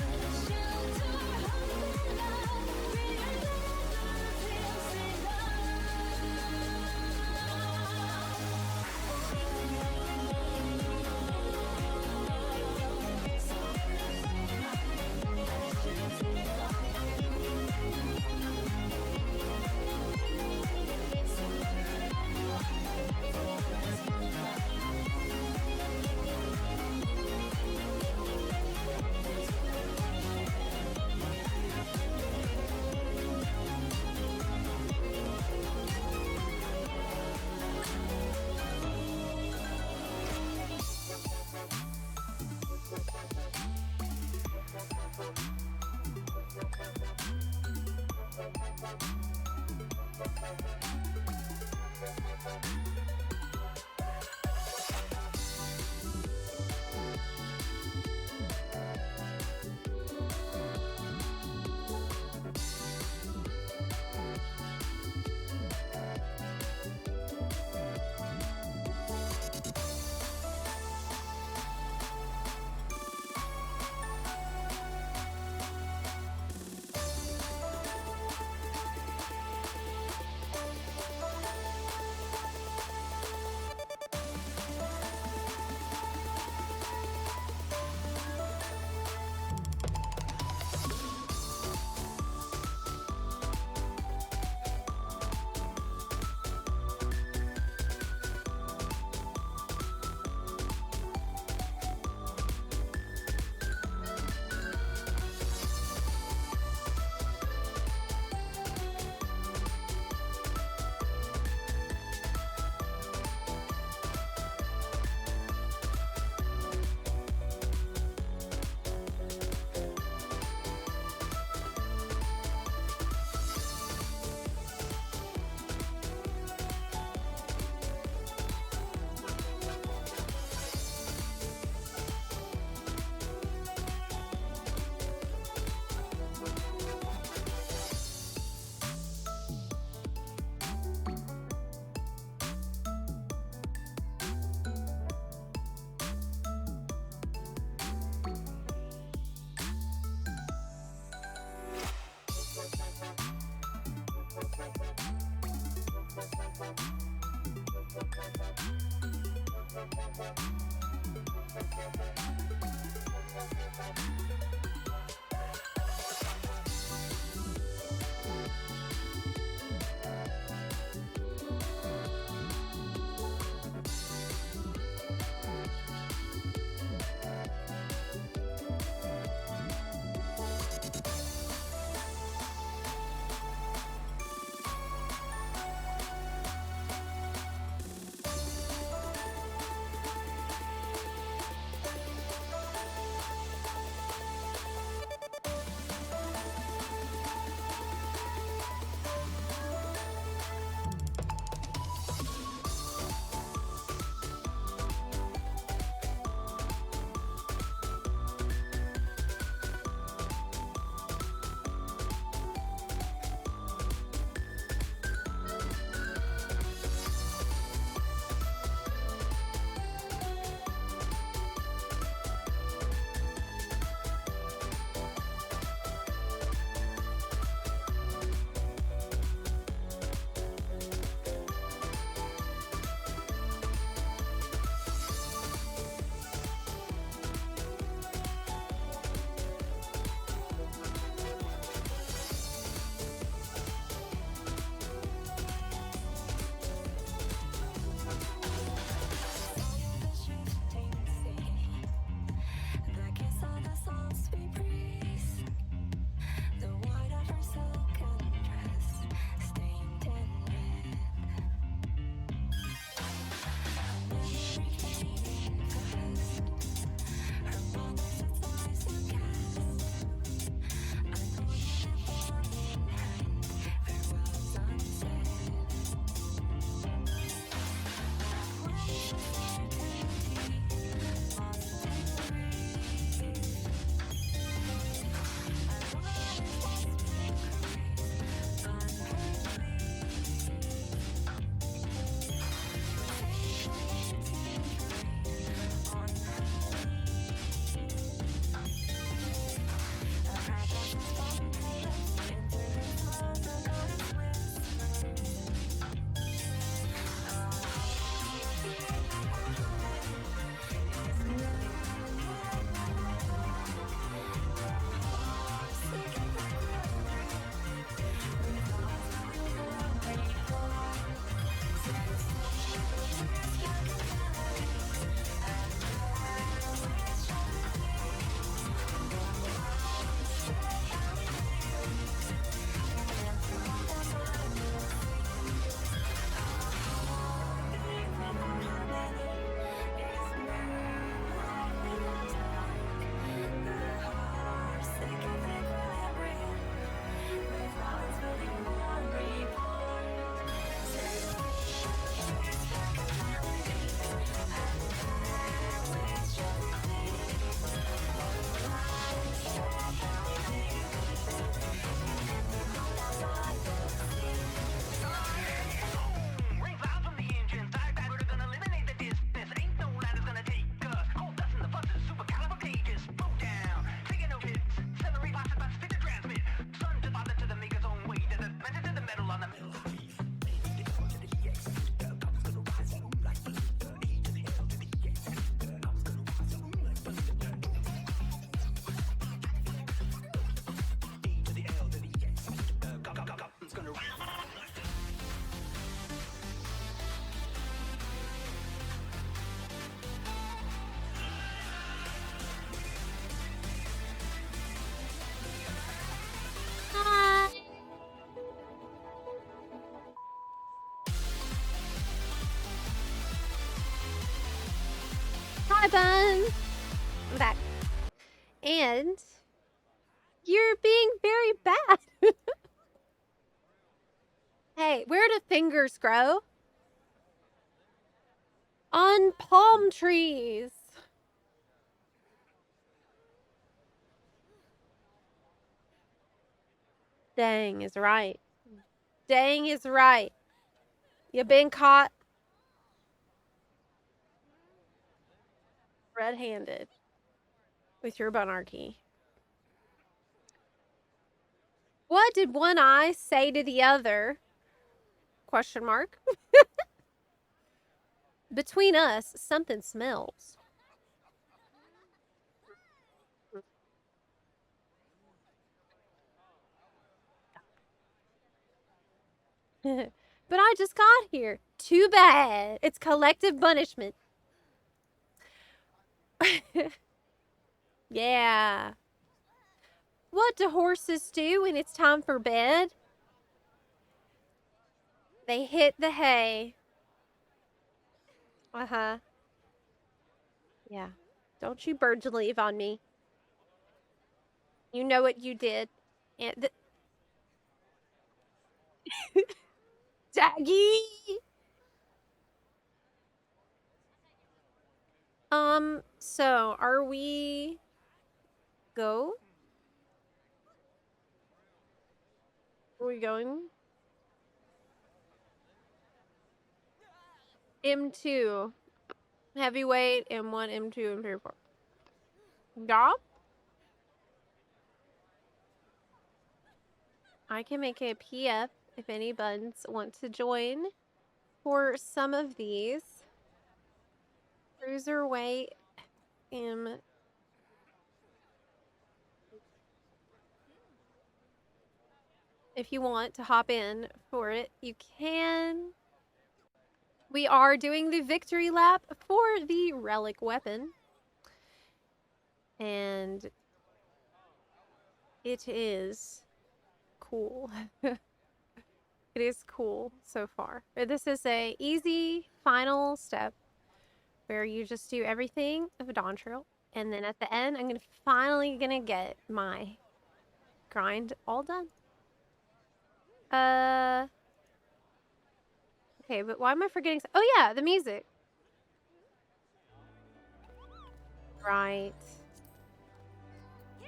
shelter, hope and love. Greater than the hills done. I'm back. And you're being very bad. Hey, where do fingers grow? On palm trees. Dang is right. Dang is right. You been caught red-handed with your monarchy. What did one eye say to the other? Question mark. Between us, something smells. But I just got here. Too bad. It's collective punishment. Yeah. What do horses do when it's time for bed? They hit the hay. Uh-huh. Yeah. Don't you birds leave on me. You know what you did. And Daggy! So are we go? Are we going? M2. Heavyweight, M1, M2, M3, 4. Yeah? I can make a PF if any buns want to join for some of these. Cruiserweight, M. If you want to hop in for it, you can. We are doing the victory lap for the Relic weapon. And it is cool. It is cool so far. This is a easy final step where you just do everything of a Dawn Trail. And then at the end, I'm finally gonna get my grind all done. Okay, but why am I forgetting? Oh yeah, the music. Right.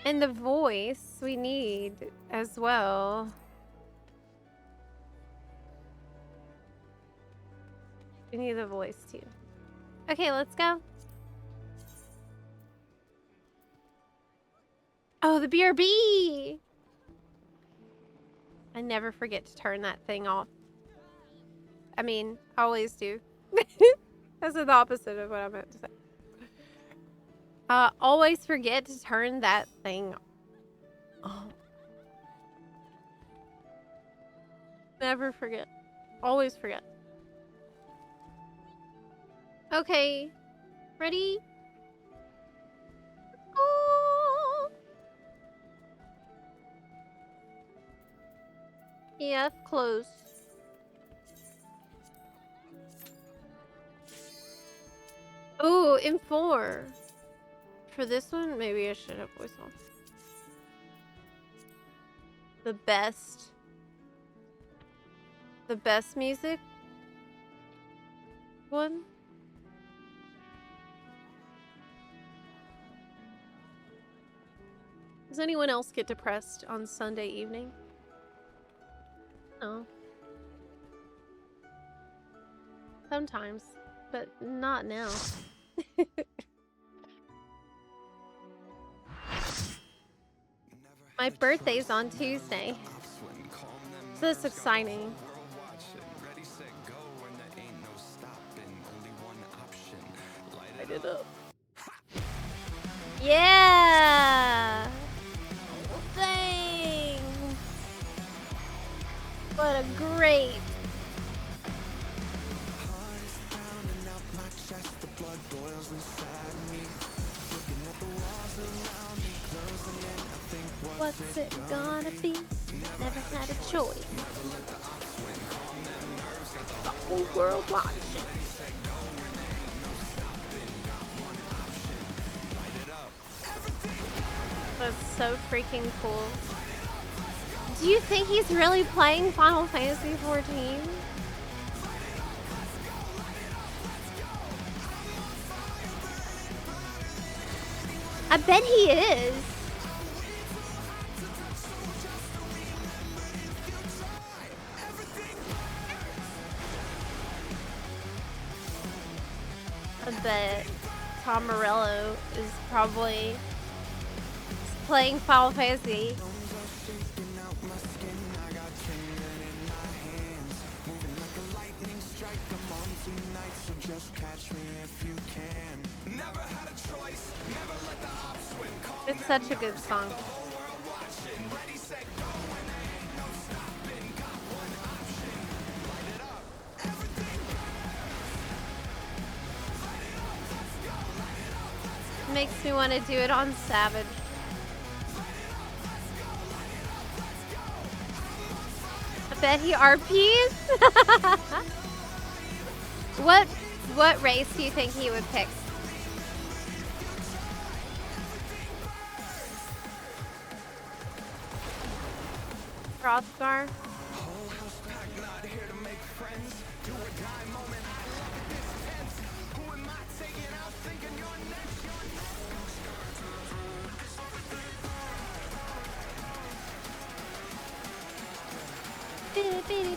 And the voice we need as well. We need the voice too. Okay, let's go. Oh, the BRB! I never forget to turn that thing off. I mean, I always do. That's the opposite of what I meant to say. Always forget to turn that thing off. Never forget. Always forget. Okay. Ready? Oh. Yeah, close. Oh, M4. For this one, maybe I should have voice on. The best music one. Does anyone else get depressed on Sunday evening? No. Sometimes, but not now. My birthday's on Tuesday. So that's exciting. Light it up. Yeah! Dang! What a great... What's it gonna be? Never had a choice. The whole world watching. so freaking cool. Do you think he's really playing Final Fantasy XIV? I bet he is. I bet Tom Morello is probably playing Final Fantasy. It's such a good song. Makes me want to do it on Savage. I bet he RPs. What race do you think he would pick? Rothgar?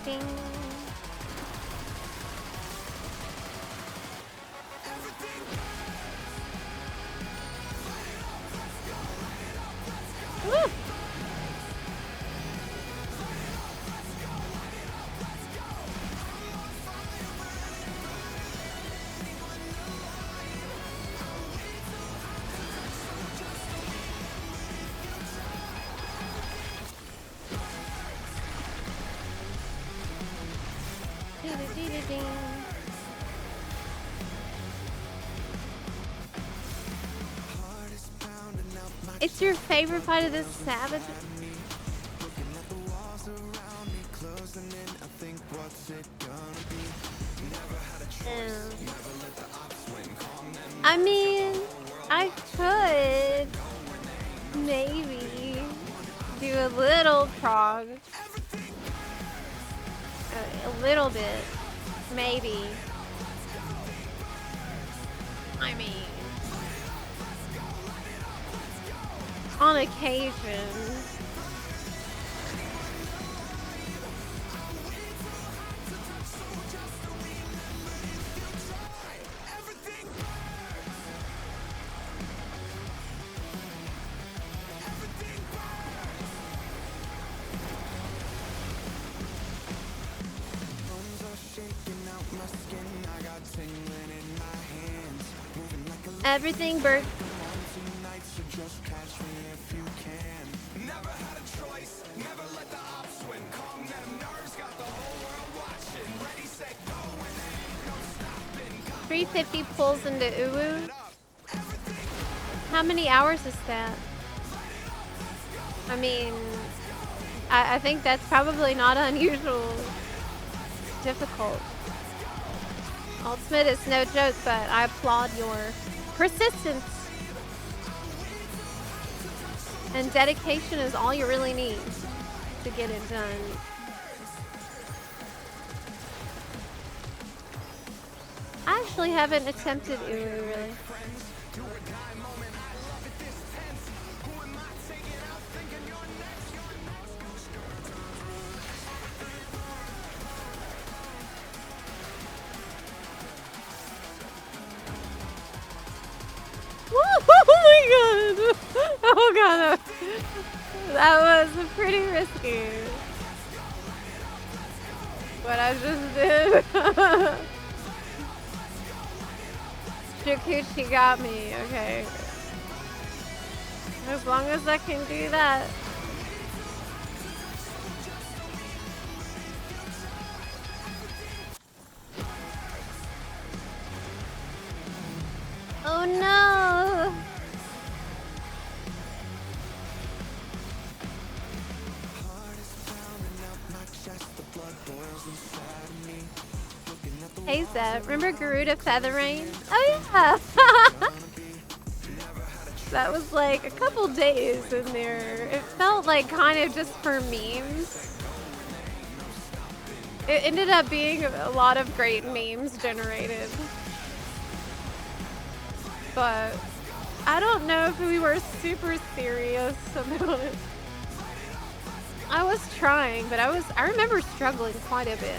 Bing. Woo! It's your favorite part of this Savage? I mean, I could maybe do a little prog. A little bit. Maybe. I mean, on occasion. Everything bird. $350 pulls into Uwu. How many hours is that? I mean, I think that's probably not unusual. Difficult. Ultimate is no joke, but I applaud your persistence. And dedication is all you really need to get it done. I actually haven't attempted Uwu, really. Oh my god! Oh god! That was pretty risky. What I just did. Shikuchi got me, okay. As long as I can do that. Oh no! Hey Zep, remember Garuda Feather Rain? Oh yeah! That was like a couple days in there. It felt like kind of just for memes. It ended up being a lot of great memes generated. But I don't know if we were super serious about it. I was trying, but I remember struggling quite a bit.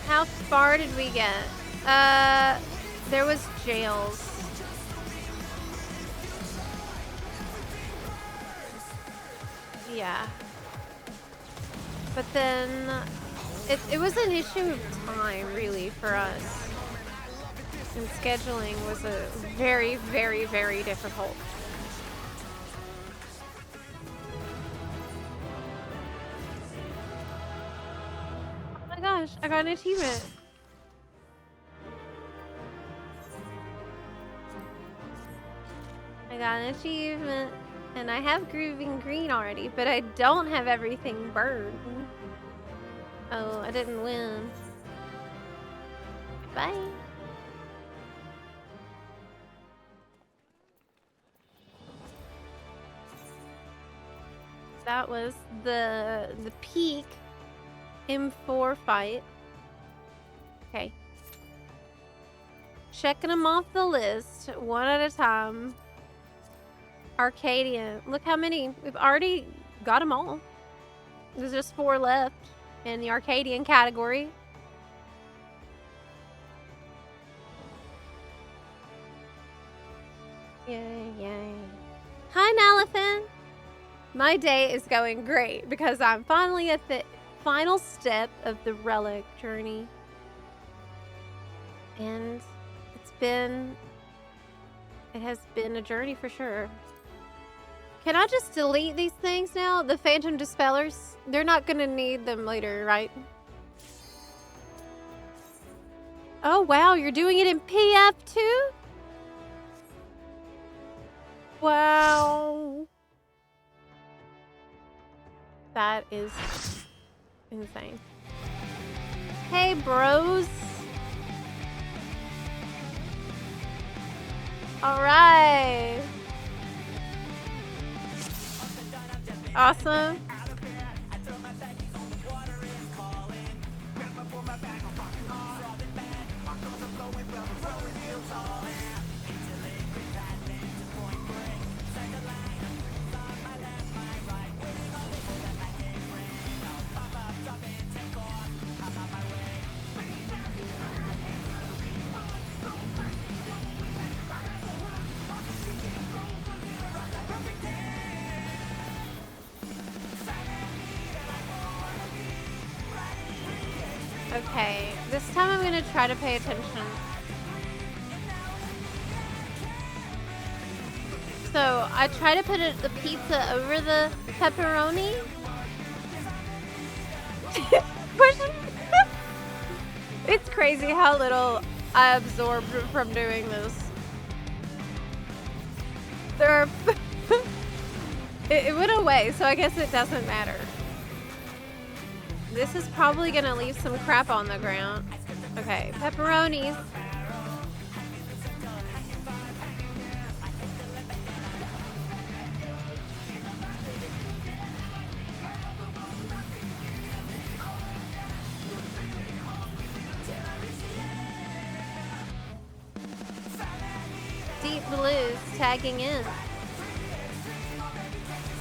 How far did we get? There was jails. Yeah. But then it was an issue of time really for us. And scheduling was a very, very, very difficult. Oh my gosh, I got an achievement. I got an achievement. And I have Grooving Green already, but I don't have everything burned. Oh, I didn't win. Bye. That was the peak M4 fight. Okay. Checking them off the list one at a time. Arcadian. Look how many. We've already got them all. There's just 4 left in the Arcadian category. Yay, yay. Hi, Nalafin. My day is going great because I'm finally at the final step of the Relic journey. And it has been a journey for sure. Can I just delete these things now? The Phantom Dispellers? They're not gonna need them later, right? Oh wow, you're doing it in PF too? Wow. That is insane. Hey bros. Alright. Awesome. Okay, this time I'm gonna try to pay attention. So I try to put the pizza over the pepperoni. It's crazy how little I absorbed from doing this. It went away, so I guess it doesn't matter. This is probably gonna leave some crap on the ground. Okay, pepperonis. Deep Blues tagging in.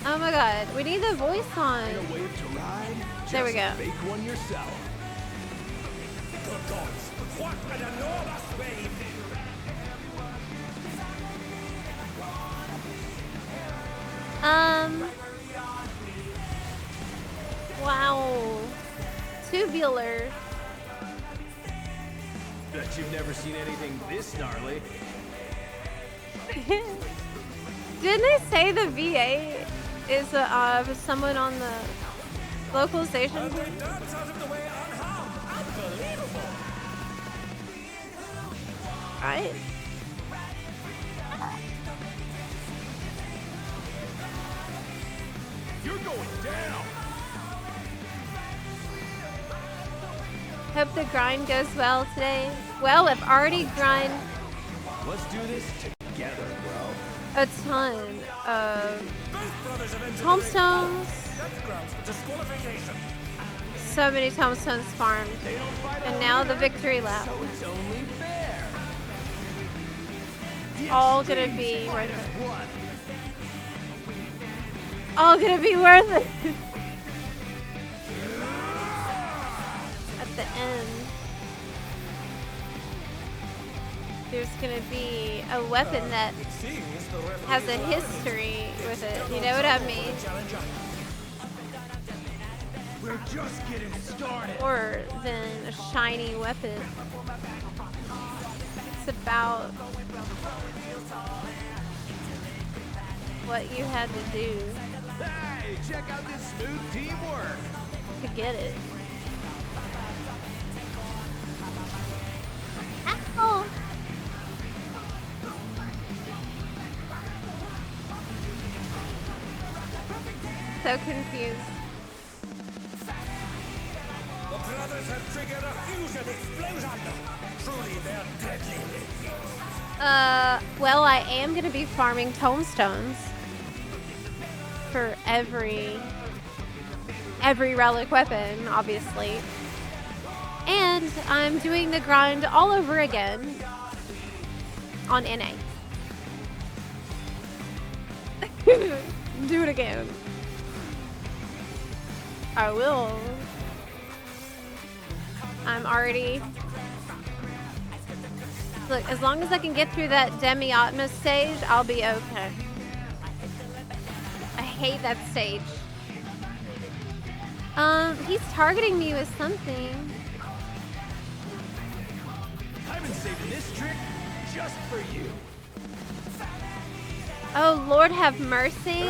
Oh my god, we need the voice on. There we go. Make one yourself. Good gods, what an enormous wave! Wow. Tubular. Bet you've never seen anything this gnarly. Didn't they say the VA is someone on the local station? And they dance out of the way unharmed! Unbelievable! Right? You're going down. Hope the grind goes well today. Well, I've already grind Let's do this together, bro. a ton of Both brothers have entered tombstones. That's grounds for disqualification. So many tombstones farmed. They don't fight And over now here, the victory lap. so it's only fair. The All gonna extremes be fight worth as it. one. All gonna be worth it. At the end, there's gonna be a weapon that It seems the referee has a is allowing history with it. You know what I mean? challenger. We're just getting started. More than a shiny weapon. It's about what you had to do Hey, check out this smooth teamwork. to get it. Ow! So confused. The brothers have triggered a fusion explosion. Truly, they're deadly. Well, I am gonna be farming tombstones for every relic weapon, obviously. And I'm doing the grind all over again on NA. Do it again. I will. I'm already... Look, as long as I can get through that Demi-Atmos stage, I'll be okay. I hate that stage. He's targeting me with something. I've been saving this trick just for you. Oh, Lord have mercy.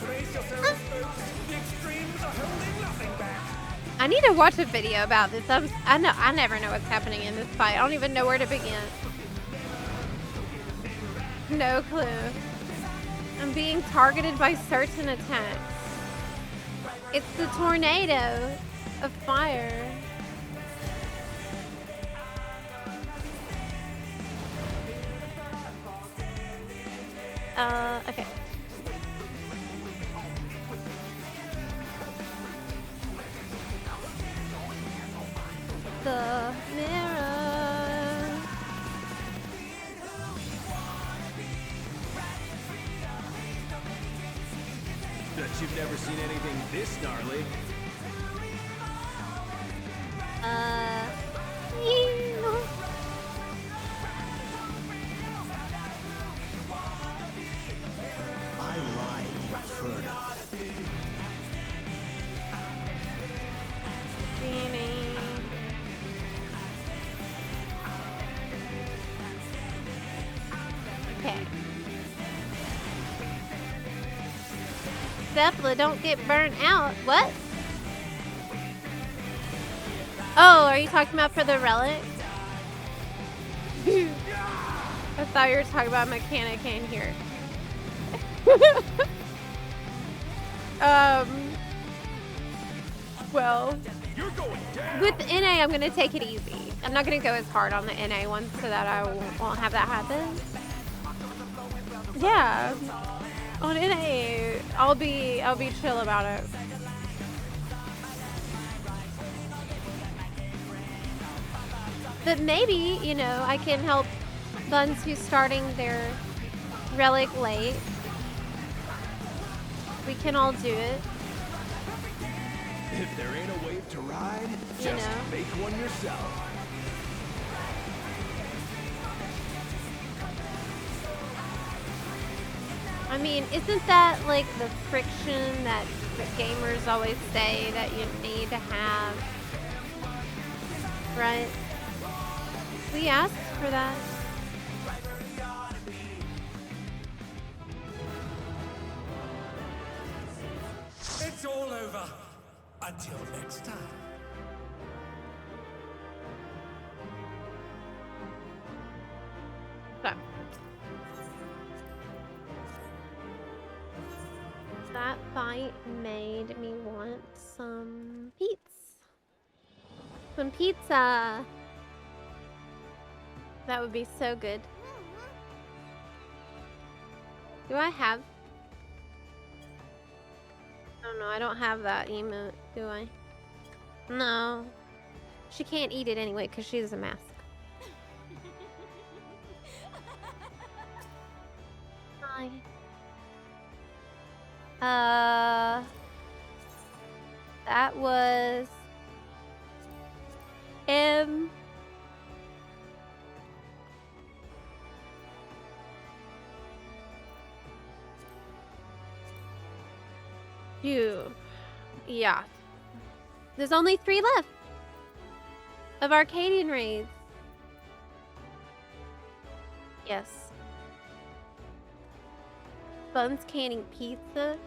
Brace yourselves, folks. The extremes are holding nothing back. I need to watch a video about this. I never know what's happening in this fight. I don't even know where to begin. No clue. I'm being targeted by certain attacks. It's the tornado of fire. Okay. The mirror. Bet you've never seen anything this gnarly. Ew. I ride Inferno. Okay. Zepla, don't get burnt out. What? Oh, are you talking about for the relic? I thought you were talking about mechanic in here. Well, You're going down. with NA, I'm gonna take it easy. I'm not gonna go as hard on the NA one so that I won't have that happen. Yeah, on NA, I'll be chill about it. But maybe, you know, I can help ones who's starting their relic late. We can all do it. If there ain't a wave to ride, You just know. make one yourself. I mean, isn't that like the friction that gamers always say that you need to have? Right? We asked for that. It's all over. Until next time. So. That fight made me want some pizza. Some pizza. That would be so good. Do I have? Oh no, I don't have that emote, do I? No. She can't eat it anyway because she has a mask. Hi. That was you. Yeah. There's only 3 left of Arcadian raids. Yes. Buns canning pizza.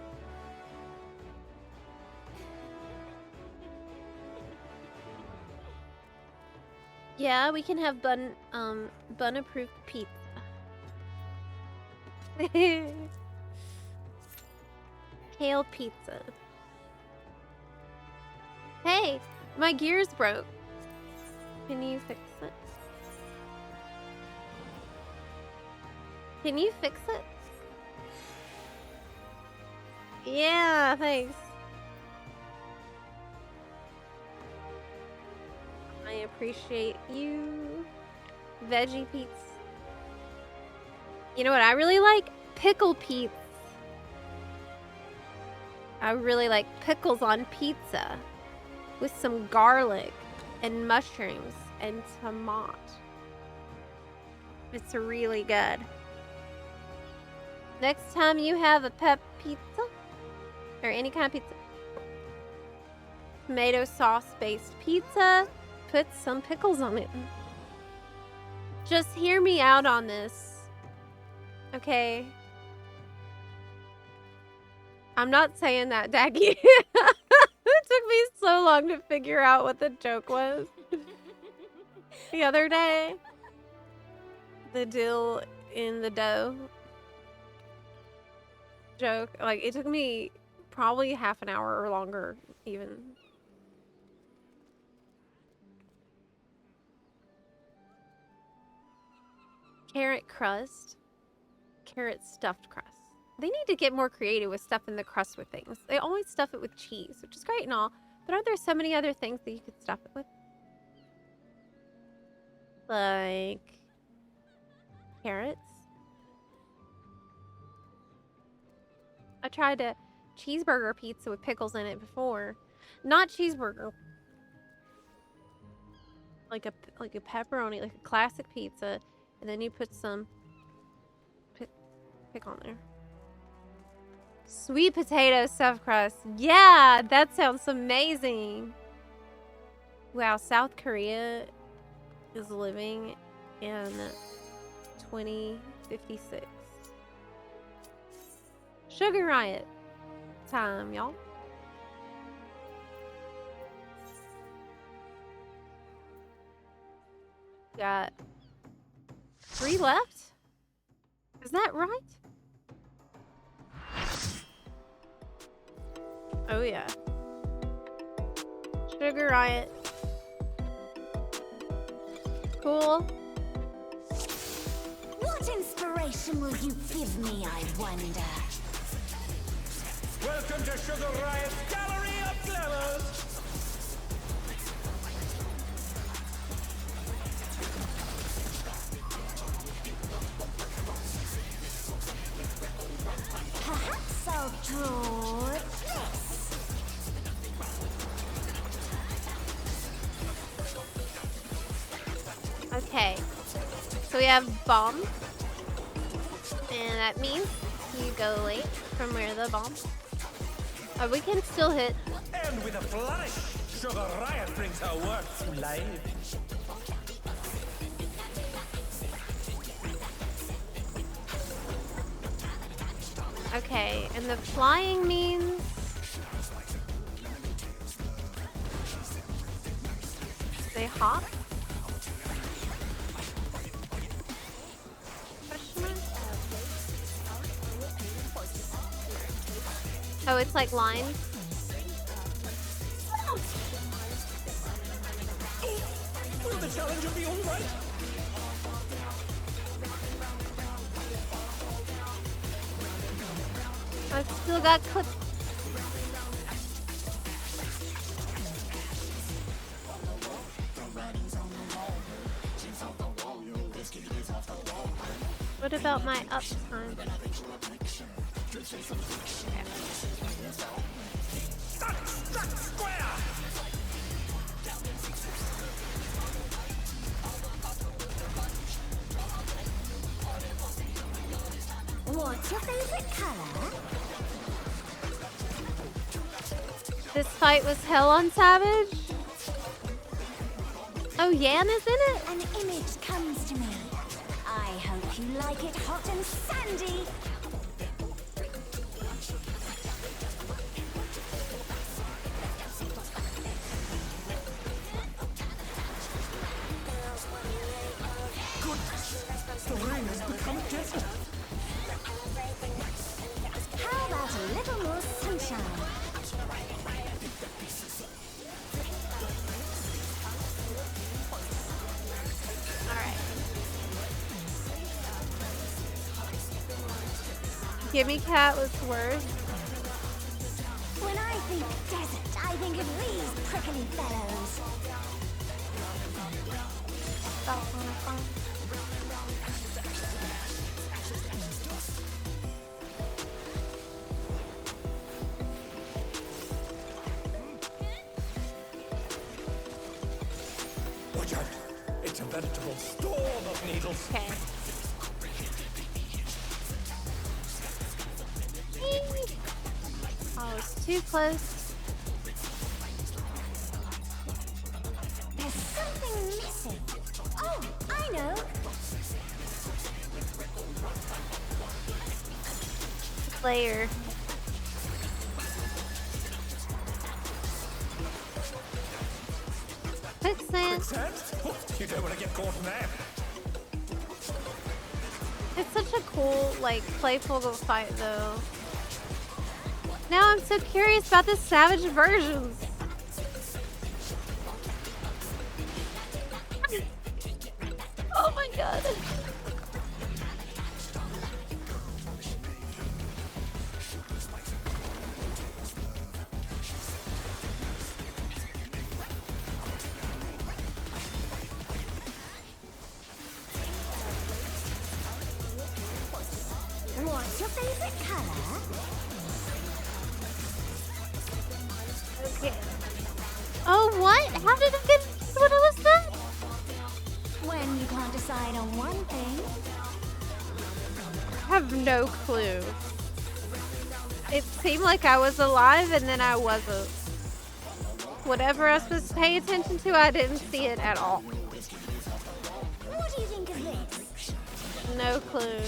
Yeah, we can have bun-approved pizza. Kale pizza. Hey, my gear's broke. Can you fix it? Can you fix it? Yeah, thanks. I appreciate you. Veggie pizza. You know what I really like? Pickle pizza. I really like pickles on pizza with some garlic and mushrooms and tomato. It's really good. Next time you have a pep pizza or any kind of pizza, tomato sauce based pizza, put some pickles on it. Just hear me out on this, okay? I'm not saying that, Daggy. It took me so long to figure out what the joke was. The other day, the dill in the dough joke, like it took me probably half an hour or longer even. Carrot crust. Carrot stuffed crust. They need to get more creative with stuffing the crust with things. They always stuff it with cheese, which is great and all, but aren't there so many other things that you could stuff it with? Like carrots. I tried a cheeseburger pizza with pickles in it before. Not cheeseburger. Like a pepperoni, like a classic pizza, and then you put some pickle on there. Sweet potato stuffed crust. Yeah, that sounds amazing. Wow, South Korea is living in 2056. Sugar riot time, y'all. Got 3 left? Is that right? Oh yeah. Sugar riot. Cool. What inspiration will you give me, I wonder? Welcome to Sugar Riot's Gallery of Glamours! Perhaps I'll draw this. have bomb. And that means you go away from where the bomb. Oh, we can still hit. And with a flourish, Sugar Riot brings her work to life. Okay, and the flying means they hop. Question mark? Oh, it's like lines. Will the challenger be all right? I've still got clip. What about my uptime? Stuck square! What's your favorite color? This fight was hell on Savage. Oh, Yan is in it? An image comes to me. I hope you like it hot and sandy. Goodness, the rain has become desert. How about a little more sunshine? Alright. Gimme Cat was worse. When I think desert, I think of these prickly fellows. Watch out! It's a veritable storm of needles. Okay. Oh, it's too close. There's something missing. Oh, I know. Player. Quicksand. Quicksand? Oh, you don't want to get caught in that. It's such a cool, like, playful fight, though. Now I'm so curious about the Savage versions. Oh my god. What's your favorite color? Okay. Oh, what? How did I get what was that? When you can't decide on one thing. I have no clue. It seemed like I was alive and then I wasn't. Whatever I was supposed to pay attention to, I didn't see it at all. What do you think of this? No clue.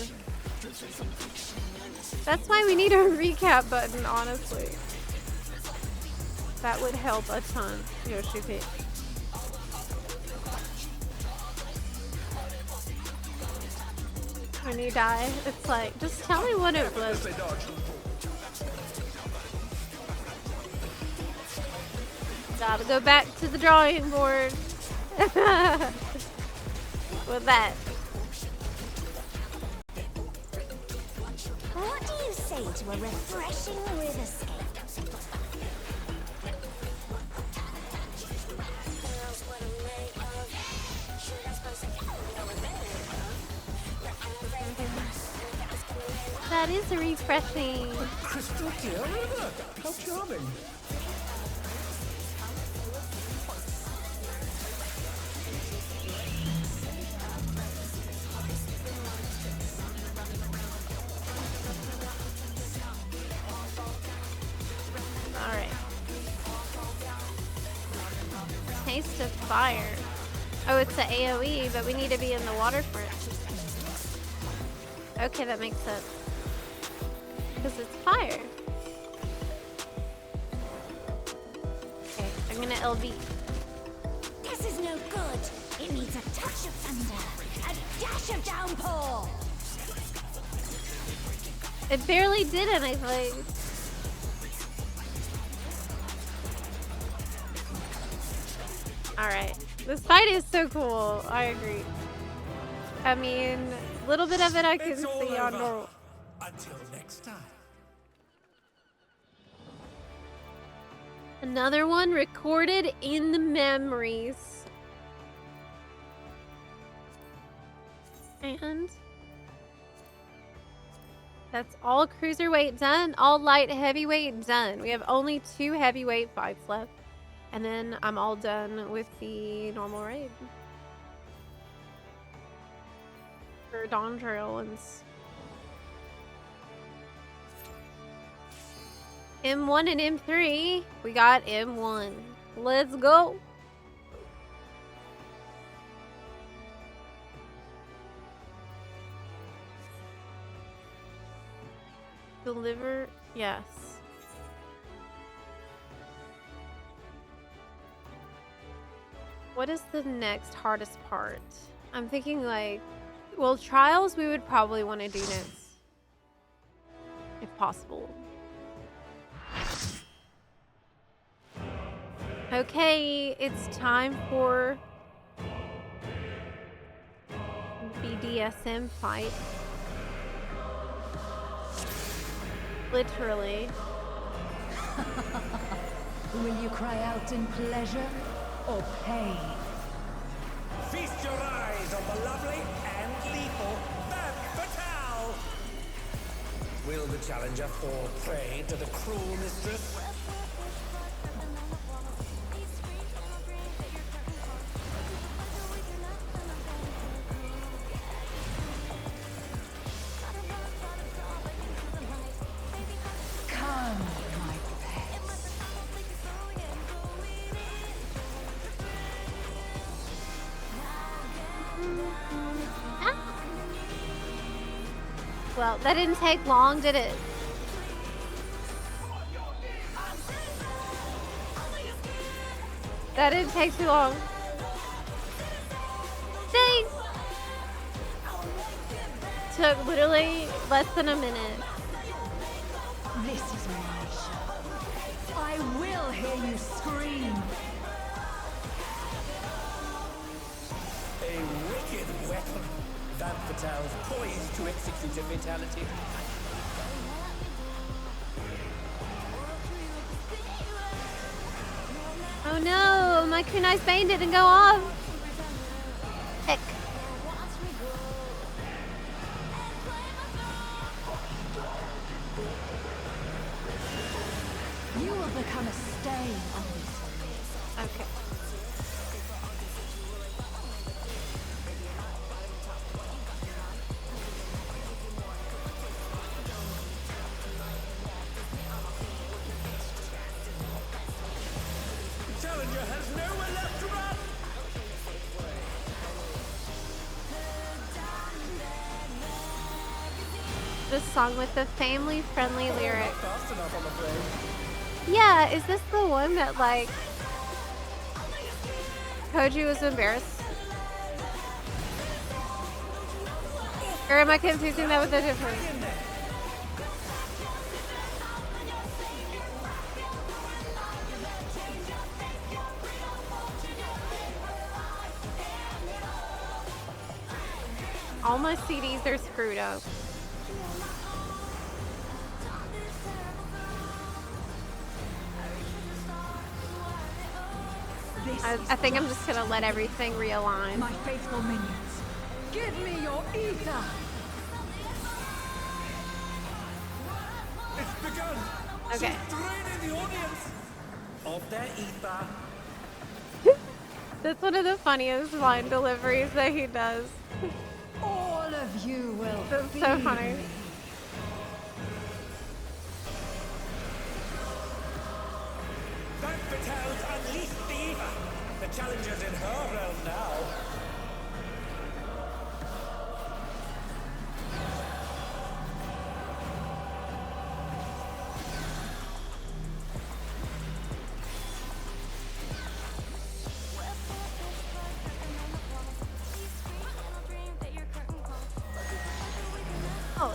That's why we need a recap button, honestly. That would help a ton, Yoshi P. When you die, it's like, just tell me what it was. They dodge. Gotta go back to the drawing board. With that. What do you say to a refreshing riverscape? That is refreshing. Crystal clear river. How charming. Haste of Fire. Oh, it's an AoE, but we need to be in the waterfront. Okay, that makes sense. Because it's fire. Okay, I'm gonna LB. This is no good. It needs a touch of thunder, a dash of downpour. It barely did anything. Alright. This fight is so cool. I agree. I mean, a little bit of it I can It's all see on over. normal. Until next time. Another one recorded in the memories. And that's all cruiserweight done, all light heavyweight done. We have only 2 heavyweight fights left. And then I'm all done with the normal raid. For Dawn Trail ones. M1 and M3. We got M1. Let's go. Deliver. Yes. What is the next hardest part? I'm thinking like, well, trials we would probably want to do next. If possible. Okay, it's time for BDSM fight. Literally. Will you cry out in pleasure or pain? Feast your eyes on the lovely and lethal Femme Fatale! Will the challenger fall prey to the cruel mistress? Come, my pets. Well, that didn't take long, did it? That didn't take too long. Thanks! Took literally less than a minute. This is my show. I will hear you scream. A wicked weapon. Femme Fatale's poised to execute a fatality. Oh no, my kunai's bane didn't go off. Heck. You will become a stain on this. Okay. The challenger has nowhere left to run! This song with the family-friendly lyric. Not fast enough, I'm afraid. Yeah, is this the one that like Koji was embarrassed? Or am I confusing that with a different? All my CDs are screwed up. I think I'm just gonna let everything realign. My faithful minions, give me your ether. It's begun! Okay. She's draining the audience of their ether. That's one of the funniest line deliveries that he does. All of you will That's feel so funny. me. Femme Fatale's unleashed the ether. The challenger's in her realm now. Oh,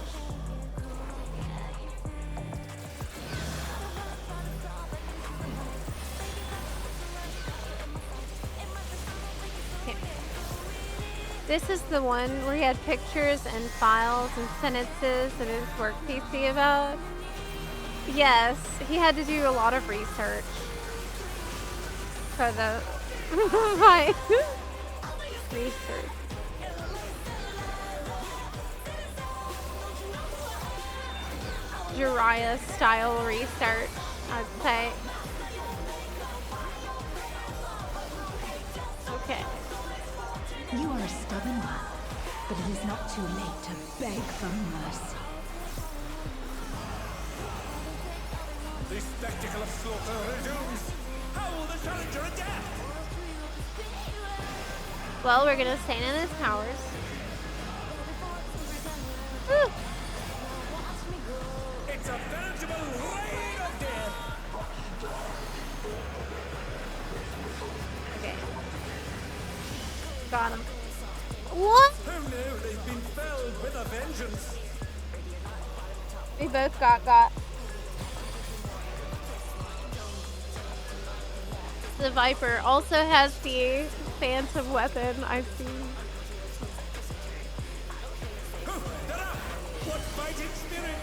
okay. This is the one where he had pictures and files and sentences in his work PC about. Yes, he had to do a lot of research for the right research. Jiraiya style research, I'd say. Okay. You are a stubborn one, but it is not too late to beg for mercy. The spectacle of slaughter resumes. How will the challenger adapt? Well, we're gonna stand in his towers. Woo! It's a veritable rain of death. Okay. Got him. What? Oh no, they've been felled with a vengeance. We both got. The Viper also has the phantom weapon, I see. Oh, they're up. What fighting spirit?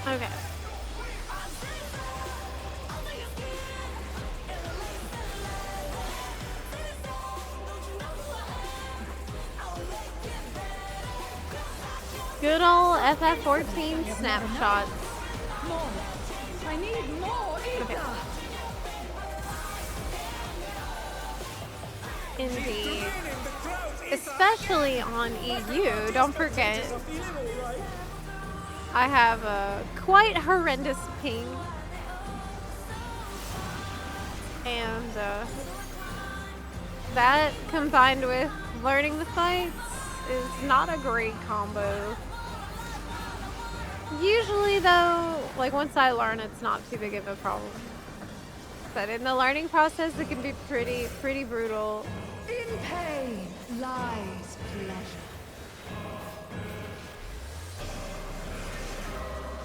Okay. Good old FF14 snapshots. More. I need more, Okay. Indeed. The crowd is Especially on EU, don't forget. feeling all right. I have a quite horrendous ping. And that combined with learning the fights is not a great combo. Usually though, like once I learn, it's not too big of a problem. But in the learning process, it can be pretty brutal. In pain lies pleasure.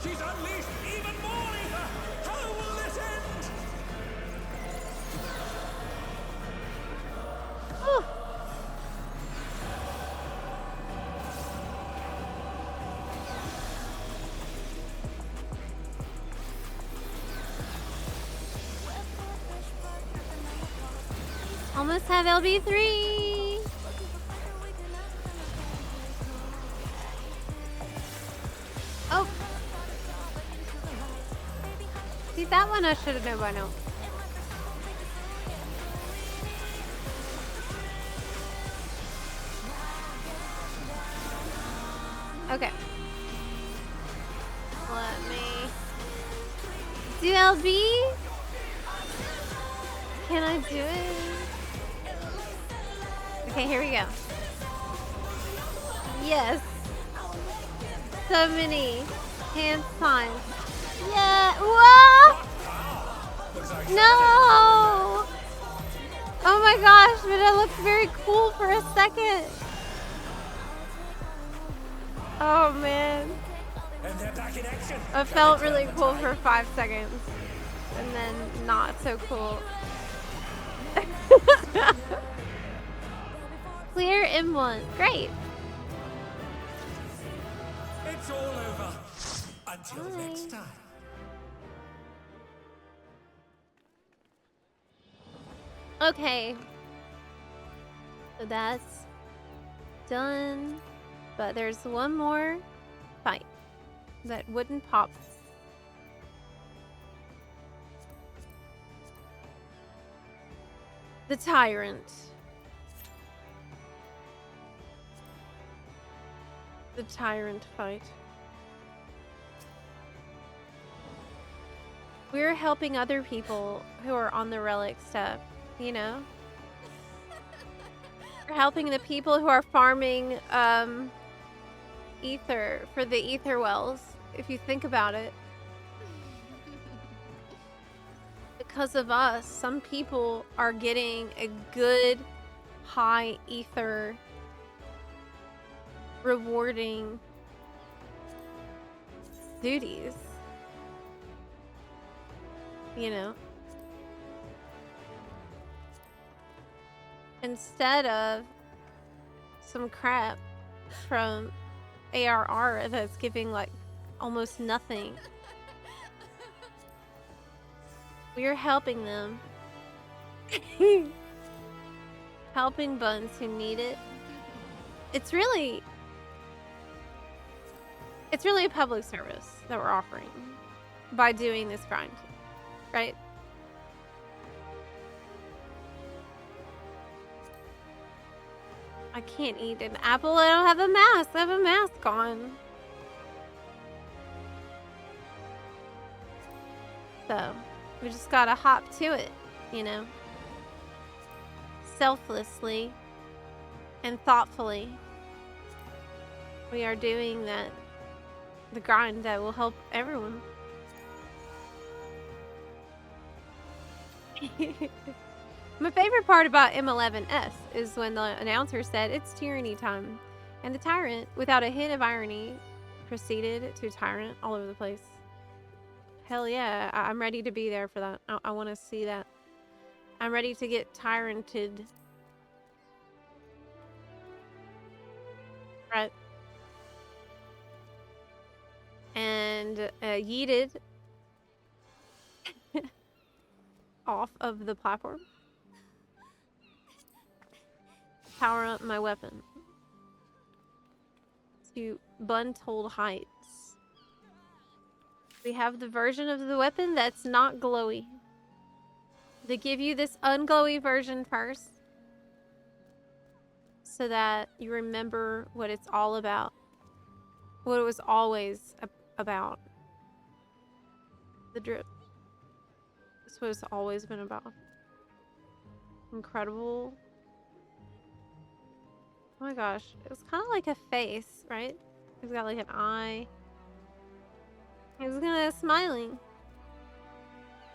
She's unleashed even more ether. How will this end? Whew. Almost have LB3. Oh. See, that one I should have known by now. Okay. Let me do LB. Can I do it? Okay, here we go. Yes. So many hand signs. Yeah. Whoa! No! Oh my gosh, but it looked very cool for a second. Oh man. And they're back in action. It felt really cool for 5 seconds. And then not so cool. Clear M1. Great. It's all over. Until Bye. next time. Okay. So that's done. But there's one more fight that wouldn't pop. The Tyrant. The Tyrant fight. We're helping other people who are on the relic stuff, you know? We're helping the people who are farming ether for the ether wells, if you think about it. Because of us, some people are getting a good high ether rewarding duties. You know? Instead of some crap from ARR that's giving like almost nothing. We're helping them. Helping buns who need it. It's really a public service that we're offering by doing this grind, right? I can't eat an apple. I don't have a mask. I have a mask on. So, we just gotta hop to it, you know? Selflessly and thoughtfully. We are doing the grind that will help everyone. My favorite part about M11S is when the announcer said, "It's tyranny time." And the tyrant, without a hint of irony, proceeded to tyrant all over the place. Hell yeah, I'm ready to be there for that. I want to see that. I'm ready to get tyranted. Right. And yeeted off of the platform. Power up my weapon to buntold heights. We have the version of the weapon that's not glowy. They give you this unglowy version first so that you remember what it's all about. What it was always about. The drip. That's what it's always been about. Incredible. Oh my gosh. It's kind of like a face, right? He's got like an eye. He's gonna smiling.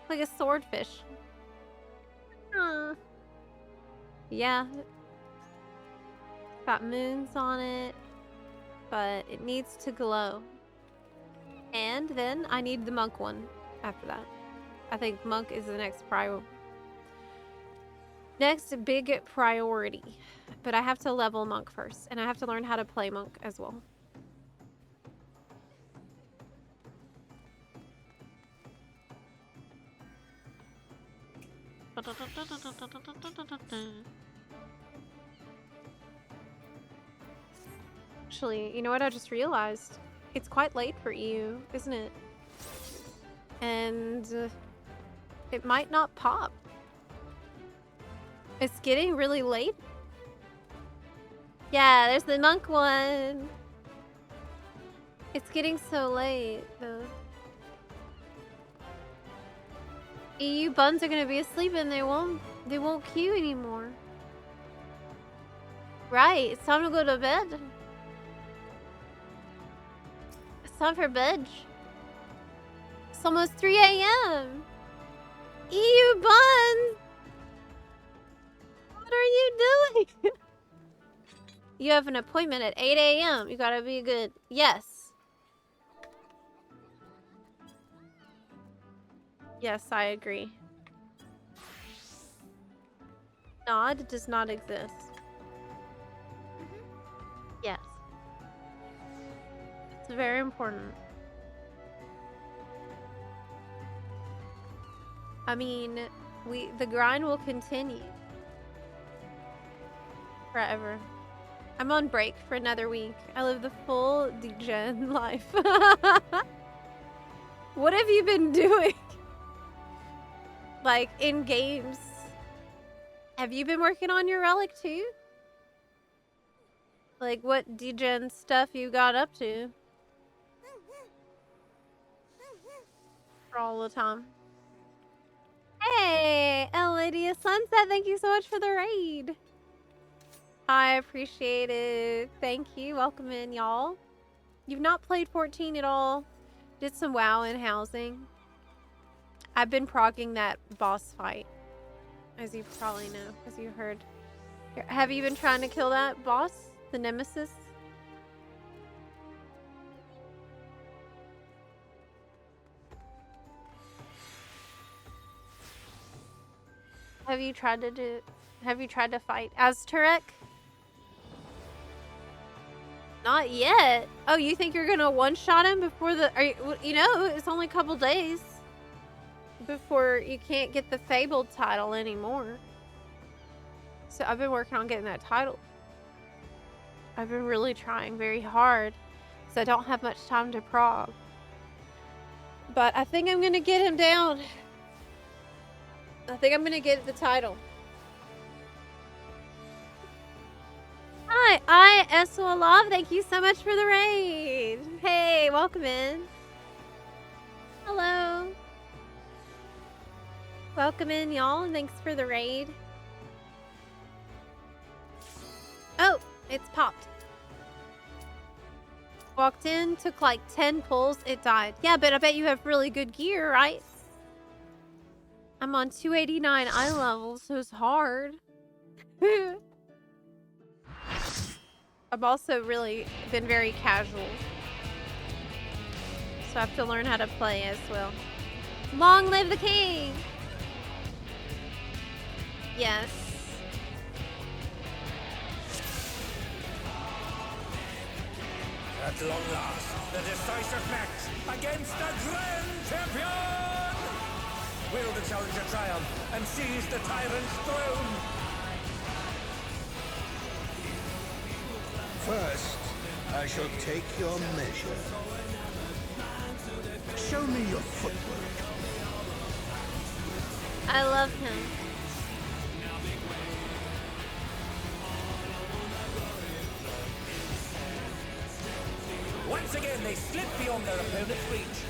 Like a swordfish. Yeah. Got moons on it. But it needs to glow. And then I need the monk one after that. I think monk is the next next big priority. But I have to level monk first. And I have to learn how to play monk as well. Actually, you know what I just realized? It's quite late for you, isn't it? And it might not pop. It's getting really late. Yeah, there's the monk one. It's getting so late, though. EU buns are gonna be asleep and they won't queue anymore. Right, it's time to go to bed. It's time for bed. It's almost 3 a.m. EU buns! What are you doing? You have an appointment at 8 a.m. You gotta be good. Yes. Yes, I agree. Nod does not exist. Yes. It's very important. I mean, the grind will continue. Forever. I'm on break for another week. I live the full degen life. What have you been doing? Like, in games. Have you been working on your relic too? Like, what degen stuff you got up to? For all the time. Hey, Lydia Sunset, thank you so much for the raid. I appreciate it. Thank you. Welcome in, y'all. You've not played 14 at all. Did some WoW in housing. I've been progging that boss fight, as you probably know, as you heard. Have you been trying to kill that boss, the nemesis? Have you tried to fight Azturek? Not yet. Oh, you think you're gonna one-shot him before the... you know, it's only a couple days before you can't get the Fabled title anymore. So I've been working on getting that title. I've been really trying very hard, so I don't have much time to prog. But I think I'm gonna get him down. I think I'm gonna get the title. Hi, Eswalov. Thank you so much for the raid. Hey, welcome in. Hello. Welcome in, y'all, and thanks for the raid. Oh, it's popped. Walked in, took like 10 pulls, it died. Yeah, but I bet you have really good gear, right? I'm on 289 eye level, so it's hard. I've also really been very casual. So I have to learn how to play as well. Long live the king! Yes. At long last, the decisive match against the Grand Champion! Will the challenger triumph and seize the tyrant's throne? First, I shall take your measure. Show me your footwork. I love him. Once again, they slip beyond their opponent's reach.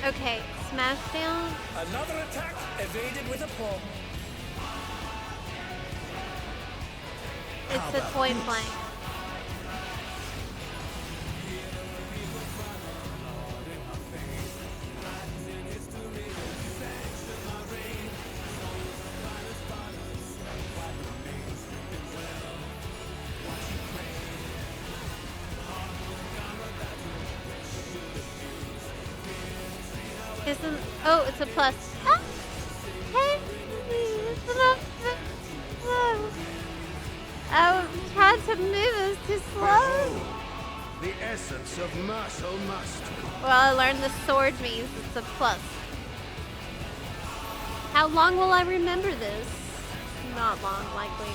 Okay, smash down. Another attack evaded with a paw. It's a point blank. Isn't... Oh, it's a plus. Ah! Hey! I tried to move, it was too slow. The essence of martial mastery. Well, I learned the sword means it's a plus. How long will I remember this? Not long, likely.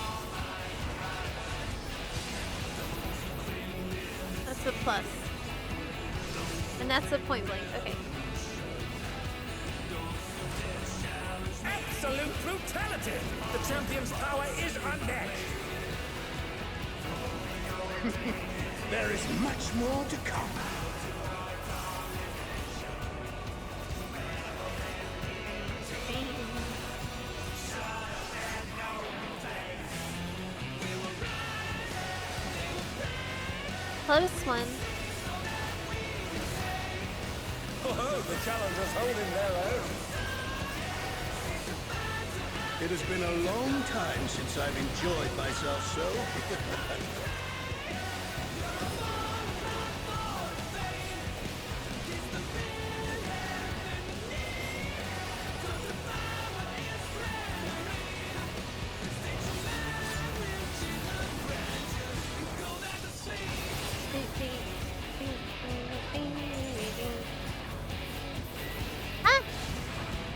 That's a plus. And that's a point blank, okay. Absolute brutality! The champion's power is unmatched. There is much more to come. Close one. Oh, the challengers holding their own. It has been a long time since I've enjoyed myself so.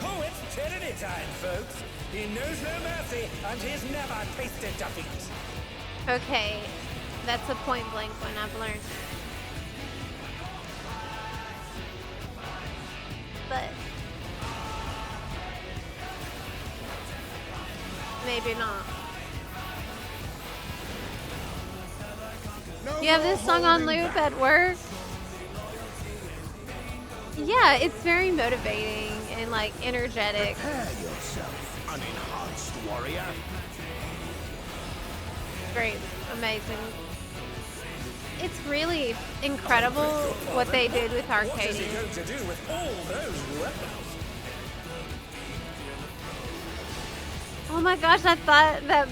Oh, it's tyranny time, folks. He knows no mercy, and he's never tasted defeat. Okay, that's a point blank one I've learned. But maybe not. You have this song on loop at work? Yeah, it's very motivating and like energetic. Prepare yourself, unenhanced warrior. Great, amazing. It's really incredible what they did with What is Arcadia. he going to do with all those weapons? Oh my gosh, I thought that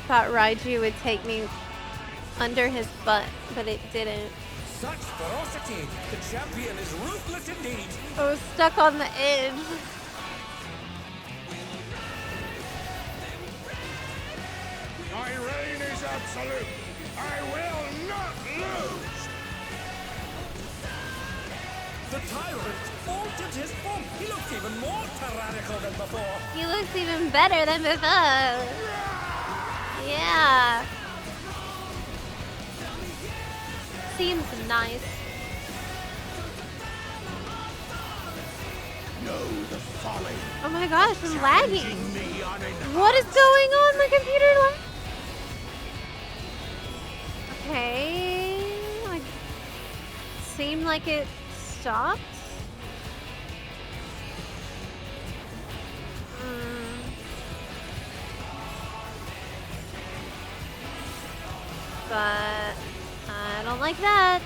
Raiju would take me under his butt, but it didn't. Such ferocity! The champion is ruthless indeed! I was stuck on the edge. My reign is absolute. I will not lose. The tyrant altered his form. He looks even more tyrannical than before. He looks even better than before. Yeah. Seems nice. Know the folly. Oh my gosh, I'm lagging. Challenging me unenhanced. What is going on? My computer lag. Okay. Like, seemed like it stopped. But I don't like that.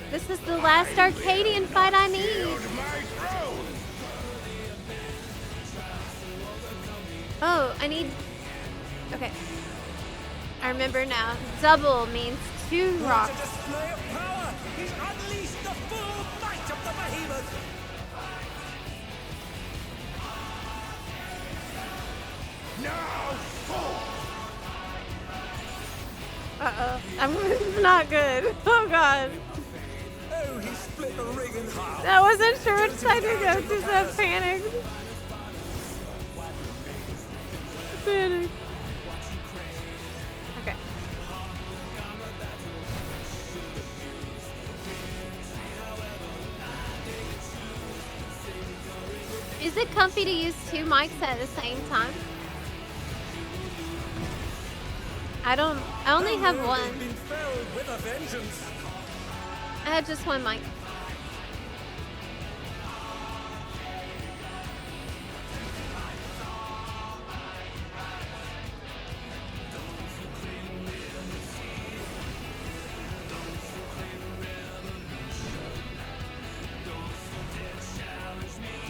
This is the last Arcadian fight I need. Yield my throne. Oh, I need... Okay. I remember now. Double means 2 What a rocks. display of power! He's unleashed the full might of the behemoth! Now fall. Uh-oh. I'm not good. Oh, God. Oh, he split the ring in half! I wasn't sure which side to go to, so I panicked. Panicked. Okay. Is it comfy to use 2 mics at the same time? I only have one. Been felled with a vengeance! I had just 1 mic.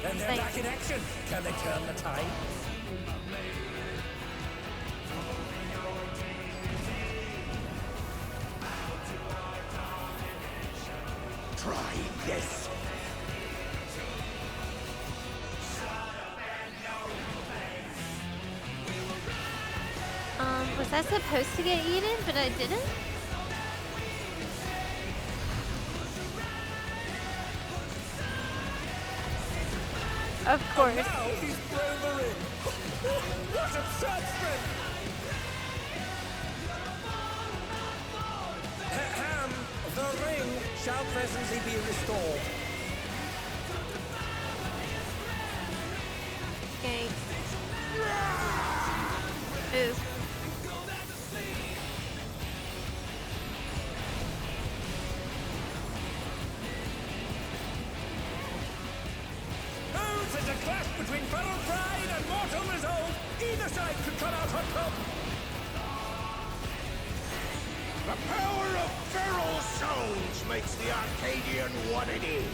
And they're Thanks. back in action! Can they turn the tide? Try this. Was I supposed to get eaten, but I didn't? Of course. Now he's thrown the ring! What absurd strength! Ham, the ring shall presently be restored. Okay. Ooh. Oh, such a clash between feral pride and mortal resolve! Either side could come out on top! The power of feral souls makes the Arcadian what it is.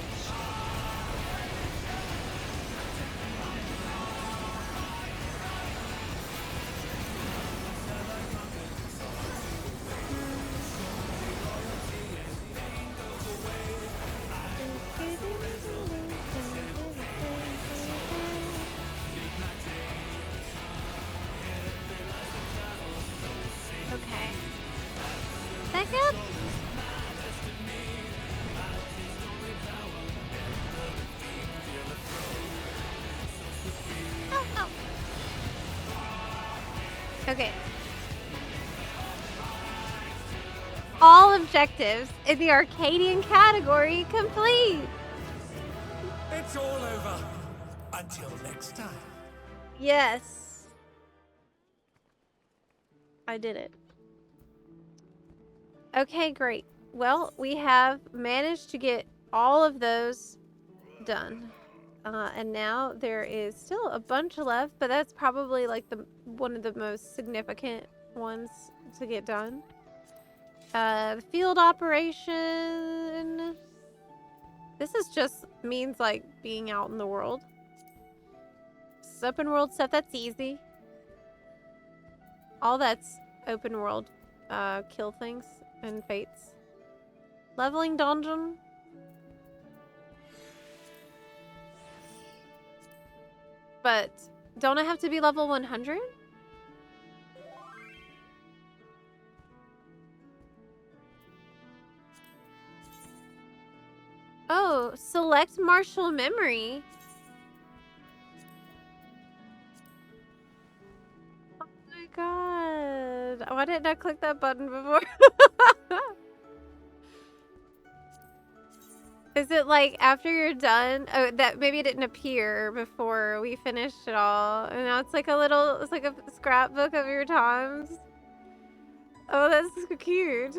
Okay. Back up. Okay. All objectives in the Arcadian category complete. It's all over. Until next time. Yes. I did it. Okay, great. Well, we have managed to get all of those done. And now there is still a bunch left, but that's probably like one of the most significant ones to get done. Field operation. This is just means like being out in the world. Open world stuff, that's easy. All that's open world kill things and fates. Leveling dungeon. But don't I have to be level 100? Oh, select martial memory. Oh my god. Why didn't I click that button before? Is it like after you're done? Oh, that maybe it didn't appear before we finished it all. And now it's like it's like a scrapbook of your times. Oh, that's so cute.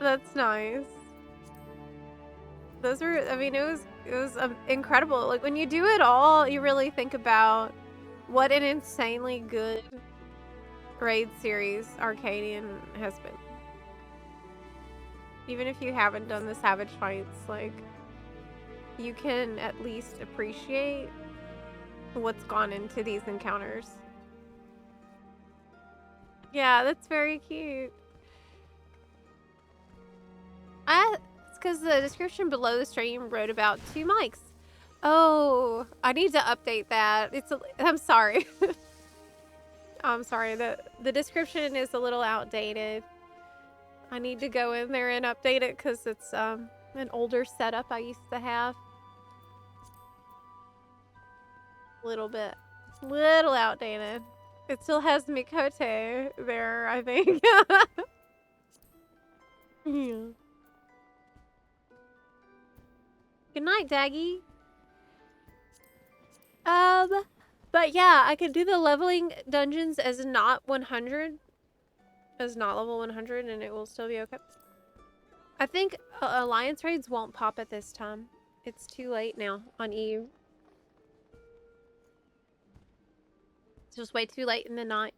That's nice. Those were, I mean, it was incredible. Like when you do it all, you really think about what an insanely good raid series Arcadian has been. Even if you haven't done the Savage Fights, like, you can at least appreciate what's gone into these encounters. Yeah, that's very cute. It's because the description below the stream wrote about 2 mics. Oh, I need to update that. I'm sorry. I'm sorry. The description is a little outdated. I need to go in there and update it because it's an older setup I used to have. Little outdated. It still has Mikote there, I think. Yeah. Good night, Daggy. But yeah, I could do the leveling dungeons as not 100. As not level 100, and it will still be okay. I think Alliance raids won't pop at this time. It's too late now on EU. It's just way too late in the night.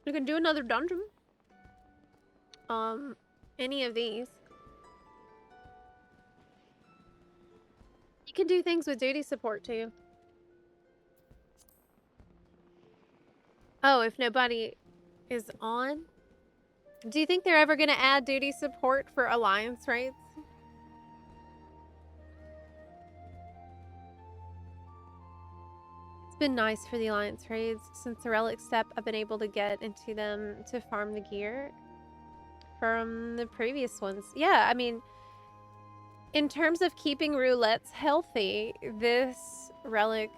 We can do another dungeon. Any of these. You can do things with duty support too. Oh, if nobody is on? Do you think they're ever going to add duty support for Alliance raids? It's been nice for the Alliance raids. Since the Relic step, I've been able to get into them to farm the gear from the previous ones. Yeah, I mean, in terms of keeping roulettes healthy, this Relic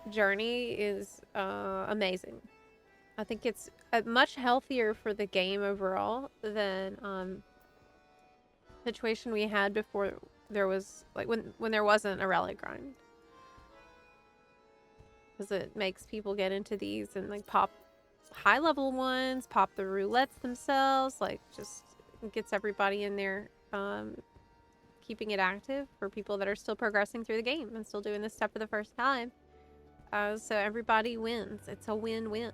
journey is amazing. I think it's much healthier for the game overall than the situation we had before there was, like, when there wasn't a Relic grind. Because it makes people get into these and, like, pop high level ones, pop the roulettes themselves, like, just gets everybody in there keeping it active for people that are still progressing through the game and still doing this stuff for the first time. So everybody wins. It's a win-win.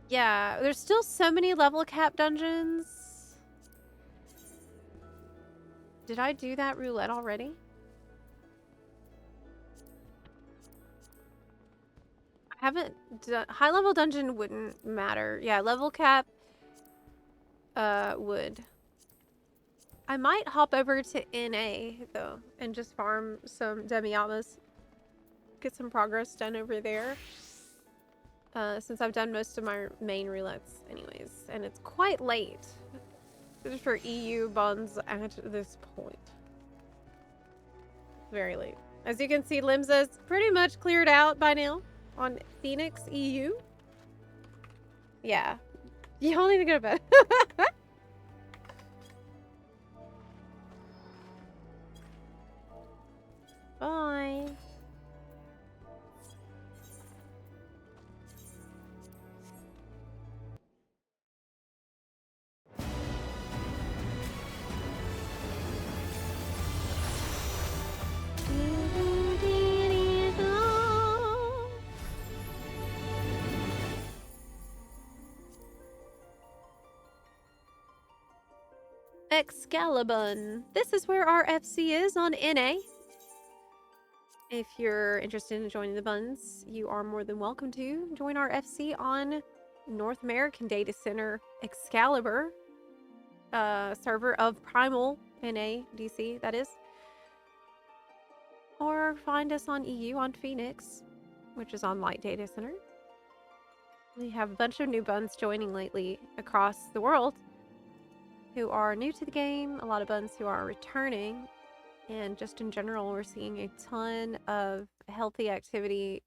Yeah, there's still so many level cap dungeons. Did I do that roulette already? I haven't done... High level dungeon wouldn't matter. Yeah, level cap would. I might hop over to NA though and just farm some Demiamas. Get some progress done over there. Since I've done most of my main roulettes anyways. And it's quite late for EU buns at this point. very late. As you can see, Limsa's pretty much cleared out by now on Phoenix EU. Yeah. Y'all need to go to bed. Bye. Excalibur. This is where our FC is on NA. If you're interested in joining the buns, you are more than welcome to join our FC on North American Data Center Excalibur, server of Primal NA DC, that is. Or find us on EU on Phoenix, which is on Light Data Center. We have a bunch of new buns joining lately across the world who are new to the game, a lot of buns who are returning, and just in general, we're seeing a ton of healthy activity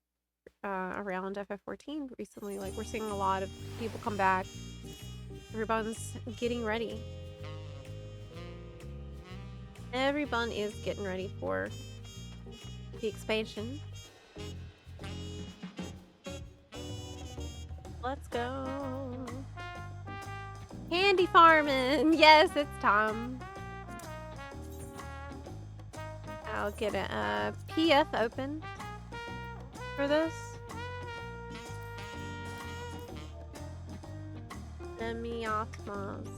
around FF14 recently. Like, we're seeing a lot of people come back. Everyone's getting ready. Every bun is getting ready for the expansion. Let's go. Candy farming! Yes, it's time. I'll get a PF open for this. Semi-osmos.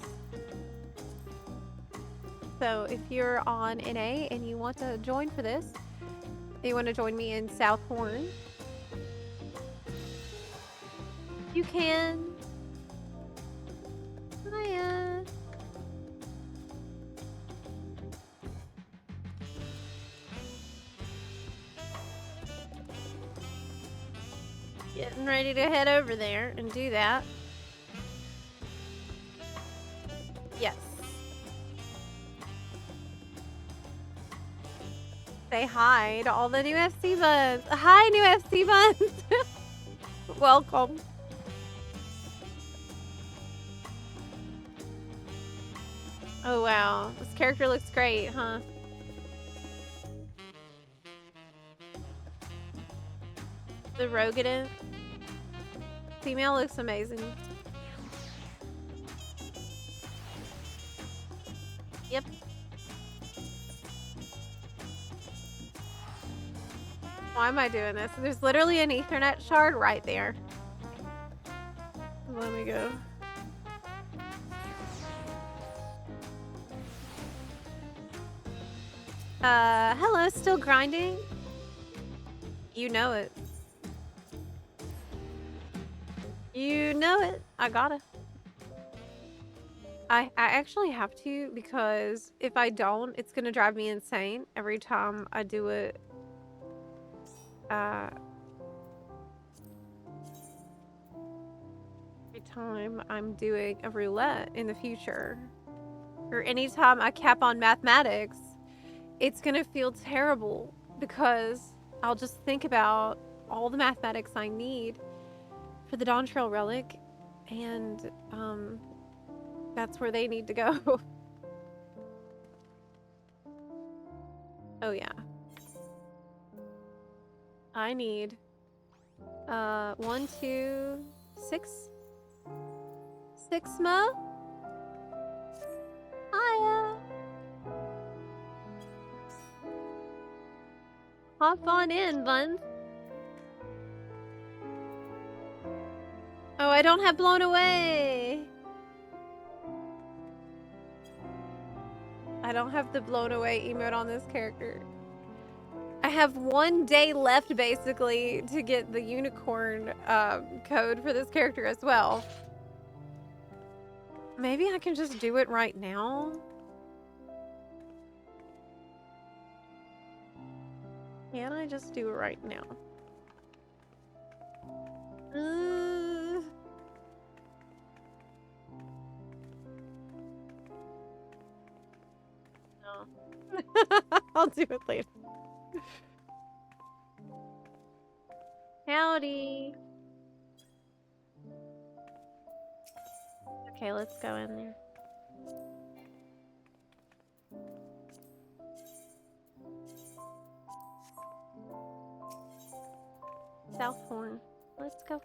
So if you're on NA and you want to join for this, you want to join me in South Horn, you can. Hiya. Getting ready to head over there and do that. Yes. Say hi to all the new FC buns. Hi, new FC buns. Welcome. Oh, wow. This character looks great, huh? The Rogadent female looks amazing. Yep. Why am I doing this? There's literally an Ethernet shard right there. Let me go. Hello, still grinding? You know it. You know it. I gotta. I actually have to, because if I don't, it's gonna drive me insane every time I do it. Every time I'm doing a roulette in the future, or anytime I cap on mathematics, it's gonna feel terrible because I'll just think about all the mathematics I need for the Dawn Trail Relic, and that's where they need to go. Oh yeah. I need 1, 2, 6 more. Hiya. Hop on in, buns. Oh, I don't have blown away. I don't have the blown away emote on this character. I have 1 day left, basically, to get the unicorn code for this character as well. Maybe I can just do it right now. Can I just do it right now? No. I'll do it later. Howdy. Okay, let's go in there. South Horn. Let's go.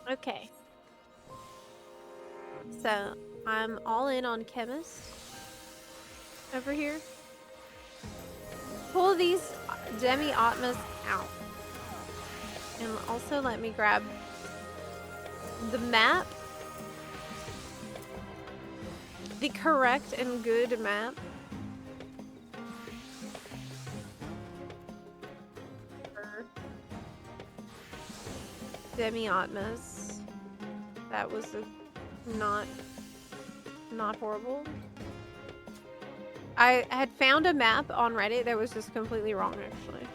Okay. So, I'm all in on Chemist over here. Pull these demi-atmas out. And also let me grab the map. The correct and good map. For demi-atmas. That was not horrible. I had found a map on Reddit that was just completely wrong, actually.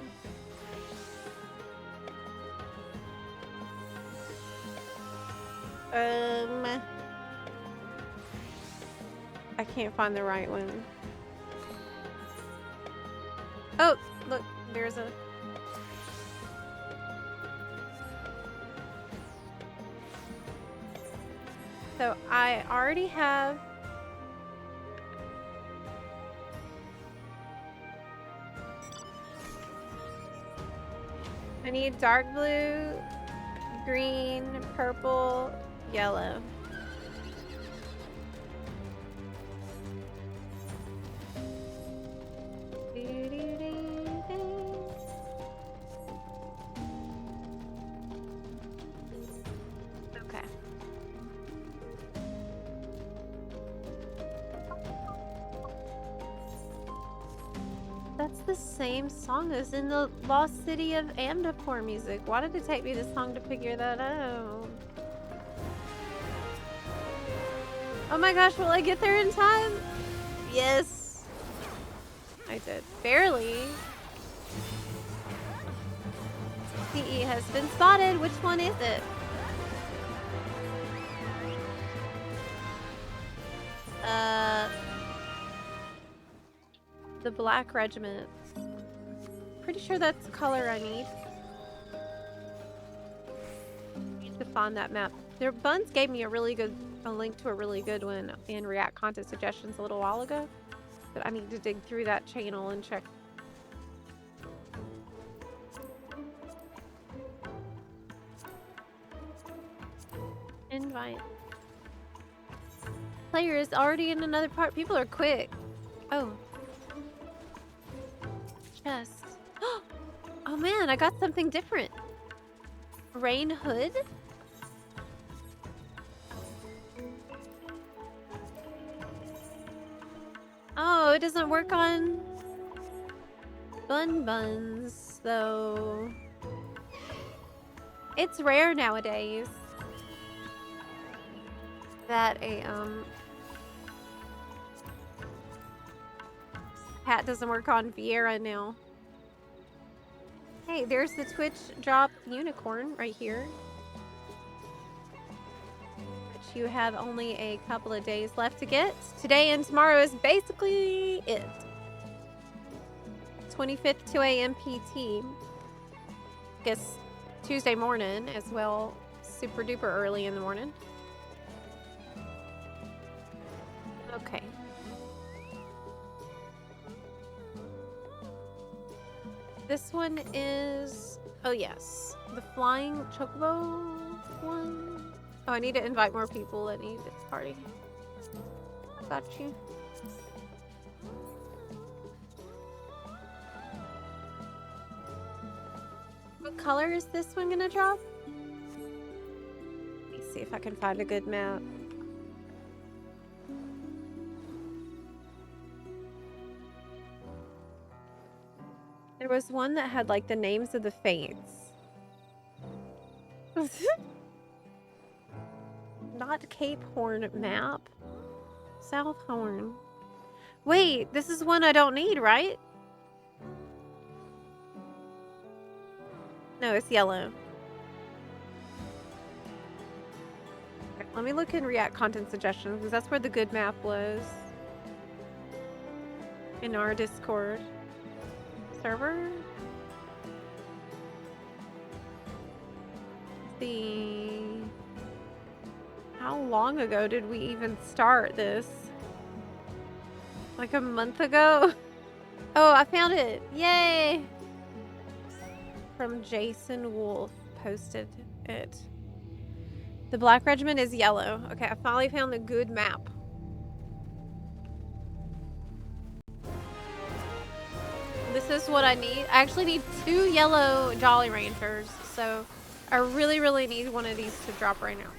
I can't find the right one. Oh, look, there's a... So I already have... I need dark blue, green, purple, yellow. Okay. That's the same song as in the Lost City of Amdapor music. Why did it take me this long to figure that out? Oh my gosh, will I get there in time? Yes. I did. Barely. CE has been spotted. Which one is it? The Black Regiment. Pretty sure that's the color I need. Need to find that map. Their Buns gave me a link to a really good one in React Content Suggestions a little while ago. But I need to dig through that channel and check. Invite. Player is already in another part. People are quick. Oh. Chest. Oh man, I got something different. Rain hood? Oh, it doesn't work on buns, though. It's rare nowadays that a hat doesn't work on Vieira now. Hey, there's the Twitch drop unicorn right here. Which you have only a couple of days left to get. Today and tomorrow is basically it. 25th 2 a.m. PT. Guess Tuesday morning as well. Super duper early in the morning. Okay. This one is... Oh, yes. The Flying Chocobo one. Oh, I need to invite more people that need this party. I got you. What color is this one gonna drop? Let me see if I can find a good map. There was one that had like the names of the fates. Not Cape Horn map. South Horn. Wait, this is one I don't need, right? No, it's yellow. Okay, let me look in React content suggestions because that's where the good map was. In our Discord server. Let's see. How long ago did we even start this? Like a month ago? Oh, I found it. Yay! From Jason Wolf posted it. The Black Regiment is yellow. Okay, I finally found the good map. This is what I need. I actually need 2 yellow Jolly Rangers, so I really, really need one of these to drop right now.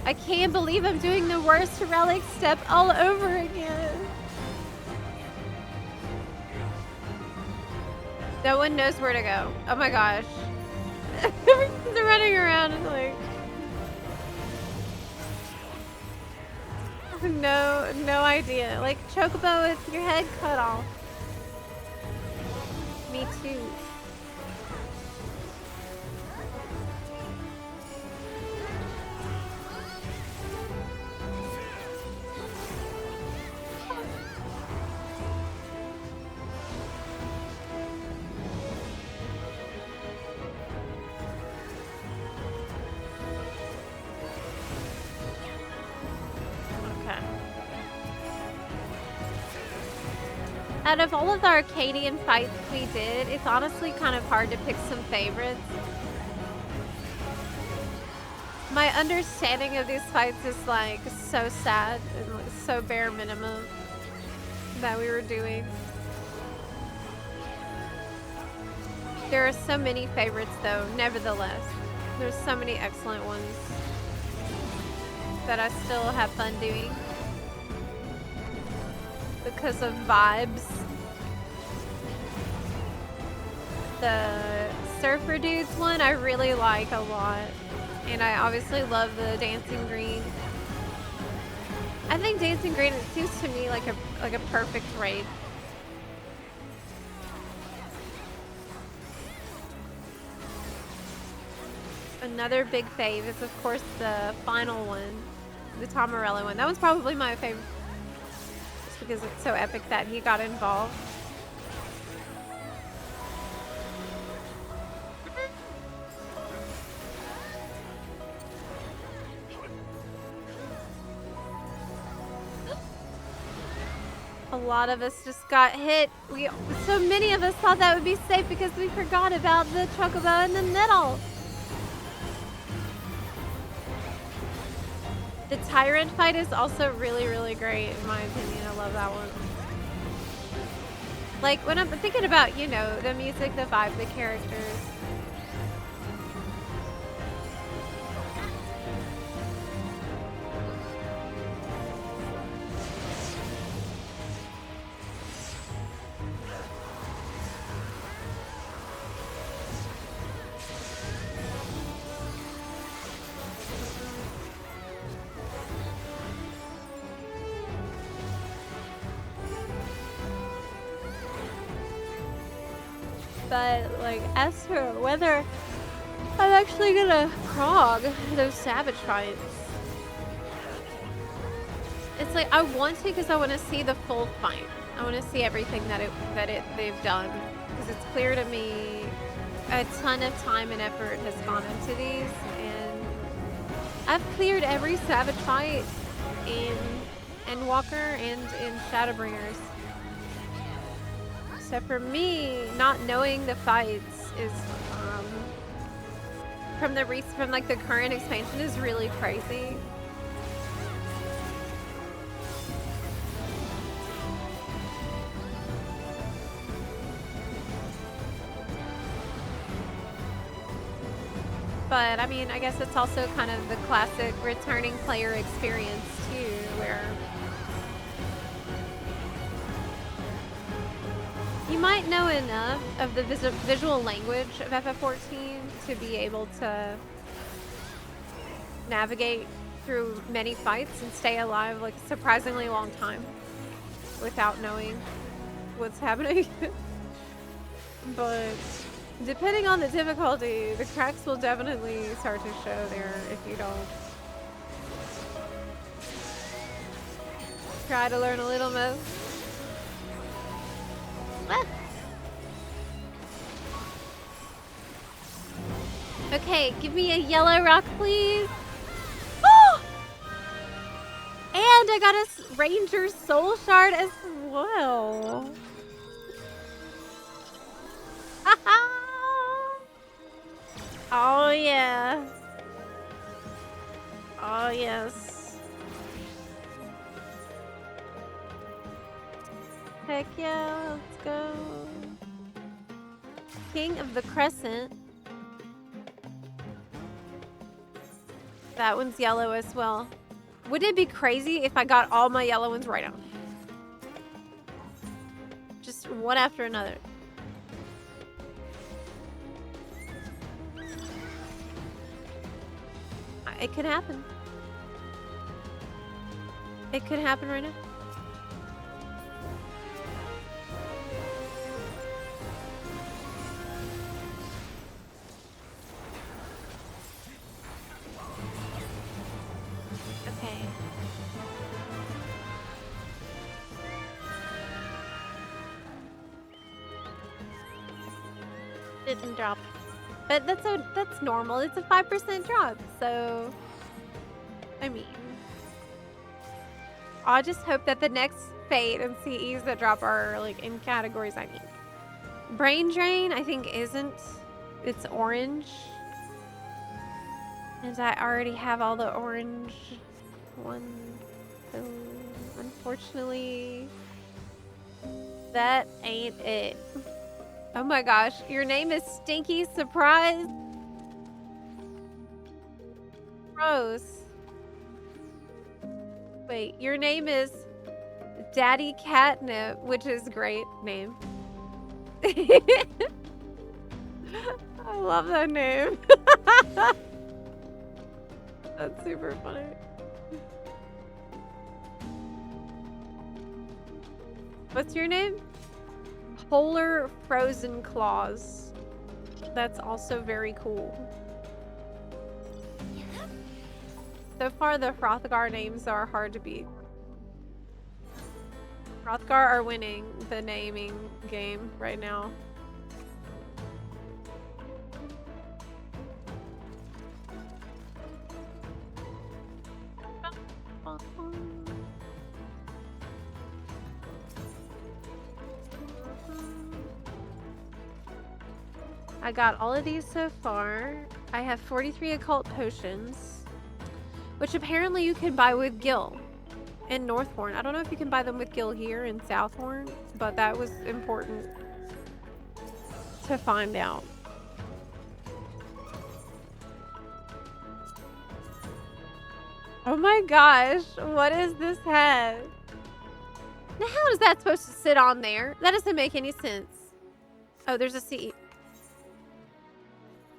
I can't believe I'm doing the worst Relic step all over again. No one knows where to go. Oh my gosh. Everyone's running around and like... No idea. Like, Chocobo with your head cut off. Me too. Out of all of the Arcadian fights we did, it's honestly kind of hard to pick some favorites. My understanding of these fights is like so sad and like so bare minimum that we were doing. There are so many favorites though, nevertheless. There's so many excellent ones that I still have fun doing. Because of vibes. The Surfer Dudes one I really like a lot. And I obviously love the Dancing Green. I think Dancing Green, it seems to me like a perfect raid. Another big fave is of course the final one. The Tom Morello one. That one's probably my favorite. Because it's so epic that he got involved. A lot of us just got hit. So many of us thought that would be safe because we forgot about the Chocobo in the middle. The Tyrant fight is also really, really great in my opinion. I love that one. Like when I'm thinking about, you know, the music, the vibe, the characters. But like as for whether I'm actually gonna prog those Savage fights, it's like I want to because I want to see the full fight. I want to see everything that they've done because it's clear to me a ton of time and effort has gone into these, and I've cleared every Savage fight in Endwalker and in Shadowbringers. So for me, not knowing the fights is from like the current expansion is really crazy. But I mean, I guess it's also kind of the classic returning player experience too, where you might know enough of the visual language of FF14 to be able to navigate through many fights and stay alive like a surprisingly long time without knowing what's happening. But depending on the difficulty, the cracks will definitely start to show there if you don't try to learn a little bit. Ah. Okay, give me a yellow rock, please. Oh! And I got a ranger soul shard as well. Oh yeah. Oh yes. Heck yeah, let's go. King of the Crescent. That one's yellow as well. Would it be crazy if I got all my yellow ones right now? Just one after another. It could happen. It could happen right now. Okay. Didn't drop. But that's normal. It's a 5% drop, so I mean, I just hope that the next Fate and CEs that drop are like in categories I need. Brain Drain, I think isn't. It's orange, and I already have all the orange ones, so unfortunately, that ain't it. Oh my gosh, your name is Stinky Surprise Rose. Wait, your name is Daddy Catnip, which is a great name. I love that name. That's super funny. What's your name? Polar Frozen Claws. That's also very cool. So far, the Hrothgar names are hard to beat. Hrothgar are winning the naming game right now. I got all of these so far. I have 43 occult potions, which apparently you can buy with Gil in Northhorn. I don't know if you can buy them with Gil here in Southhorn, but that was important to find out. Oh my gosh, what is this head? Now how is that supposed to sit on there? That doesn't make any sense. Oh, there's a seat.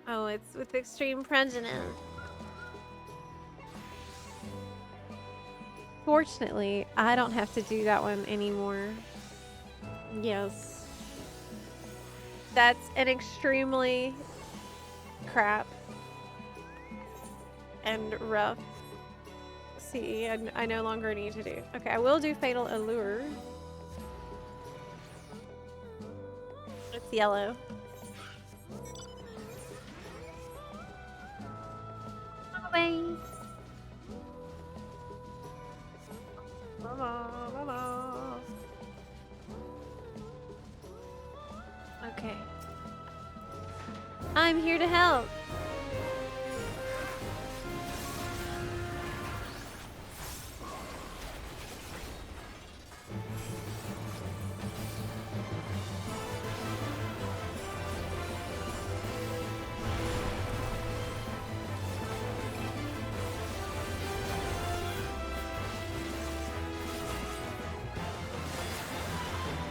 Oh, it's with extreme prejudice. Fortunately, I don't have to do that one anymore. Yes. That's an extremely crap and rough CE I no longer need to do. Okay, I will do Fatal Allure. It's yellow. Away. Mama, mama. Okay. I'm here to help.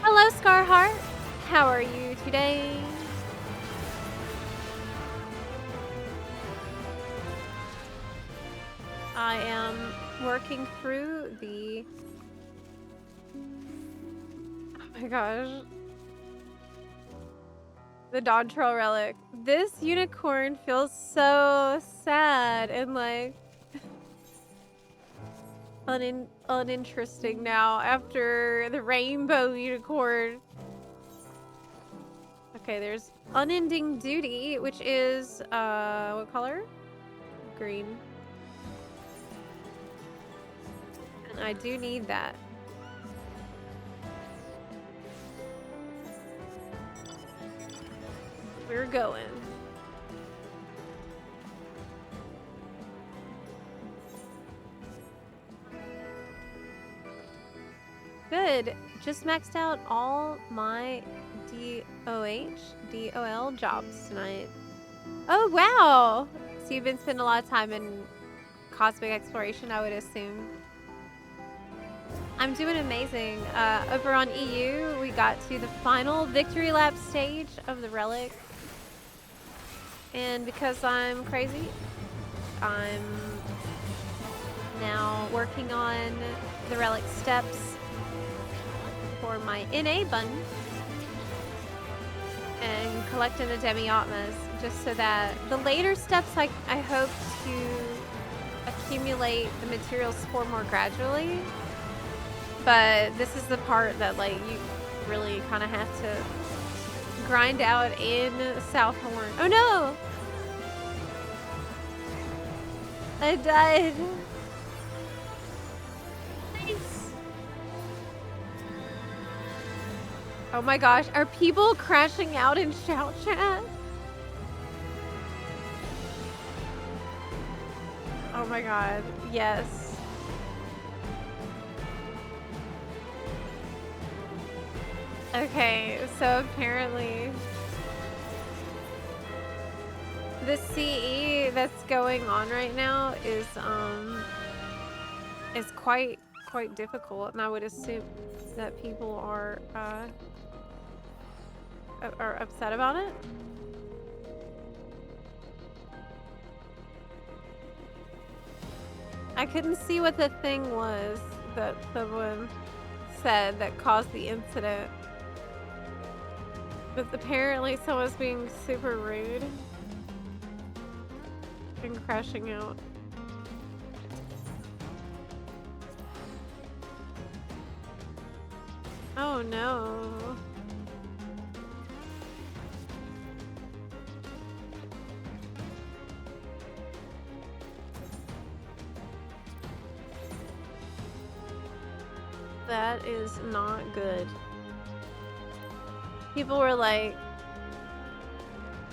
Hello, Scarheart. How are you today? I am working through the... Oh my gosh. The Dawn Trail Relic. This unicorn feels so sad and like uninteresting now after the rainbow unicorn. Okay, there's Unending Duty, which is what color? Green. And I do need that. We're going. Good. Just maxed out all my DOL jobs tonight. Oh, wow. So you've been spending a lot of time in cosmic exploration, I would assume. I'm doing amazing. Over on EU, we got to the final victory lap stage of the Relic. And because I'm crazy, I'm now working on the Relic steps for my NA button and collecting the Demi-Atmas just so that the later steps I hope to accumulate the material spore more gradually. But this is the part that like you really kind of have to grind out in Southhorn. Oh no! I died. Nice. Oh my gosh, are people crashing out in shout chat? Oh my god, yes. Okay, so apparently the CE that's going on right now is quite difficult, and I would assume that people are upset about it. I couldn't see what the thing was that someone said that caused the incident. But apparently someone's being super rude and crashing out. Oh no. That is not good. People were like,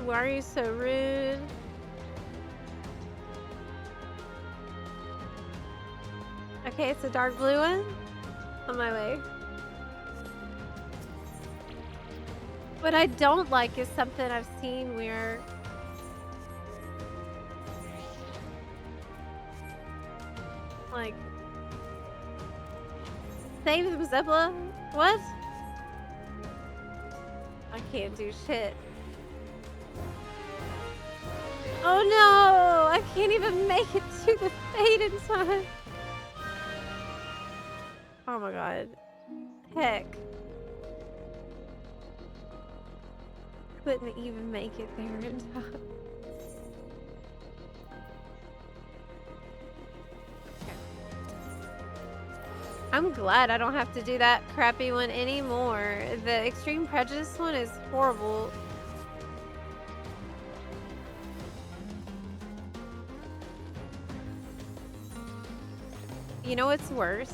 why are you so rude? Okay, it's a dark blue one. On my way. What I don't like is something I've seen where like save them, Zepla. What? I can't do shit. Oh no! I can't even make it to the fade in time. Oh my god. Heck. Couldn't even make it there in time. I'm glad I don't have to do that crappy one anymore. The Extreme Prejudice one is horrible. You know what's worse?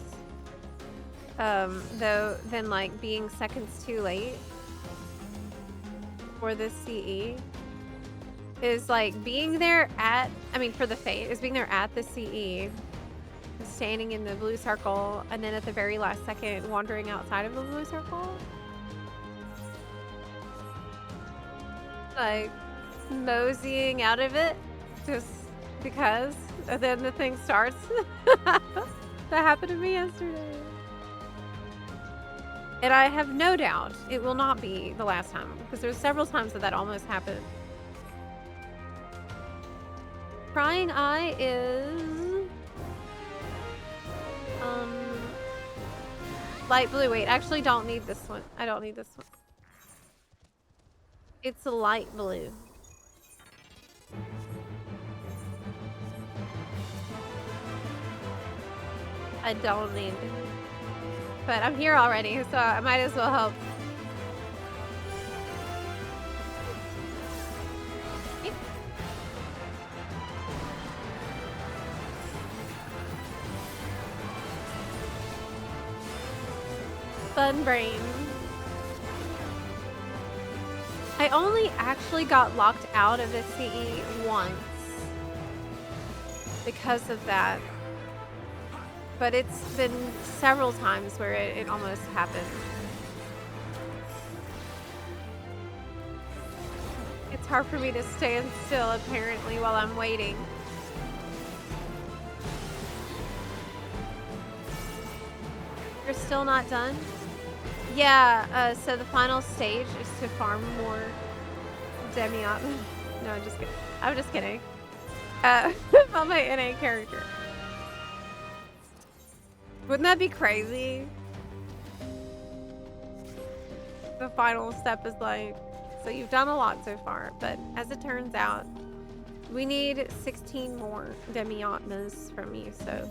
Though, than like being seconds too late for the CE is like being there at, I mean for the Fate, is being there at the CE, standing in the blue circle, and then at the very last second wandering outside of the blue circle. Like moseying out of it just because, and then the thing starts. That happened to me yesterday. And I have no doubt it will not be the last time, because there's several times that almost happened. Prying Eye is Light blue. Wait, actually don't need this one. I don't need this one. It's a light blue. I don't need it. But I'm here already, so I might as well help. Fun brain. I only actually got locked out of the CE once because of that. But it's been several times where it almost happened. It's hard for me to stand still, apparently, while I'm waiting. You're still not done? Yeah, so the final stage is to farm more Demiot. No, I'm just kidding. I'm just kidding. On my NA character. Wouldn't that be crazy? The final step is like, so you've done a lot so far, but as it turns out, we need 16 more Demiotmas from you, so.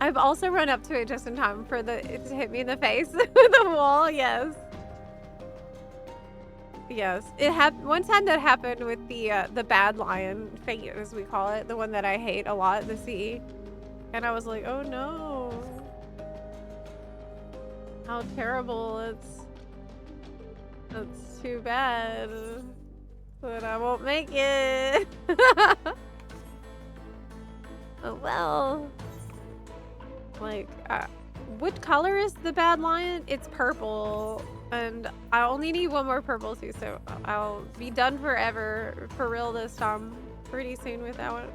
I've also run up to it just in time for it to hit me in the face with the wall, yes. Yes, one time that happened with the bad lion fate, as we call it, the one that I hate a lot, the CE, and I was like, oh no, how terrible! It's too bad, but I won't make it. Oh well. Like, what color is the bad lion? It's purple. And I only need one more purple too, so I'll be done forever, for real this time, pretty soon with that one.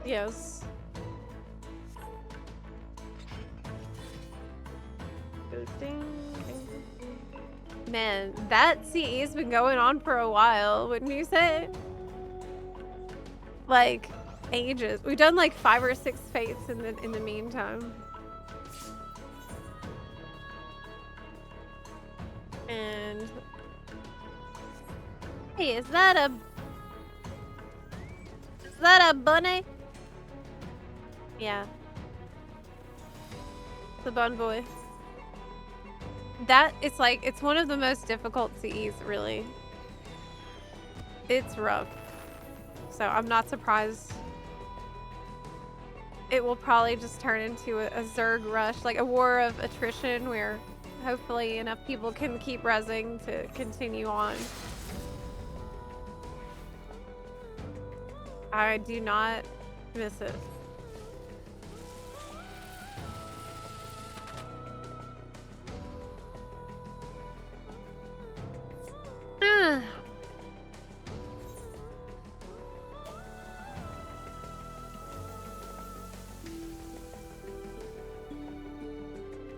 Yes. Man, that CE's been going on for a while, wouldn't you say? Like, ages. We've done like 5 or 6 fates in the meantime. And hey, is that a bunny? Yeah. The bun boy. It's one of the most difficult CEs, really. It's rough. So I'm not surprised. It will probably just turn into a Zerg rush, like a war of attrition where hopefully enough people can keep rezzing to continue on. I do not miss it.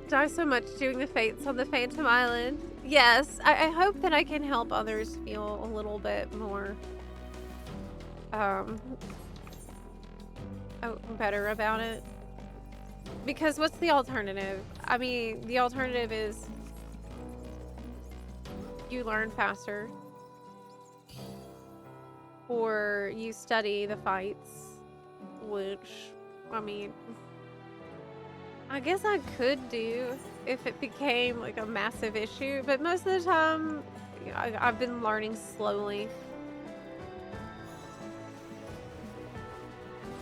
Die so much doing the fates on the Phantom Island. Yes, I hope that I can help others feel a little bit more better about it. Because what's the alternative? I mean, the alternative is you learn faster, or you study the fights, which, I mean, I guess I could do if it became like a massive issue, but most of the time, you know, I've been learning slowly.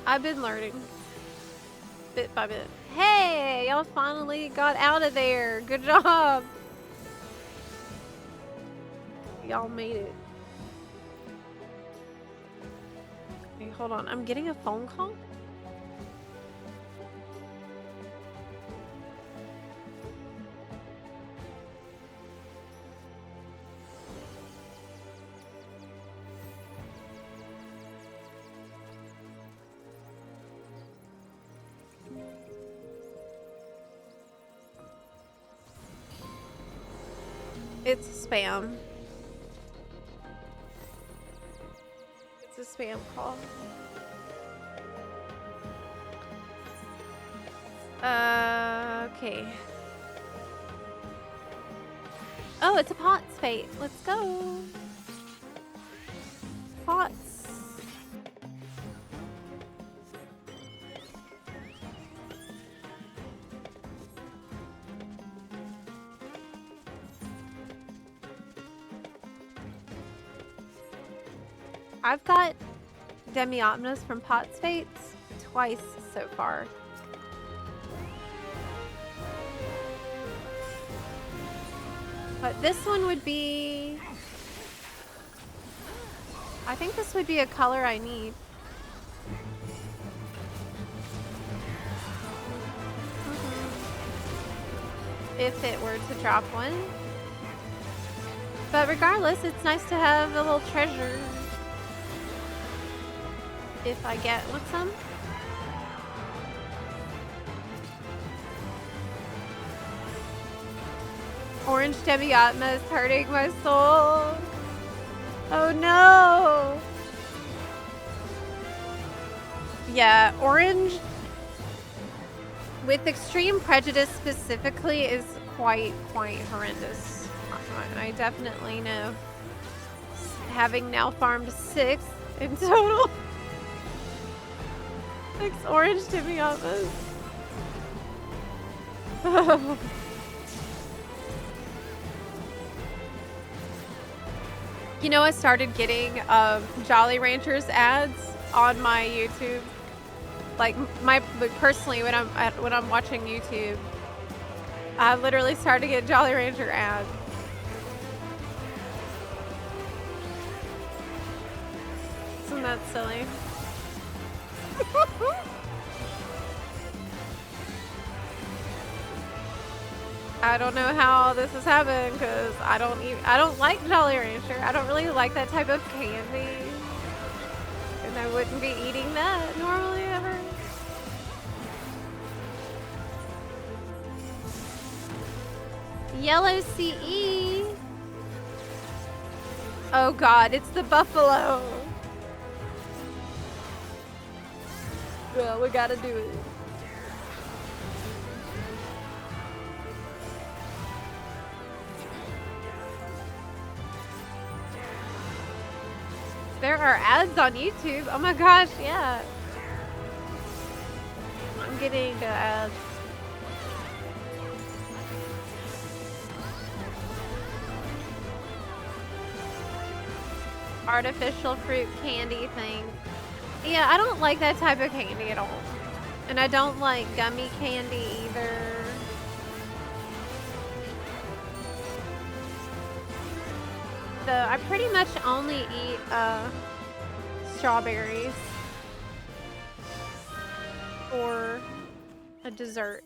I've been learning bit by bit. Hey, y'all finally got out of there. Good job. Y'all made it. Hey, hold on. I'm getting a phone call. It's spam. spam call. Okay. Oh, it's a Pots fate. Let's go. Pots. I've got Demioptimus from Pots Fates twice so far. But this one would be... I think this would be a color I need. If it were to drop one. But regardless, it's nice to have a little treasure. If I get some. Orange Demiatma is hurting my soul. Oh no! Yeah, orange with extreme prejudice specifically is quite horrendous. I definitely know. Having now farmed 6 in total. 6 orange Demiatmas. You know, I started getting Jolly Ranchers ads on my YouTube. Like personally, when I'm watching YouTube, I literally started to get Jolly Rancher ads. Isn't that silly? I don't know how this has happened because I don't like Jolly Rancher. I don't really like that type of candy. And I wouldn't be eating that normally ever. Yellow CE. Oh god, it's the buffalo. Well, we gotta do it. There are ads on YouTube. Oh my gosh, yeah. I'm getting the ads. Artificial fruit candy thing. Yeah, I don't like that type of candy at all. And I don't like gummy candy either. So I pretty much only eat strawberries for a dessert.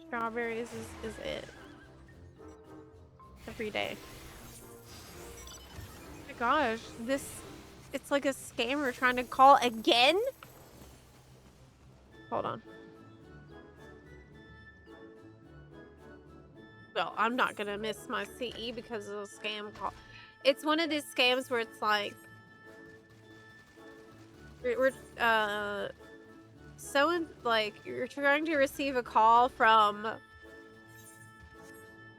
Strawberries is it. Every day. Oh my gosh, it's like a scammer trying to call again? Hold on. Well, I'm not gonna miss my CE because of a scam call. It's one of these scams where it's like so like you're trying to receive a call from,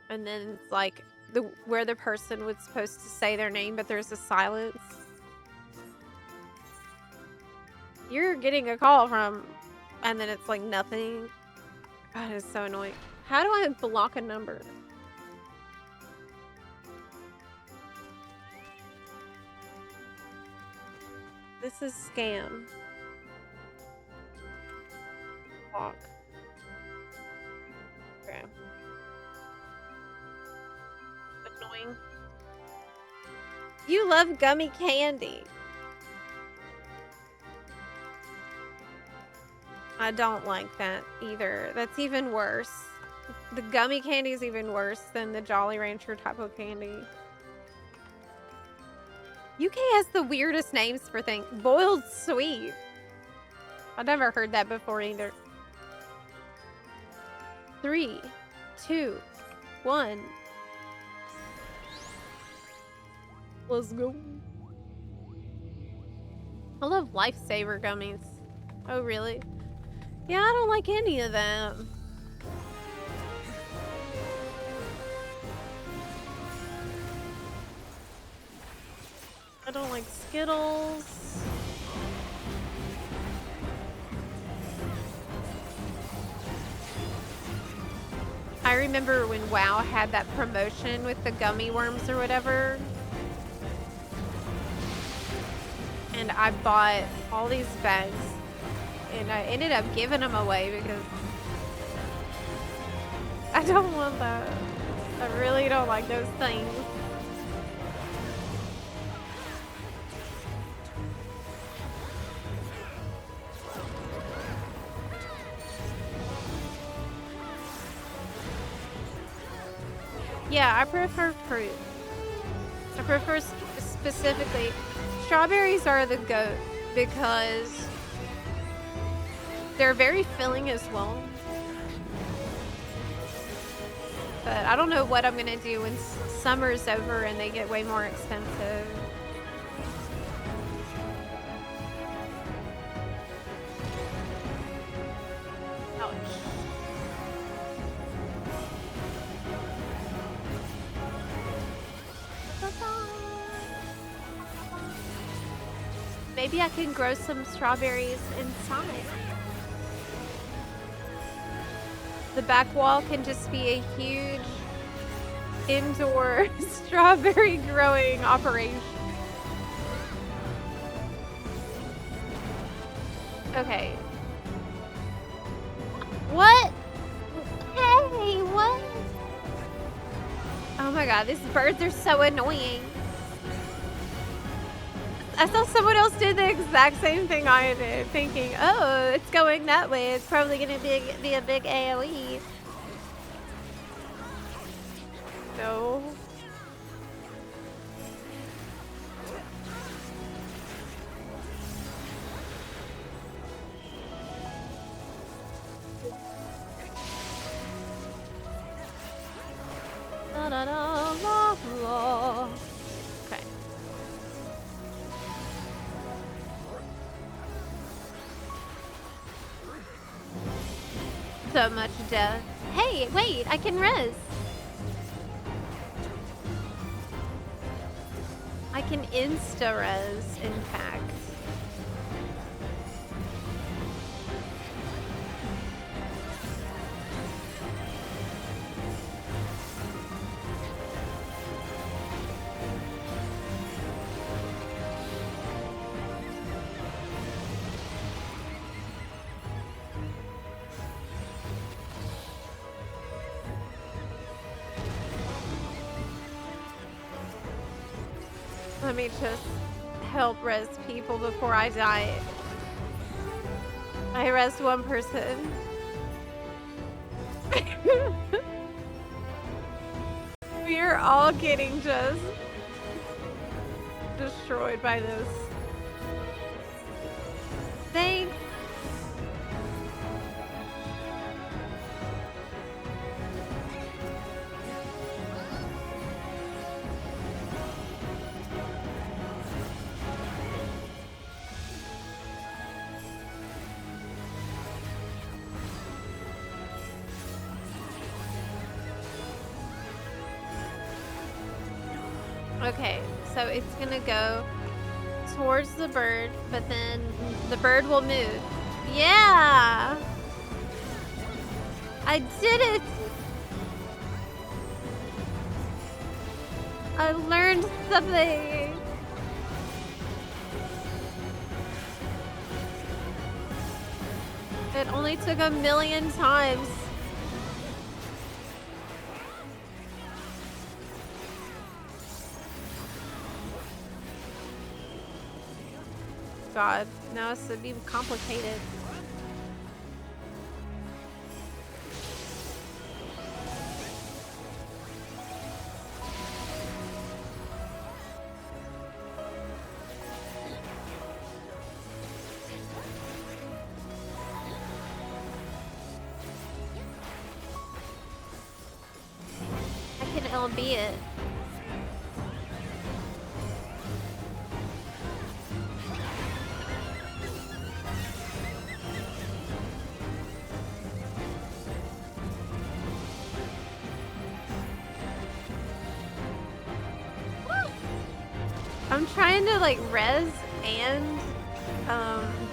and then it's like where the person was supposed to say their name, but there's a silence. You're getting a call from, and then it's like nothing. God, it's so annoying. How do I block a number? This is scam. Block. Okay. Annoying. You love gummy candy. I don't like that either. That's even worse. The gummy candy is even worse than the Jolly Rancher type of candy. UK has the weirdest names for things. Boiled sweet. I've never heard that before either. 3, 2, 1. Let's go. I love lifesaver gummies. Oh, really? Yeah, I don't like any of them. I don't like Skittles. I remember when WoW had that promotion with the gummy worms or whatever. And I bought all these bags. And I ended up giving them away because I don't want that. I really don't like those things. Yeah, I prefer fruit. I prefer specifically strawberries are the goat because they're very filling as well. But I don't know what I'm gonna do when summer's over and they get way more expensive. Ouch. Maybe I can grow some strawberries inside. The back wall can just be a huge indoor strawberry growing operation. Okay. What? Hey, what? Oh my god, these birds are so annoying. I saw someone else did the exact same thing I did, thinking, oh, it's going that way. It's probably going to be a big AoE. No. Da, da, da, la, la. Okay. So much death. Hey, wait, I can res. I can insta-res, in fact. Let me just help res people before I die. I res one person. We are all getting just destroyed by this. Thanks. Okay, so it's gonna go towards the bird, but then the bird will move. Yeah! I did it! I learned something! It only took 1,000,000 times. God, now it's gonna be complicated. I can LB it. I'm trying to like res and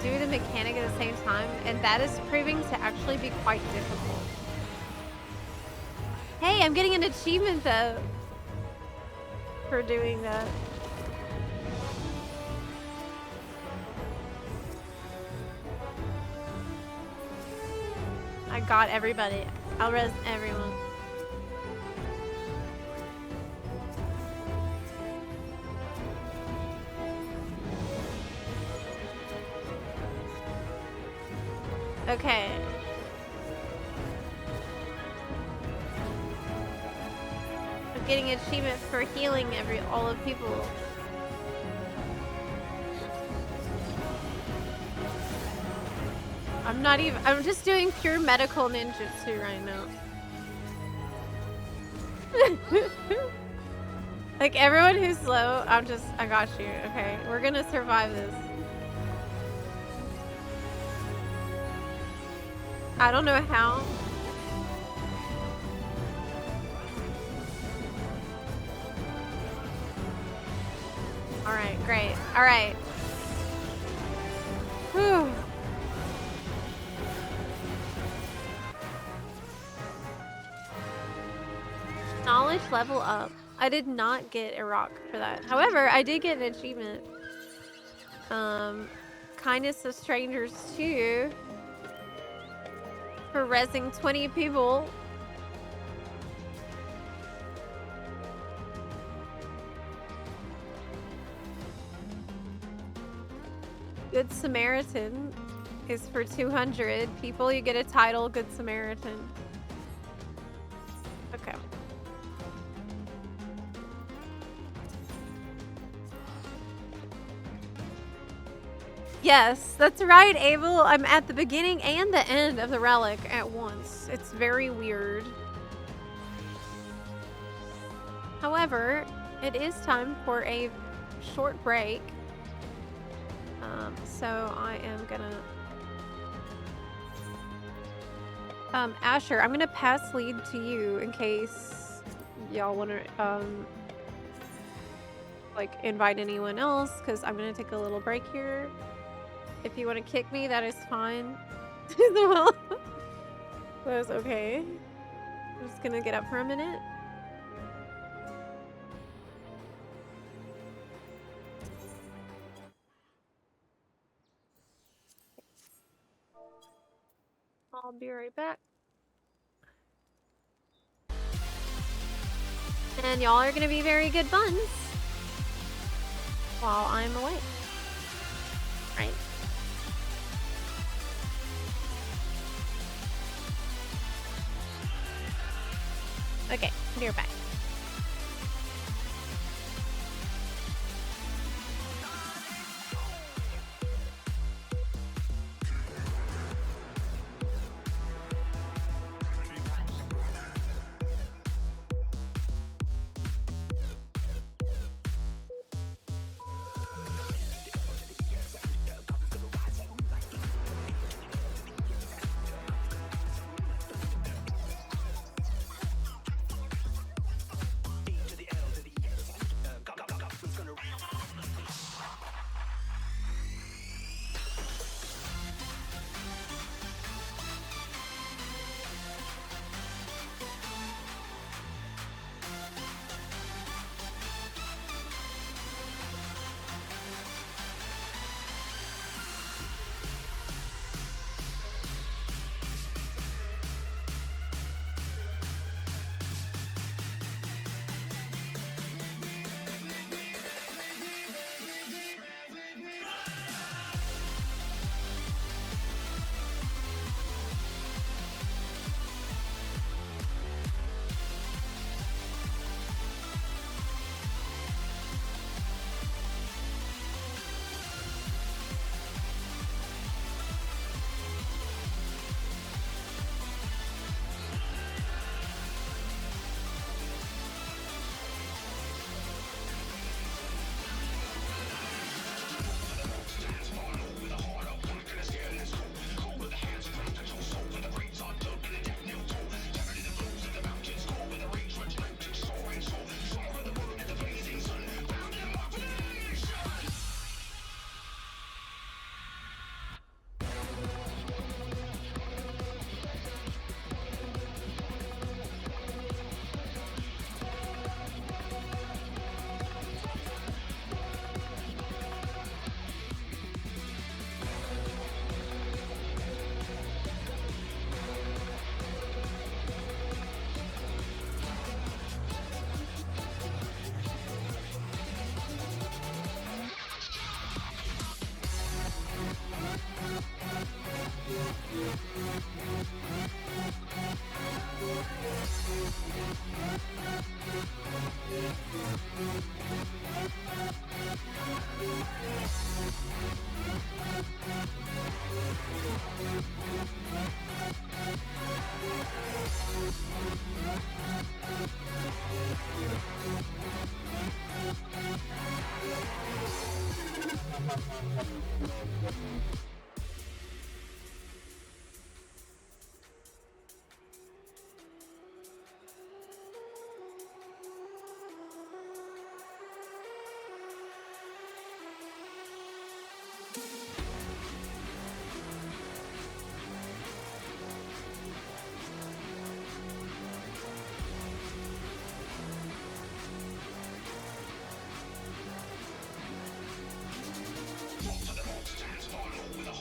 do the mechanic at the same time, and that is proving to actually be quite difficult. Hey, I'm getting an achievement though for doing that. I got everybody. I'll res everyone. Okay. I'm getting an achievement for healing all of people. I'm just doing pure medical ninjutsu right now. Like everyone who's low, I got you. Okay, we're gonna survive this. I don't know how. Alright, great. Alright. Whew. Knowledge level up. I did not get a rock for that. However, I did get an achievement. Kindness of strangers too. For rezzing 20 people. Good Samaritan is for 200 people. You get a title, Good Samaritan. Okay. Yes, that's right, Abel. I'm at the beginning and the end of the relic at once. It's very weird. However, it is time for a short break. So I am gonna... Asher, I'm gonna pass lead to you in case y'all wanna, like, invite anyone else, because I'm gonna take a little break here. If you want to kick me, that is fine. Well, that's okay. I'm just gonna get up for a minute. I'll be right back. And y'all are gonna be very good buns while I'm away. Right? Okay, be right back. Stands hollow with a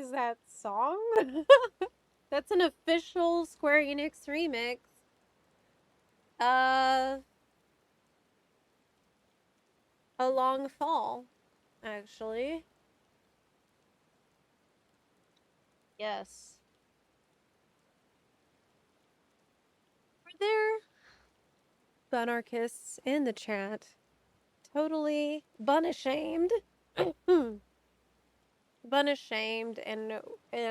is that song? That's an official Square Enix remix. A Long Fall, actually. Yes. Were there bunarchists in the chat? Totally bun-ashamed. Bun-ashamed and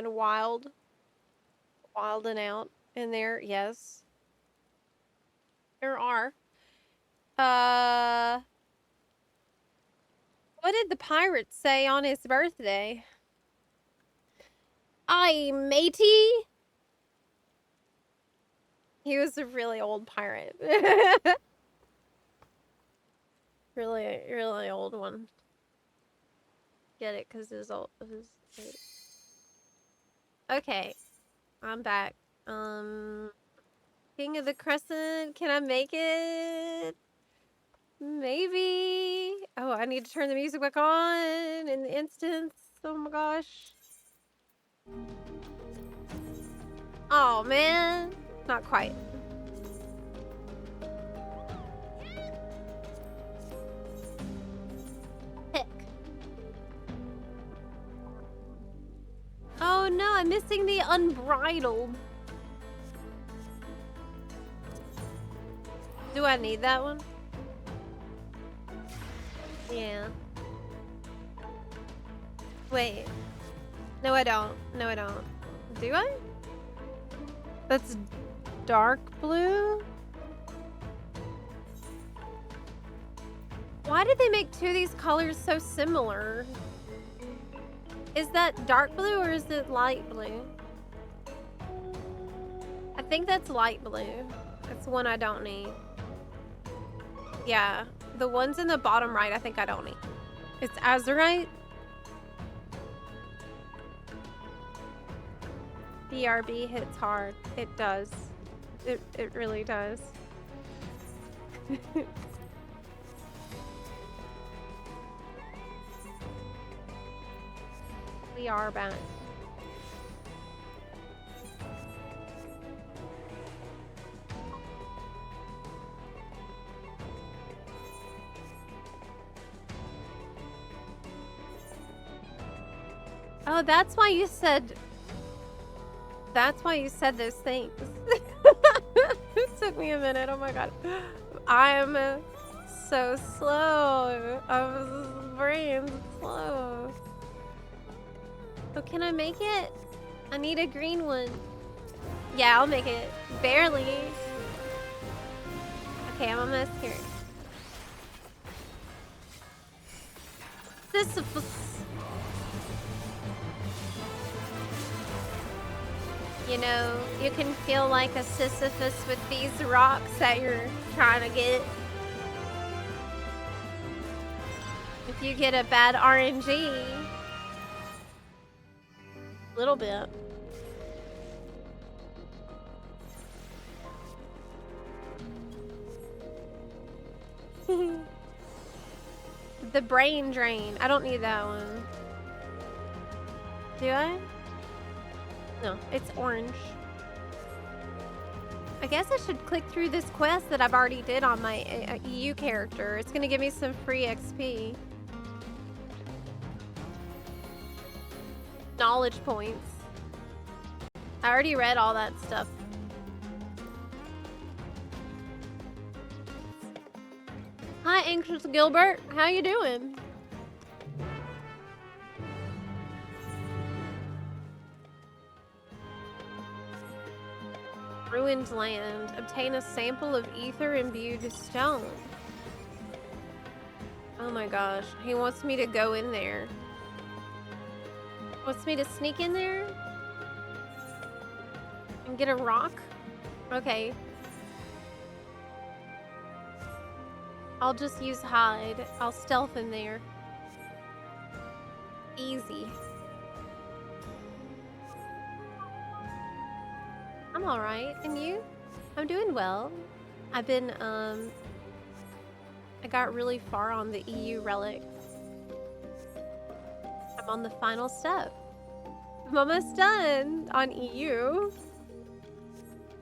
wild. Wilding out in there, yes. There are. What did the pirate say on his birthday? Aye, matey. He was a really old pirate. Really, really old one. Get it? Because his old. Okay, I'm back. King of the Crescent. Can I make it? Maybe. Oh, I need to turn the music back on in the instance. Oh my gosh. Oh man, not quite. Pick. Oh no, I'm missing the unbridled. Do I need that one? Yeah. Wait. No, I don't. No, I don't. Do I? That's dark blue? Why did they make two of these colors so similar? Is that dark blue or is it light blue? I think that's light blue. That's one I don't need. Yeah, the ones in the bottom right I think I don't need. It's azurite. BRB hits hard. It does. It really does. We are back. Oh, that's why you said those things. It took me a minute. Oh my god. I'm so slow. I'm brain slow. Oh, can I make it? I need a green one. Yeah, I'll make it. Barely. Okay, I'm almost here. Sisyphus. You know, you can feel like a Sisyphus with these rocks that you're trying to get. If you get a bad RNG. Little bit. The brain drain. I don't need that one. Do I? No, it's orange. I guess I should click through this quest that I've already did on my EU character. It's gonna give me some free XP. Knowledge points. I already read all that stuff. Hi, Anxious Gilbert. How you doing? Ruined land. Obtain a sample of ether imbued stone. Oh my gosh. He wants me to go in there. Wants me to sneak in there? And get a rock? Okay. I'll just use hide. I'll stealth in there. Easy. I'm alright. And you? I'm doing well. I've been, I got really far on the EU Relic. I'm on the final step. I'm almost done on EU.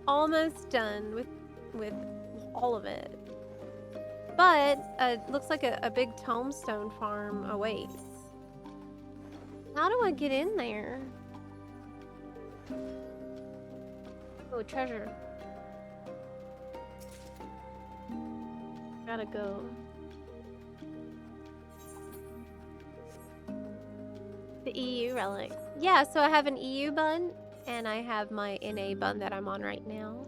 Almost done with all of it. But looks like a big tombstone farm awaits. How do I get in there? Oh, treasure. Gotta go. The EU relic. Yeah, so I have an EU bun, and I have my NA bun that I'm on right now.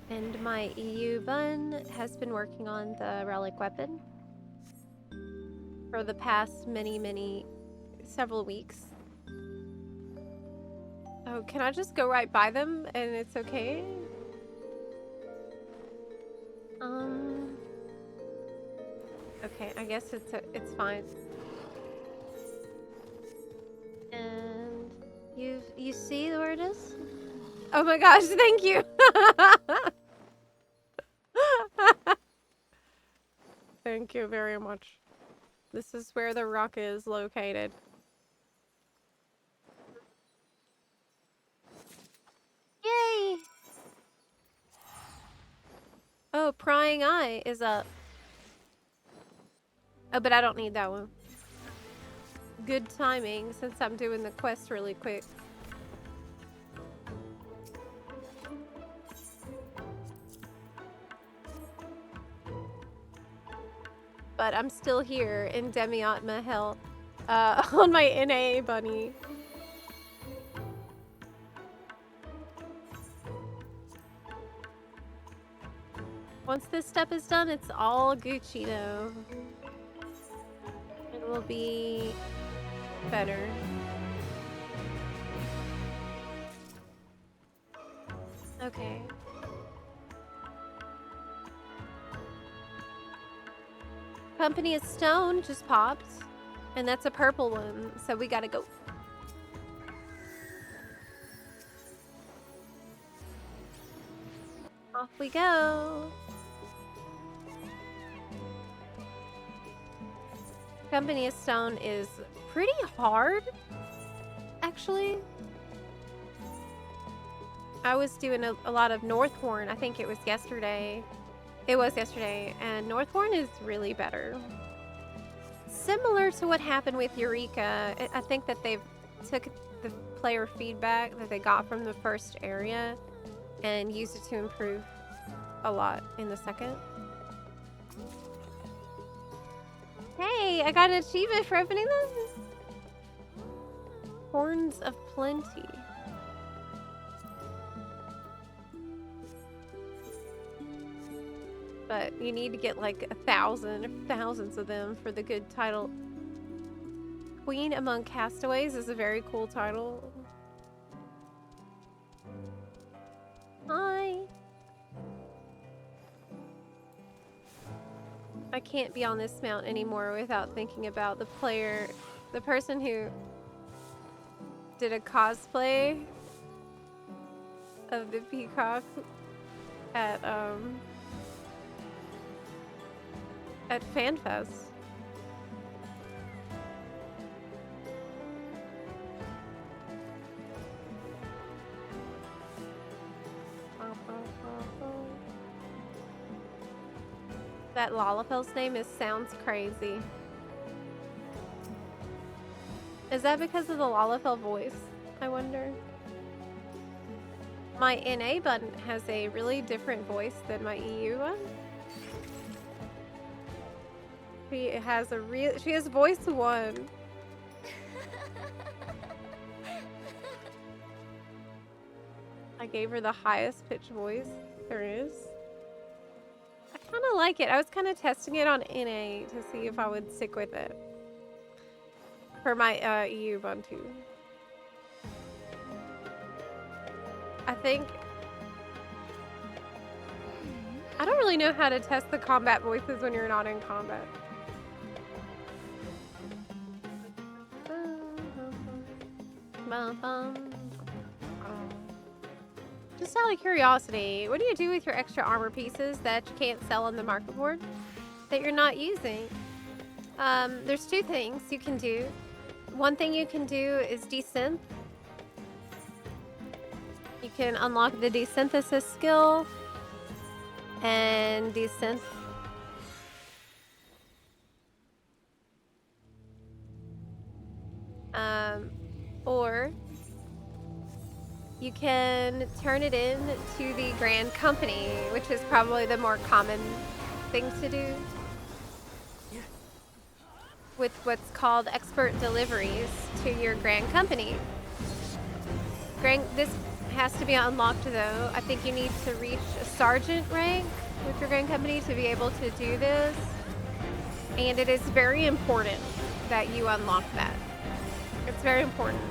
And my EU bun has been working on the relic weapon for the past several weeks. Oh, can I just go right by them and it's okay? Okay, I guess it's fine. And you see where it is? Oh my gosh, thank you. Thank you very much. This is where the rock is located. Yay! Oh, prying eye is up. Oh, but I don't need that one. Good timing since I'm doing the quest really quick. But I'm still here in Demi-Atma hell on my NA bunny. Once this step is done, it's all Gucci though. It will be better. Okay. Company of Stone just popped, and that's a purple one, so we gotta go. Off we go. Company of Stone is pretty hard, actually. I was doing a lot of Northhorn, I think it was yesterday. It was yesterday, and Northhorn is really better. Similar to what happened with Eureka, I think that they've took the player feedback that they got from the first area and used it to improve a lot in the second. Hey, I got an achievement for opening this. Horns of Plenty. But you need to get like 1,000 or thousands of them for the good title. Queen Among Castaways is a very cool title. Hi. I can't be on this mount anymore without thinking about the player, the person who did a cosplay of the peacock at FanFest. That Lalafel's name sounds crazy. Is that because of the Lalafell voice, I wonder? My NA button has a really different voice than my EU one. She has voice 1. I gave her the highest pitch voice there is. I kind of like it. I was kind of testing it on NA to see if I would stick with it for my EU one too. I think I don't really know how to test the combat voices when you're not in combat. Just out of curiosity, what do you do with your extra armor pieces that you can't sell on the market board that you're not using? There's 2 things you can do. one thing you can do is desynth. You can unlock the desynthesis skill and desynth. Or you can turn it in to the Grand Company, which is probably the more common thing to do, with what's called expert deliveries to your Grand Company. This has to be unlocked though. I think you need to reach a sergeant rank with your Grand Company to be able to do this. And it is very important that you unlock that. It's very important.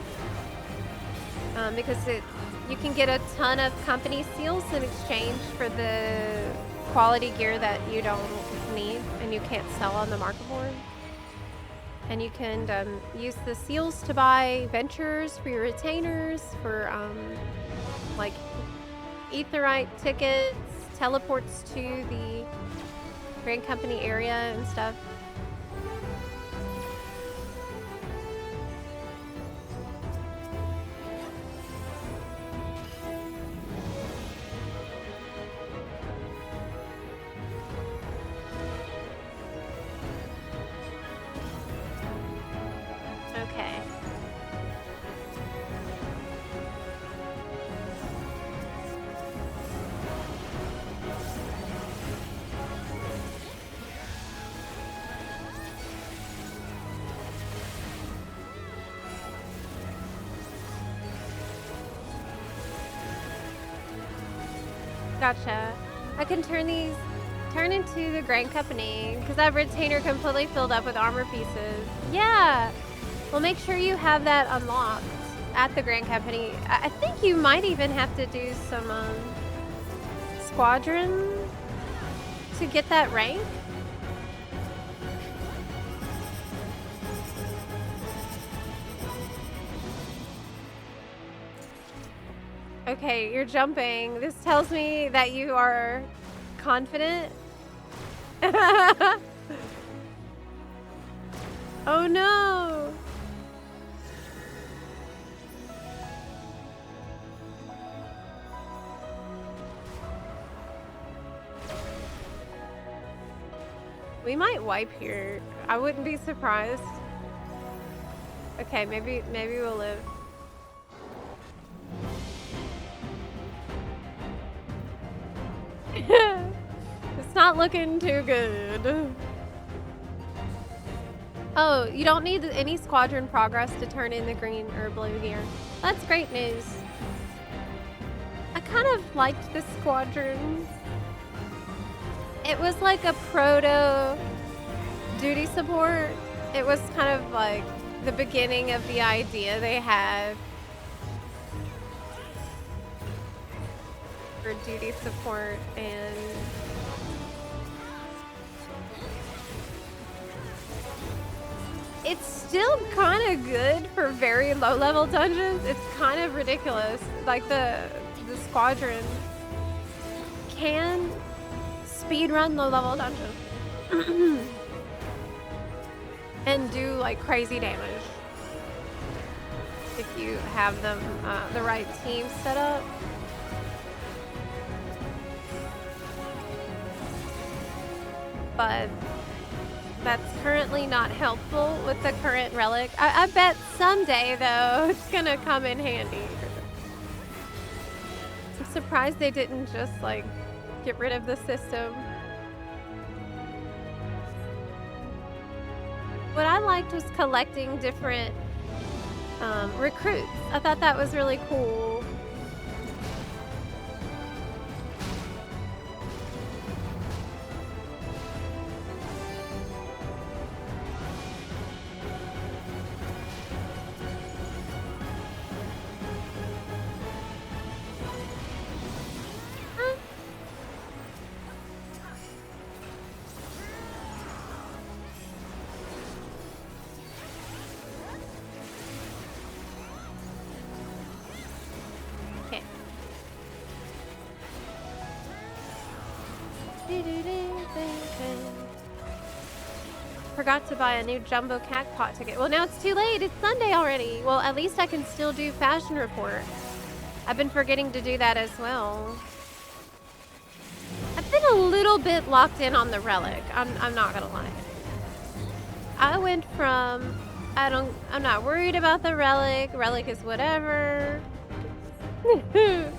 Because you can get a ton of company seals in exchange for the quality gear that you don't need and you can't sell on the market board. And you can use the seals to buy ventures for your retainers, for like Aetheryte tickets, teleports to the Grand Company area and stuff. Okay. Gotcha. I can turn into the Grand Company because I have retainer completely filled up with armor pieces. Yeah. Well, make sure you have that unlocked at the Grand Company. I think you might even have to do some squadron to get that rank. Okay, you're jumping. This tells me that you are confident. Oh no! We might wipe here. I wouldn't be surprised. Okay, maybe we'll live. It's not looking too good. Oh, you don't need any squadron progress to turn in the green or blue gear. That's great news. I kind of liked the squadron. It was like a proto duty support. It was kind of like the beginning of the idea they had for duty support, and it's still kind of good for very low level dungeons. It's kind of ridiculous. Like the squadron can speedrun low level dungeons and do like crazy damage if you have them the right team set up. But that's currently not helpful with the current relic. I bet someday though it's gonna come in handy. I'm surprised they didn't just like get rid of the system. What I liked was collecting different recruits. I thought that was really cool. forgot to buy a new jumbo Cagpot ticket. Well, now it's too late. It's Sunday already. Well, at least I can still do Fashion Report. I've been forgetting to do that as well. I've been a little bit locked in on the Relic. I'm not gonna lie. I went from I'm not worried about the Relic. Relic is whatever. To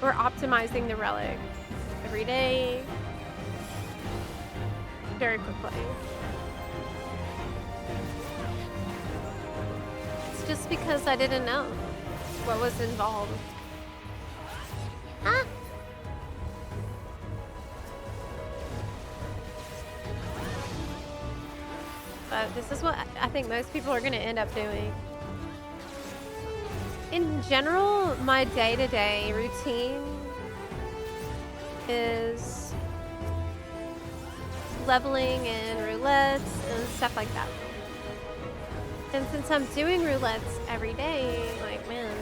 we're optimizing the Relic every day. Very quickly. It's just because I didn't know what was involved. Ah! But this is what I think most people are going to end up doing. In general, my day-to-day routine is leveling and roulettes and stuff like that. And since I'm doing roulettes every day, like, man,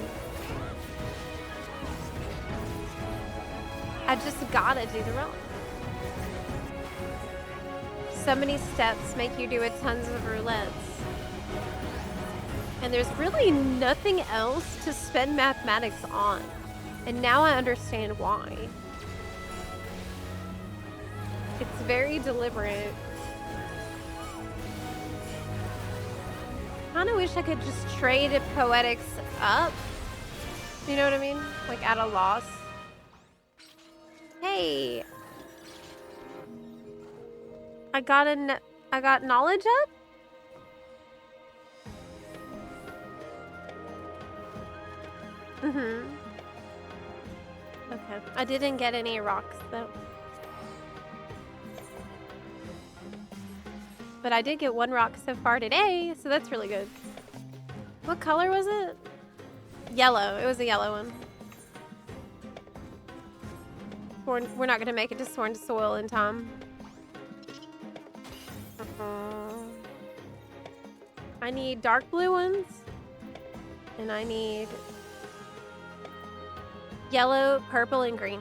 I just gotta do the relic. So many steps make you do a tons of roulettes. And there's really nothing else to spend mathematics on. And now I understand why. It's very deliberate. I kinda wish I could just trade poetics up. You know what I mean? Like at a loss. Hey. I got knowledge up? Mm-hmm. Okay. I didn't get any rocks though. But I did get one rock so far today, so that's really good. What color was it? Yellow. It was a yellow one. We're not gonna make it to Sworn to Soil in time. I need dark blue ones. And I need yellow, purple, and green.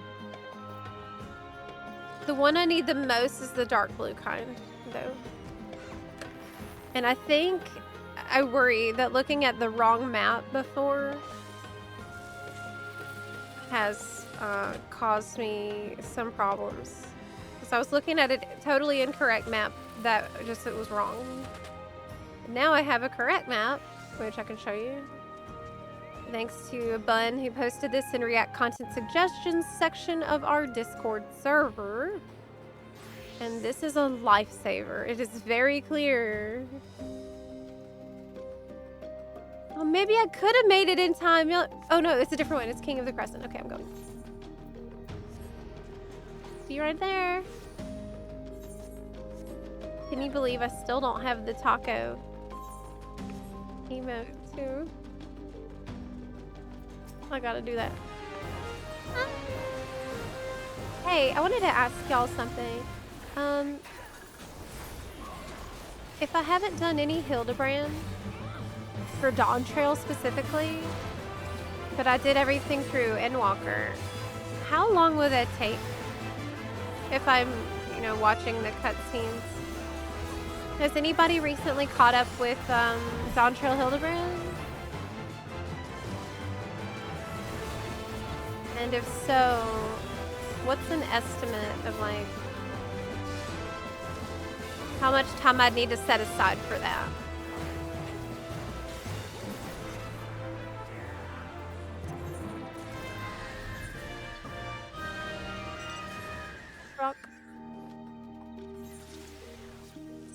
The one I need the most is the dark blue kind, though. And I think I worry that looking at the wrong map before has caused me some problems. Because I was looking at a totally incorrect map that just it was wrong. Now I have a correct map, which I can show you. Thanks to Bun, who posted this in React Content Suggestions section of our Discord server. And this is a lifesaver. It is very clear. Oh, maybe I could have made it in time. Oh no, it's a different one. It's King of the Crescent. Okay, I'm going. See you right there. Can you believe I still don't have the taco emote too? I gotta do that. Hey, I wanted to ask y'all something. If I haven't done any Hildebrand for Dawn Trail specifically, but I did everything through Endwalker, how long will that take? If I'm, you know, watching the cutscenes. Has anybody recently caught up with Dawn Trail Hildebrand? And if so, what's an estimate of like how much time I'd need to set aside for that? Rock.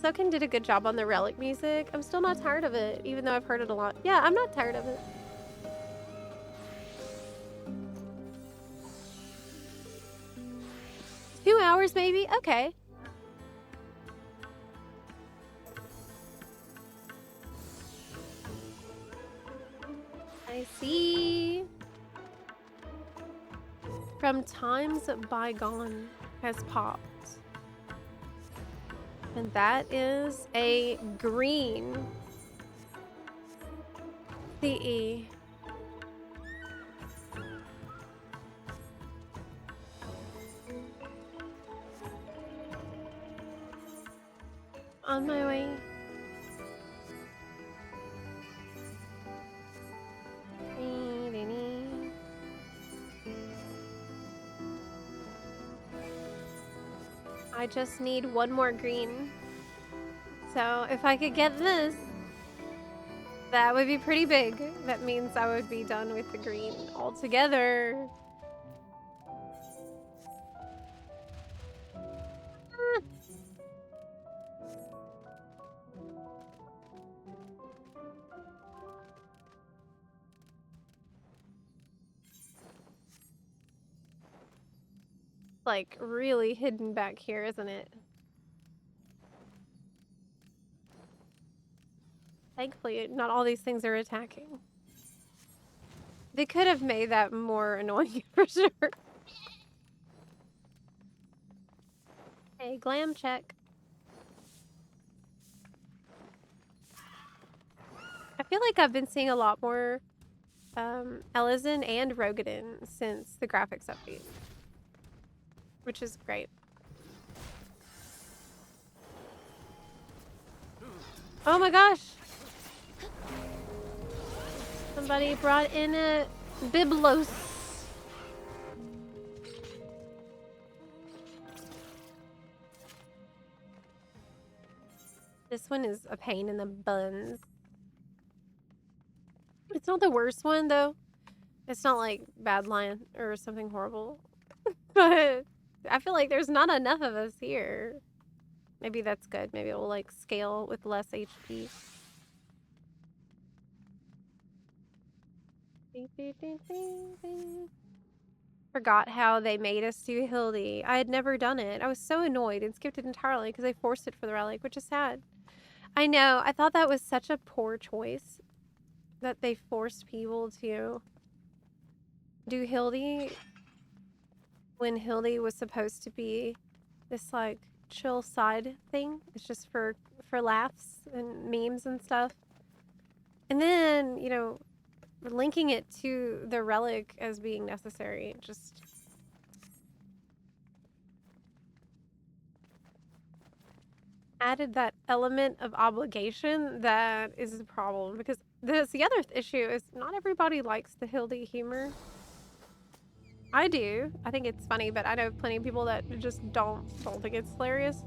Soken did a good job on the Relic music. I'm still not tired of it, even though I've heard it a lot. Yeah, I'm not tired of it. Two hours maybe? Okay. I see. From Times Bygone has popped. And that is a green CE. On my way. I just need one more green. So if I could get this, that would be pretty big. That means I would be done with the green altogether. Like really hidden back here, isn't it? Thankfully, not all these things are attacking. They could have made that more annoying for sure. Hey, glam check. I feel like I've been seeing a lot more Ellison and Rogadin since the graphics update, which is great. Oh my gosh! Somebody brought in a Biblos. This one is a pain in the buns. It's not the worst one though. It's not like Bad Lion or something horrible. But I feel like there's not enough of us here. Maybe that's good. Maybe it will like scale with less HP. Forgot how they made us do Hildy. I had never done it. I was so annoyed and skipped it entirely because they forced it for the Relic, which is sad. I know. I thought that was such a poor choice that they forced people to do Hildy when Hildy was supposed to be this like chill side thing. It's just for laughs and memes and stuff. And then, you know, linking it to the Relic as being necessary just added that element of obligation that is a problem, because the other issue is not everybody likes the Hildy humor. I do. I think it's funny, but I know plenty of people that just don't think it's hilarious.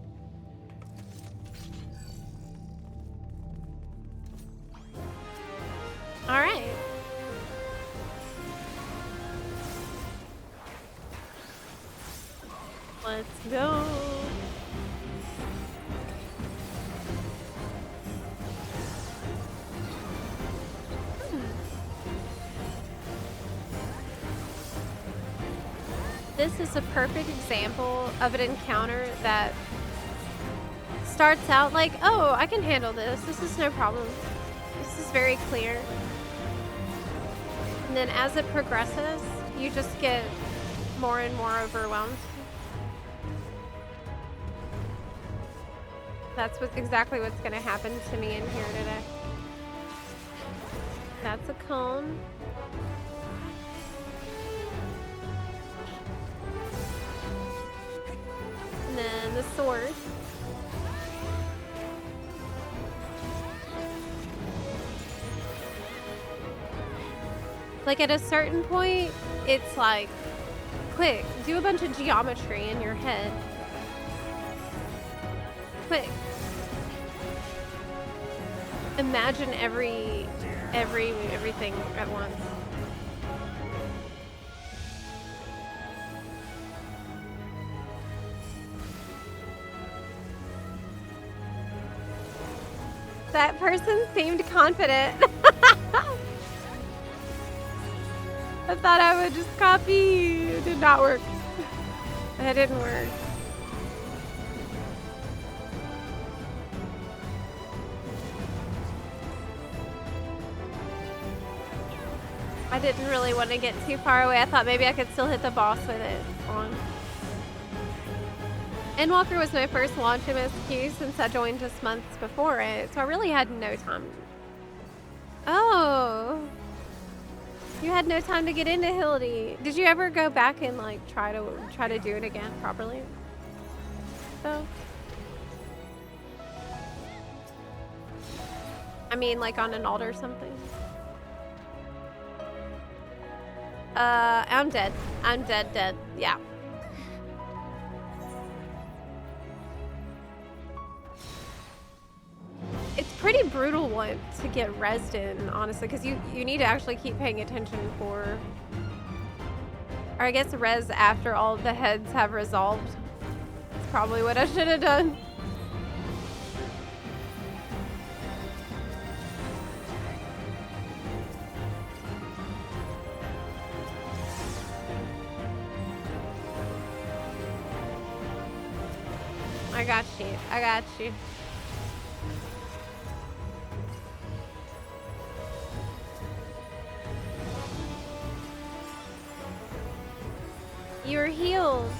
All right. Let's go. This is a perfect example of an encounter that starts out like, oh, I can handle this. This is no problem. This is very clear. And then as it progresses, you just get more and more overwhelmed. That's exactly what's going to happen to me in here today. That's a cone. And then the sword. Like at a certain point, it's like, quick, do a bunch of geometry in your head. Quick. Imagine everything at once. That person seemed confident. I thought I would just copy. It did not work. That didn't work. I didn't really want to get too far away. I thought maybe I could still hit the boss with it on. Endwalker was my first launch MSQ since I joined just months before it, so I really had no time. Oh, you had no time to get into Hildy. Did you ever go back and like try to do it again properly? So I mean, like on an altar or something. I'm dead. I'm dead. Yeah. It's pretty brutal one to get rezzed in, honestly, because you need to actually keep paying attention for... Or I guess res after all the heads have resolved. That's probably what I should have done. I got you. I got you. You're healed.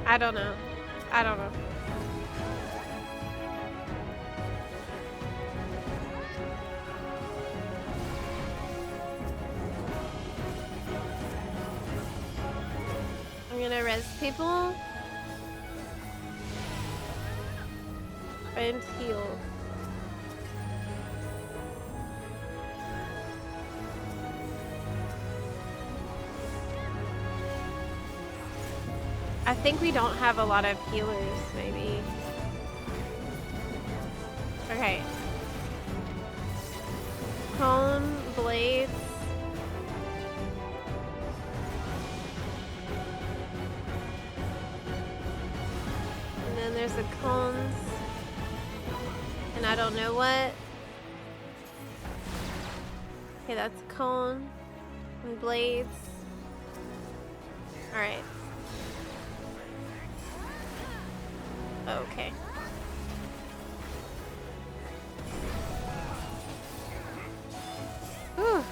I don't know. I don't know. I'm gonna res people and heal. I think we don't have a lot of healers, maybe. Okay. Cone, blades. And then there's the cones. And I don't know what. Okay, that's a cone. And blades. Alright. Okay. Whew.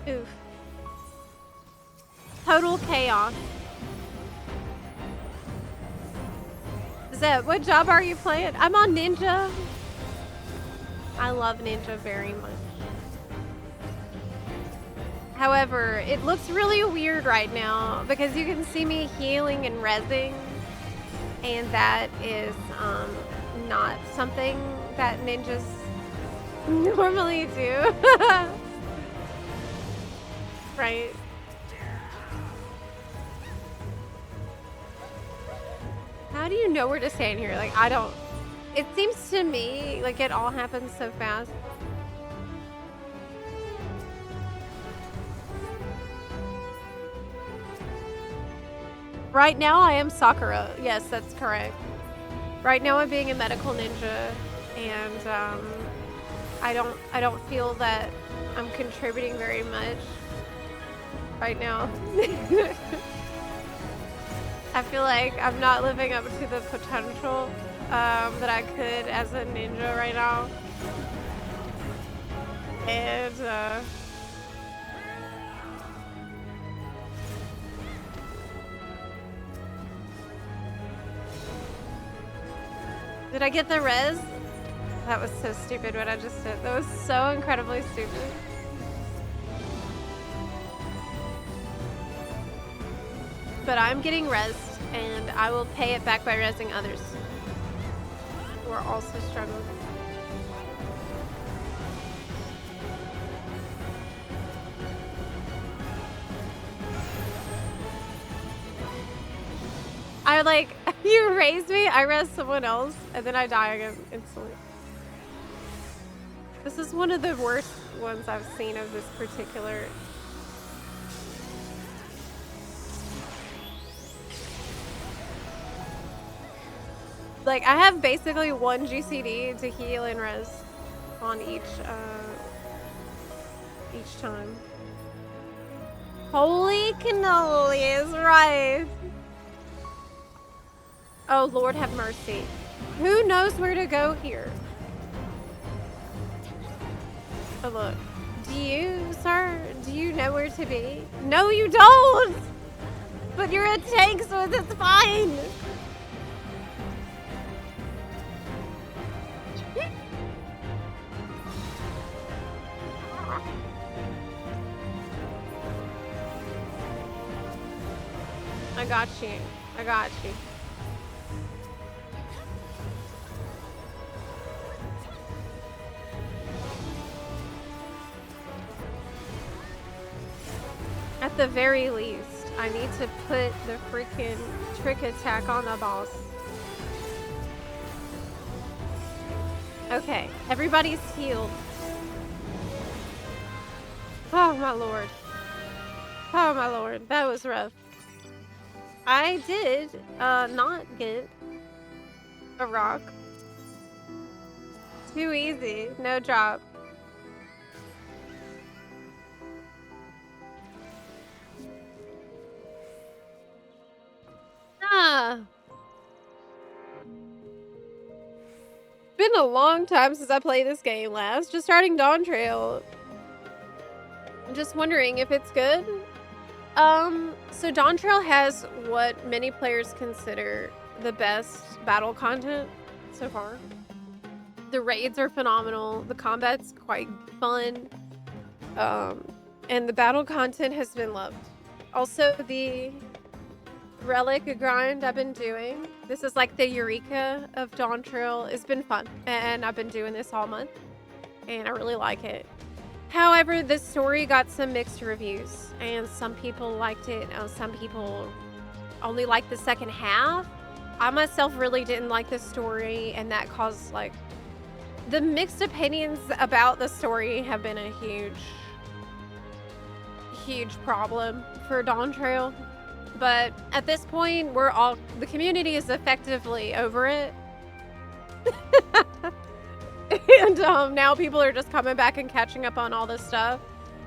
Oof. Total chaos. Zep, what job are you playing? I'm on Ninja. I love Ninja very much. However, it looks really weird right now because you can see me healing and rezzing, and that is not something that ninjas normally do. Right? How do you know where to stand here? Like, I don't... It seems to me like it all happens so fast. Right now I am Sakura. Yes, that's correct. Right now I'm being a medical ninja, and I don't feel that I'm contributing very much right now. I feel like I'm not living up to the potential that I could as a ninja right now. And did I get the res? That was so stupid what I just did. That was so incredibly stupid. But I'm getting rezzed, and I will pay it back by rezzing others who are also struggling. I like, you raised me, I raised someone else, and then I die again instantly. This is one of the worst ones I've seen of this particular. Like, I have basically one GCD to heal and res on each time. Holy cannoli is right. Oh, Lord have mercy. Who knows where to go here? Oh, look. Do you, sir? Do you know where to be? No, you don't! But you're a tank, so it's fine! I got you. I got you. At the very least, I need to put the freaking trick attack on the boss. Okay, everybody's healed. Oh my lord. Oh my lord, that was rough. I did not get a rock. Too easy, no drop. Ah. Been a long time since I played this game last. Just starting Dawn Trail. I'm just wondering if it's good. So Dawn Trail has what many players consider the best battle content so far. The raids are phenomenal. The combat's quite fun. And the battle content has been loved. Also, the Relic grind I've been doing. This is like the Eureka of Dawn Trail. It's been fun. And I've been doing this all month. And I really like it. However, the story got some mixed reviews. And some people liked it. Some people only liked the second half. I myself really didn't like the story. And that caused like... The mixed opinions about the story have been a huge problem for Dawn Trail. But at this point, the community is effectively over it. And now people are just coming back and catching up on all this stuff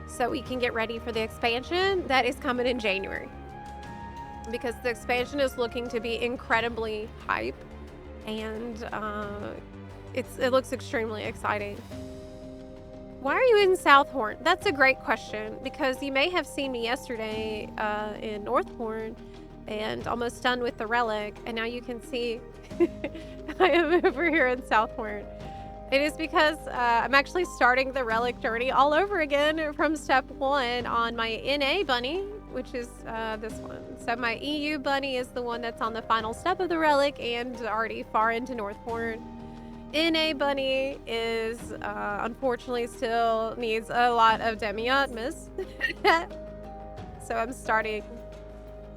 so we can get ready for the expansion that is coming in January. Because the expansion is looking to be incredibly hype and it looks extremely exciting. Why are you in Southhorn? That's a great question because you may have seen me yesterday in Northhorn and almost done with the Relic, and now you can see I am over here in Southhorn. It is because I'm actually starting the Relic journey all over again from step 1 on my NA bunny, which is this one. So my EU bunny is the one that's on the final step of the Relic and already far into Northhorn. NA bunny is unfortunately still needs a lot of Demiatmas. So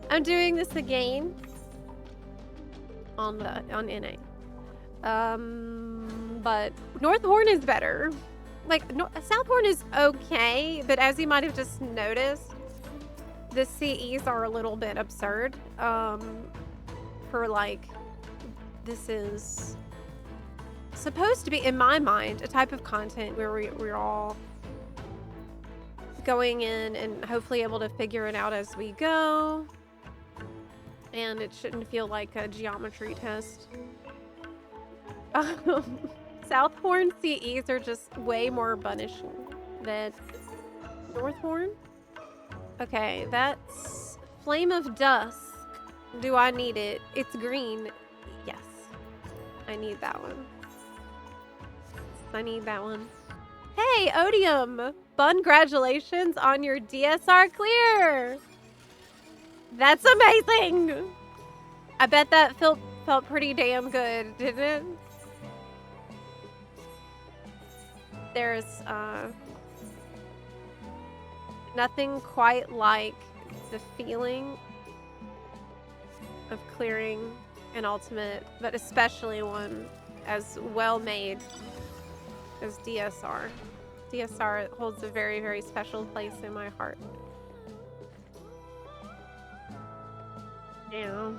I'm doing this again on NA. But Northhorn is better. Like Southhorn is okay, but as you might have just noticed, the CEs are a little bit absurd. For like, this is supposed to be, in my mind, a type of content where we're all going in and hopefully able to figure it out as we go. And it shouldn't feel like a geometry test. Southhorn CEs are just way more punishing than Northhorn. Okay, that's Flame of Dusk. Do I need it? It's green. Yes. I need that one. I need that one. Hey, Odium! Congratulations on your DSR clear! That's amazing! I bet that felt pretty damn good, didn't it? There's nothing quite like the feeling of clearing an ultimate, but especially one as well made as DSR. DSR holds a very, very special place in my heart. Yeah.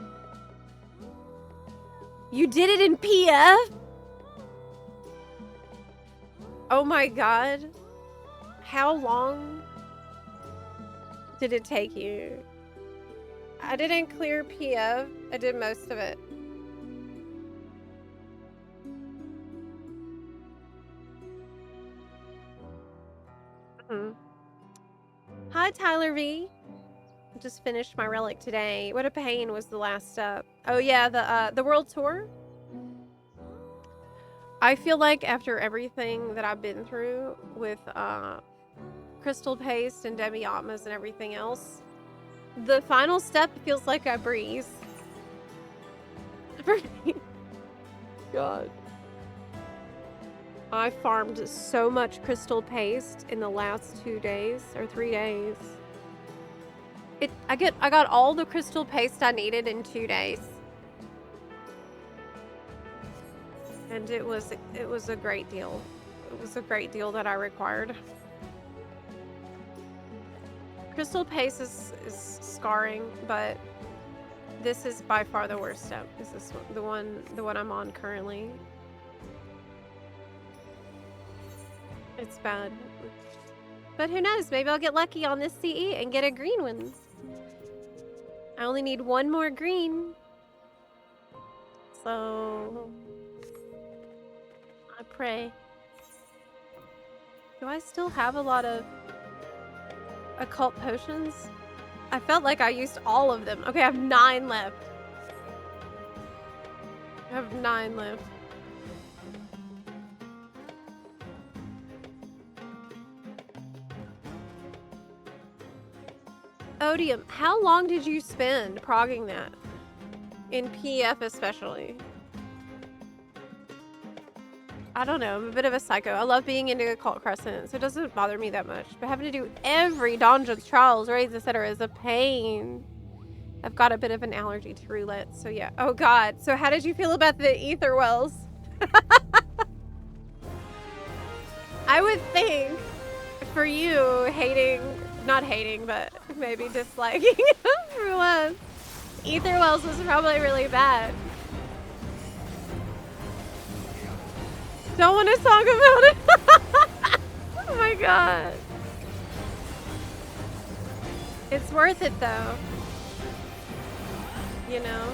You did it in PF? Oh my god. How long did it take you? I didn't clear PF. I did most of it. Tyler V. Just finished my Relic today. What a pain was the last step. Oh yeah, the world tour. I feel like after everything that I've been through with Crystal Paste and Demi-Atmas and everything else, the final step feels like a breeze. For me. God. I farmed so much Crystal Paste in the last 2 days or 3 days. I got all the Crystal Paste I needed in 2 days. And it was a great deal. It was a great deal that I required. Crystal Paste is scarring, but this is by far the worst step. This is the one I'm on currently. It's bad. But who knows? Maybe I'll get lucky on this CE and get a green one. I only need one more green. So I pray. Do I still have a lot of occult potions? I felt like I used all of them. Okay, I have 9 left. I have 9 left. Odium, how long did you spend progging that? In PF especially. I don't know, I'm a bit of a psycho. I love being into Occult Crescent, so it doesn't bother me that much. But having to do every dungeons, trials, raids, etc. is a pain. I've got a bit of an allergy to roulette, so yeah. Oh god, so how did you feel about the ether wells? I would think for you hating, not hating, but maybe disliking for once, ether wells was probably really bad. Don't want to talk about it. Oh my god. It's worth it though. You know?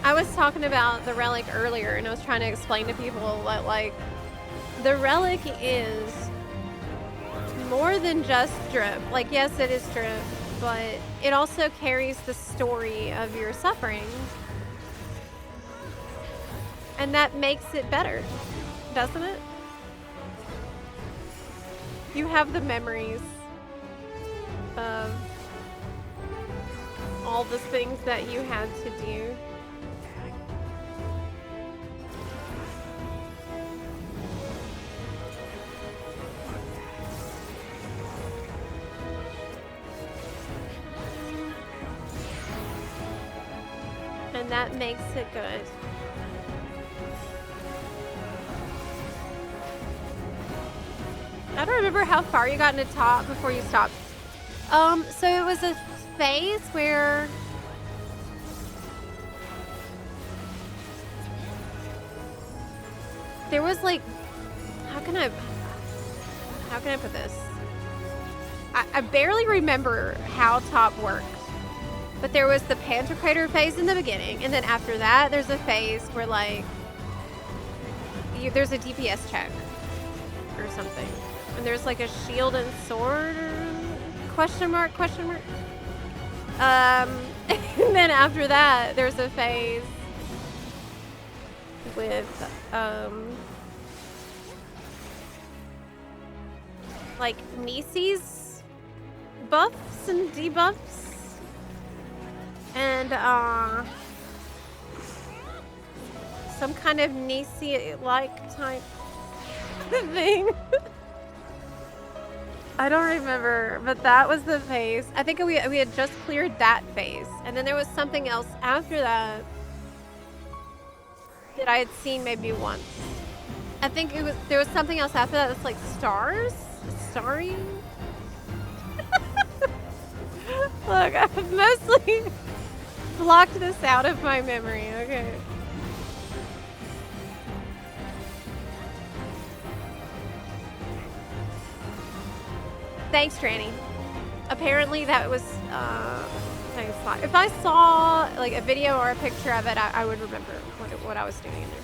I was talking about the Relic earlier and I was trying to explain to people that like the Relic is more than just drip. Like yes, it is drip, but it also carries the story of your suffering. And that makes it better. Doesn't it? You have the memories of all the things that you had to do. And that makes it good. I don't remember how far you got into top before you stopped. So it was a phase where there was like, how can I put this? I barely remember how top worked, but there was the Pantocrator phase in the beginning, and then after that, there's a phase where like, there's a DPS check or something. And there's like a shield and sword question mark. And then after that there's a phase with like Nisi's buffs and debuffs and some kind of Nisi like type thing. I don't remember, but that was the phase. I think we had just cleared that phase. And then there was something else after that that I had seen maybe once. I think there was something else after that that's like stars? Starry? Look, I've mostly blocked this out of my memory, okay. Thanks, Tranny. Apparently that was, if I saw like a video or a picture of it, I would remember what I was doing in there.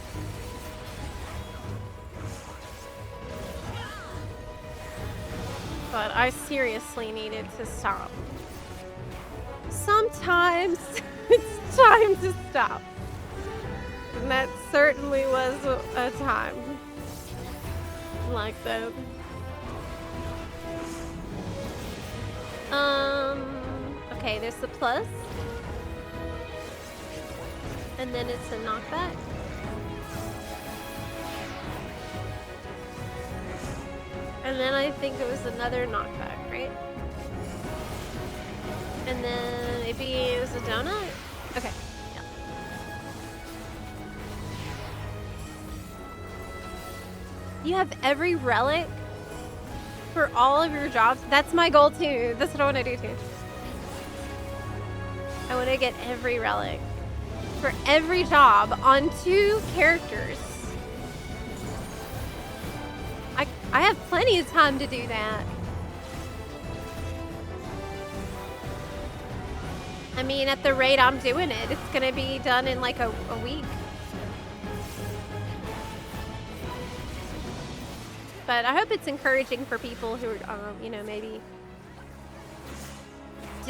But I seriously needed to stop. Sometimes it's time to stop. And that certainly was a time like that. Okay, there's the plus. And then it's a knockback. And then I think it was another knockback, right? And then maybe it was a donut? Okay, yeah. You have every relic for all of your jobs? That's my goal too. That's what I want to do too. I want to get every relic for every job on 2 characters. I have plenty of time to do that. I mean, at the rate I'm doing it, it's gonna be done in like a week. But I hope it's encouraging for people who are, you know, maybe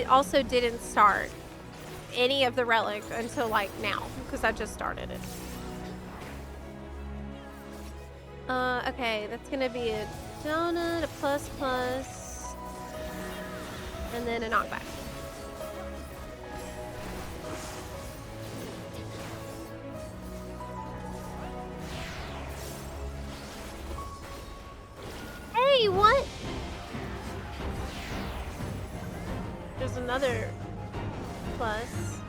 also didn't start any of the relic until like now, because I just started it. Okay, that's gonna be a donut, a plus plus, and then a knockback. Hey, what? There's another plus.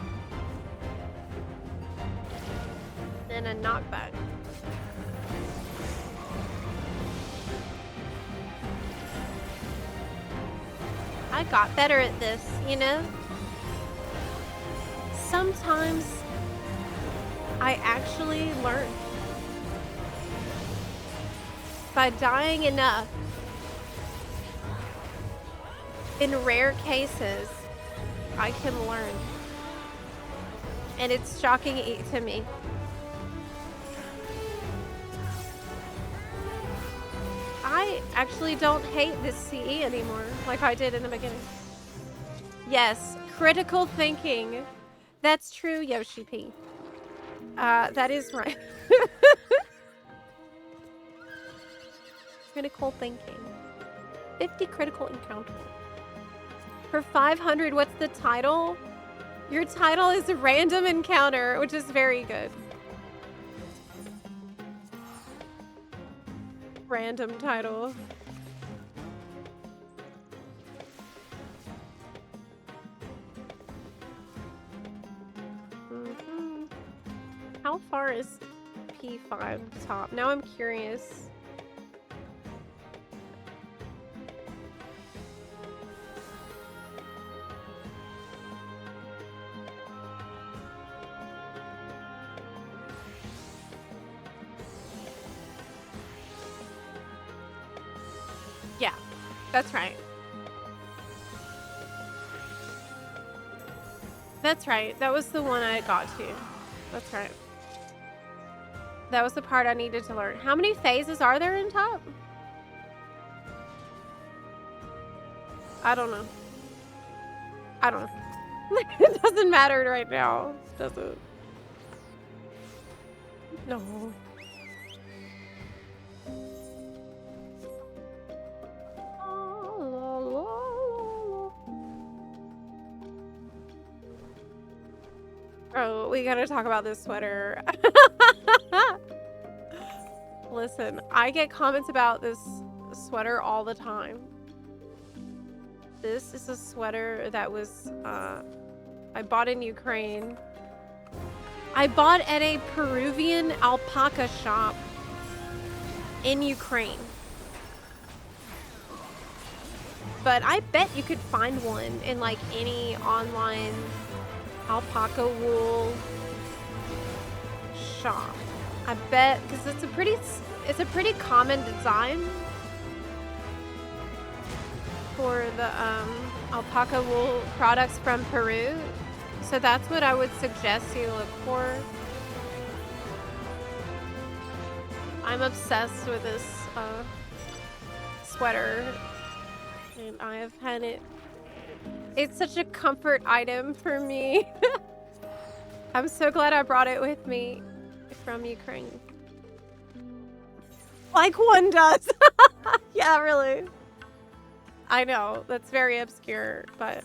Then a knockback. I got better at this, you know? Sometimes I actually learn. By dying enough, in rare cases, I can learn. And it's shocking to me. I actually don't hate this CE anymore, like I did in the beginning. Yes, critical thinking. That's true, Yoshi P. That is right. Critical thinking. 50 critical encounters. For 500, what's the title? Your title is a random encounter, which is very good. Random title. How far is P5 top? Now I'm curious. Yeah, that's right. That's right. That was the one I got to. That's right. That was the part I needed to learn. How many phases are there in top? I don't know. I don't know. It doesn't matter right now, does it? No. Oh, we gotta talk about this sweater. Listen, I get comments about this sweater all the time. This is a sweater that was, I bought in Ukraine. I bought at a Peruvian alpaca shop in Ukraine. But I bet you could find one in like any online alpaca wool shop. I bet, because it's a pretty common design for the alpaca wool products from Peru. So that's what I would suggest you look for. I'm obsessed with this sweater. And I have had it. It's such a comfort item for me. I'm so glad I brought it with me from Ukraine. Like one does. Yeah, really. I know, that's very obscure, but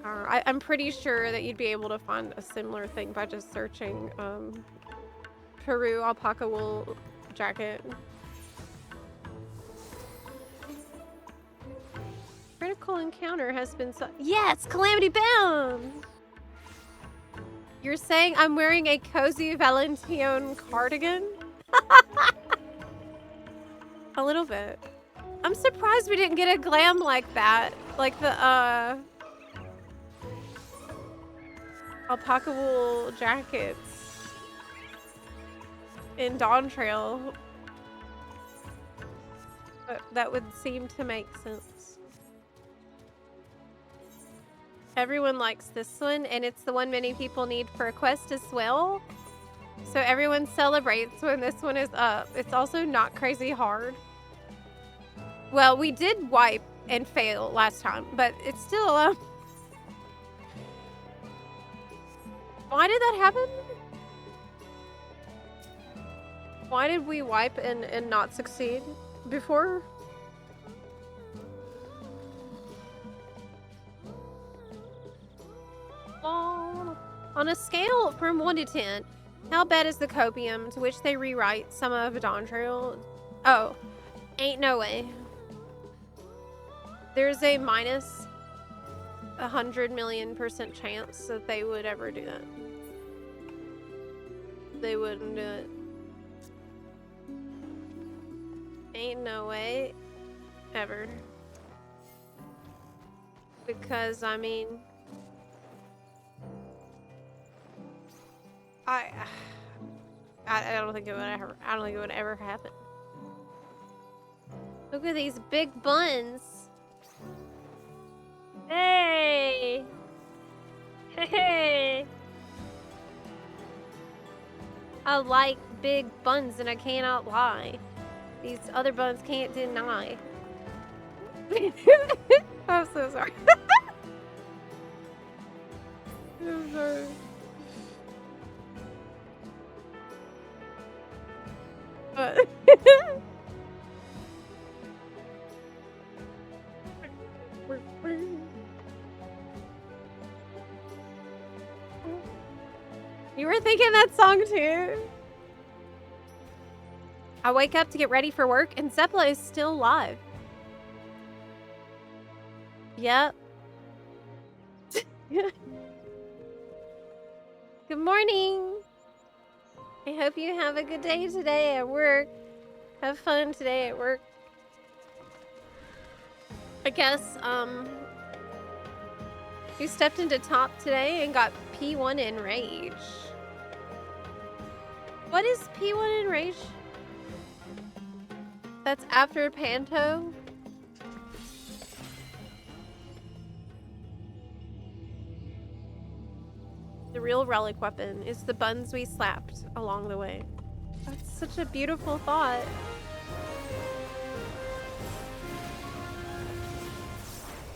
I'm pretty sure that you'd be able to find a similar thing by just searching Peru alpaca wool jacket. Critical encounter has been yes, calamity bound. You're saying I'm wearing a cozy Valentine cardigan? A little bit. I'm surprised we didn't get a glam like that. Like the alpaca wool jackets in Dawn Trail. But that would seem to make sense. Everyone likes this one, and it's the one many people need for a quest as well. So everyone celebrates when this one is up. It's also not crazy hard. Well, we did wipe and fail last time, but it's still why did that happen? Why did we wipe and not succeed before? On a scale from 1 to 10, how bad is the copium to which they rewrite some of Dawn Trail? Oh, ain't no way. There's a minus 100,000,000% chance that they would ever do that. They wouldn't do it. Ain't no way. Ever. Because, I mean... I don't think it would ever. I don't think it would ever happen. Look at these big buns. Hey, hey. I like big buns, and I cannot lie. These other buns can't deny. I'm so sorry. I'm sorry. You were thinking that song too? I wake up to get ready for work and Zepla is still alive. Yep. Good morning. I hope you have a good day today at work. Have fun today at work. I guess, you stepped into top today and got P1 in Rage. What is P1 in Rage? That's after Panto? The real relic weapon is the buns we slapped along the way. That's such a beautiful thought.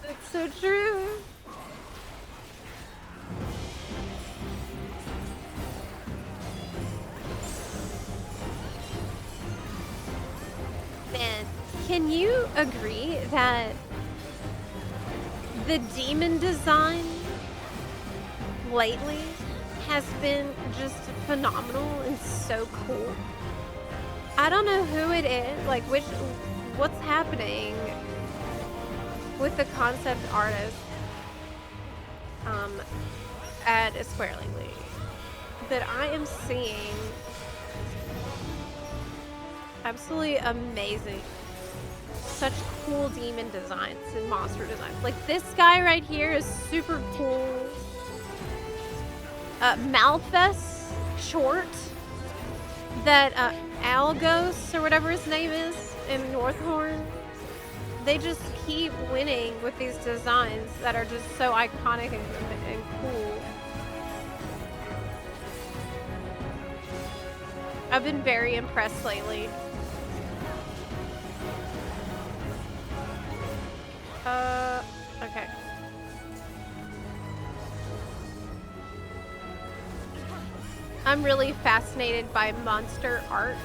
That's so true. Man, can you agree that the demon design lately has been just phenomenal and so cool? I don't know who it is, like what's happening with the concept artist at Square lately, that I am seeing absolutely amazing, such cool demon designs and monster designs. Like this guy right here is super cool. Malfest short that Algos or whatever his name is in Northhorn, they just keep winning with these designs that are just so iconic and cool. I've been very impressed lately. Okay. I'm really fascinated by monster art.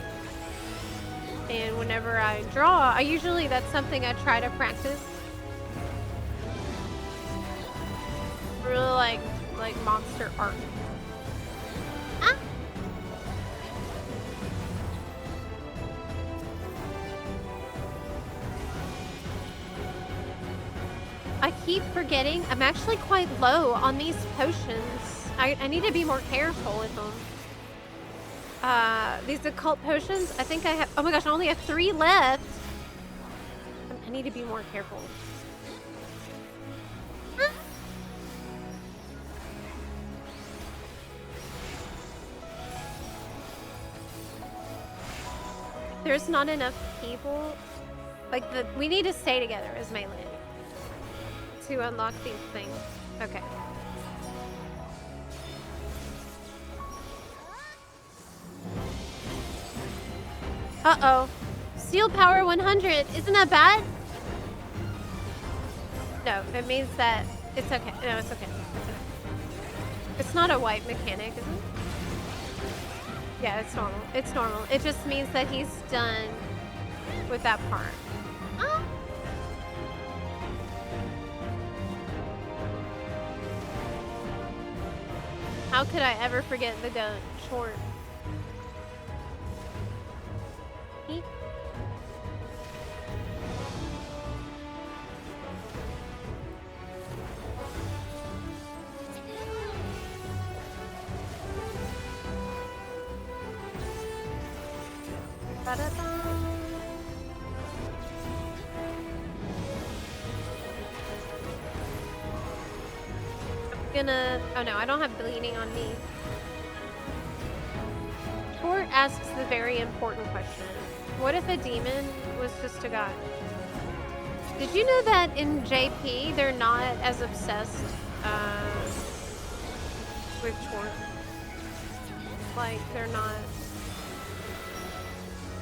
And whenever I draw, that's something I try to practice. I really like monster art. Ah! I keep forgetting I'm actually quite low on these potions. I need to be more careful with them. These occult potions, I think I have, oh my gosh, I only have 3 left. I need to be more careful. There's not enough people. Like, we need to stay together as melee to unlock these things. Okay. Uh-oh. Steel power 100. Isn't that bad? No, it means that it's okay. No, it's okay. It's not a white mechanic, is it? Yeah, it's normal. It's normal. It just means that he's done with that part. Ah. How could I ever forget the gun? Short. Eek. Ba-da-da. Oh no, I don't have bleeding on me. Tort asks the very important question. What if a demon was just a god? Did you know that in JP, they're not as obsessed with Tort? Like, they're not...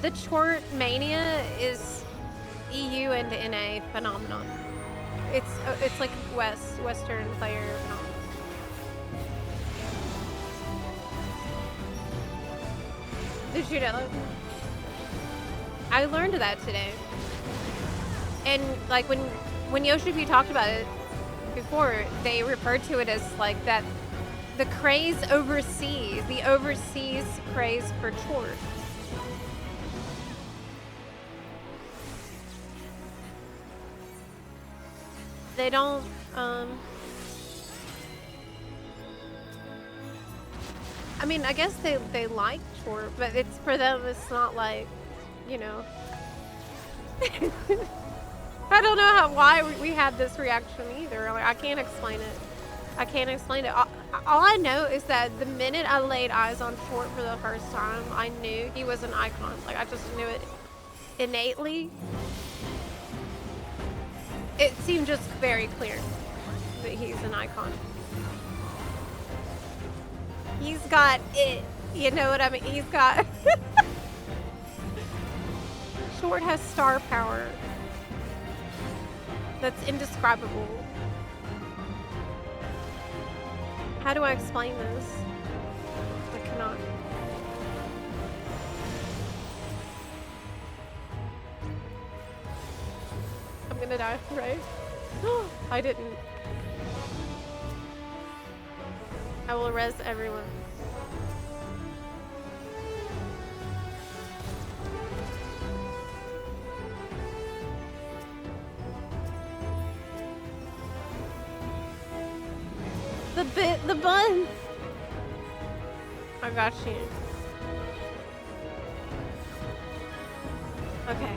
The Tort mania is EU and NA phenomenon. It's like Western player phenomenon. Did you know? I learned that today. And like when Yoshipi talked about it before, they referred to it as like that the craze overseas, the overseas craze for Tort. They don't I mean, I guess they like Tort, but it's for them it's not like, you know. I don't know why we had this reaction either. Like, I can't explain it. I can't explain it. All I know is that the minute I laid eyes on Tort for the first time, I knew he was an icon. Like, I just knew it innately. It seemed just very clear that he's an icon. He's got it. You know what I mean? He's got... Tort has star power. That's indescribable. How do I explain this? I cannot. I'm gonna die, right? I didn't. I will res everyone. The bun! I got you. Okay.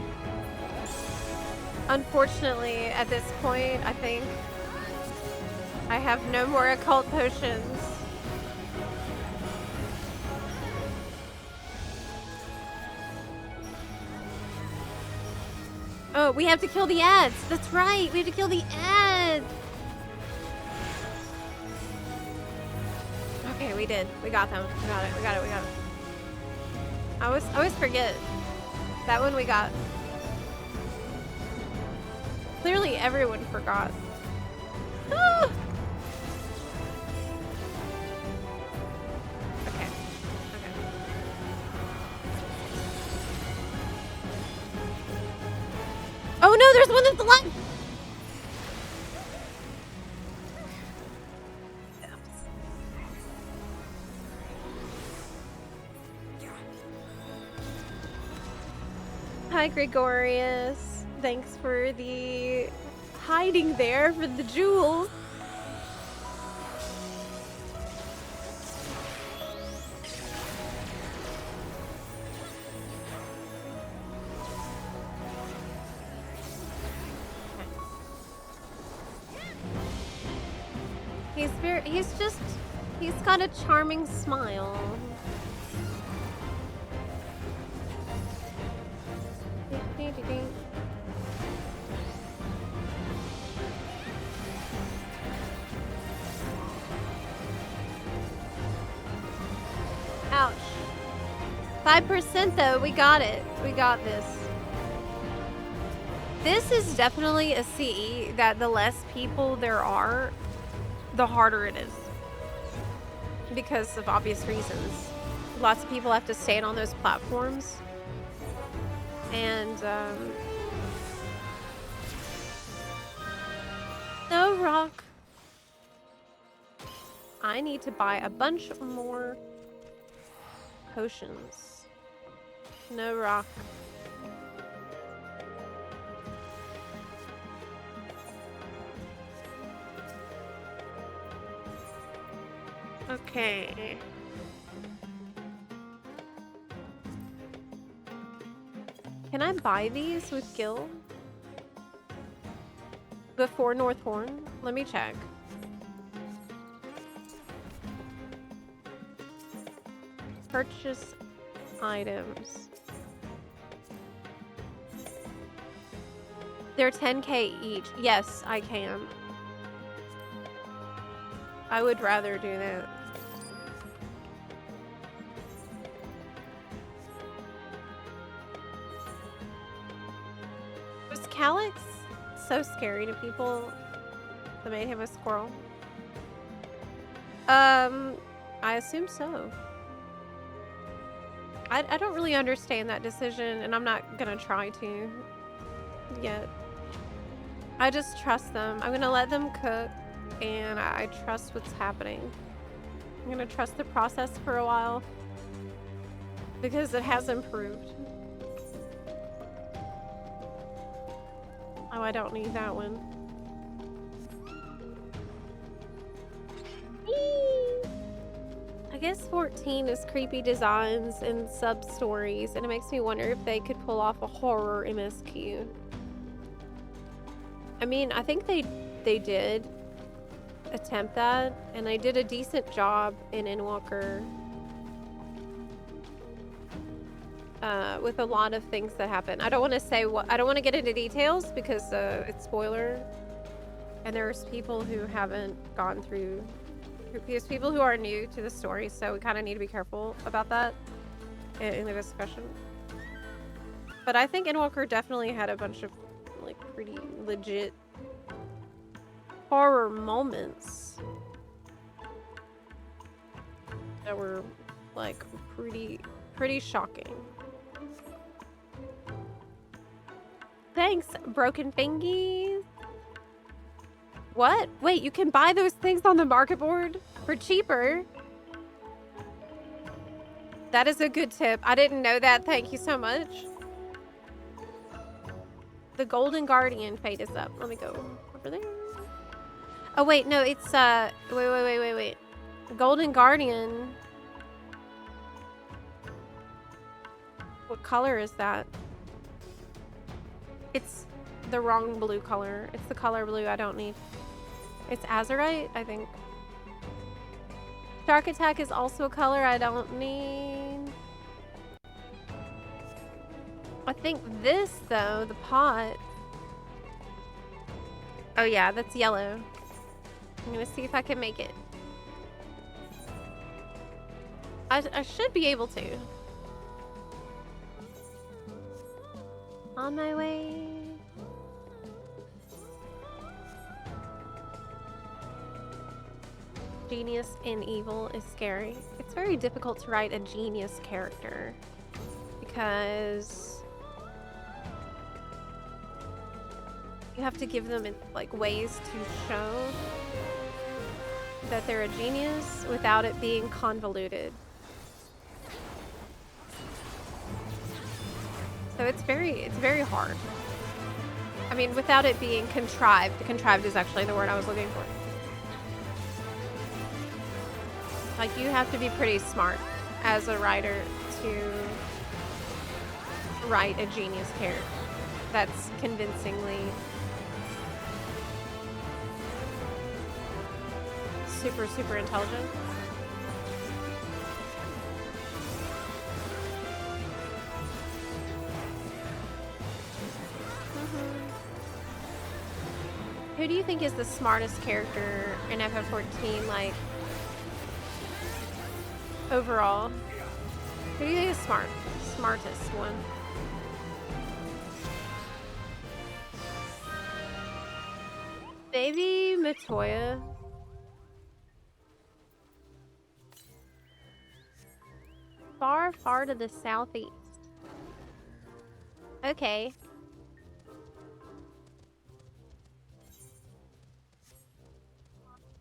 Unfortunately, at this point, I think I have no more occult potions. Oh, we have to kill the ads. That's right. We have to kill the ads. Okay, we did. We got them. We got it. We got it. We got it. I always forget. That one we got. Clearly everyone forgot. Ah! Okay. Okay. Oh no, there's one that's alive! Hi, Gregorius. Thanks for the hiding there for the jewels. He's got a charming smile. Ouch. 5% though, we got it. We got this. This is definitely a CE that the less people there are, the harder it is. Because of obvious reasons. Lots of people have to stand on those platforms. And, no rock. I need to buy a bunch more potions. No rock. Okay. Can I buy these with Gil? Before North Horn? Let me check. Purchase items. They're 10k each. Yes, I can. I would rather do that. Was Calyx so scary to people that made him a squirrel? I assume so. I don't really understand that decision, and I'm not gonna try to yet. I just trust them. I'm gonna let them cook, and I trust what's happening. I'm gonna trust the process for a while, because it has improved. Oh, I don't need that one. I guess 14 is creepy designs and sub-stories, and it makes me wonder if they could pull off a horror MSQ. I mean, I think they did attempt that, and they did a decent job in Endwalker. With a lot of things that happen. I don't want to say what, I don't want to get into details because it's spoiler, and there's people who haven't gone through, there's people who are new to the story, so we kind of need to be careful about that in the discussion. But I think Endwalker definitely had a bunch of like pretty legit horror moments that were like pretty shocking. Thanks, Broken Fingies. What? Wait, you can buy those things on the market board for cheaper? That is a good tip. I didn't know that. Thank you so much. The Golden Guardian fate is up. Let me go over there. Oh, wait, no, it's, wait. Golden Guardian. What color is that? It's the wrong blue color. It's the color blue I don't need. It's Azurite, I think. Shark Attack is also a color I don't need. I think this, though, the pot. Oh, yeah, that's yellow. I'm gonna see if I can make it. I should be able to. On my way. Genius and evil is scary. It's very difficult to write a genius character because you have to give them like ways to show that they're a genius without it being convoluted. So it's very hard. I mean, without it being contrived. Contrived is actually the word I was looking for. Like, you have to be pretty smart as a writer to write a genius character that's convincingly super intelligent. Who do you think is the smartest character in FF14, like, overall? Who do you think is smartest one? Maybe Matoya. Far to the southeast. Okay.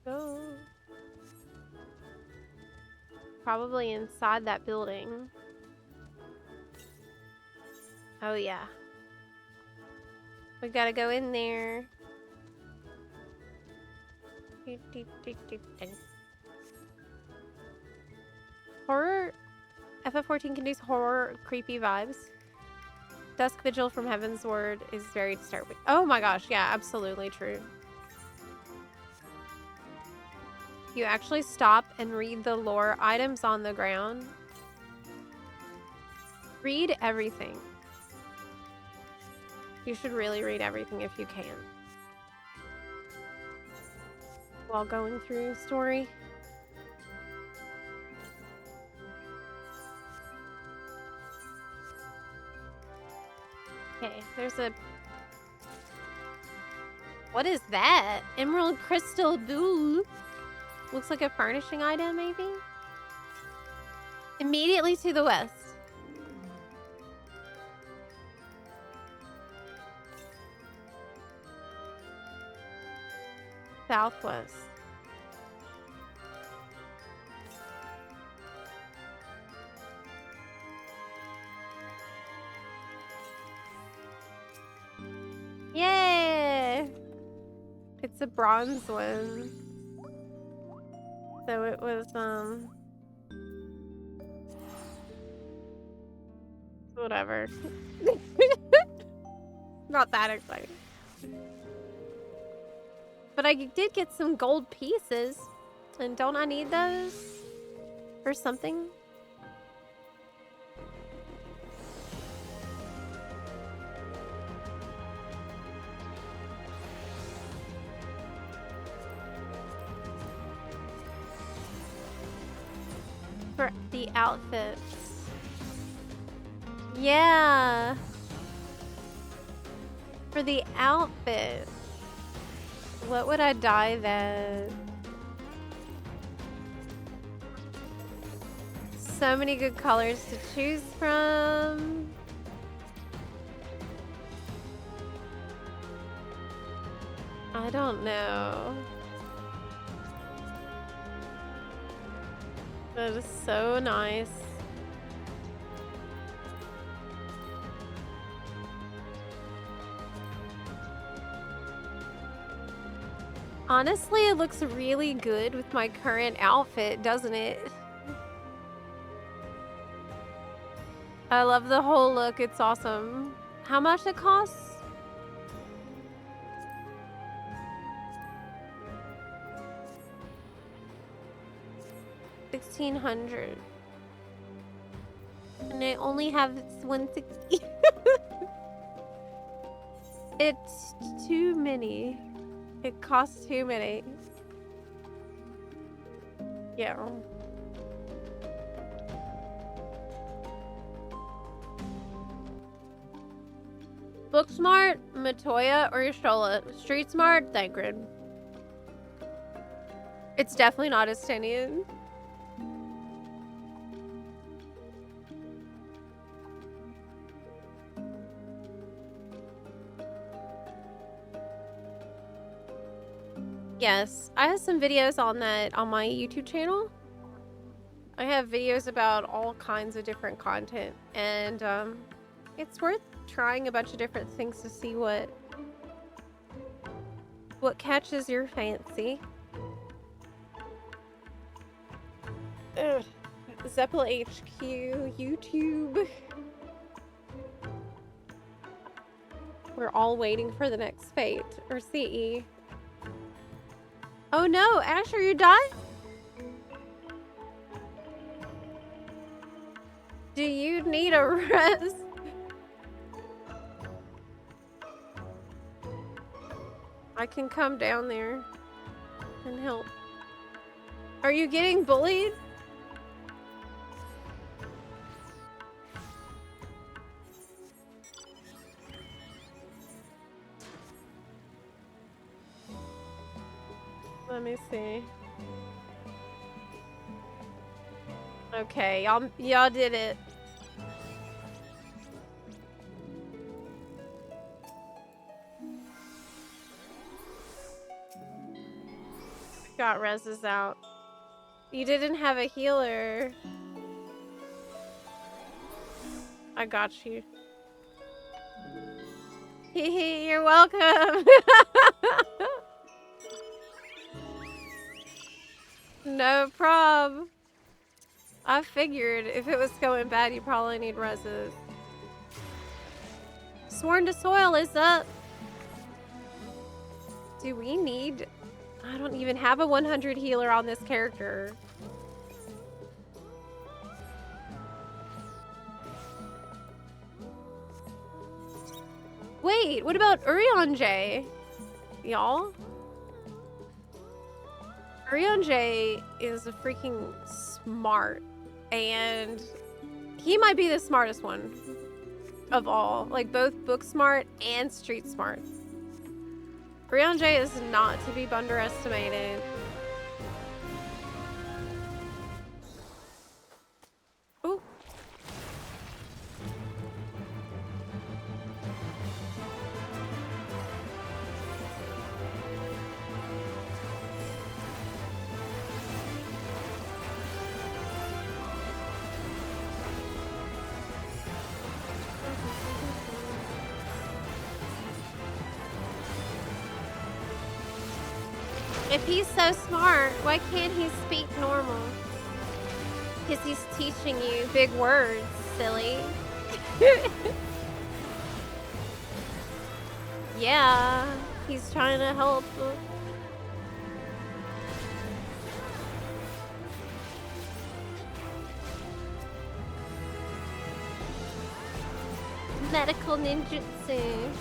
Go. Probably inside that building. Oh yeah. We gotta go in there. Horror. FF14 can do horror, creepy vibes. Dusk Vigil from Heaven's Word is very disturbing. Oh my gosh, yeah, absolutely true. You actually stop and read the lore items on the ground. Read everything. You should really read everything if you can. While going through story. Okay, there's a... What is that? Emerald Crystal Bull. Looks like a furnishing item, maybe? Immediately to the west. Southwest. Yay! It's a bronze one. So it was, whatever. Not that exciting. But I did get some gold pieces. And don't I need those? For something? For the outfits. Yeah. For the outfit. What would I dye that? So many good colors to choose from. I don't know. That is so nice. Honestly, it looks really good with my current outfit, doesn't it? I love the whole look. It's awesome. How much it costs? $1,600. And I only have 160. It's too many. It costs too many. Yeah. Book Smart, Matoya, or Yashola. Street Smart, Thancred. It's definitely not Estinian. Yes, I have some videos on that on my YouTube channel. I have videos about all kinds of different content, and it's worth trying a bunch of different things to see what catches your fancy. Ugh. Zepla HQ, YouTube. We're all waiting for the next fate, or CE. Oh no, Asher, you died? Do you need a rest? I can come down there and help. Are you getting bullied? Let me see. Okay, y'all did it. Got reses out. You didn't have a healer. I got you. Hee, you're welcome. No prob. I figured if it was going bad, you probably need reses. Sworn to Soil is up. Do we need... I don't even have a 100 healer on this character. Wait, what about Urianger? Y'all? Urianger is a freaking smart, and he might be the smartest one of all. Like, both book smart and street smart. Urianger is not to be underestimated. Ooh. If he's so smart, why can't he speak normal? Because he's teaching you big words, silly. Yeah, he's trying to help. Medical ninjutsu.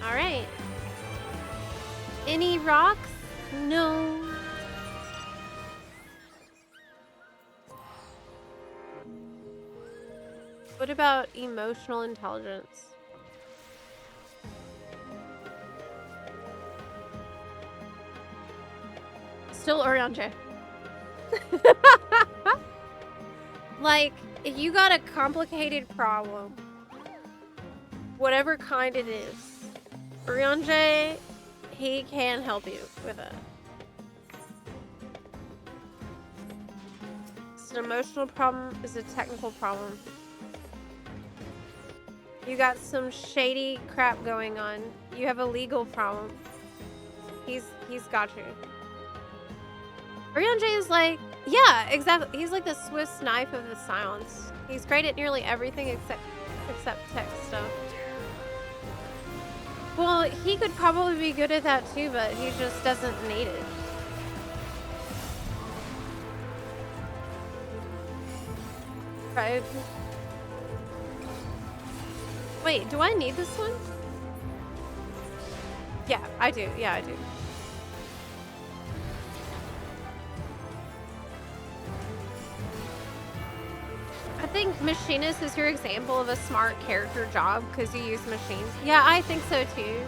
Alright. Any rocks? No. What about emotional intelligence? Still Urianger. Like, if you got a complicated problem, whatever kind it is, Urianger, he can help you with it. It's an emotional problem, it's a technical problem. You got some shady crap going on. You have a legal problem. He's got you. Urianger is like, yeah, exactly. He's like the Swiss knife of the silence. He's great at nearly everything except tech stuff. Well, he could probably be good at that too, but he just doesn't need it. Right. Wait, do I need this one? Yeah, I do. Yeah, I do. I think machinist is your example of a smart character job because you use machines. Yeah, I think so too.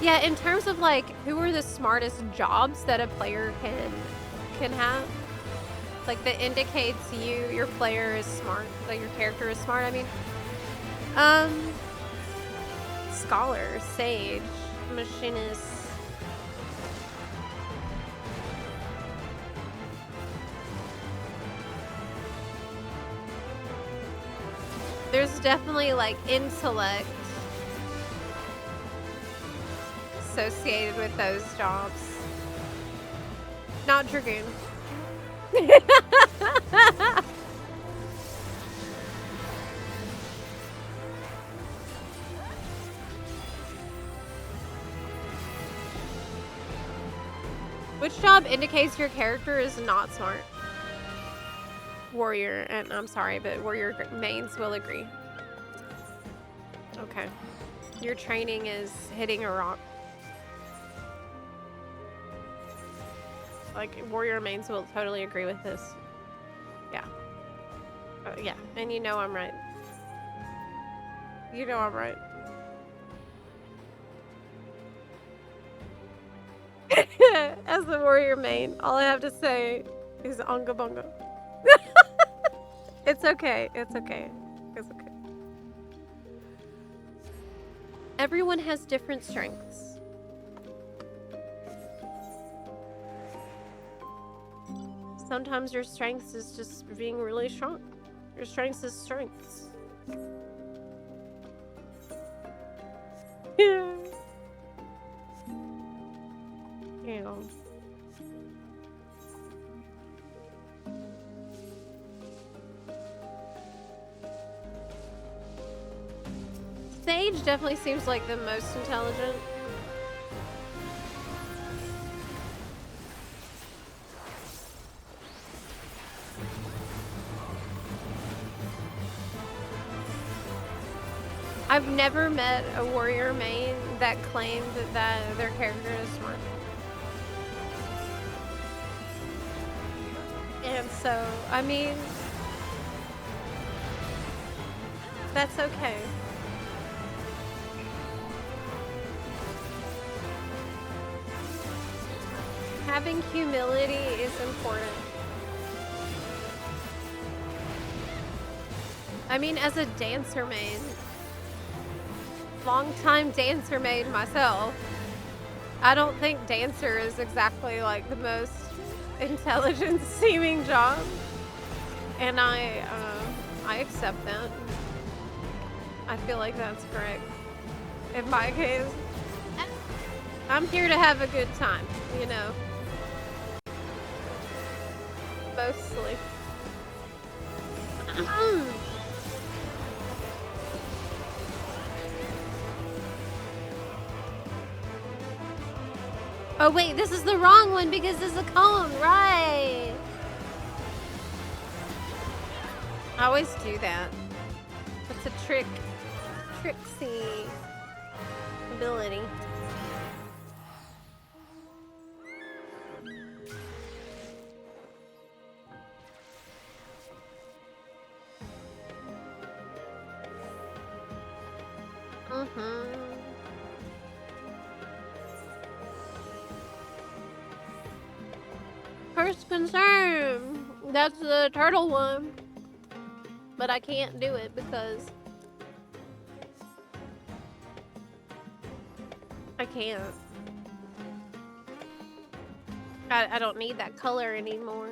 Yeah, in terms of like who are the smartest jobs that a player can have, like that indicates your player is smart, like your character is smart. I mean, scholar, sage, machinist. There's definitely like intellect associated with those jobs. Not Dragoon. Which job indicates your character is not smart? Warrior, and I'm sorry, but warrior mains will agree. Okay. Your training is hitting a rock. Like, warrior mains will totally agree with this. Yeah. Yeah, and you know I'm right. You know I'm right. As a warrior main, all I have to say is Unga Bunga. It's okay. It's okay. It's okay. Everyone has different strengths. Sometimes your strengths is just being really strong. Your strengths is strengths. Yeah. Yeah. Sage definitely seems like the most intelligent. I've never met a warrior main that claimed that their character is smart. And so, I mean, that's okay. Having humility is important. I mean, as a dancer maid, long-time dancer maid myself, I don't think dancer is exactly like the most intelligent seeming job, and I accept that. I feel like that's correct. In my case, I'm here to have a good time, you know. Mostly. Oh wait, this is the wrong one because it's a cone, right? I always do that. It's a tricksy ability. First concern. That's the turtle one. But I can't do it because I can't. I don't need that color anymore.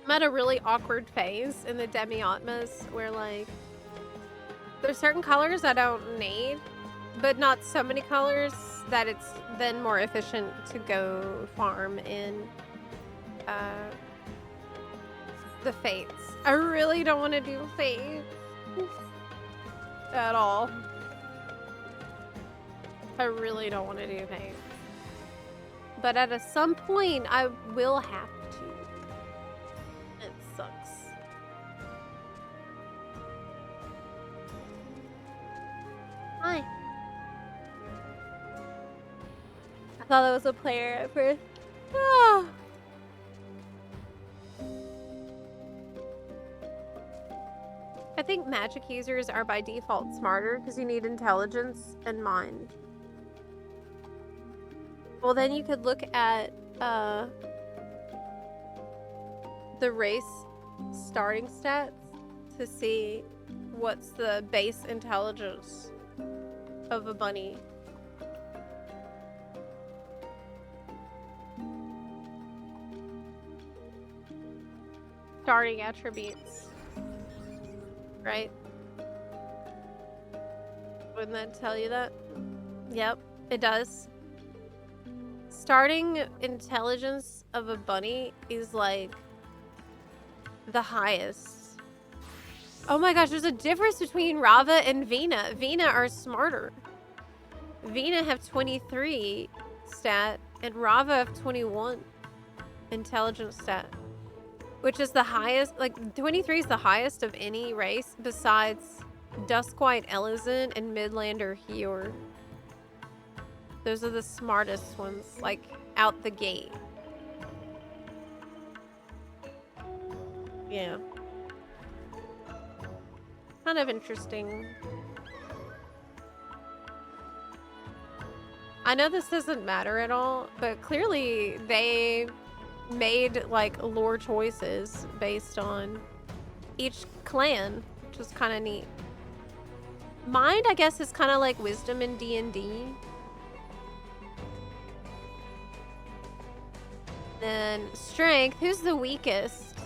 I'm at a really awkward phase in the Demi-Atmas where like there's certain colors I don't need, but not so many colors that it's then more efficient to go farm in the fates. I really don't want to do fates at all. I really don't want to do fates. But at some point I will have to. It sucks. thought that was a player at first. Ah. I think magic users are by default smarter because you need intelligence and mind. Well, then you could look at the race starting stats to see what's the base intelligence of a bunny. Starting attributes. Right? Wouldn't that tell you that? Yep, it does. Starting intelligence of a bunny is like the highest. Oh my gosh, there's a difference between Rava and Vina. Vina are smarter. Vina have 23 stat and Rava have 21 intelligence stat. Which is the highest, like 23 is the highest of any race besides Duskwhite Elezen and Midlander Heor. Those are the smartest ones, like out the gate. Yeah. Kind of interesting. I know this doesn't matter at all, but clearly they made like lore choices based on each clan, which is kind of neat. Mind, I guess, is kind of like wisdom in D&D. Then strength, who's the weakest?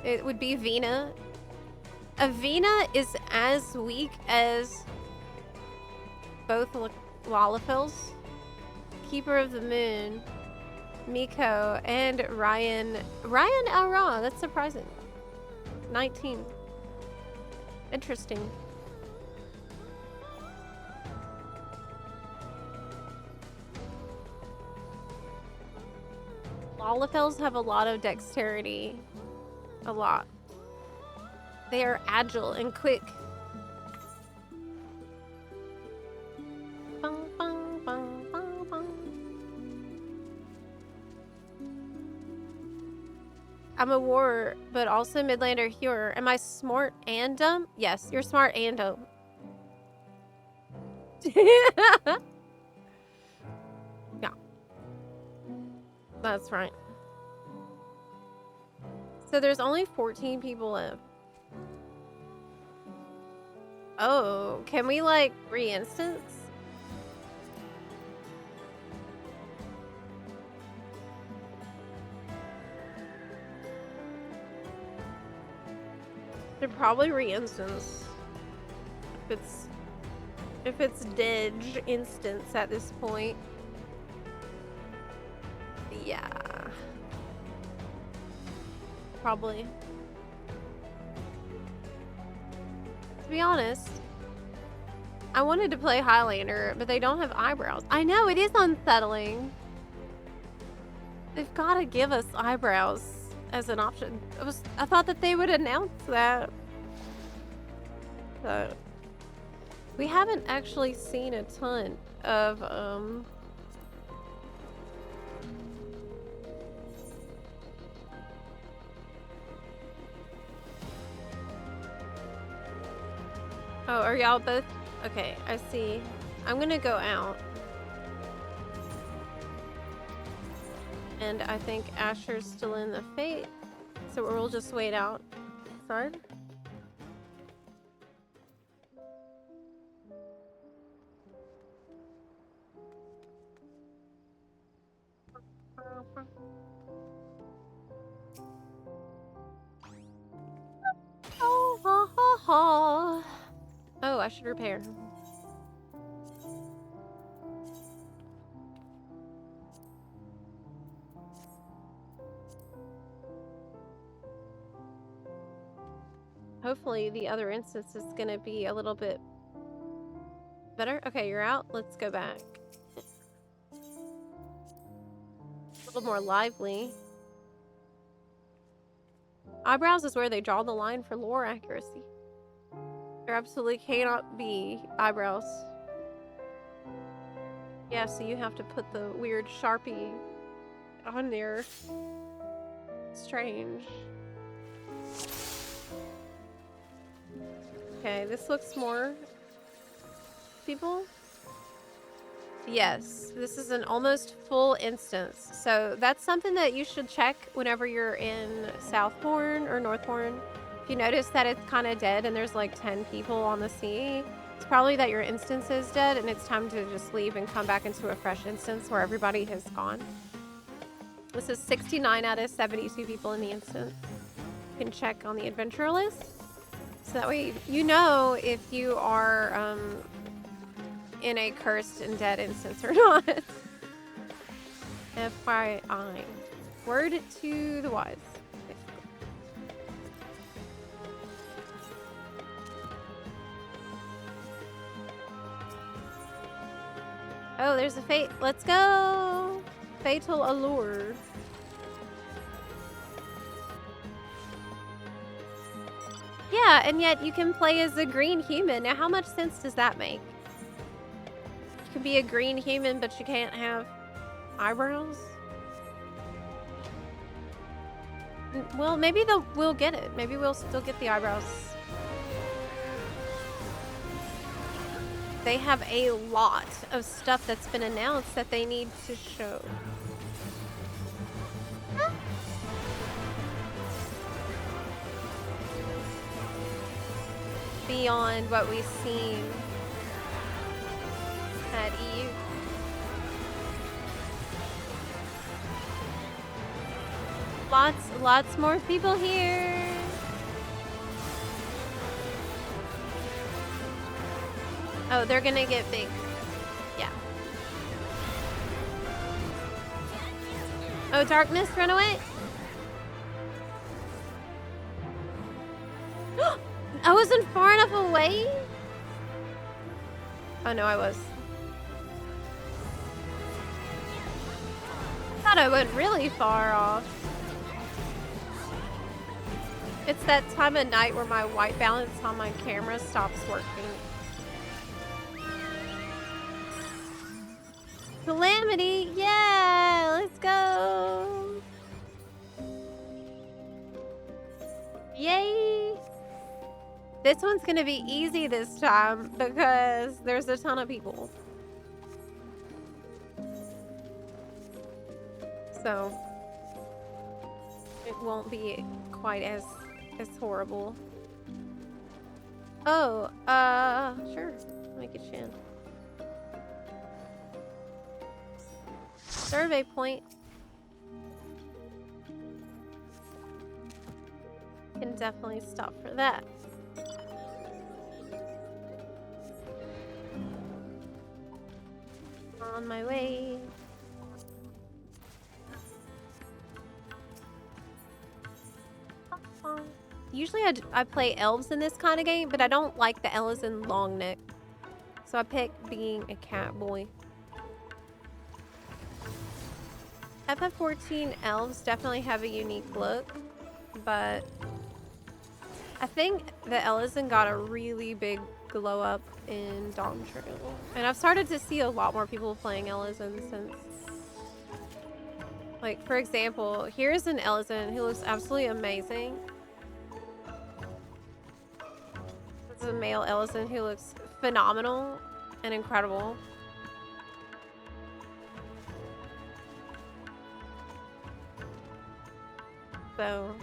It would be Vina. Avina is as weak as both Lalafels, Keeper of the Moon, Miko, and Ryan. Ryan Ara, that's surprising. 19. Interesting. Lalafels have a lot of dexterity. A lot. They are agile and quick. Bum, bum, bum, bum, bum. I'm a warrior, but also Midlander Hewer. Am I smart and dumb? Yes, you're smart and dumb. Yeah. That's right. So there's only 14 people left. Oh, can we like re-instance? Should probably re-instance. If it's dead instance at this point. Yeah. Probably. To be honest, I wanted to play Highlander, but they don't have eyebrows. I know, it is unsettling. They've got to give us eyebrows as an option. I thought that they would announce that. So, we haven't actually seen a ton of, Oh, are y'all both? Okay, I see. I'm gonna go out. And I think Asher's still in the Fate. So we'll just wait outside. Oh, ha, ha, ha. Oh, I should repair. Hopefully the other instance is gonna be a little bit better. Okay, you're out. Let's go back. A little more lively. Eyebrows is where they draw the line for lore accuracy. There absolutely cannot be eyebrows. Yeah, so you have to put the weird Sharpie on there. Strange. Okay, this looks more people. Yes, this is an almost full instance. So that's something that you should check whenever you're in Southbourne or Northbourne. If you notice that it's kind of dead and there's like 10 people on the sea, it's probably that your instance is dead and it's time to just leave and come back into a fresh instance where everybody has gone. This is 69 out of 72 people in the instance. You can check on the adventure list. So that way you know if you are in a cursed and dead instance or not. FYI. Word to the wise. Oh, there's a fate. Let's go! Fatal Allure. Yeah, and yet you can play as a green human. Now, how much sense does that make? You can be a green human, but you can't have eyebrows? Well, maybe we'll get it. Maybe we'll still get the eyebrows. They have a lot of stuff that's been announced that they need to show. Beyond what we've seen at EU. Lots more people here. Oh, they're gonna get big. Yeah. Oh, darkness, run away. I wasn't far enough away? Oh no, I was. Thought I went really far off. It's that time of night where my white balance on my camera stops working. Calamity, yeah, let's go. Yay. This one's gonna be easy this time because there's a ton of people. So it won't be quite as horrible. Oh, sure. Make it chin. Survey point. Can definitely stop for that. On my way. Usually I play elves in this kind of game, but I don't like the elves in long neck. So I pick being a cat boy. FF14 elves definitely have a unique look, but I think the Ellison got a really big glow up in Dawn Trail. And I've started to see a lot more people playing Ellison since. Like, for example, here's an Ellison who looks absolutely amazing. This is a male Ellison who looks phenomenal and incredible. So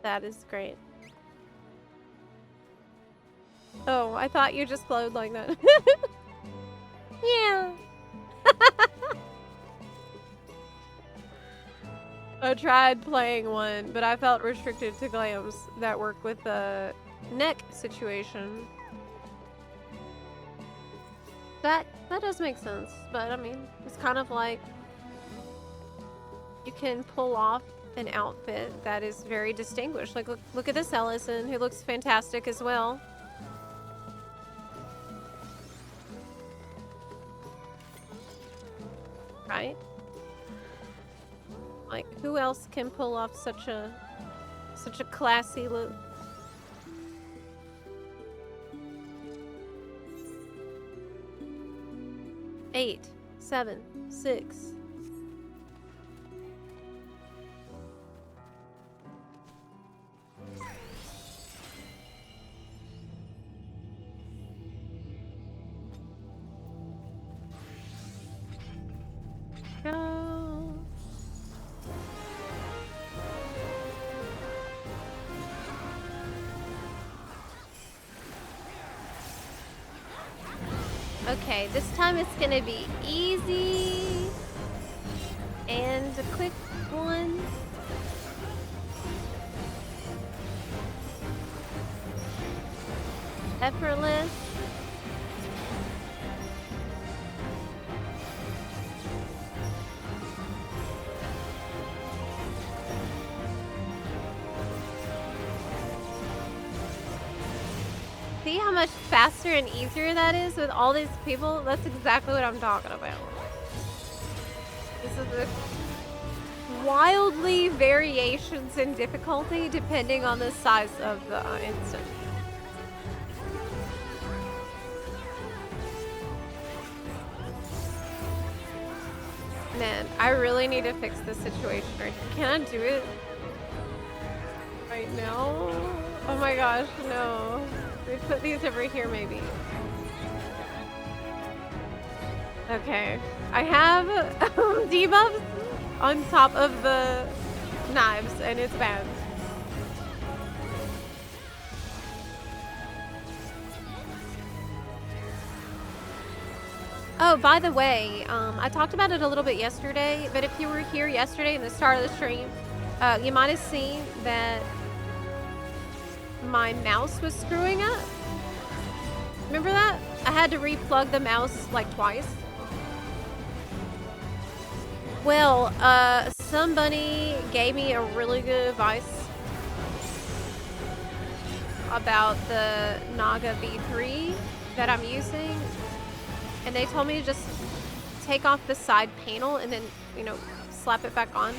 that is great. Oh, I thought you just glowed like that. Yeah. I tried playing one, but I felt restricted to glams that work with the neck situation. That does make sense, but I mean, it's kind of like you can pull off an outfit that is very distinguished. Like, look at this Ellison, who looks fantastic as well. Right? Like, who else can pull off such a classy look? 8, 7, 6. Go. Okay, this time it's gonna be easy and a quick one. Effortless. See how much faster and easier that is with all these people? That's exactly what I'm talking about. This is the wildly variations in difficulty depending on the size of the instant. Man, I really need to fix this situation right here. Can I do it right now? Oh my gosh, no. We put these over here maybe. Okay. I have debuffs on top of the knives and it's bad. Oh, by the way, I talked about it a little bit yesterday, but if you were here yesterday in the start of the stream, you might have seen that my mouse was screwing up. Remember that? I had to replug the mouse like twice. Well, somebody gave me a really good advice about the Naga V3 that I'm using. And they told me to just take off the side panel and then, you know, slap it back on.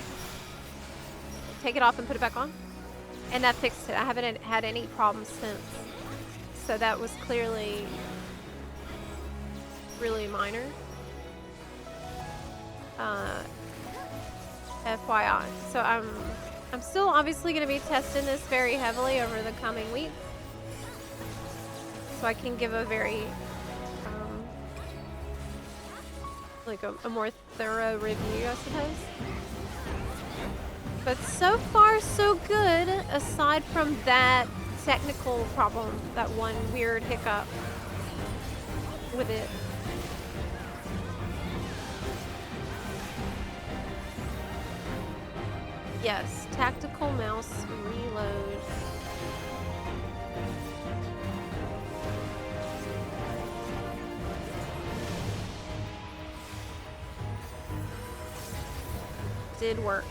Take it off and put it back on. And that fixed it. I haven't had any problems since. So that was clearly really minor. FYI. So I'm still obviously going to be testing this very heavily over the coming weeks. So I can give a very like a more thorough review, I suppose. But so far, so good, aside from that technical problem, that one weird hiccup with it. Yes, tactical mouse reload. Did work.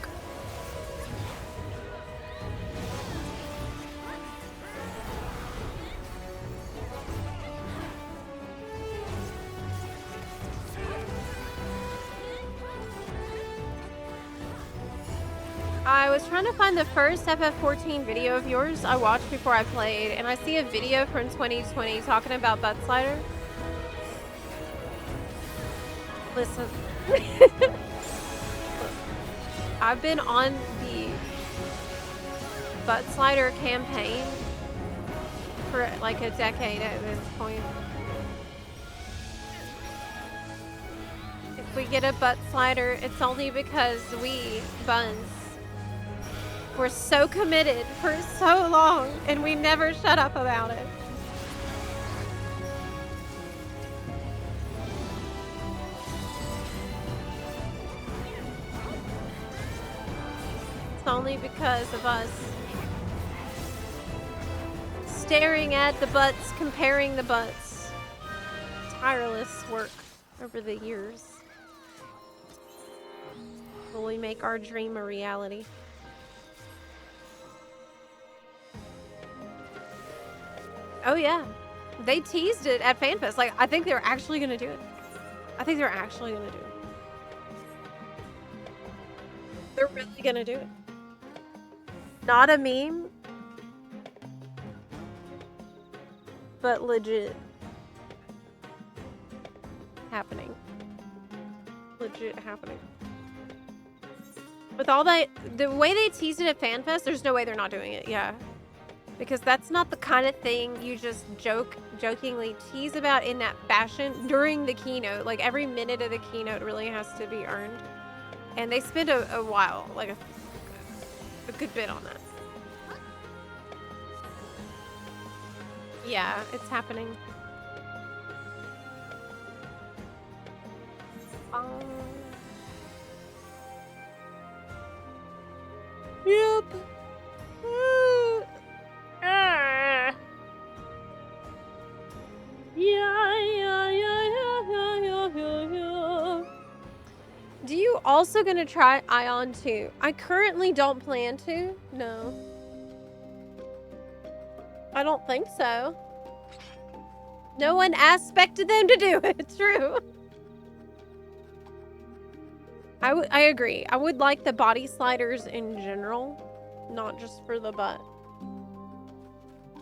I was trying to find the first FF14 video of yours I watched before I played, and I see a video from 2020 talking about butt slider. Listen. I've been on the butt slider campaign for like a decade at this point. If we get a butt slider, it's only because we, buns, were so committed for so long and we never shut up about it. It's only because of us staring at the butts, comparing the butts. Tireless work over the years. Will we make our dream a reality? Oh yeah, they teased it at FanFest. Like, I think they're actually gonna do it. I think they're actually gonna do it. They're really gonna do it. Not a meme, but legit happening. legit happening. With all that, the way they teased it at FanFest, there's no way they're not doing it. Yeah. Because that's not the kind of thing you just jokingly tease about in that fashion during the keynote. Like, every minute of the keynote really has to be earned. And they spent a while, like a good bit on that. Yeah, it's happening. Yep. Yeah. Do you also gonna try Ion 2? I currently don't plan to. No. I don't think so. No one aspected them to do it. True. I agree. I would like the body sliders in general, not just for the butt.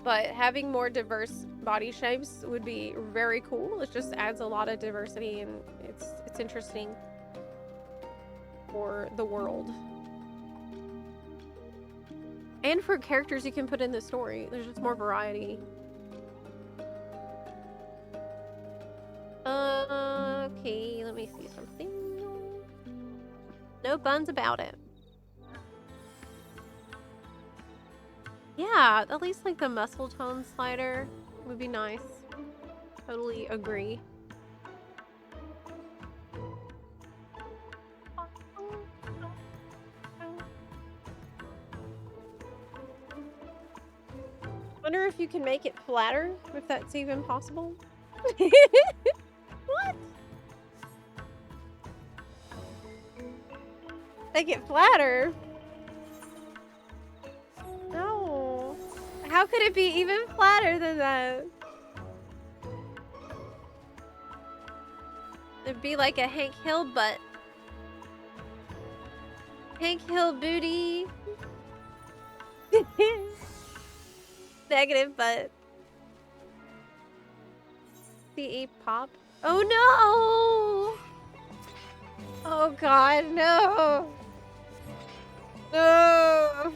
But having more diverse body shapes would be very cool. It just adds a lot of diversity and it's interesting for the world. And for characters you can put in the story. There's just more variety. Okay, let me see something. No buns about it. Yeah, at least like the muscle tone slider would be nice. Totally agree. Wonder if you can make it flatter, if that's even possible. What? Make it flatter? No. How could it be even flatter than that? It'd be like a Hank Hill butt. Hank Hill booty. Negative butt. CE pop. Oh no! Oh god, no! No!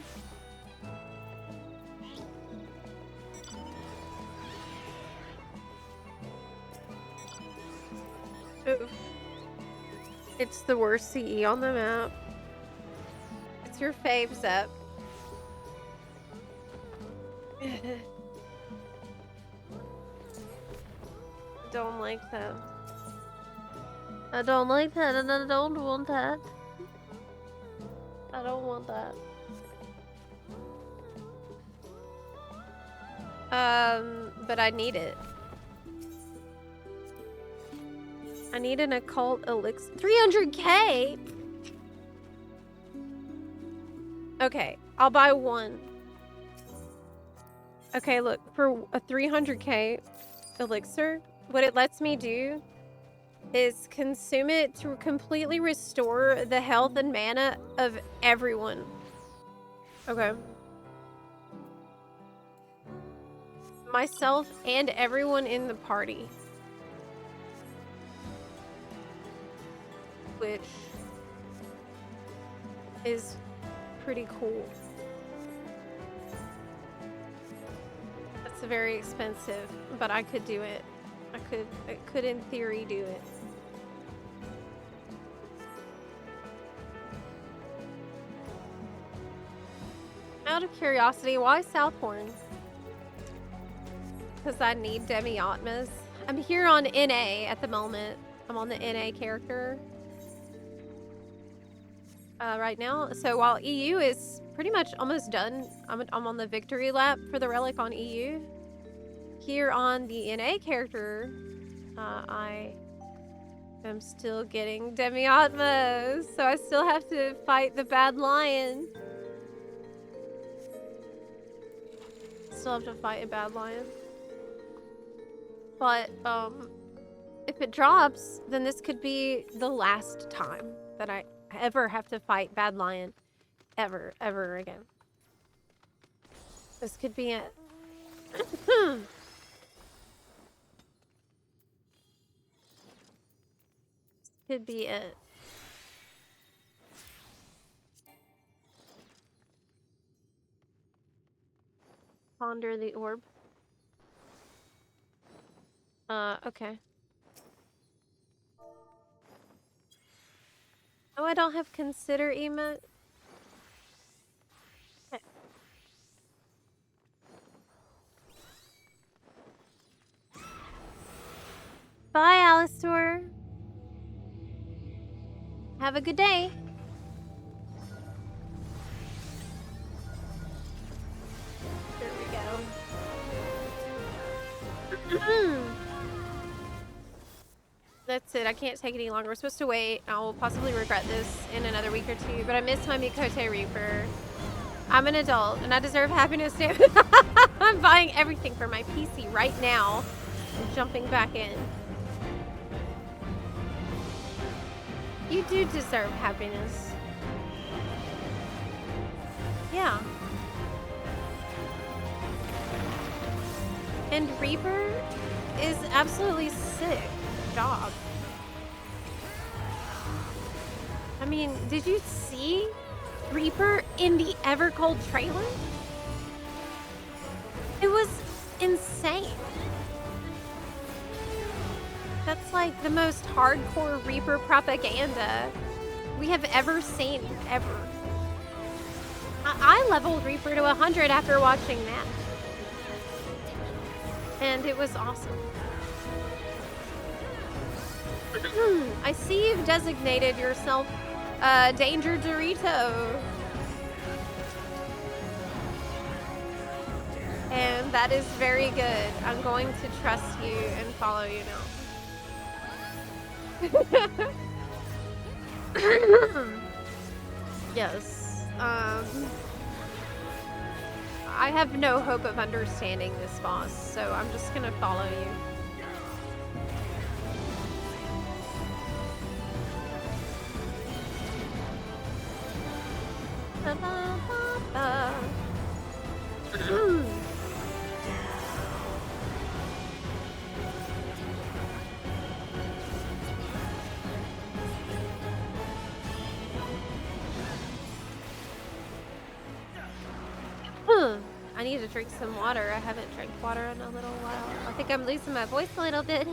Oof. It's the worst CE on the map. It's your fave, Zep. Don't like that. I don't like that and I don't want that. I don't want that. But I need it. I need an occult elixir. 300k? Okay, I'll buy one. Okay, look, for a 300k elixir, what it lets me do is consume it to completely restore the health and mana of everyone. Okay. Myself and everyone in the party. Which is pretty cool. That's very expensive, but I could do it. I could in theory do it. Out of curiosity, why Southhorn? Because I need Demi-Atmas. I'm here on NA at the moment. I'm on the NA character right now. So while EU is pretty much almost done, I'm on the victory lap for the Relic on EU. Here on the NA character, I am still getting Demi-Atmas, so I still have to fight the bad lion. Still have to fight a bad lion. But, if it drops, then this could be the last time that I ever have to fight bad lion. Ever again. This could be it. Could be it. Ponder the orb. Okay. Oh, I don't have consider emote. Okay. Bye, Alistair. Have a good day. There we go. That's it. I can't take it any longer. We're supposed to wait. I will possibly regret this in another week or two, but I miss my Mikote Reaper. I'm an adult, and I deserve happiness too. I'm buying everything for my PC right now and jumping back in. You do deserve happiness. Yeah. And Reaper is absolutely sick. Job. I mean, did you see Reaper in the Evercold trailer? It was insane. That's like the most hardcore Reaper propaganda we have ever seen, ever. I leveled Reaper to 100 after watching that. And it was awesome. I see you've designated yourself Danger Dorito. And that is very good. I'm going to trust you and follow you now. Yes. I have no hope of understanding this boss, so I'm just gonna follow you. I need to drink some water. I haven't drank water in a little while. I think I'm losing my voice a little bit.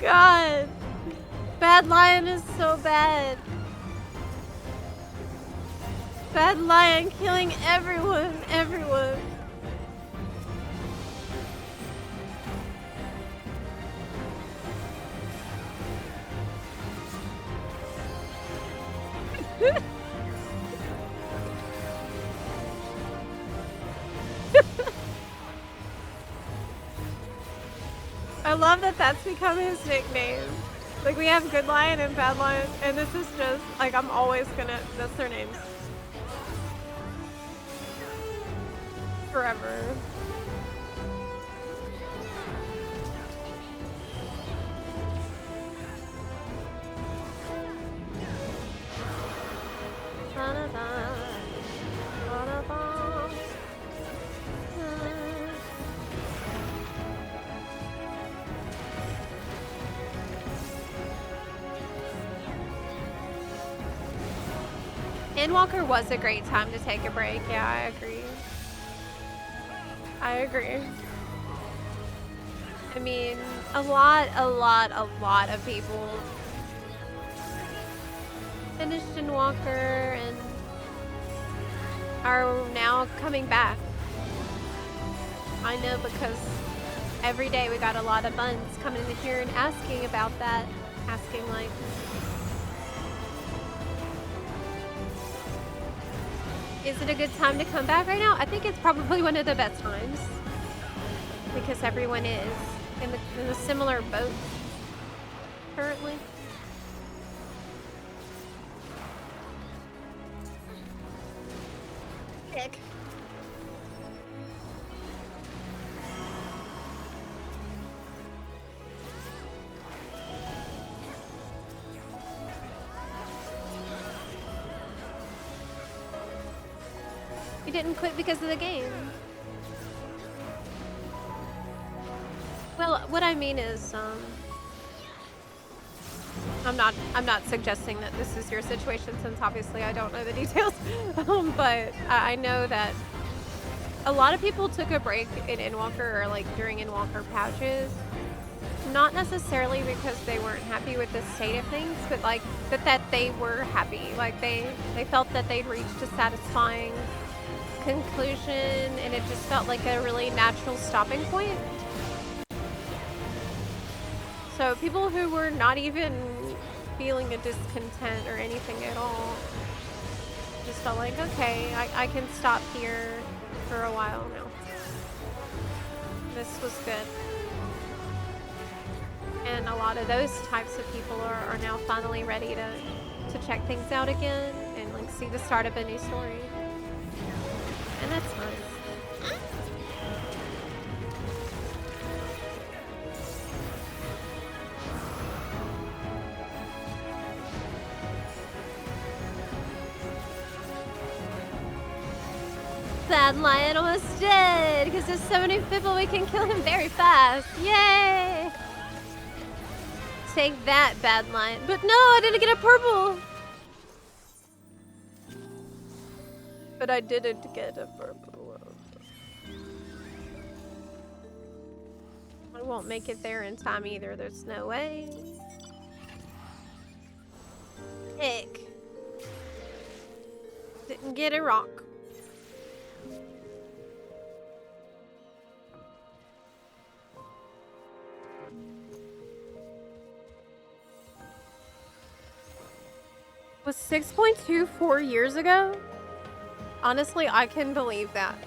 God, Bad Lion is so bad. Bad Lion killing everyone, everyone. I love that that's become his nickname. Like, we have Good Lion and Bad Lion, and this is just, like, I'm always gonna, that's their names. Forever. Endwalker was a great time to take a break. Yeah, I agree. I agree. I mean, a lot of people finished Endwalker and are now coming back. I know because every day we got a lot of buns coming in here and asking about that. Asking like, is it a good time to come back right now? I think it's probably one of the best times because everyone is in a similar boat currently. Ick. He didn't quit because of the game. Well, what I mean is, I'm not suggesting that this is your situation since obviously I don't know the details. But I know that a lot of people took a break in Endwalker or like during Endwalker patches. Not necessarily because they weren't happy with the state of things, but like that they were happy. Like they felt that they'd reached a satisfying conclusion and it just felt like a really natural stopping point. So people who were not even feeling a discontent or anything at all just felt like, okay, I can stop here for a while now. This was good. And a lot of those types of people are now finally ready to check things out again and like see the start of a new story. And that's nice. Bad Lion almost dead because there's so many people we can kill him very fast. Yay! Take that, Bad Lion. But no, I didn't get a purple. But I didn't get a purple. I won't make it there in time either. There's no way. Heck. Didn't get a rock. Was 6.2 4 years ago? Honestly, I can believe that.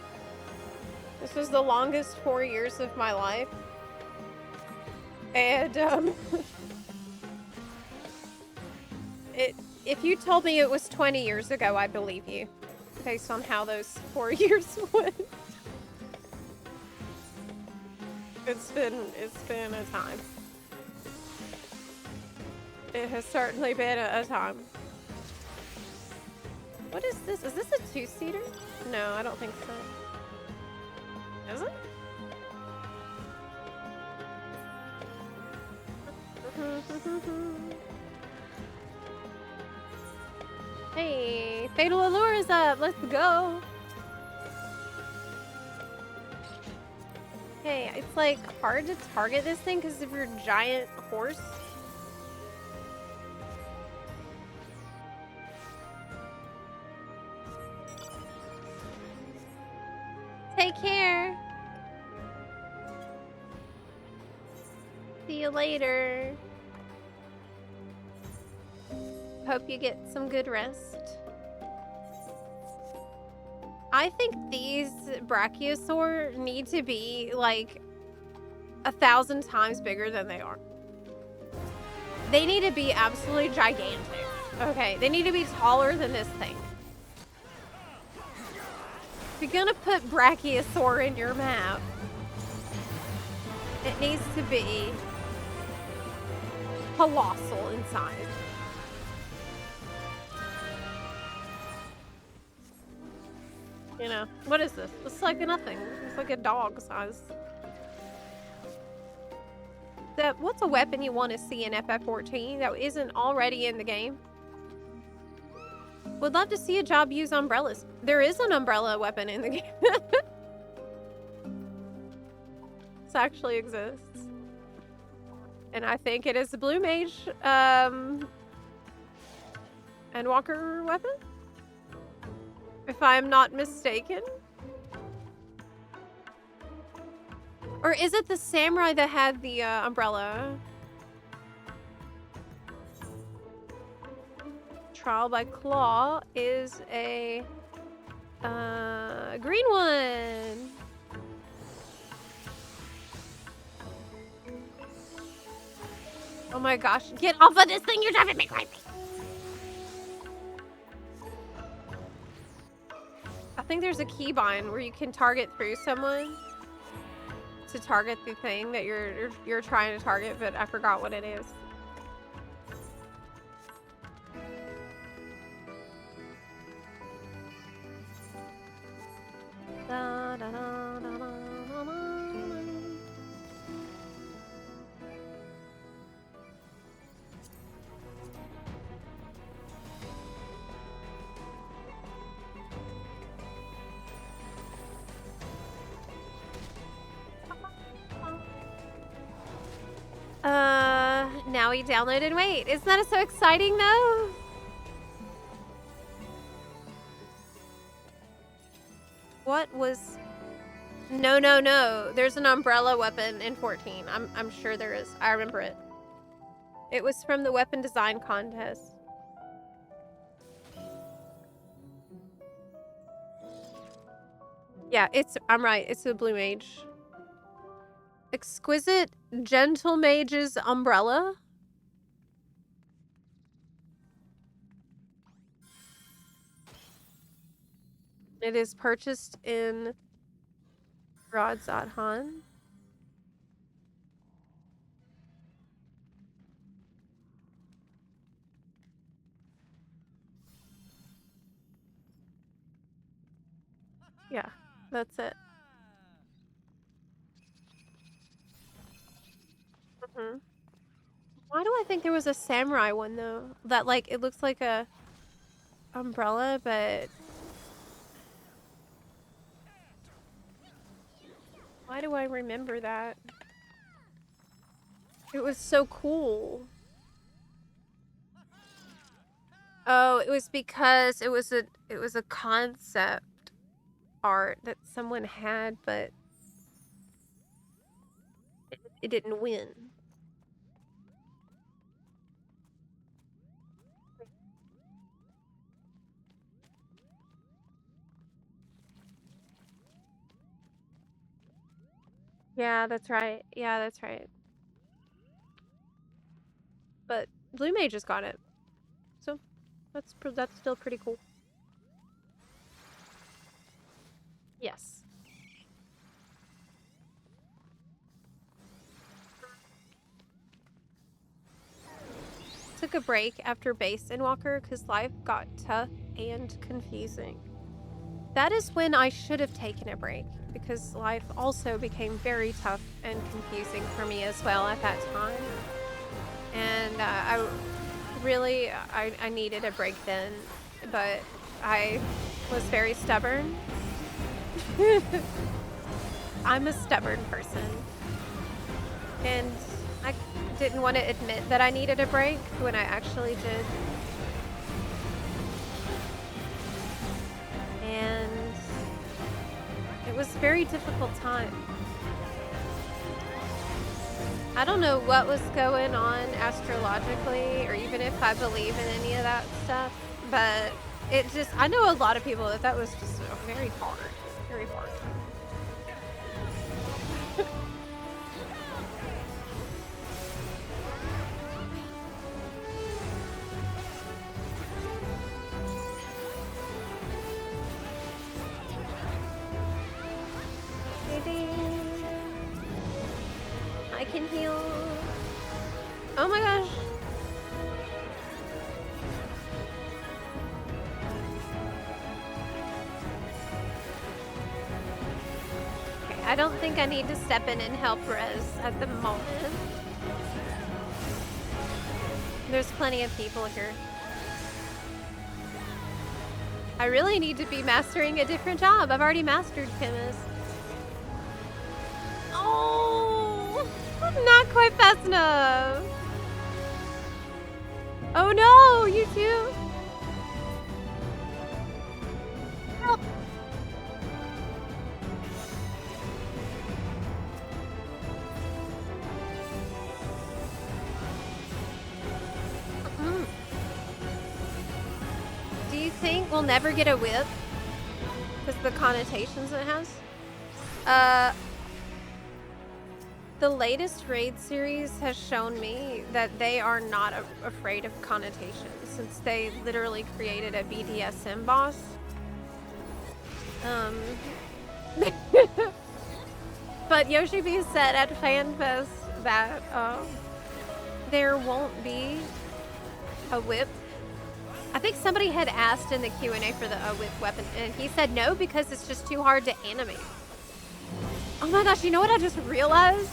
This was the longest 4 years of my life. And, if you told me it was 20 years ago, I believe you. Based on how those 4 years went. It's been a time. It has certainly been a time. What is this? Is this a two-seater? No, I don't think so. Is it? Hey, Fatal Allure is up. Let's go. Hey, it's like hard to target this thing because of your giant horse. Take care. See you later. Hope you get some good rest. I think these Brachiosaur need to be like 1,000 times bigger than they are. They need to be absolutely gigantic. Okay, they need to be taller than this thing. If you're gonna put Brachiosaur in your map, it needs to be colossal in size. You know, what is this? It's like nothing. It's like a dog size. What's a weapon you want to see in FF14 that isn't already in the game? Would love to see a job use umbrellas. There is an umbrella weapon in the game. This actually exists. And I think it is the Blue Mage and Walker weapon? If I'm not mistaken. Or is it the samurai that had the umbrella? Trial by Claw is a green one. Oh my gosh, get off of this thing, you're driving me crazy. I think there's a keybind where you can target through someone to target the thing that you're trying to target, but I forgot what it is. Now we downloaded. Wait, isn't that so exciting though? What was... No, no, no. There's an umbrella weapon in 14. I'm sure there is. I remember it. It was from the weapon design contest. Yeah, I'm right. It's a blue mage. Exquisite Gentle Mage's umbrella. It is purchased in Radzadhan. Yeah, that's it. Why do I think there was a samurai one though? That like it looks like a umbrella, but why do I remember that? It was so cool. Oh, it was because it was a concept art that someone had, but it didn't win. Yeah, that's right. Yeah, that's right. But Blue Mage just got it. So that's still pretty cool. Yes. Took a break after Base and Walker because life got tough and confusing. That is when I should have taken a break because life also became very tough and confusing for me as well at that time. And I needed a break then, but I was very stubborn. I'm a stubborn person. And I didn't want to admit that I needed a break when I actually did. And it was a very difficult time. I don't know what was going on astrologically or even if I believe in any of that stuff, but I know a lot of people that was just very hard, very hard. I can heal. Oh my gosh. Okay, I don't think I need to step in and help Rez at the moment. There's plenty of people here. I really need to be mastering a different job. I've already mastered chemist. Oh, not quite fast enough. Oh no, you too. Help. Do you think we'll never get a whip? Because the connotations it has? The latest raid series has shown me that they are not afraid of connotations since they literally created a BDSM boss. But Yoshi B said at FanFest that there won't be a whip. I think somebody had asked in the Q&A for the whip weapon and he said no because it's just too hard to animate. Oh my gosh, you know what I just realized?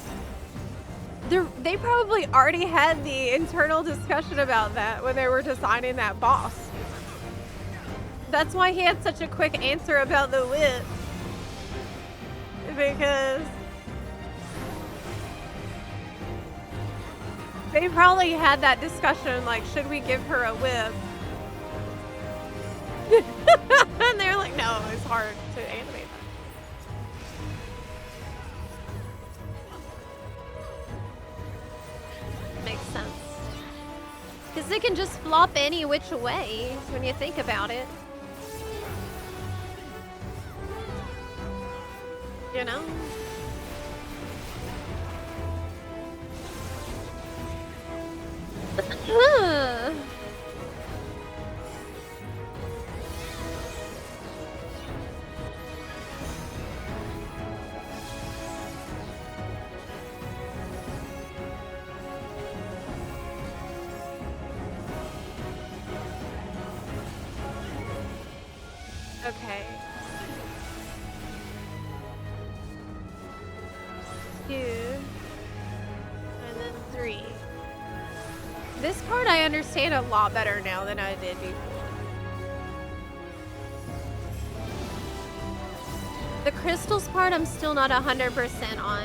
They probably already had the internal discussion about that when they were designing that boss. That's why he had such a quick answer about the whip. Because They probably had that discussion, like, should we give her a whip? And they're like, no, it's hard to animate that. Makes sense. Because it can just flop any which way when you think about it. You know? Okay. 2. And then 3. This part I understand a lot better now than I did before. The crystals part I'm still not 100% on.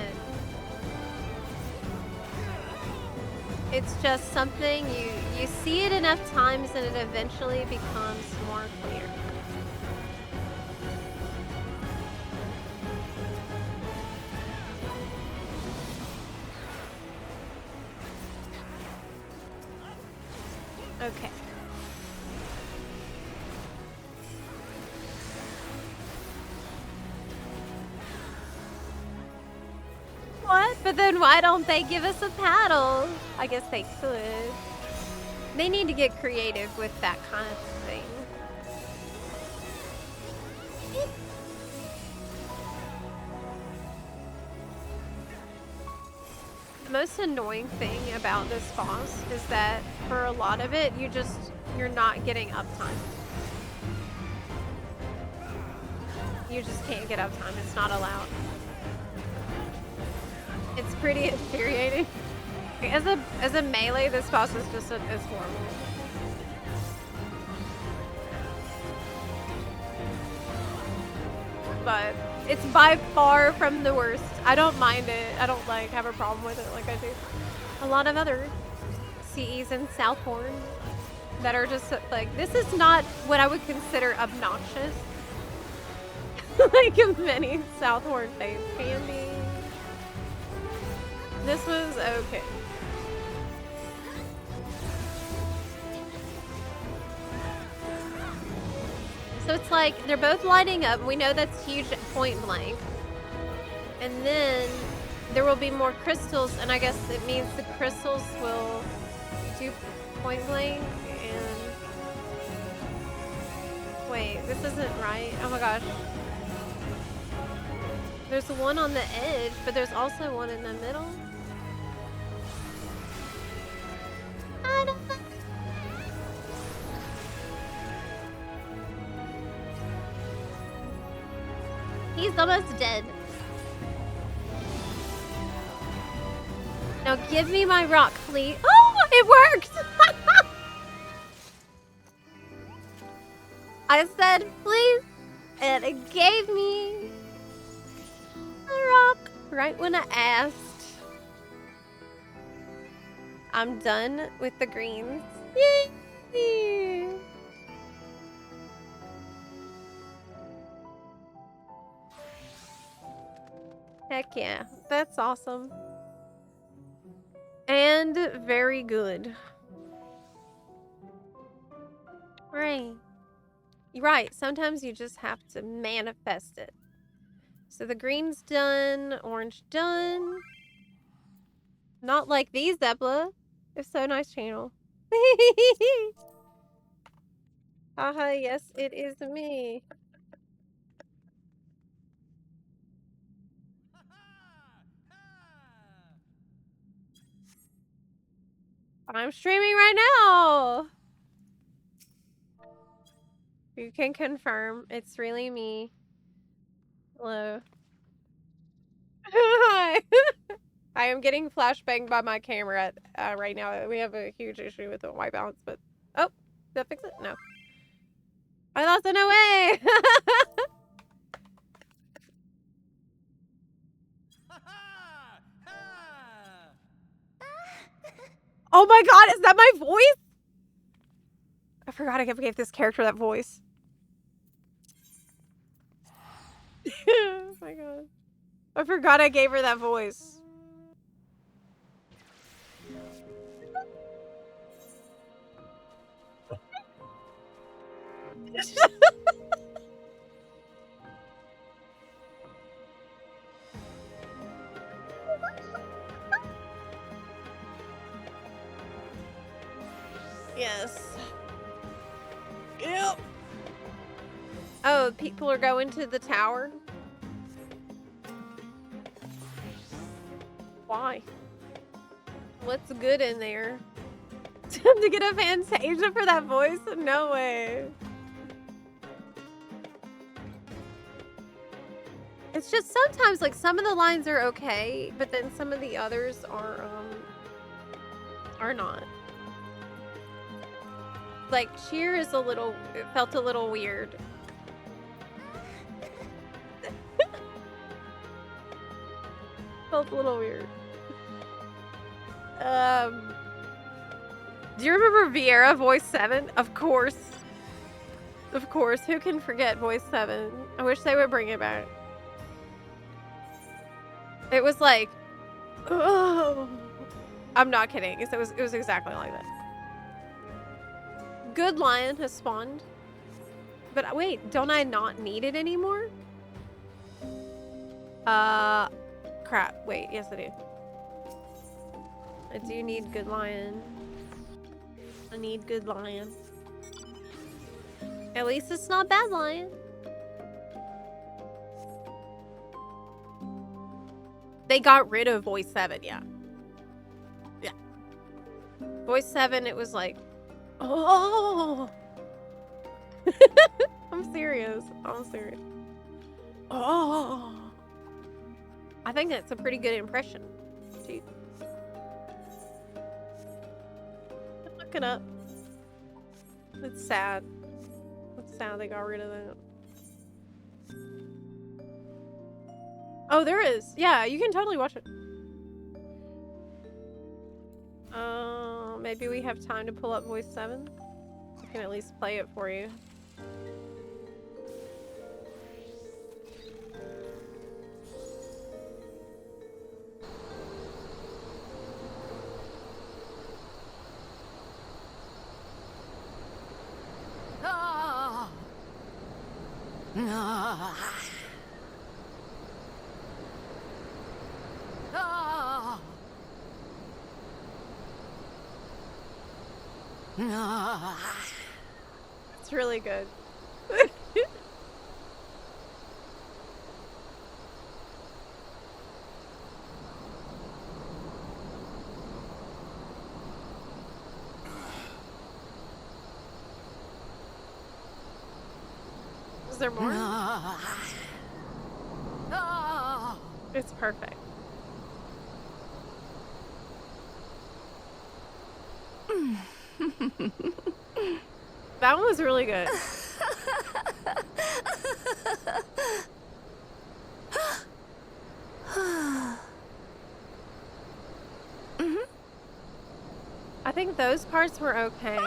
It's just something you see it enough times and it eventually becomes more clear. Okay. What? But then why don't they give us a paddle? I guess they could. They need to get creative with that kind of thing. The most annoying thing about this boss is that for a lot of it, you're not getting uptime. You just can't get uptime. It's not allowed. It's pretty infuriating. As a melee, this boss is just is horrible. But it's by far from the worst. I don't mind it. I don't have a problem with it like I do a lot of other CEs in Southhorn that are just like, this is not what I would consider obnoxious. Like many Southhorn things can be. This was okay. So it's like they're both lighting up. We know that's huge at point blank. And then there will be more crystals, and I guess it means the crystals will do point blank and wait, this isn't right. Oh my gosh. There's one on the edge, but there's also one in the middle. I don't know. He's almost dead. Now give me my rock, please. Oh, it worked! I said, please, and it gave me a rock right when I asked. I'm done with the greens. Yay! Heck yeah, that's awesome. And very good. Right. You're right, sometimes you just have to manifest it. So the green's done, orange done. Not like these, Zepla. It's so nice channel. Haha, yes, it is me. I'm streaming right now. You can confirm it's really me. Hello. Hi. I am getting flashbanged by my camera right now. We have a huge issue with the white balance, but oh, did that fix it? No. I lost it. No way. Oh my god, is that my voice? I forgot I gave this character that voice. Oh my god. I forgot I gave her that voice. Yes. Yep. Oh, people are going to the tower? Why? What's good in there? To get a Fantasia for that voice? No way. It's just sometimes, like, some of the lines are okay, but then some of the others are not. Like, cheer is it felt a little weird. Felt a little weird. Do you remember Vieira Voice 7? Of course. Of course. Who can forget Voice 7? I wish they would bring it back. It was like, oh. I'm not kidding. It was exactly like that. Good Lion has spawned. But wait, don't I not need it anymore? Crap. Wait, yes I do. I do need Good Lion. I need Good Lion. At least it's not Bad Lion. They got rid of Voice 7, yeah. Yeah. Voice 7, it was like, oh. I'm serious. I'm serious. Oh. I think that's a pretty good impression, too. Look it up. It's sad. It's sad they got rid of that. Oh, there is. Yeah, you can totally watch it. Maybe we have time to pull up Voice 7. I can at least play it for you. It's really good. Is there more? It's perfect. That one was really good. I think those parts were okay.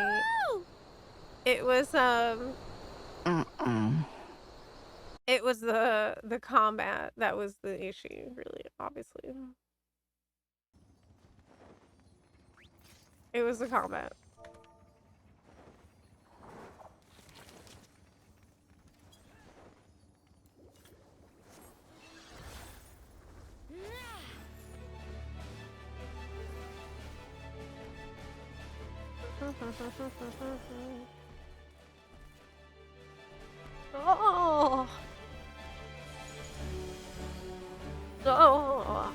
It was it was the combat that was the issue, really, obviously. It was the combat. Oh. Oh.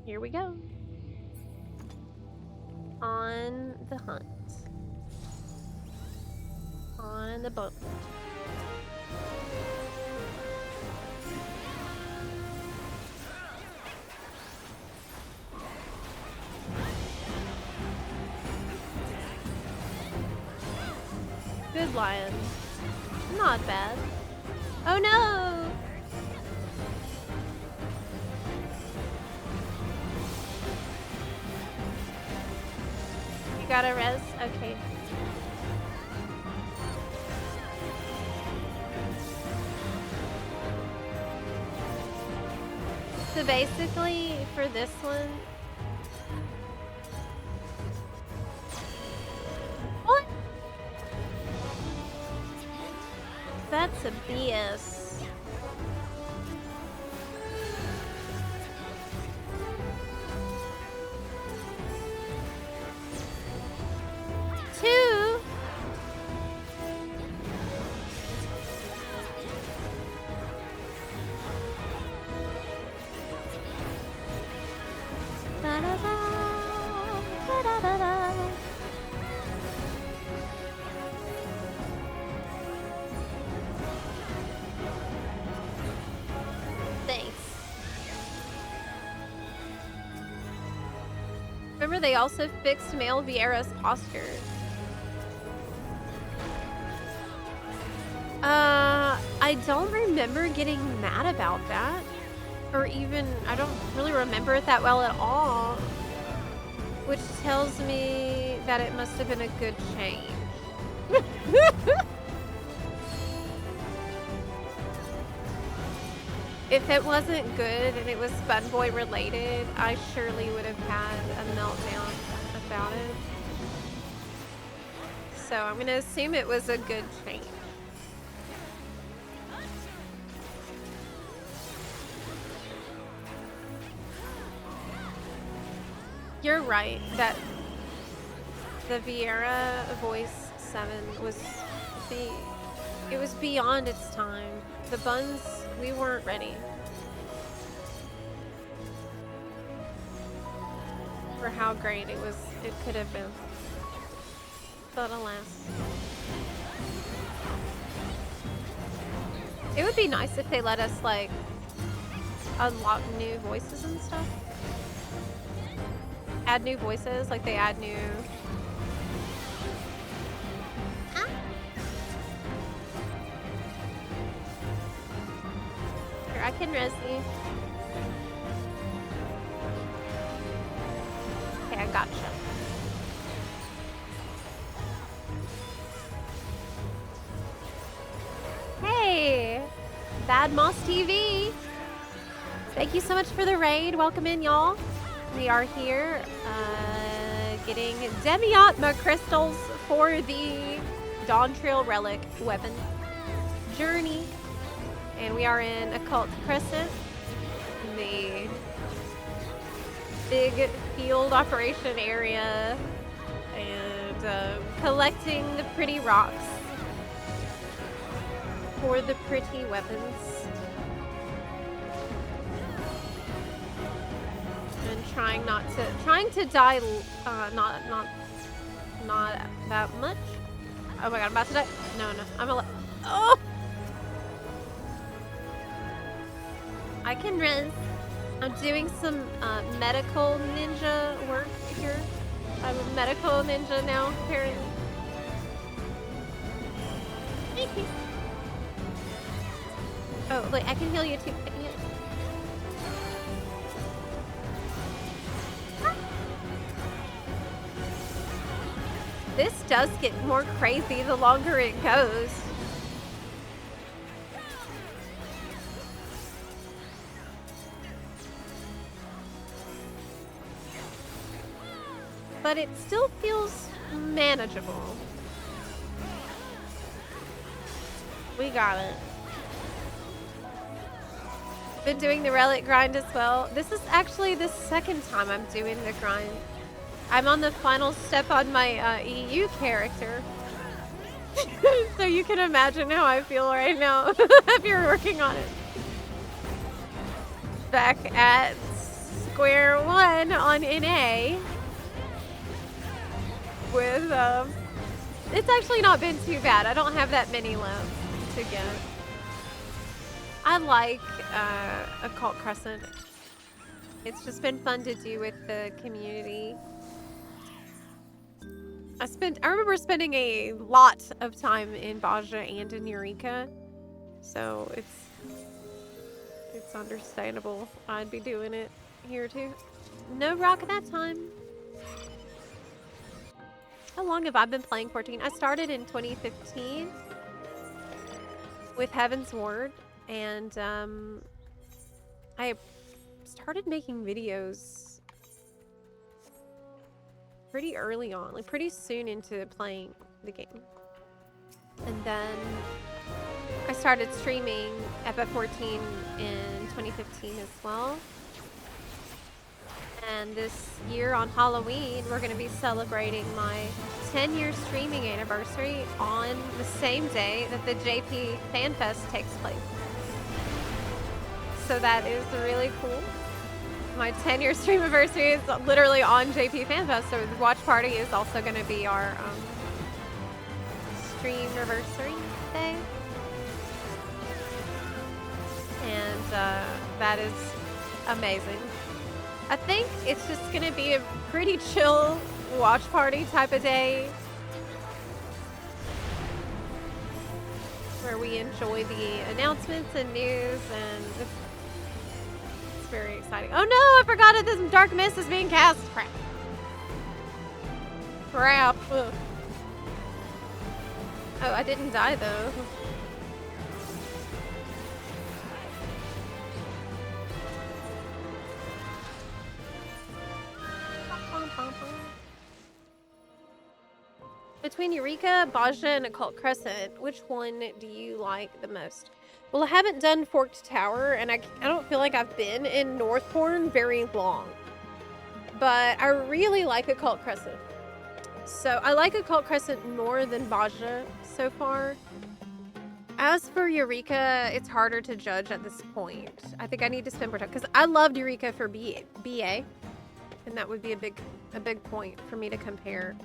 Here we go. On the hunt. On the boat. Good Lion. Not bad. Oh no! gotta res? Okay. So basically, for this one... What? That's a BS. Two? Da-da-da, da-da-da-da. Thanks. Remember, they also fixed male Vieira's posture. I don't remember getting mad about that. Or even, I don't really remember it that well at all. Which tells me that it must have been a good change. If it wasn't good and it was Funboy related, I surely would have had a meltdown about it. So I'm gonna assume it was a good change. You're right that the Vieira Voice 7 was it was beyond its time. The buns, we weren't ready for how great it could have been. But alas. It would be nice if they let us like unlock new voices and stuff. Add new voices, like they add new... Ah. Here, I can res you. Okay, I gotcha. Hey! Bad Moss TV! Thank you so much for the raid. Welcome in, y'all. We are here getting Demiatma crystals for the Dawn Trail Relic weapon journey. And we are in Occult Crescent, the big field operation area, and collecting the pretty rocks for the pretty weapons. Trying to die, not that much. Oh my god, I'm about to die. No, I'm alive. Oh! I can res. I'm doing some medical ninja work here. I'm a medical ninja now, apparently. Oh, look, I can heal you too. I can heal you. This does get more crazy the longer it goes. But it still feels manageable. We got it. Been doing the relic grind as well. This is actually the second time I'm doing the grind. I'm on the final step on my EU character. So you can imagine how I feel right now if you're working on it. Back at square one on NA. With, it's actually not been too bad. I don't have that many left to get. I like Occult Crescent. It's just been fun to do with the community. I remember spending a lot of time in Baja and in Eureka, so it's understandable I'd be doing it here too. No rock that time. How long have I been playing 14? I started in 2015 with Heaven's Ward, and I started making videos pretty early on, like pretty soon into playing the game. And then I started streaming FF14 in 2015 as well. And this year on Halloween, we're going to be celebrating my 10-year streaming anniversary on the same day that the JP Fan Fest takes place. So that is really cool. My 10-year stream anniversary is literally on JP Fan Fest, so the watch party is also going to be our stream anniversary day. And that is amazing. I think it's just gonna be a pretty chill watch party type of day where we enjoy the announcements and news, and it's very exciting. Oh no, I forgot that this dark mist is being cast. Crap. Ugh. Oh, I didn't die though. Between Eureka, Baja, and Occult Crescent, which one do you like the most? Well, I haven't done Forked Tower, and I don't feel like I've been in Northbourne very long. But I really like Occult Crescent. So, I like Occult Crescent more than Baja so far. As for Eureka, it's harder to judge at this point. I think I need to spend more time, because I loved Eureka for BA, and that would be a big point for me to compare.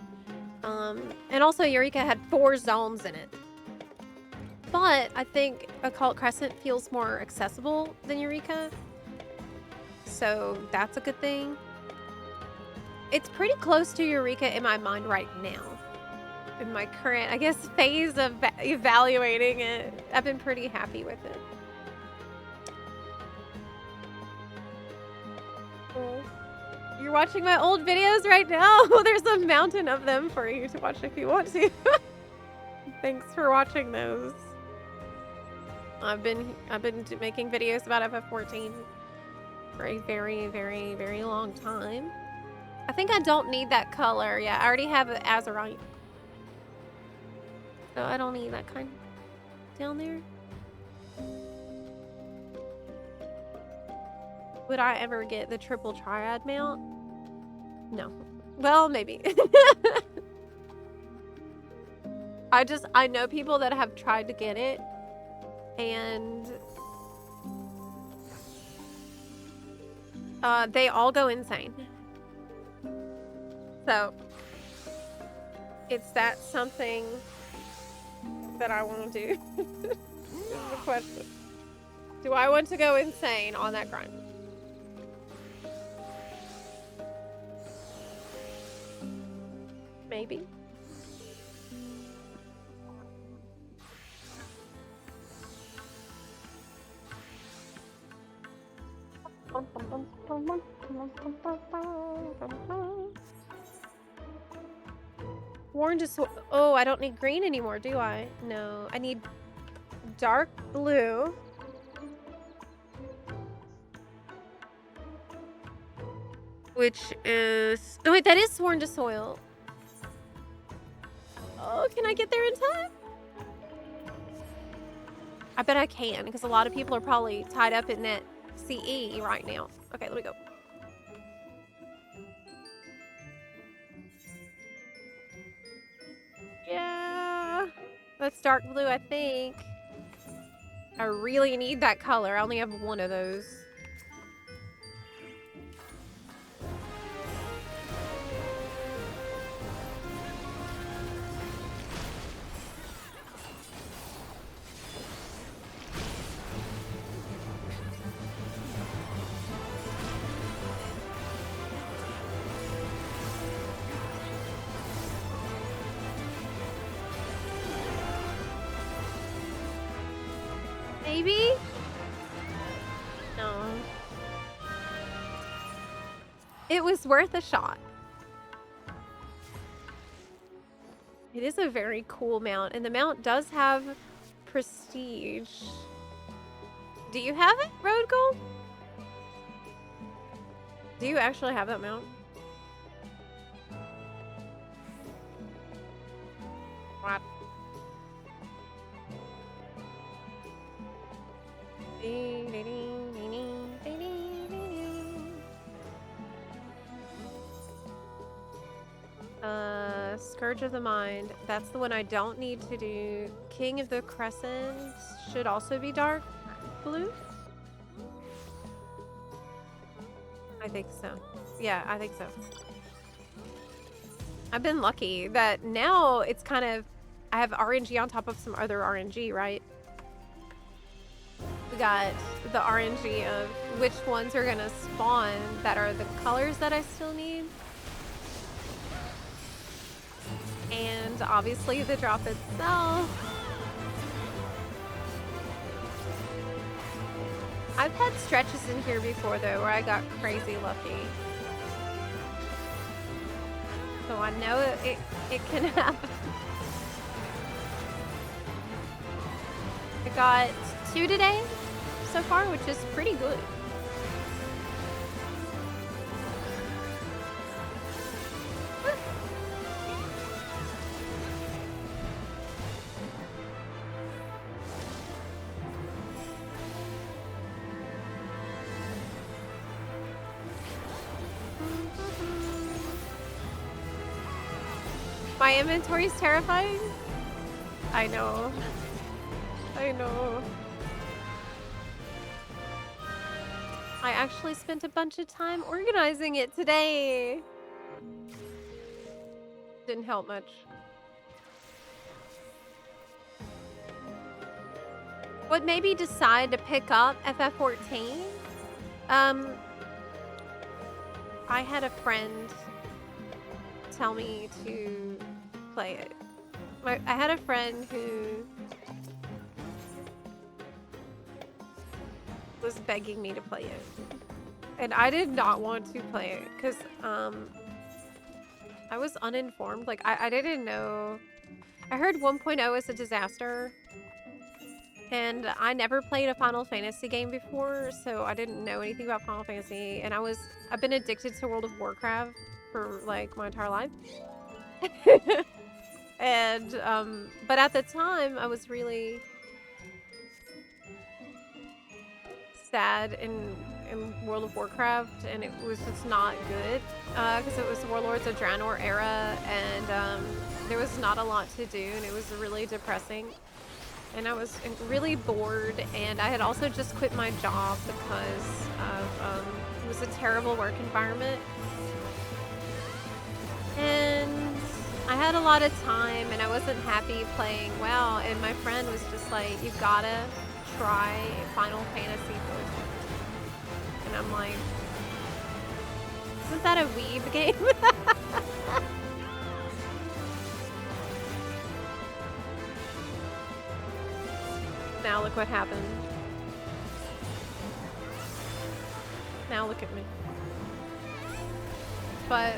And also Eureka had 4 zones in it. But I think Occult Crescent feels more accessible than Eureka. So that's a good thing. It's pretty close to Eureka in my mind right now. In my current, I guess, phase of evaluating it, I've been pretty happy with it. You're watching my old videos right now? There's a mountain of them for you to watch if you want to. Thanks for watching those. I've been making videos about FF14 for a very, very, very long time. I think I don't need that color. Yeah, I already have Azurite. So I don't need that kind down there. Would I ever get the triple triad mount? No. Well, maybe. I know people that have tried to get it, and they all go insane. So, is that something that I want to do? This is the question. Do I want to go insane on that grind? Maybe. Worn to oh, I don't need green anymore, do I? No, I need dark blue. Which is... Oh, wait, that is Sworn to Soil. Oh, can I get there in time? I bet I can, because a lot of people are probably tied up in that CE right now. Okay, let me go. Yeah. That's dark blue, I think. I really need that color. I only have one of those. Maybe? No. It was worth a shot. It is a very cool mount, and the mount does have prestige. Do you have it, Road Gold? Do you actually have that mount? What? Scourge of the Mind. That's the one I don't need to do. King of the Crescent should also be dark blue. I think so. Yeah, I think so. I've been lucky that now it's kind of, I have RNG on top of some other RNG, right? We got the RNG of which ones are gonna spawn that are the colors that I still need. And obviously the drop itself. I've had stretches in here before though where I got crazy lucky. So I know it can happen. I got 2 today so far, which is pretty good. My inventory is terrifying. I know. I know. I actually spent a bunch of time organizing it today. Didn't help much. What made me decide to pick up FF14? I had a friend tell me to play it. I had a friend who was begging me to play it. And I did not want to play it because I was uninformed. Like, I didn't know. I heard 1.0 is a disaster. And I never played a Final Fantasy game before, so I didn't know anything about Final Fantasy. And I've been addicted to World of Warcraft for like my entire life. And but at the time I was really sad in World of Warcraft, and it was just not good because it was the Warlords of Draenor era, and there was not a lot to do, and it was really depressing, and I was really bored, and I had also just quit my job because of it was a terrible work environment. And I had a lot of time and I wasn't happy playing well, and my friend was just like, you gotta try Final Fantasy XIV. And I'm like, isn't that a weeb game? Now look what happened. Now look at me. But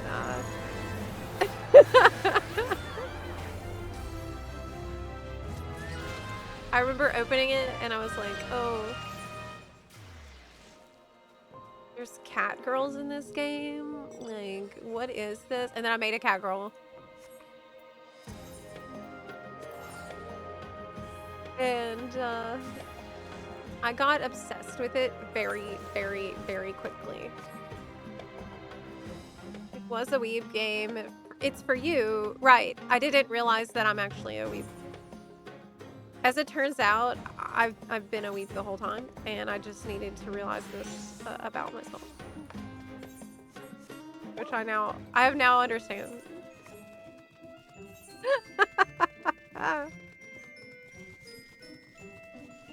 I remember opening it and I was like, oh, there's cat girls in this game? Like, what is this? And then I made a cat girl. And I got obsessed with it very, very, very quickly. It was a weeb game. It's for you. Right. I didn't realize that I'm actually a weeb. As it turns out, I've been a weeb the whole time, and I just needed to realize this about myself. Which I have now understand.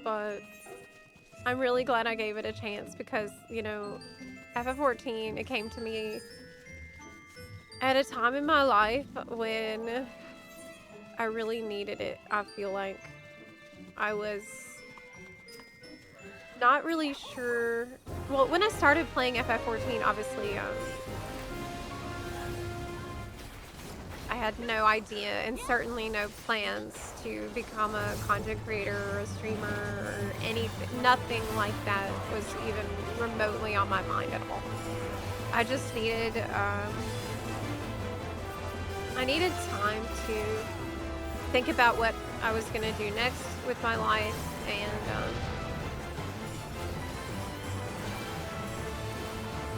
But I'm really glad I gave it a chance because, you know, FF14, it came to me at a time in my life when I really needed it. I feel like I was not really sure. Well, when I started playing FF14, obviously, I had no idea and certainly no plans to become a content creator or a streamer or anything. Nothing like that was even remotely on my mind at all. I just needed, I needed time to think about what I was going to do next with my life, and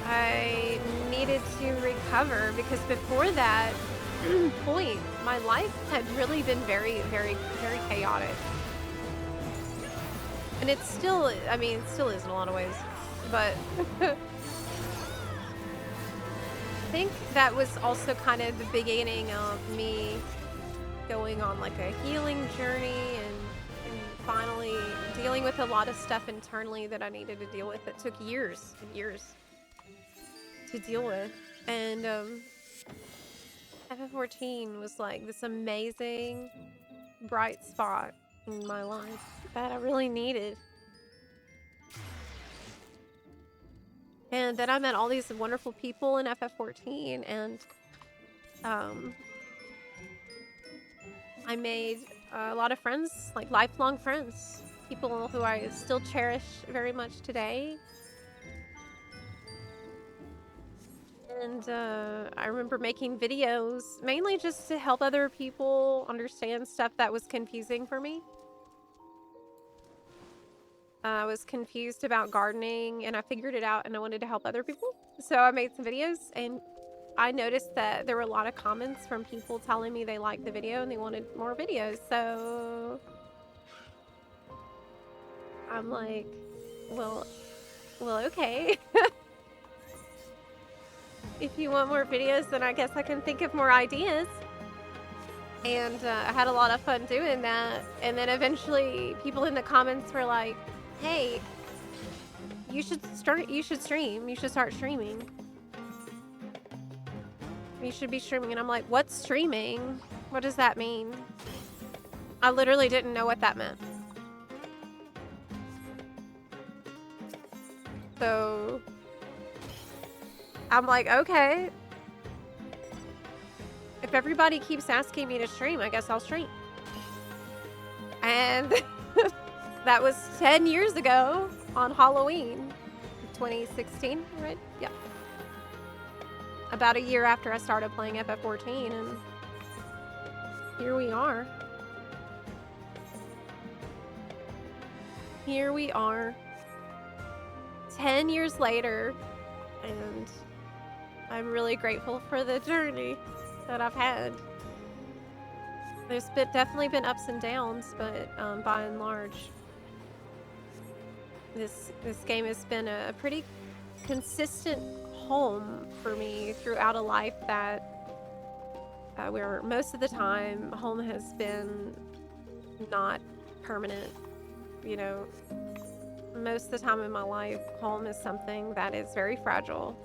I needed to recover, because before that point, my life had really been very, very, very chaotic. And it's still, I mean, it still is in a lot of ways, but I think that was also kind of the beginning of me going on like a healing journey and finally dealing with a lot of stuff internally that I needed to deal with that took years and years to deal with. And FF14 was like this amazing bright spot in my life that I really needed. And then I met all these wonderful people in FF14, and I made a lot of friends, like lifelong friends, people who I still cherish very much today. And I remember making videos mainly just to help other people understand stuff that was confusing for me. I was confused about gardening, and I figured it out, and I wanted to help other people. So I made some videos, and I noticed that there were a lot of comments from people telling me they liked the video and they wanted more videos. So I'm like, well, okay. If you want more videos, then I guess I can think of more ideas. And I had a lot of fun doing that. And then eventually people in the comments were like, hey, you should stream. You should start streaming. You should be streaming. And I'm like, what's streaming? What does that mean? I literally didn't know what that meant. So I'm like, okay. If everybody keeps asking me to stream, I guess I'll stream. And that was 10 years ago on Halloween 2016, right? Yeah. About a year after I started playing FF14, and here we are. Here we are. 10 years later, and I'm really grateful for the journey that I've had. There's definitely been ups and downs, but by and large, this game has been a pretty consistent home for me throughout a life that where most of the time home has been not permanent. You know, most of the time in my life, home is something that is very fragile.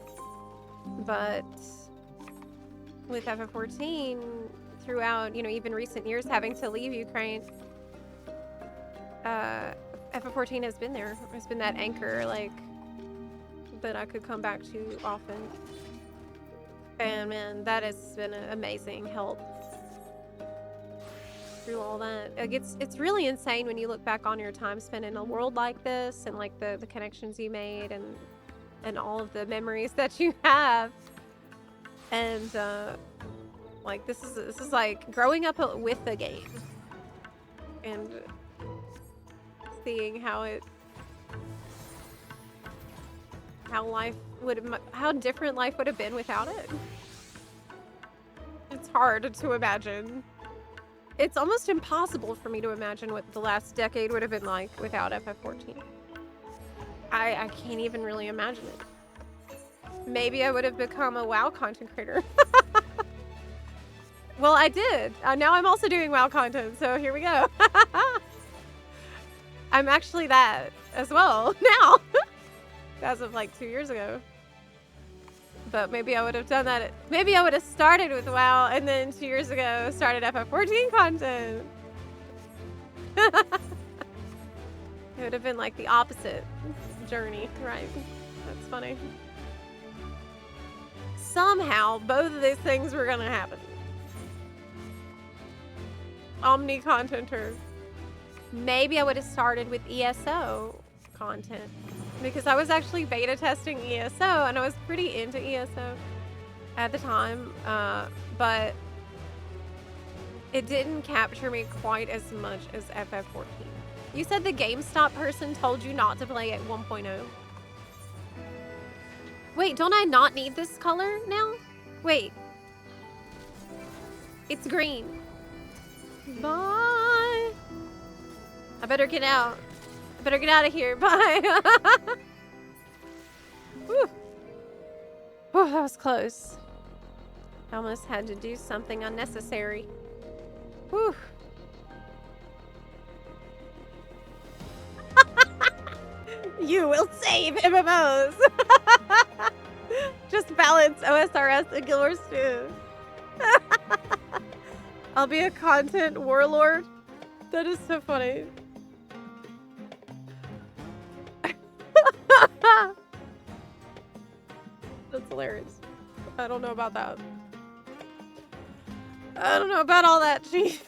But with FF14, throughout, you know, even recent years having to leave Ukraine, FF14 has been there. It's been that anchor, like, that I could come back to often. And man, that has been an amazing help through all that. Like, it's really insane when you look back on your time spent in a world like this, and like the connections you made, and all of the memories that you have. And like this is like growing up with the game and seeing how different life would have been without it. It's hard to imagine. It's almost impossible for me to imagine what the last decade would have been like without FF14. I can't even really imagine it. Maybe I would have become a WoW content creator. Well, I did. Now I'm also doing WoW content, so here we go. I'm actually that as well now. As of like 2 years ago. But maybe I would have done that. Maybe I would have started with WoW and then 2 years ago started FF14 content. It would have been like the opposite journey, right? That's funny. Somehow, both of these things were gonna happen. omni-contenter. Maybe I would have started with ESO content because I was actually beta testing ESO and I was pretty into ESO at the time, but it didn't capture me quite as much as FF14. You said the GameStop person told you not to play at 1.0. Wait, don't I not need this color now? Wait. It's green. Bye. I better get out. I better get out of here. Bye. Whew. Whew, that was close. I almost had to do something unnecessary. Whew. You will save MMOs. Just balance OSRS and Guild Wars 2. I'll be a content warlord. That is so funny. That's hilarious. I don't know about that. I don't know about all that, chief.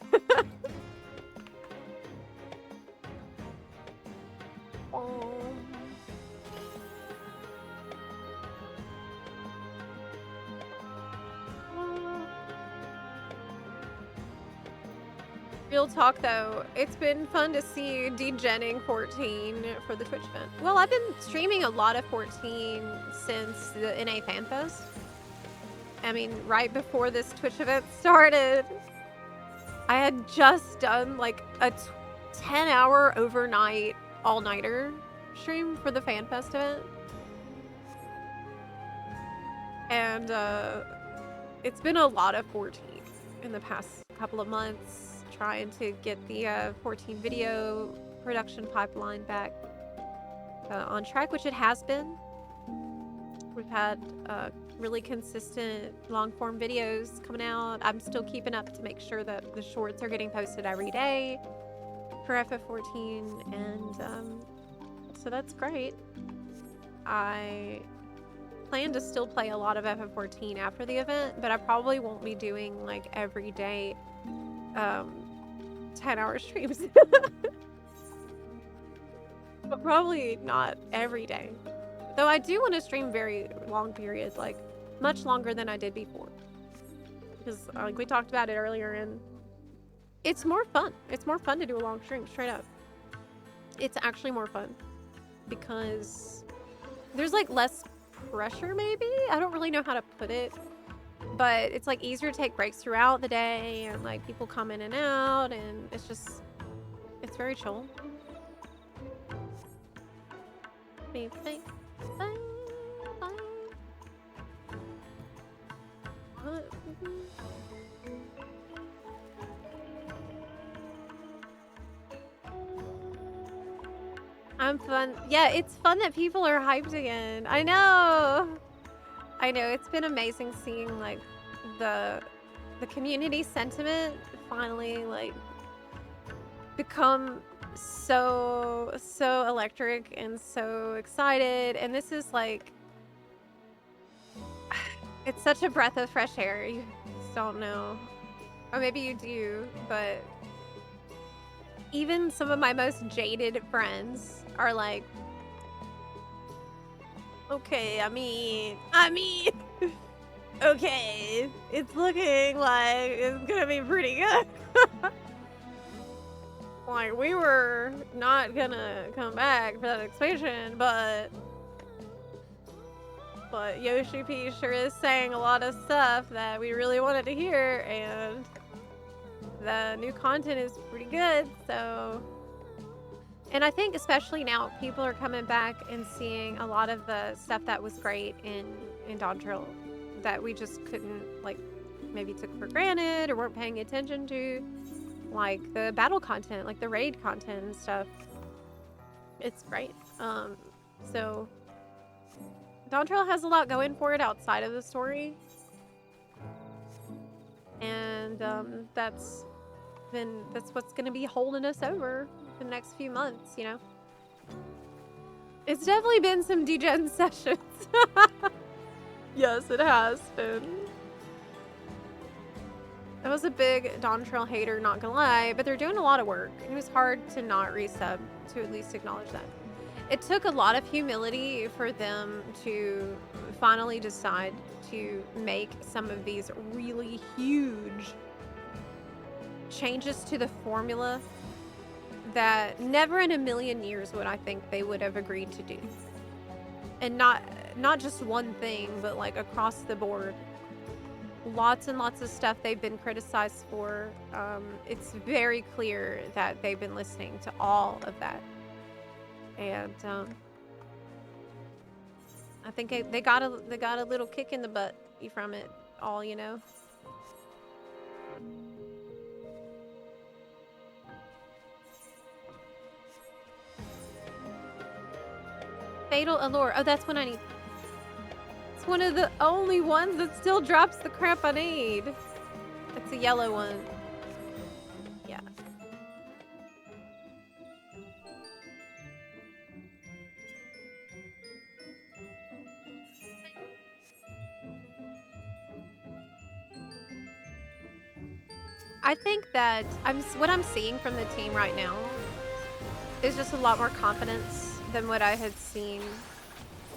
Real talk though, it's been fun to see degenning 14 for the Twitch event. Well, I've been streaming a lot of 14 since the NA FanFest. I mean, right before this Twitch event started, I had just done like a 10-hour overnight all-nighter stream for the FanFest event. And it's been a lot of 14 in the past couple of months, trying to get the 14 video production pipeline back on track, which it has been. We've had really consistent long-form videos coming out. I'm still keeping up to make sure that the shorts are getting posted every day for FF14, and so that's great. I plan to still play a lot of FF14 after the event, but I probably won't be doing like every day 10-hour streams. But probably not every day. Though I do want to stream very long periods, like much longer than I did before. Because like we talked about it earlier, and it's more fun. It's more fun to do a long stream, straight up. It's actually more fun because there's like less pressure, maybe? I don't really know how to put it. But it's like easier to take breaks throughout the day, and like people come in and out, and it's just, it's very chill. I'm fun. Yeah, it's fun that people are hyped again. I know. I know, it's been amazing seeing like the community sentiment finally like become so electric and so excited, and this is like, it's such a breath of fresh air. You just don't know, or maybe you do, but even some of my most jaded friends are like, okay, I mean, okay, it's looking like it's gonna be pretty good. Like, we were not gonna come back for that expansion, but Yoshi P sure is saying a lot of stuff that we really wanted to hear, and the new content is pretty good, so. And I think especially now, people are coming back and seeing a lot of the stuff that was great in Dawntrail that we just couldn't, like, maybe took for granted or weren't paying attention to. Like the battle content, like the raid content and stuff. It's great. So Dawntrail has a lot going for it outside of the story. And that's what's gonna be holding us over for the next few months, you know? It's definitely been some degen sessions. Yes, it has been. I was a big Dawn Trail hater, not gonna lie, but they're doing a lot of work. It was hard to not resub, to at least acknowledge that. It took a lot of humility for them to finally decide to make some of these really huge changes to the formula that never in a million years would I think they would have agreed to do. And not just one thing, but like across the board. Lots and lots of stuff they've been criticized for. It's very clear that they've been listening to all of that. And I think they got a little kick in the butt from it all, you know. Fatal Allure. Oh, that's what I need. It's one of the only ones that still drops the crap I need. It's a yellow one. Yeah. I think that what I'm seeing from the team right now is just a lot more confidence than what I had seen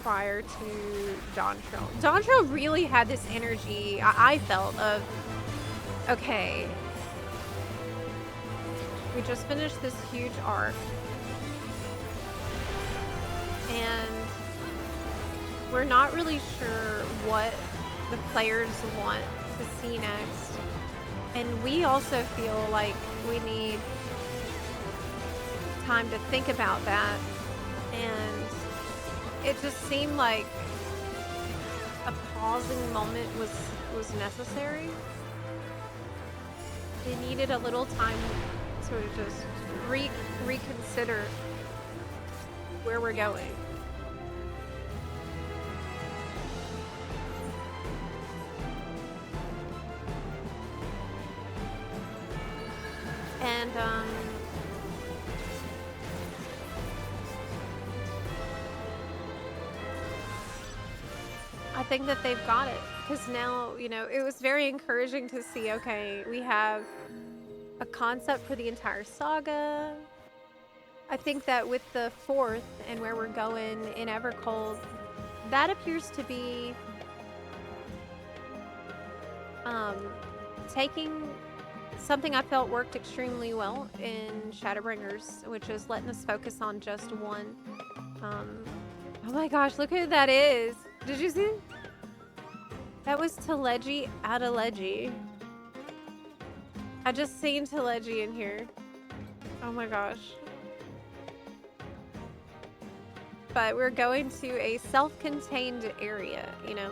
prior to Dawn Trail. Dawn Trail really had this energy, I felt, of, okay, we just finished this huge arc, and we're not really sure what the players want to see next. And we also feel like we need time to think about that. And it just seemed like a pausing moment was necessary. They needed a little time to sort of just reconsider where we're going. And I think that they've got it, because now, you know, it was very encouraging to see, okay, we have a concept for the entire saga. I think that with the 4th and where we're going in Evercold, that appears to be taking something I felt worked extremely well in Shadowbringers, which is letting us focus on just one. Oh my gosh, look who that is. Did you see? That was Teleji Adeleji. I just seen Teleji in here. Oh my gosh. But we're going to a self-contained area, you know,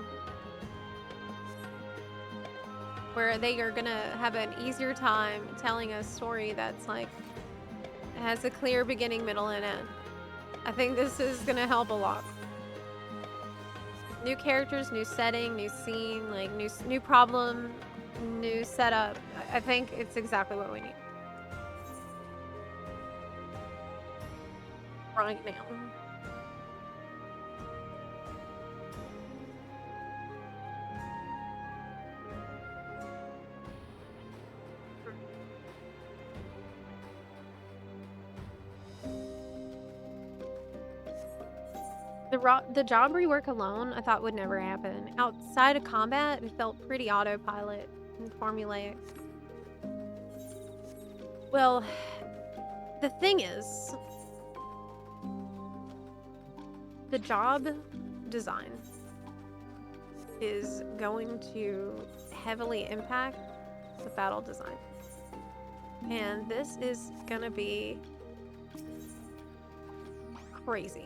where they are gonna have an easier time telling a story that's like, has a clear beginning, middle, and end. I think this is gonna help a lot. New characters, new setting, new scene, like new problem, new setup. I think it's exactly what we need right now. The job rework alone, I thought would never happen. Outside of combat, it felt pretty autopilot and formulaic. Well, the thing is, the job design is going to heavily impact the battle design. And this is gonna be crazy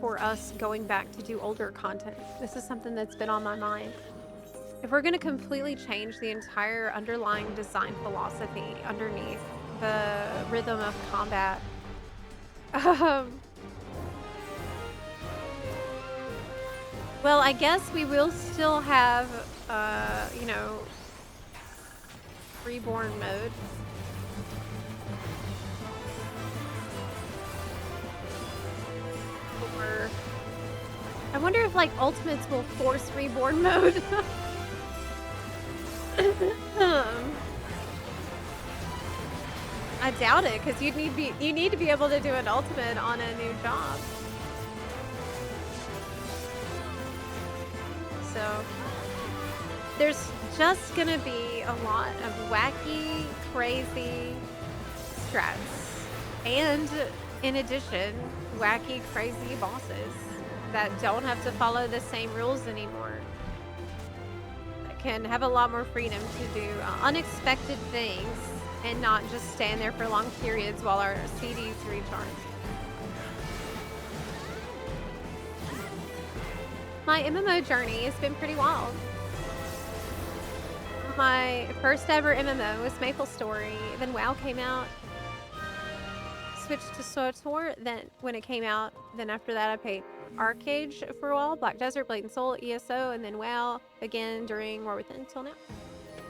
for us going back to do older content. This is something that's been on my mind. If we're going to completely change the entire underlying design philosophy underneath the rhythm of combat, well, I guess we will still have, you know, reborn mode. I wonder if like ultimates will force reborn mode. I doubt it, because you need to be able to do an ultimate on a new job. So there's just gonna be a lot of wacky, crazy strats. And in addition, wacky, crazy bosses that don't have to follow the same rules anymore. That can have a lot more freedom to do unexpected things and not just stand there for long periods while our CDs recharge. My MMO journey has been pretty wild. My first ever MMO was Maple Story, then WoW came out. Switched to SWTOR, then when it came out, then after that I played Arcade for a while, Black Desert, Blade and Soul, ESO, and then WoW again during War Within until now.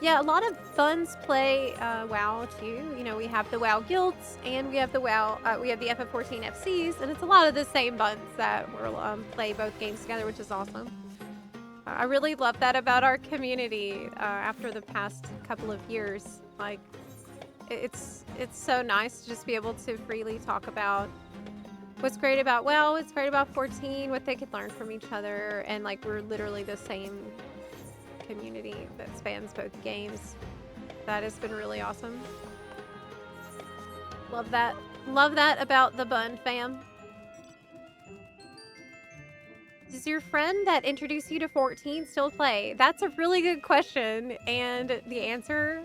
Yeah, a lot of funds play WoW too. You know, we have the WoW guilds and we have the WoW, we have the FF14 FCs, and it's a lot of the same buttons that will play both games together, which is awesome. I really love that about our community after the past couple of years. Like, it's so nice to just be able to freely talk about what's great about WoW, what's great about 14, what they could learn from each other, and like we're literally the same community that spans both games. That has been really awesome. Love that. Love that about the Bun fam. Does your friend that introduced you to 14 still play? That's a really good question, and the answer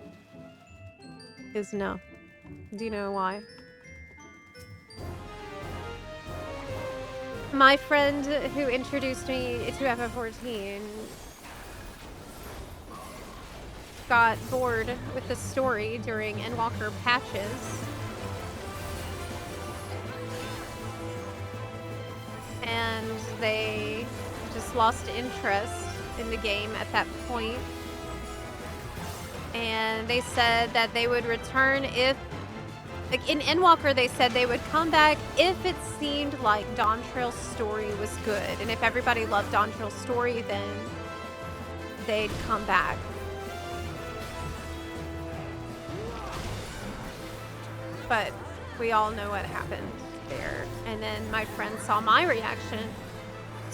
is no. Do you know why? My friend who introduced me to FF14 got bored with the story during Endwalker patches. And they just lost interest in the game at that point. And they said that they would return if, like in Endwalker, they said they would come back if it seemed like Dawntrail's story was good. And if everybody loved Dawntrail's story, then they'd come back. But we all know what happened there. And then my friend saw my reaction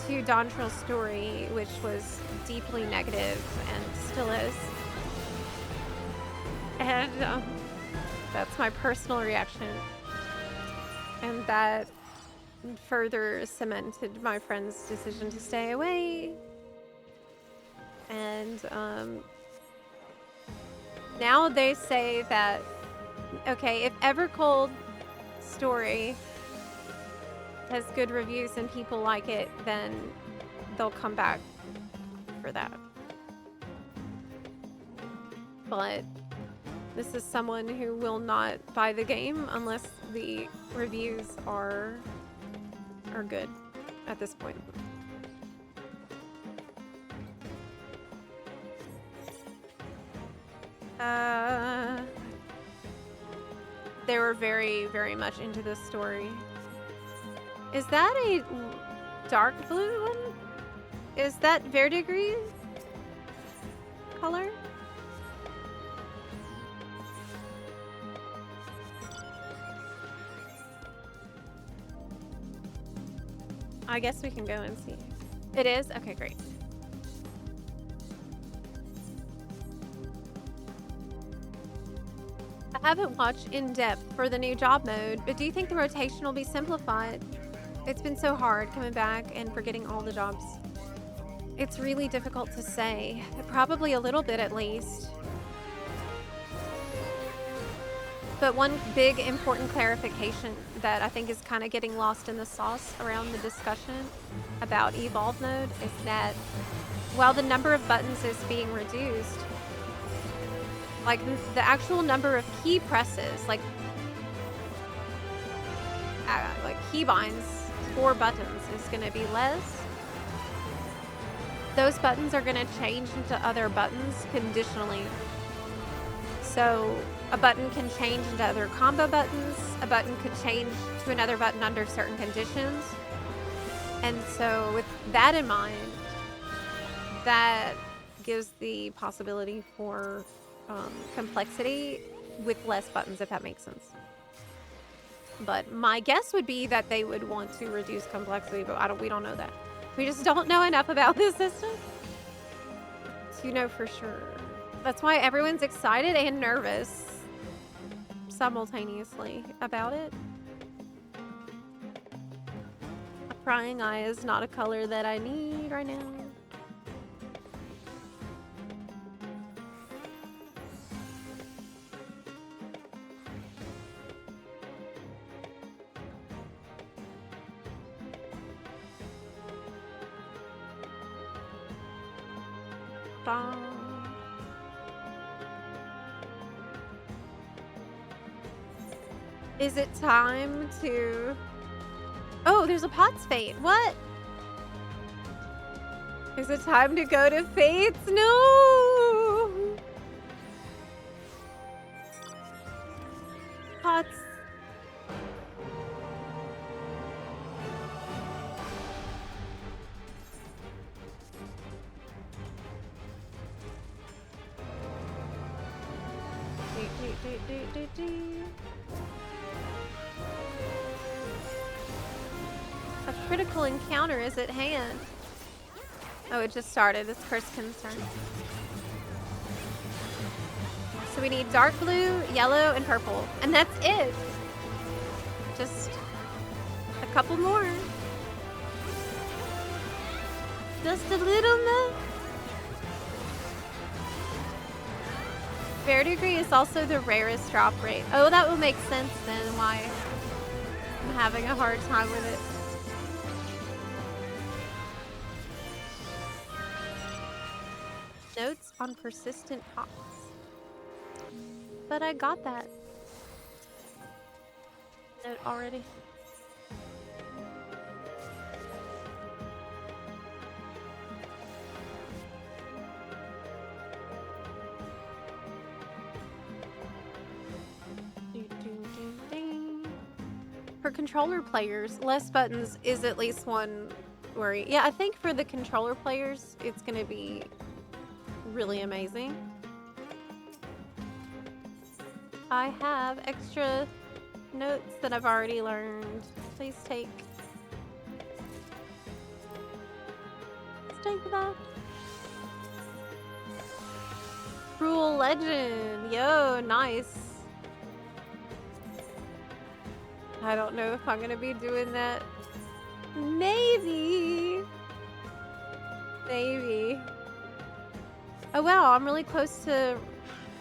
to Dawntrail's story, which was deeply negative and still is. And that's my personal reaction. And that further cemented my friend's decision to stay away. And now they say that, okay, if Evercold story has good reviews and people like it, then they'll come back for that. But this is someone who will not buy the game unless the reviews are good at this point. They were very, very much into this story. Is that a dark blue one? Is that verdigris color? I guess we can go and see. It is? Okay, great. I haven't watched in depth for the new job mode, but do you think the rotation will be simplified? It's been so hard coming back and forgetting all the jobs. It's really difficult to say. Probably a little bit at least. But one big important clarification that I think is kind of getting lost in the sauce around the discussion about Evolve mode is that while the number of buttons is being reduced, like the actual number of key presses, like keybinds for buttons is going to be less. Those buttons are going to change into other buttons conditionally. So a button can change into other combo buttons. A button could change to another button under certain conditions. And so with that in mind, that gives the possibility for complexity with less buttons, if that makes sense. But my guess would be that they would want to reduce complexity, but we don't know that. We just don't know enough about this system to know for sure. That's why everyone's excited and nervous simultaneously about it. A prying eye is not a color that I need right now. Is it time to... Oh, there's a Pot's Fate. What? Is it time to go to Fates? No! Pots. A critical encounter is at hand. Oh, it just started. It's Kurskyn's turn. So we need dark blue, yellow, and purple. And that's it. Just a couple more. Just a little more. Verdigris is also the rarest drop rate. Oh, that will make sense then why I'm having a hard time with it. Notes on persistent pots. But I got that note already. For controller players, less buttons is at least one worry. Yeah, I think for the controller players, it's going to be really amazing. I have extra notes that I've already learned. Please take. Let's take that. Cruel Legend. Yo, nice. I don't know if I'm gonna be doing that. Maybe. Maybe. Oh wow, I'm really close to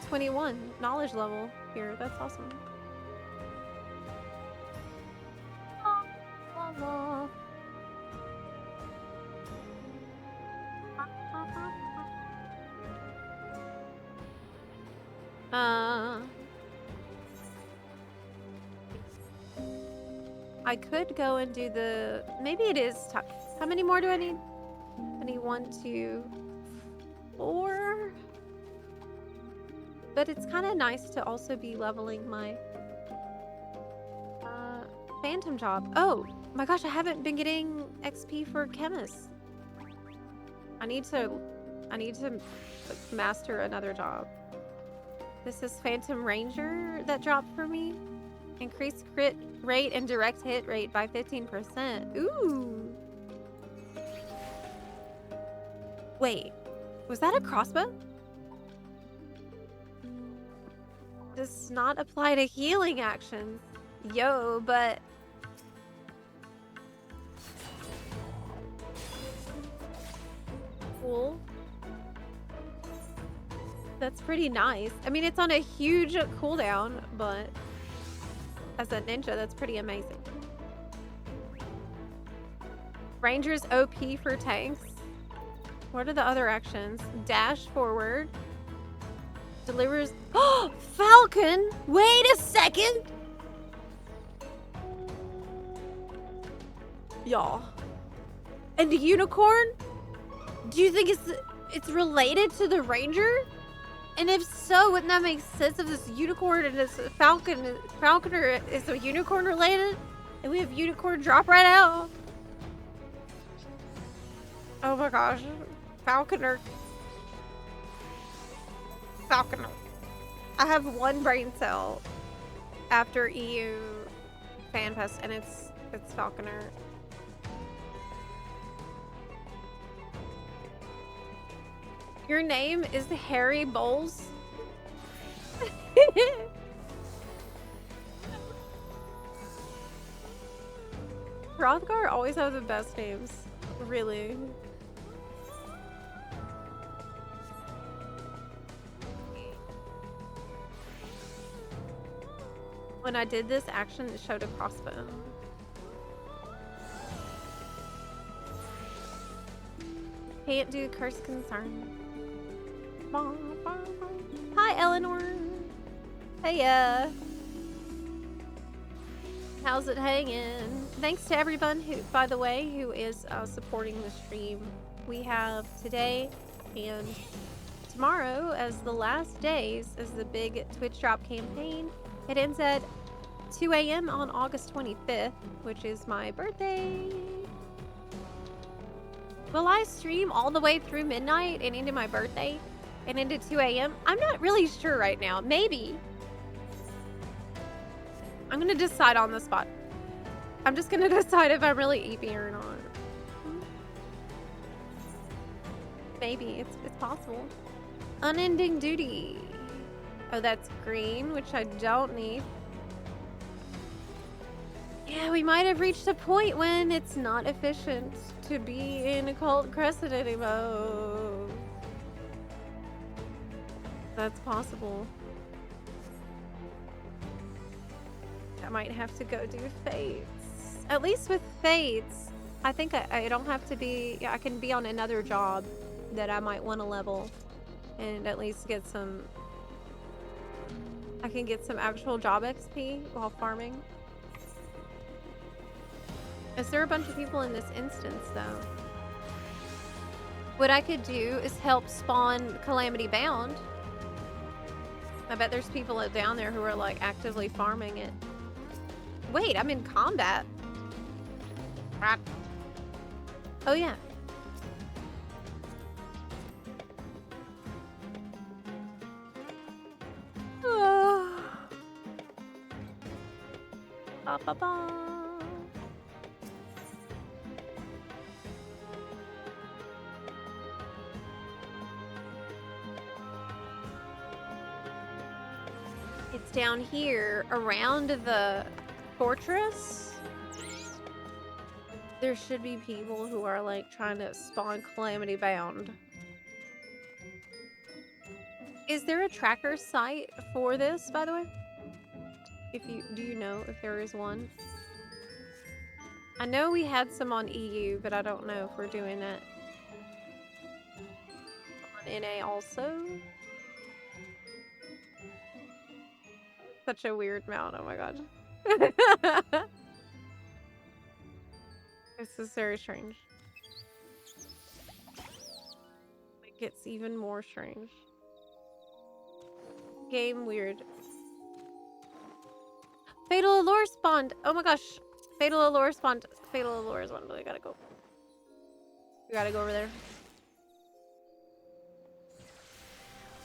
21 knowledge level here. That's awesome. I could go and do the... Maybe it is time. How many more do I need? I need 1, 2, 4. But it's kind of nice to also be leveling my phantom job. Oh my gosh, I haven't been getting XP for chemists. I need to master another job. This is Phantom Ranger that dropped for me. Increase crit rate and direct hit rate by 15%. Ooh. Wait, was that a crossbow? Does not apply to healing actions. Yo, but... Cool. That's pretty nice. I mean, it's on a huge cooldown, but... As a ninja, that's pretty amazing. Ranger's OP for tanks. What are the other actions? Dash forward. Delivers... Oh! Falcon! Wait a second! Y'all. And the unicorn? Do you think it's related to the ranger? And if so, wouldn't that make sense if this unicorn and this falconer is a unicorn related? And we have unicorn drop right out. Oh my gosh. Falconer. I have 1 brain cell after EU fan fest, and it's Falconer. Your name is Harry Bowles. Hrothgar always have the best names. Really. When I did this action, it showed a crossbow. Can't do curse concern. Hi, Eleanor. Hey, how's it hanging? Thanks to everyone who, by the way, who is supporting the stream. We have today and tomorrow as the last days as the big Twitch drop campaign. It ends at 2 a.m. on August 25th, which is my birthday. Will I stream all the way through midnight and into my birthday and into 2 a.m.? I'm not really sure right now. Maybe. I'm gonna decide on the spot. I'm just gonna decide if I'm really EP or not. Maybe. It's possible. Unending duty. Oh, that's green, which I don't need. Yeah, we might have reached a point when it's not efficient to be in Occult Crescent anymore. That's possible. I might have to go do Fates. At least with Fates, I think I don't have to be... Yeah, I can be on another job that I might want to level. And at least get some... I can get some actual job XP while farming. Is there a bunch of people in this instance, though? What I could do is help spawn Calamity Bound. I bet there's people down there who are, like, actively farming it. Wait, I'm in combat. Oh, yeah. Ba, ba, ba. It's down here around the fortress. There should be people who are like trying to spawn Calamity Bound. Is there a tracker site for this, by the way? Do you know if there is one? I know we had some on EU, but I don't know if we're doing that on NA also. Such a weird mount, oh my god. This is very strange. It gets even more strange. Game weird. Fatal Allure spawned! Oh my gosh! Fatal Allure spawned. Fatal Allure is one. We gotta go. We gotta go over there.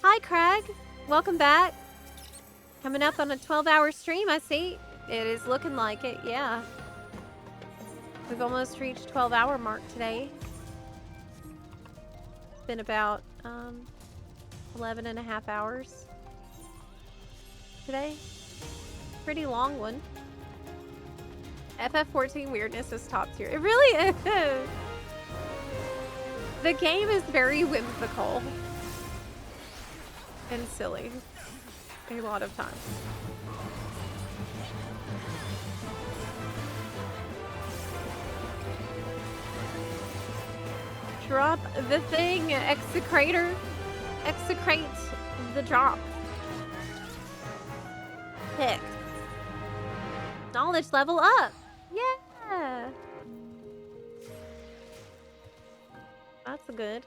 Hi, Craig! Welcome back. Coming up on a 12-hour stream, I see. It is looking like it, yeah. We've almost reached 12-hour mark today. It's been about 11 and a half hours today. Pretty long one. FF14 weirdness is top tier. It really is. The game is very whimsical and silly a lot of times. Drop the thing, execrator. Execrate the drop. Pick. Knowledge level up. Yeah. That's good.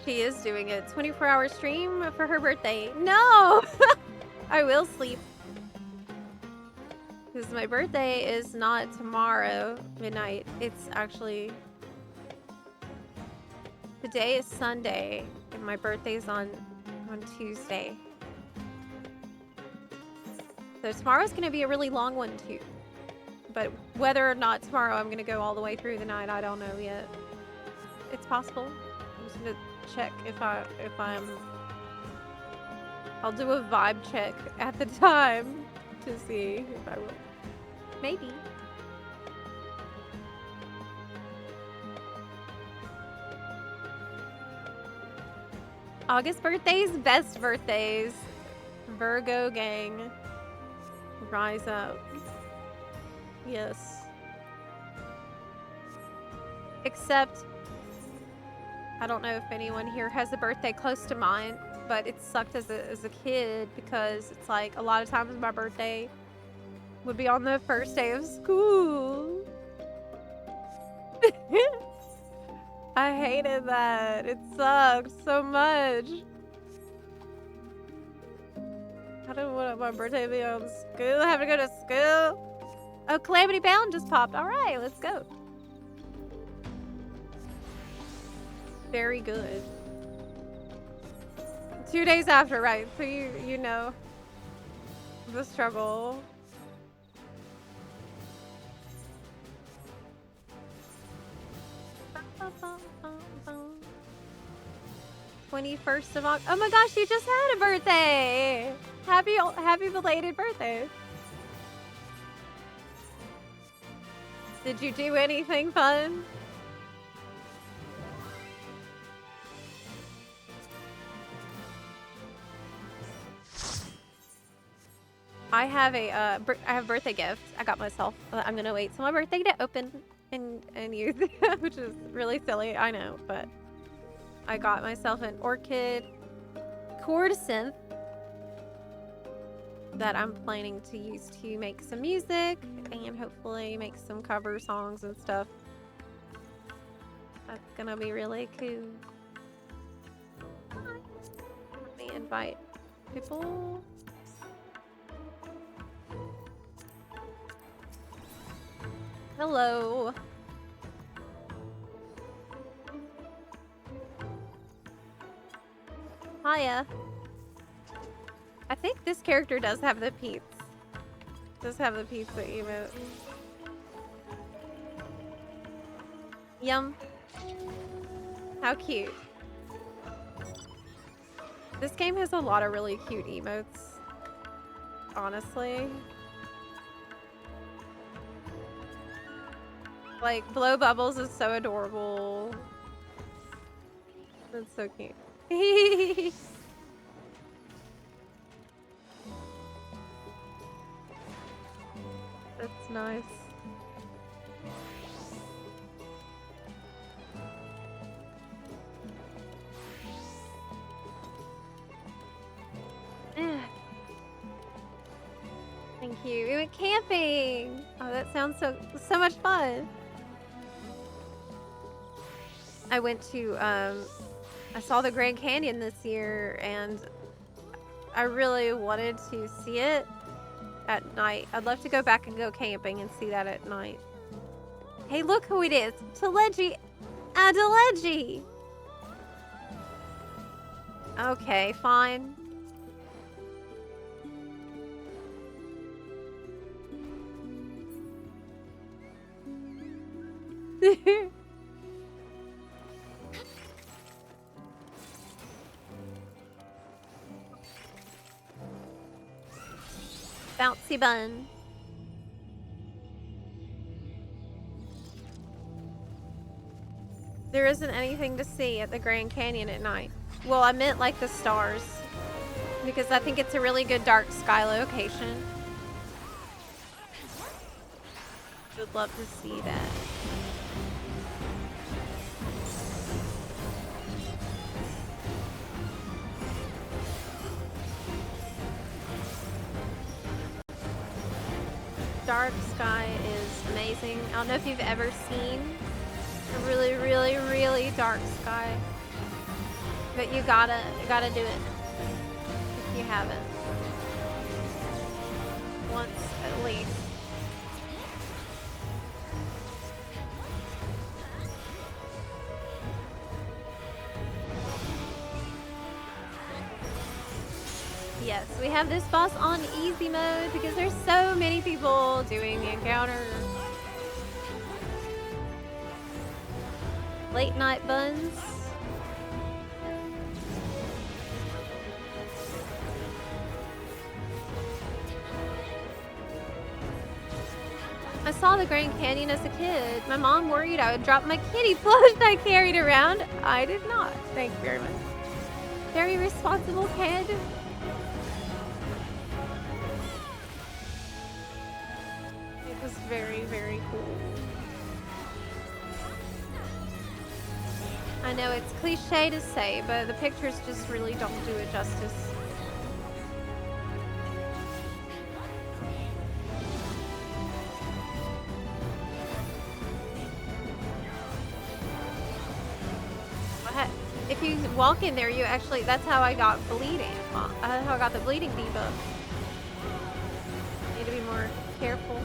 She is doing a 24-hour stream for her birthday. No! I will sleep. Because my birthday is not tomorrow midnight. It's actually... Today is Sunday, and my birthday's on on Tuesday. So tomorrow's gonna be a really long one too. But whether or not tomorrow I'm gonna go all the way through the night, I don't know yet. It's possible. I'm just gonna check if I'm. I'll do a vibe check at the time to see if I will. Maybe. August birthdays, best birthdays. Virgo gang. Rise up. Yes. Except, I don't know if anyone here has a birthday close to mine, but it sucked as a kid because it's like a lot of times my birthday would be on the first day of school. I hated that. It sucked so much. I don't want my birthday to be on school. I have to go to school. Oh, Calamity Bound just popped. All right, let's go. Very good. 2 days after, right? So you know the struggle. 21st of August. Oh my gosh, you just had a birthday! Happy belated birthday. Did you do anything fun? I have a birthday gift I got myself. I'm gonna wait till my birthday to open and use, which is really silly, I know, but I got myself an orchid chord synth that I'm planning to use to make some music and hopefully make some cover songs and stuff. That's gonna be really cool. Let me invite people. Hello. Hiya. I think this character does have the pizza. Does have the pizza emote. Yum. How cute. This game has a lot of really cute emotes. Honestly. Like, Blow Bubbles is so adorable. That's so cute. That's nice. Thank you. We went camping. Oh, that sounds so much fun. I went to I saw the Grand Canyon this year and I really wanted to see it at night. I'd love to go back and go camping and see that at night. Hey, look who it is. Teleji Adeleji. Okay, fine. Bouncy bun. There isn't anything to see at the Grand Canyon at night. Well, I meant like the stars. Because I think it's a really good dark sky location. Would love to see that. Dark sky is amazing. I don't know if you've ever seen a really, really, really dark sky, but you gotta do it if you haven't. Once at least. we have this boss on easy mode because there's so many people doing the encounter. Late night buns. I saw the Grand Canyon as a kid. My mom worried I would drop my kitty plush I carried around. I did not. Thank you very much. Very responsible kid. It was very, very cool. I know it's cliche to say, but the pictures just really don't do it justice. If you walk in there, you actually, that's how I got bleeding. That's how I got the bleeding debuff. Need to be more careful.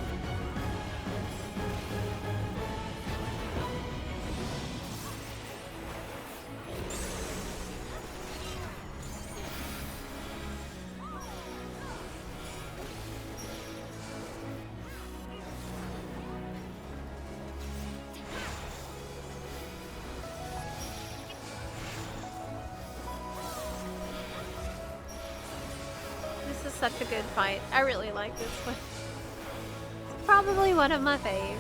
Such a good fight. I really like this one. It's probably one of my faves.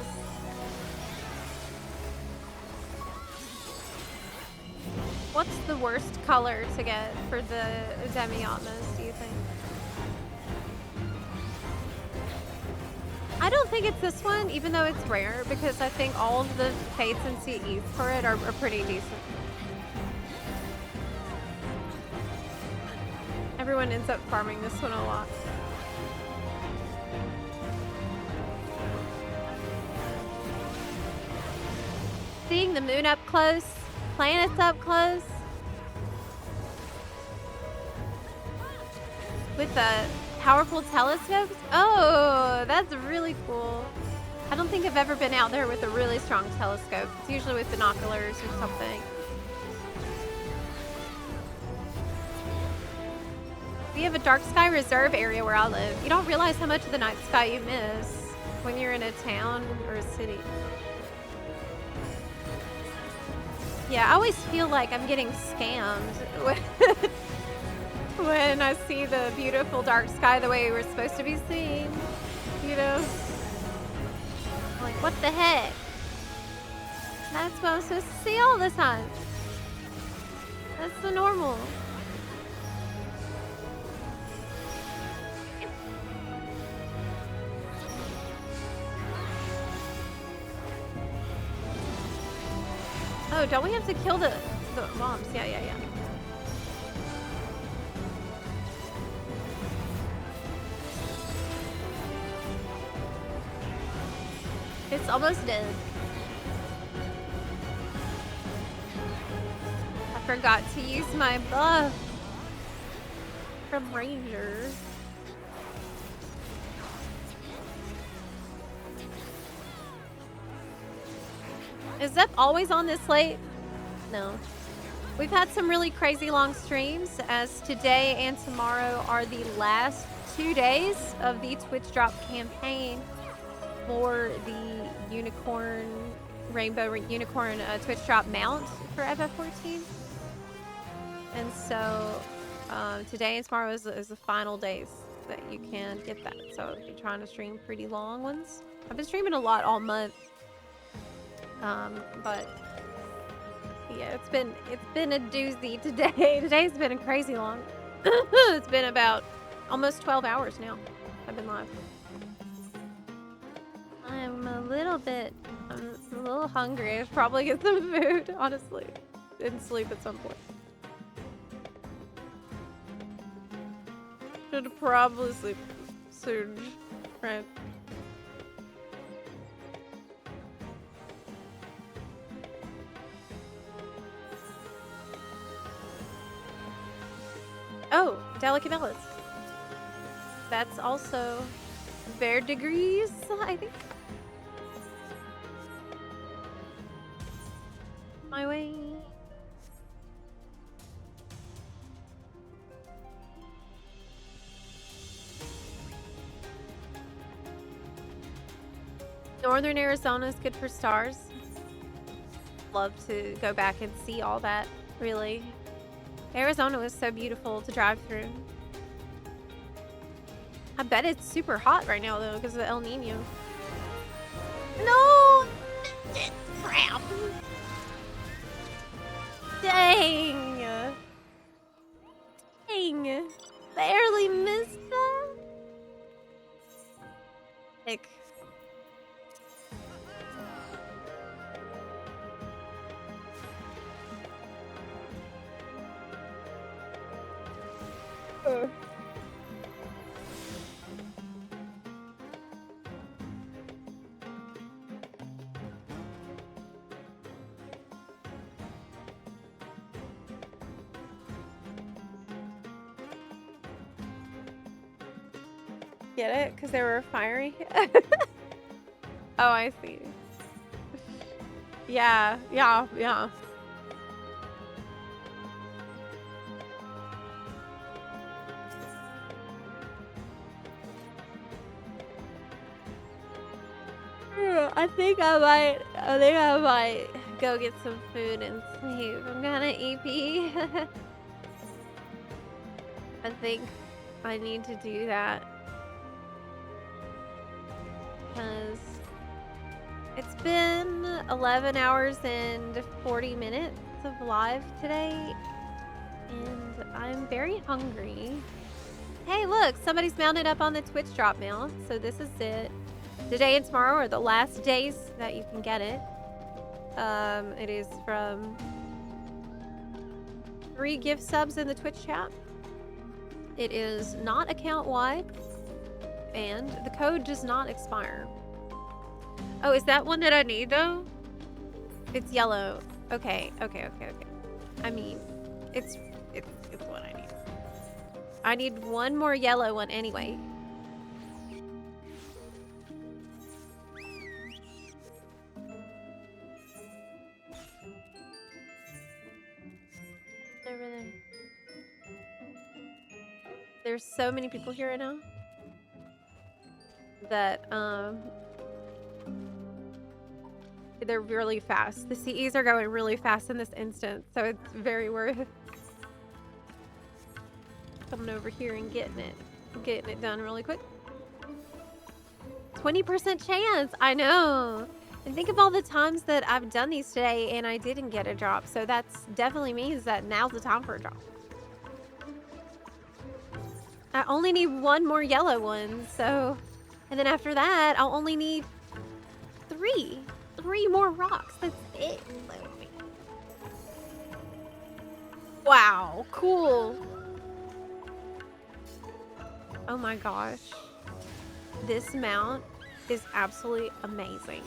What's the worst color to get for the Demi-Atmas, do you think? I don't think it's this one, even though it's rare, because I think all of the fates and CEs for it are pretty decent. Everyone ends up farming this one a lot. Seeing the moon up close, planets up close, with the powerful telescopes. Oh, that's really cool. I don't think I've ever been out there with a really strong telescope. It's usually with binoculars or something. We have a dark sky reserve area where I live. You don't realize how much of the night sky you miss when you're in a town or a city. Yeah, I always feel like I'm getting scammed when I see the beautiful dark sky the way we're supposed to be seeing. You know? Like, what the heck? That's what I'm supposed to see all the time. That's the normal. Oh, don't we have to kill the mobs? Yeah. It's almost dead. I forgot to use my buff from Ranger. Is Zep always on this late? No. We've had some really crazy long streams, as today and tomorrow are the last 2 days of the Twitch drop campaign for the Rainbow Unicorn Twitch drop mount for FF14. And so today and tomorrow is the final days that you can get that. So I've been trying to stream pretty long ones. I've been streaming a lot all month. But yeah, it's been a doozy today. Today's been a crazy long. It's been about almost 12 hours now. I've been live. I'm a little hungry. I should probably get some food, honestly. Didn't sleep at some point. Should probably sleep soon, right? Oh, delicate melons. That's also verdigris, I think. My way. Northern Arizona is good for stars. Love to go back and see all that, really. Arizona was so beautiful to drive through. I bet it's super hot right now, though, because of El Nino. No! Crap! Dang! Dang! Barely missed that! Ick. Get it? Because they were fiery? Oh, I see. Yeah. I think I might go get some food and sleep. I'm gonna EP. I think I need to do that. Because it's been 11 hours and 40 minutes of live today. And I'm very hungry. Hey, look, somebody's mounted up on the Twitch drop mount. So this is it. Today and tomorrow are the last days that you can get it. It is from 3 gift subs in the Twitch chat. It is not account wide, and the code does not expire. Oh, is that one that I need though? It's yellow. Okay. I mean, it's what I need. I need one more yellow one anyway. There's so many people here right now that they're really fast. The CEs are going really fast in this instance, so it's very worth coming over here and getting it done really quick. 20% chance. I know. And think of all the times that I've done these today and I didn't get a drop. So that's definitely means that now's the time for a drop. I only need one more yellow one, so... And then after that, I'll only need 3. 3 more rocks. That's it. Wow, cool. Oh my gosh. This mount is absolutely amazing.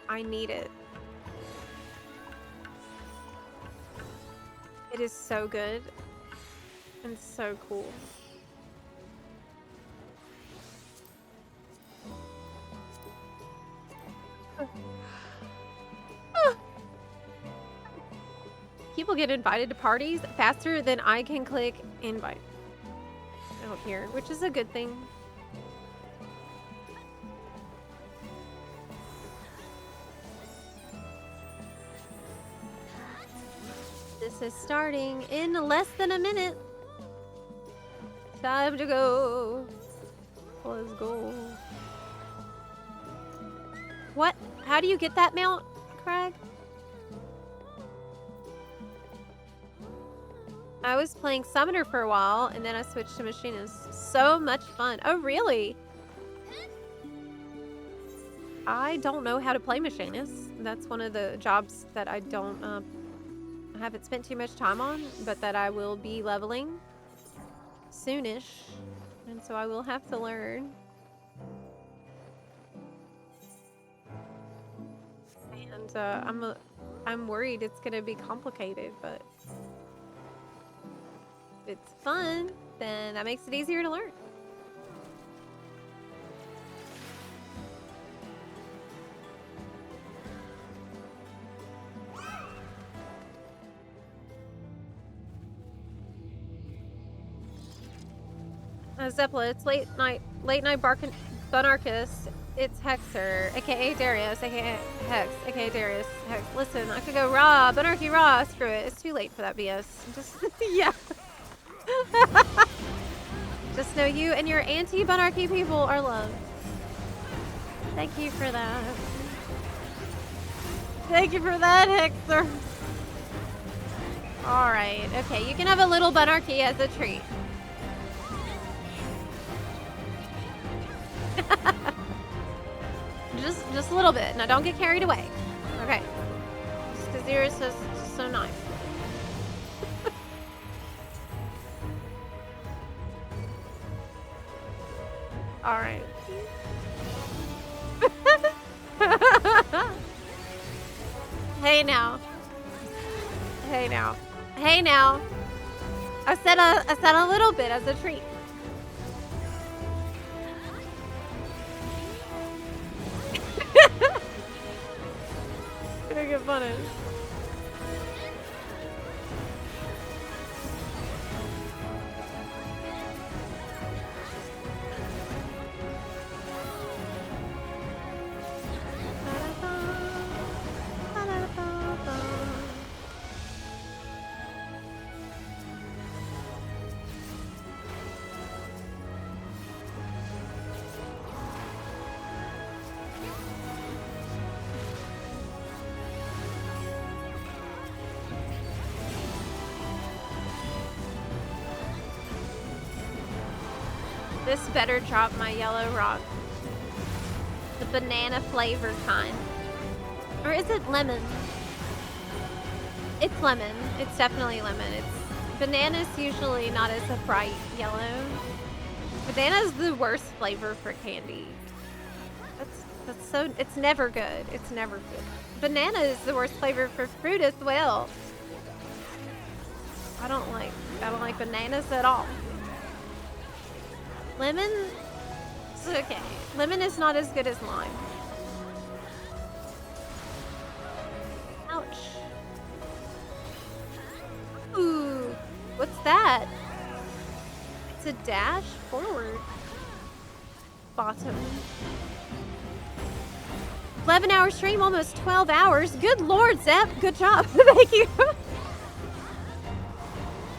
I need it. It is so good and so cool. People get invited to parties faster than I can click invite out here, which is a good thing. This is starting in less than a minute. Time to go. Let's go. What? How do you get that mount, Craig? I was playing Summoner for a while, and then I switched to Machinist. So much fun. Oh, really? I don't know how to play Machinist. That's one of the jobs that I don't, I haven't spent too much time on, but that I will be leveling soonish. And so I will have to learn. And I'm worried it's gonna be complicated, but if it's fun, then that makes it easier to learn. Zepla, it's late night Bunarchus. It's Hexer, aka Darius, aka Hex, aka Darius. Hex. Listen, I could go raw, Bunarchy raw. Screw it. It's too late for that BS. Just yeah. Just know you and your anti-Bunarchy people are loved. Thank you for that. Thank you for that, Hexer. All right. Okay, you can have a little Bunarchy as a treat. Just a little bit. Now don't get carried away. Okay. Just because yours is so nice. All right. Hey now. Hey now. Hey now. I said a little bit as a treat. Gonna get punished. This better drop my yellow rock. The banana flavor kind. Or is it lemon? It's lemon. It's definitely lemon. It's banana's usually not as a bright yellow. Banana's the worst flavor for candy. That's so it's never good. It's never good. Banana is the worst flavor for fruit as well. I don't like bananas at all. Lemon, it's okay. Lemon is not as good as lime. Ouch. Ooh, what's that? It's a dash forward. Bottom. 11-hour stream, almost 12 hours. Good Lord, Zep, good job. Thank you.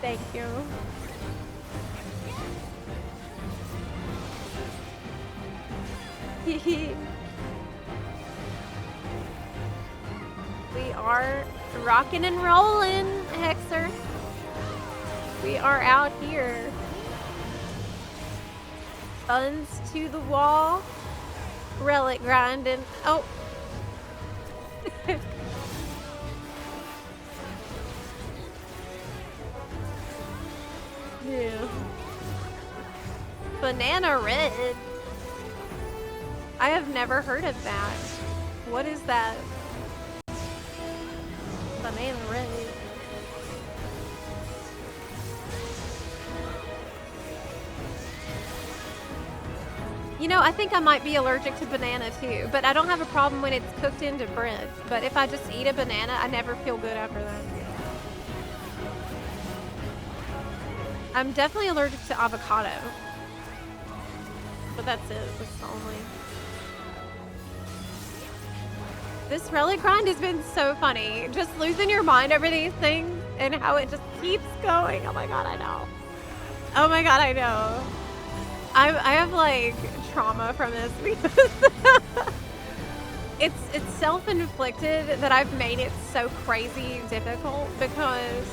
Thank you. We are rocking and rolling, Hexer. We are out here. Buns to the wall. Relic grinding. Oh. Yeah. Banana red. I have never heard of that. What is that? Banana red. You know, I think I might be allergic to banana too, but I don't have a problem when it's cooked into bread. But if I just eat a banana, I never feel good after that. I'm definitely allergic to avocado. But that's it. That's the only. This relic grind has been so funny. Just losing your mind over these things and how it just keeps going. Oh my god, I know. Oh my god, I know. I have like trauma from this because it's self-inflicted that I've made it so crazy difficult because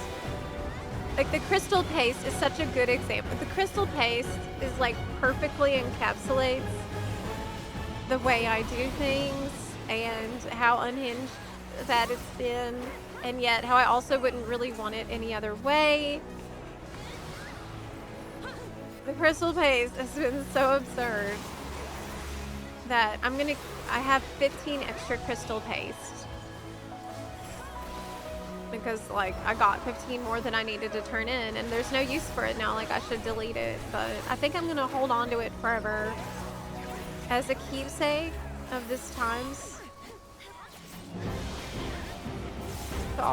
like the crystal paste is such a good example. The crystal paste is like perfectly encapsulates the way I do things and how unhinged that it's been, and yet how I also wouldn't really want it any other way. The crystal paste has been so absurd that I have 15 extra crystal paste because like I got 15 more than I needed to turn in, and there's no use for it now. Like I should delete it, but I think I'm gonna hold on to it forever as a keepsake of this times. To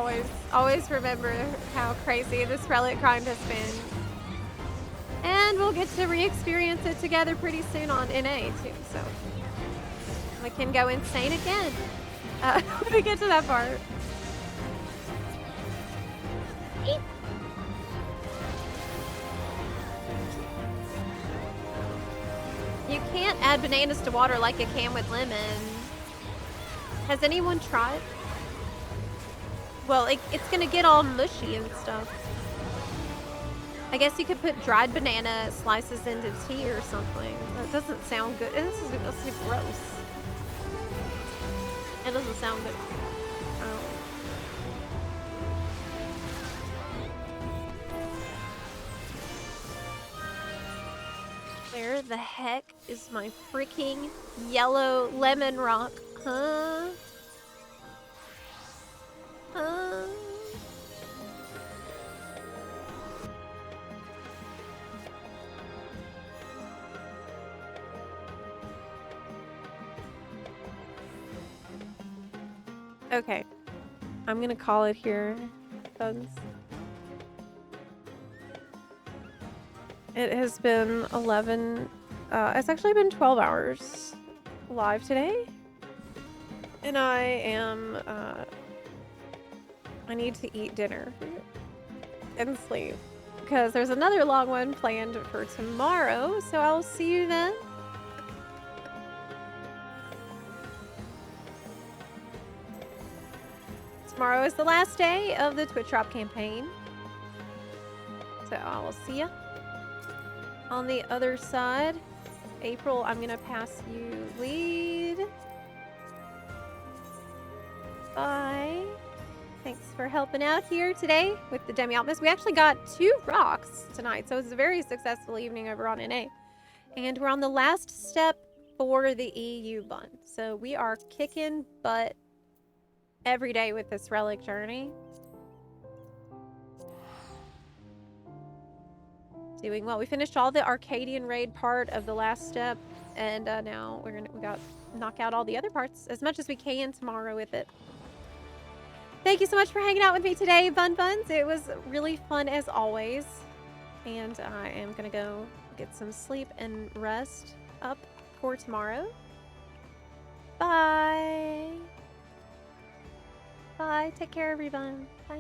always remember how crazy this relic grind has been. And we'll get to re-experience it together pretty soon on NA too, so. We can go insane again. When we get to that part. Eep. You can't add bananas to water like you can with lemon. Has anyone tried? Well, it's gonna get all mushy and stuff. I guess you could put dried banana slices into tea or something. That doesn't sound good. This is gross. It doesn't sound good. Oh. Where the heck is my freaking yellow lemon rock? Huh? Huh? Okay. I'm gonna call it here, buns. It has been 11, it's actually been 12 hours live today. And I am, I need to eat dinner and sleep. Because there's another long one planned for tomorrow, so I'll see you then. Tomorrow is the last day of the Twitch Drop campaign. So I will see ya. On the other side, April, I'm gonna pass you lead. Bye. Thanks for helping out here today with the Demi Alchemist. We actually got 2 rocks tonight, so it was a very successful evening over on NA. And we're on the last step for the EU bun. So we are kicking butt every day with this Relic journey. Doing well. We finished all the Arcadian raid part of the last step, and now we got to knock out all the other parts as much as we can tomorrow with it. Thank you so much for hanging out with me today, Bun Buns. It was really fun as always, and I am gonna go get some sleep and rest up for tomorrow. Bye. Bye. Take care, everyone. Bye.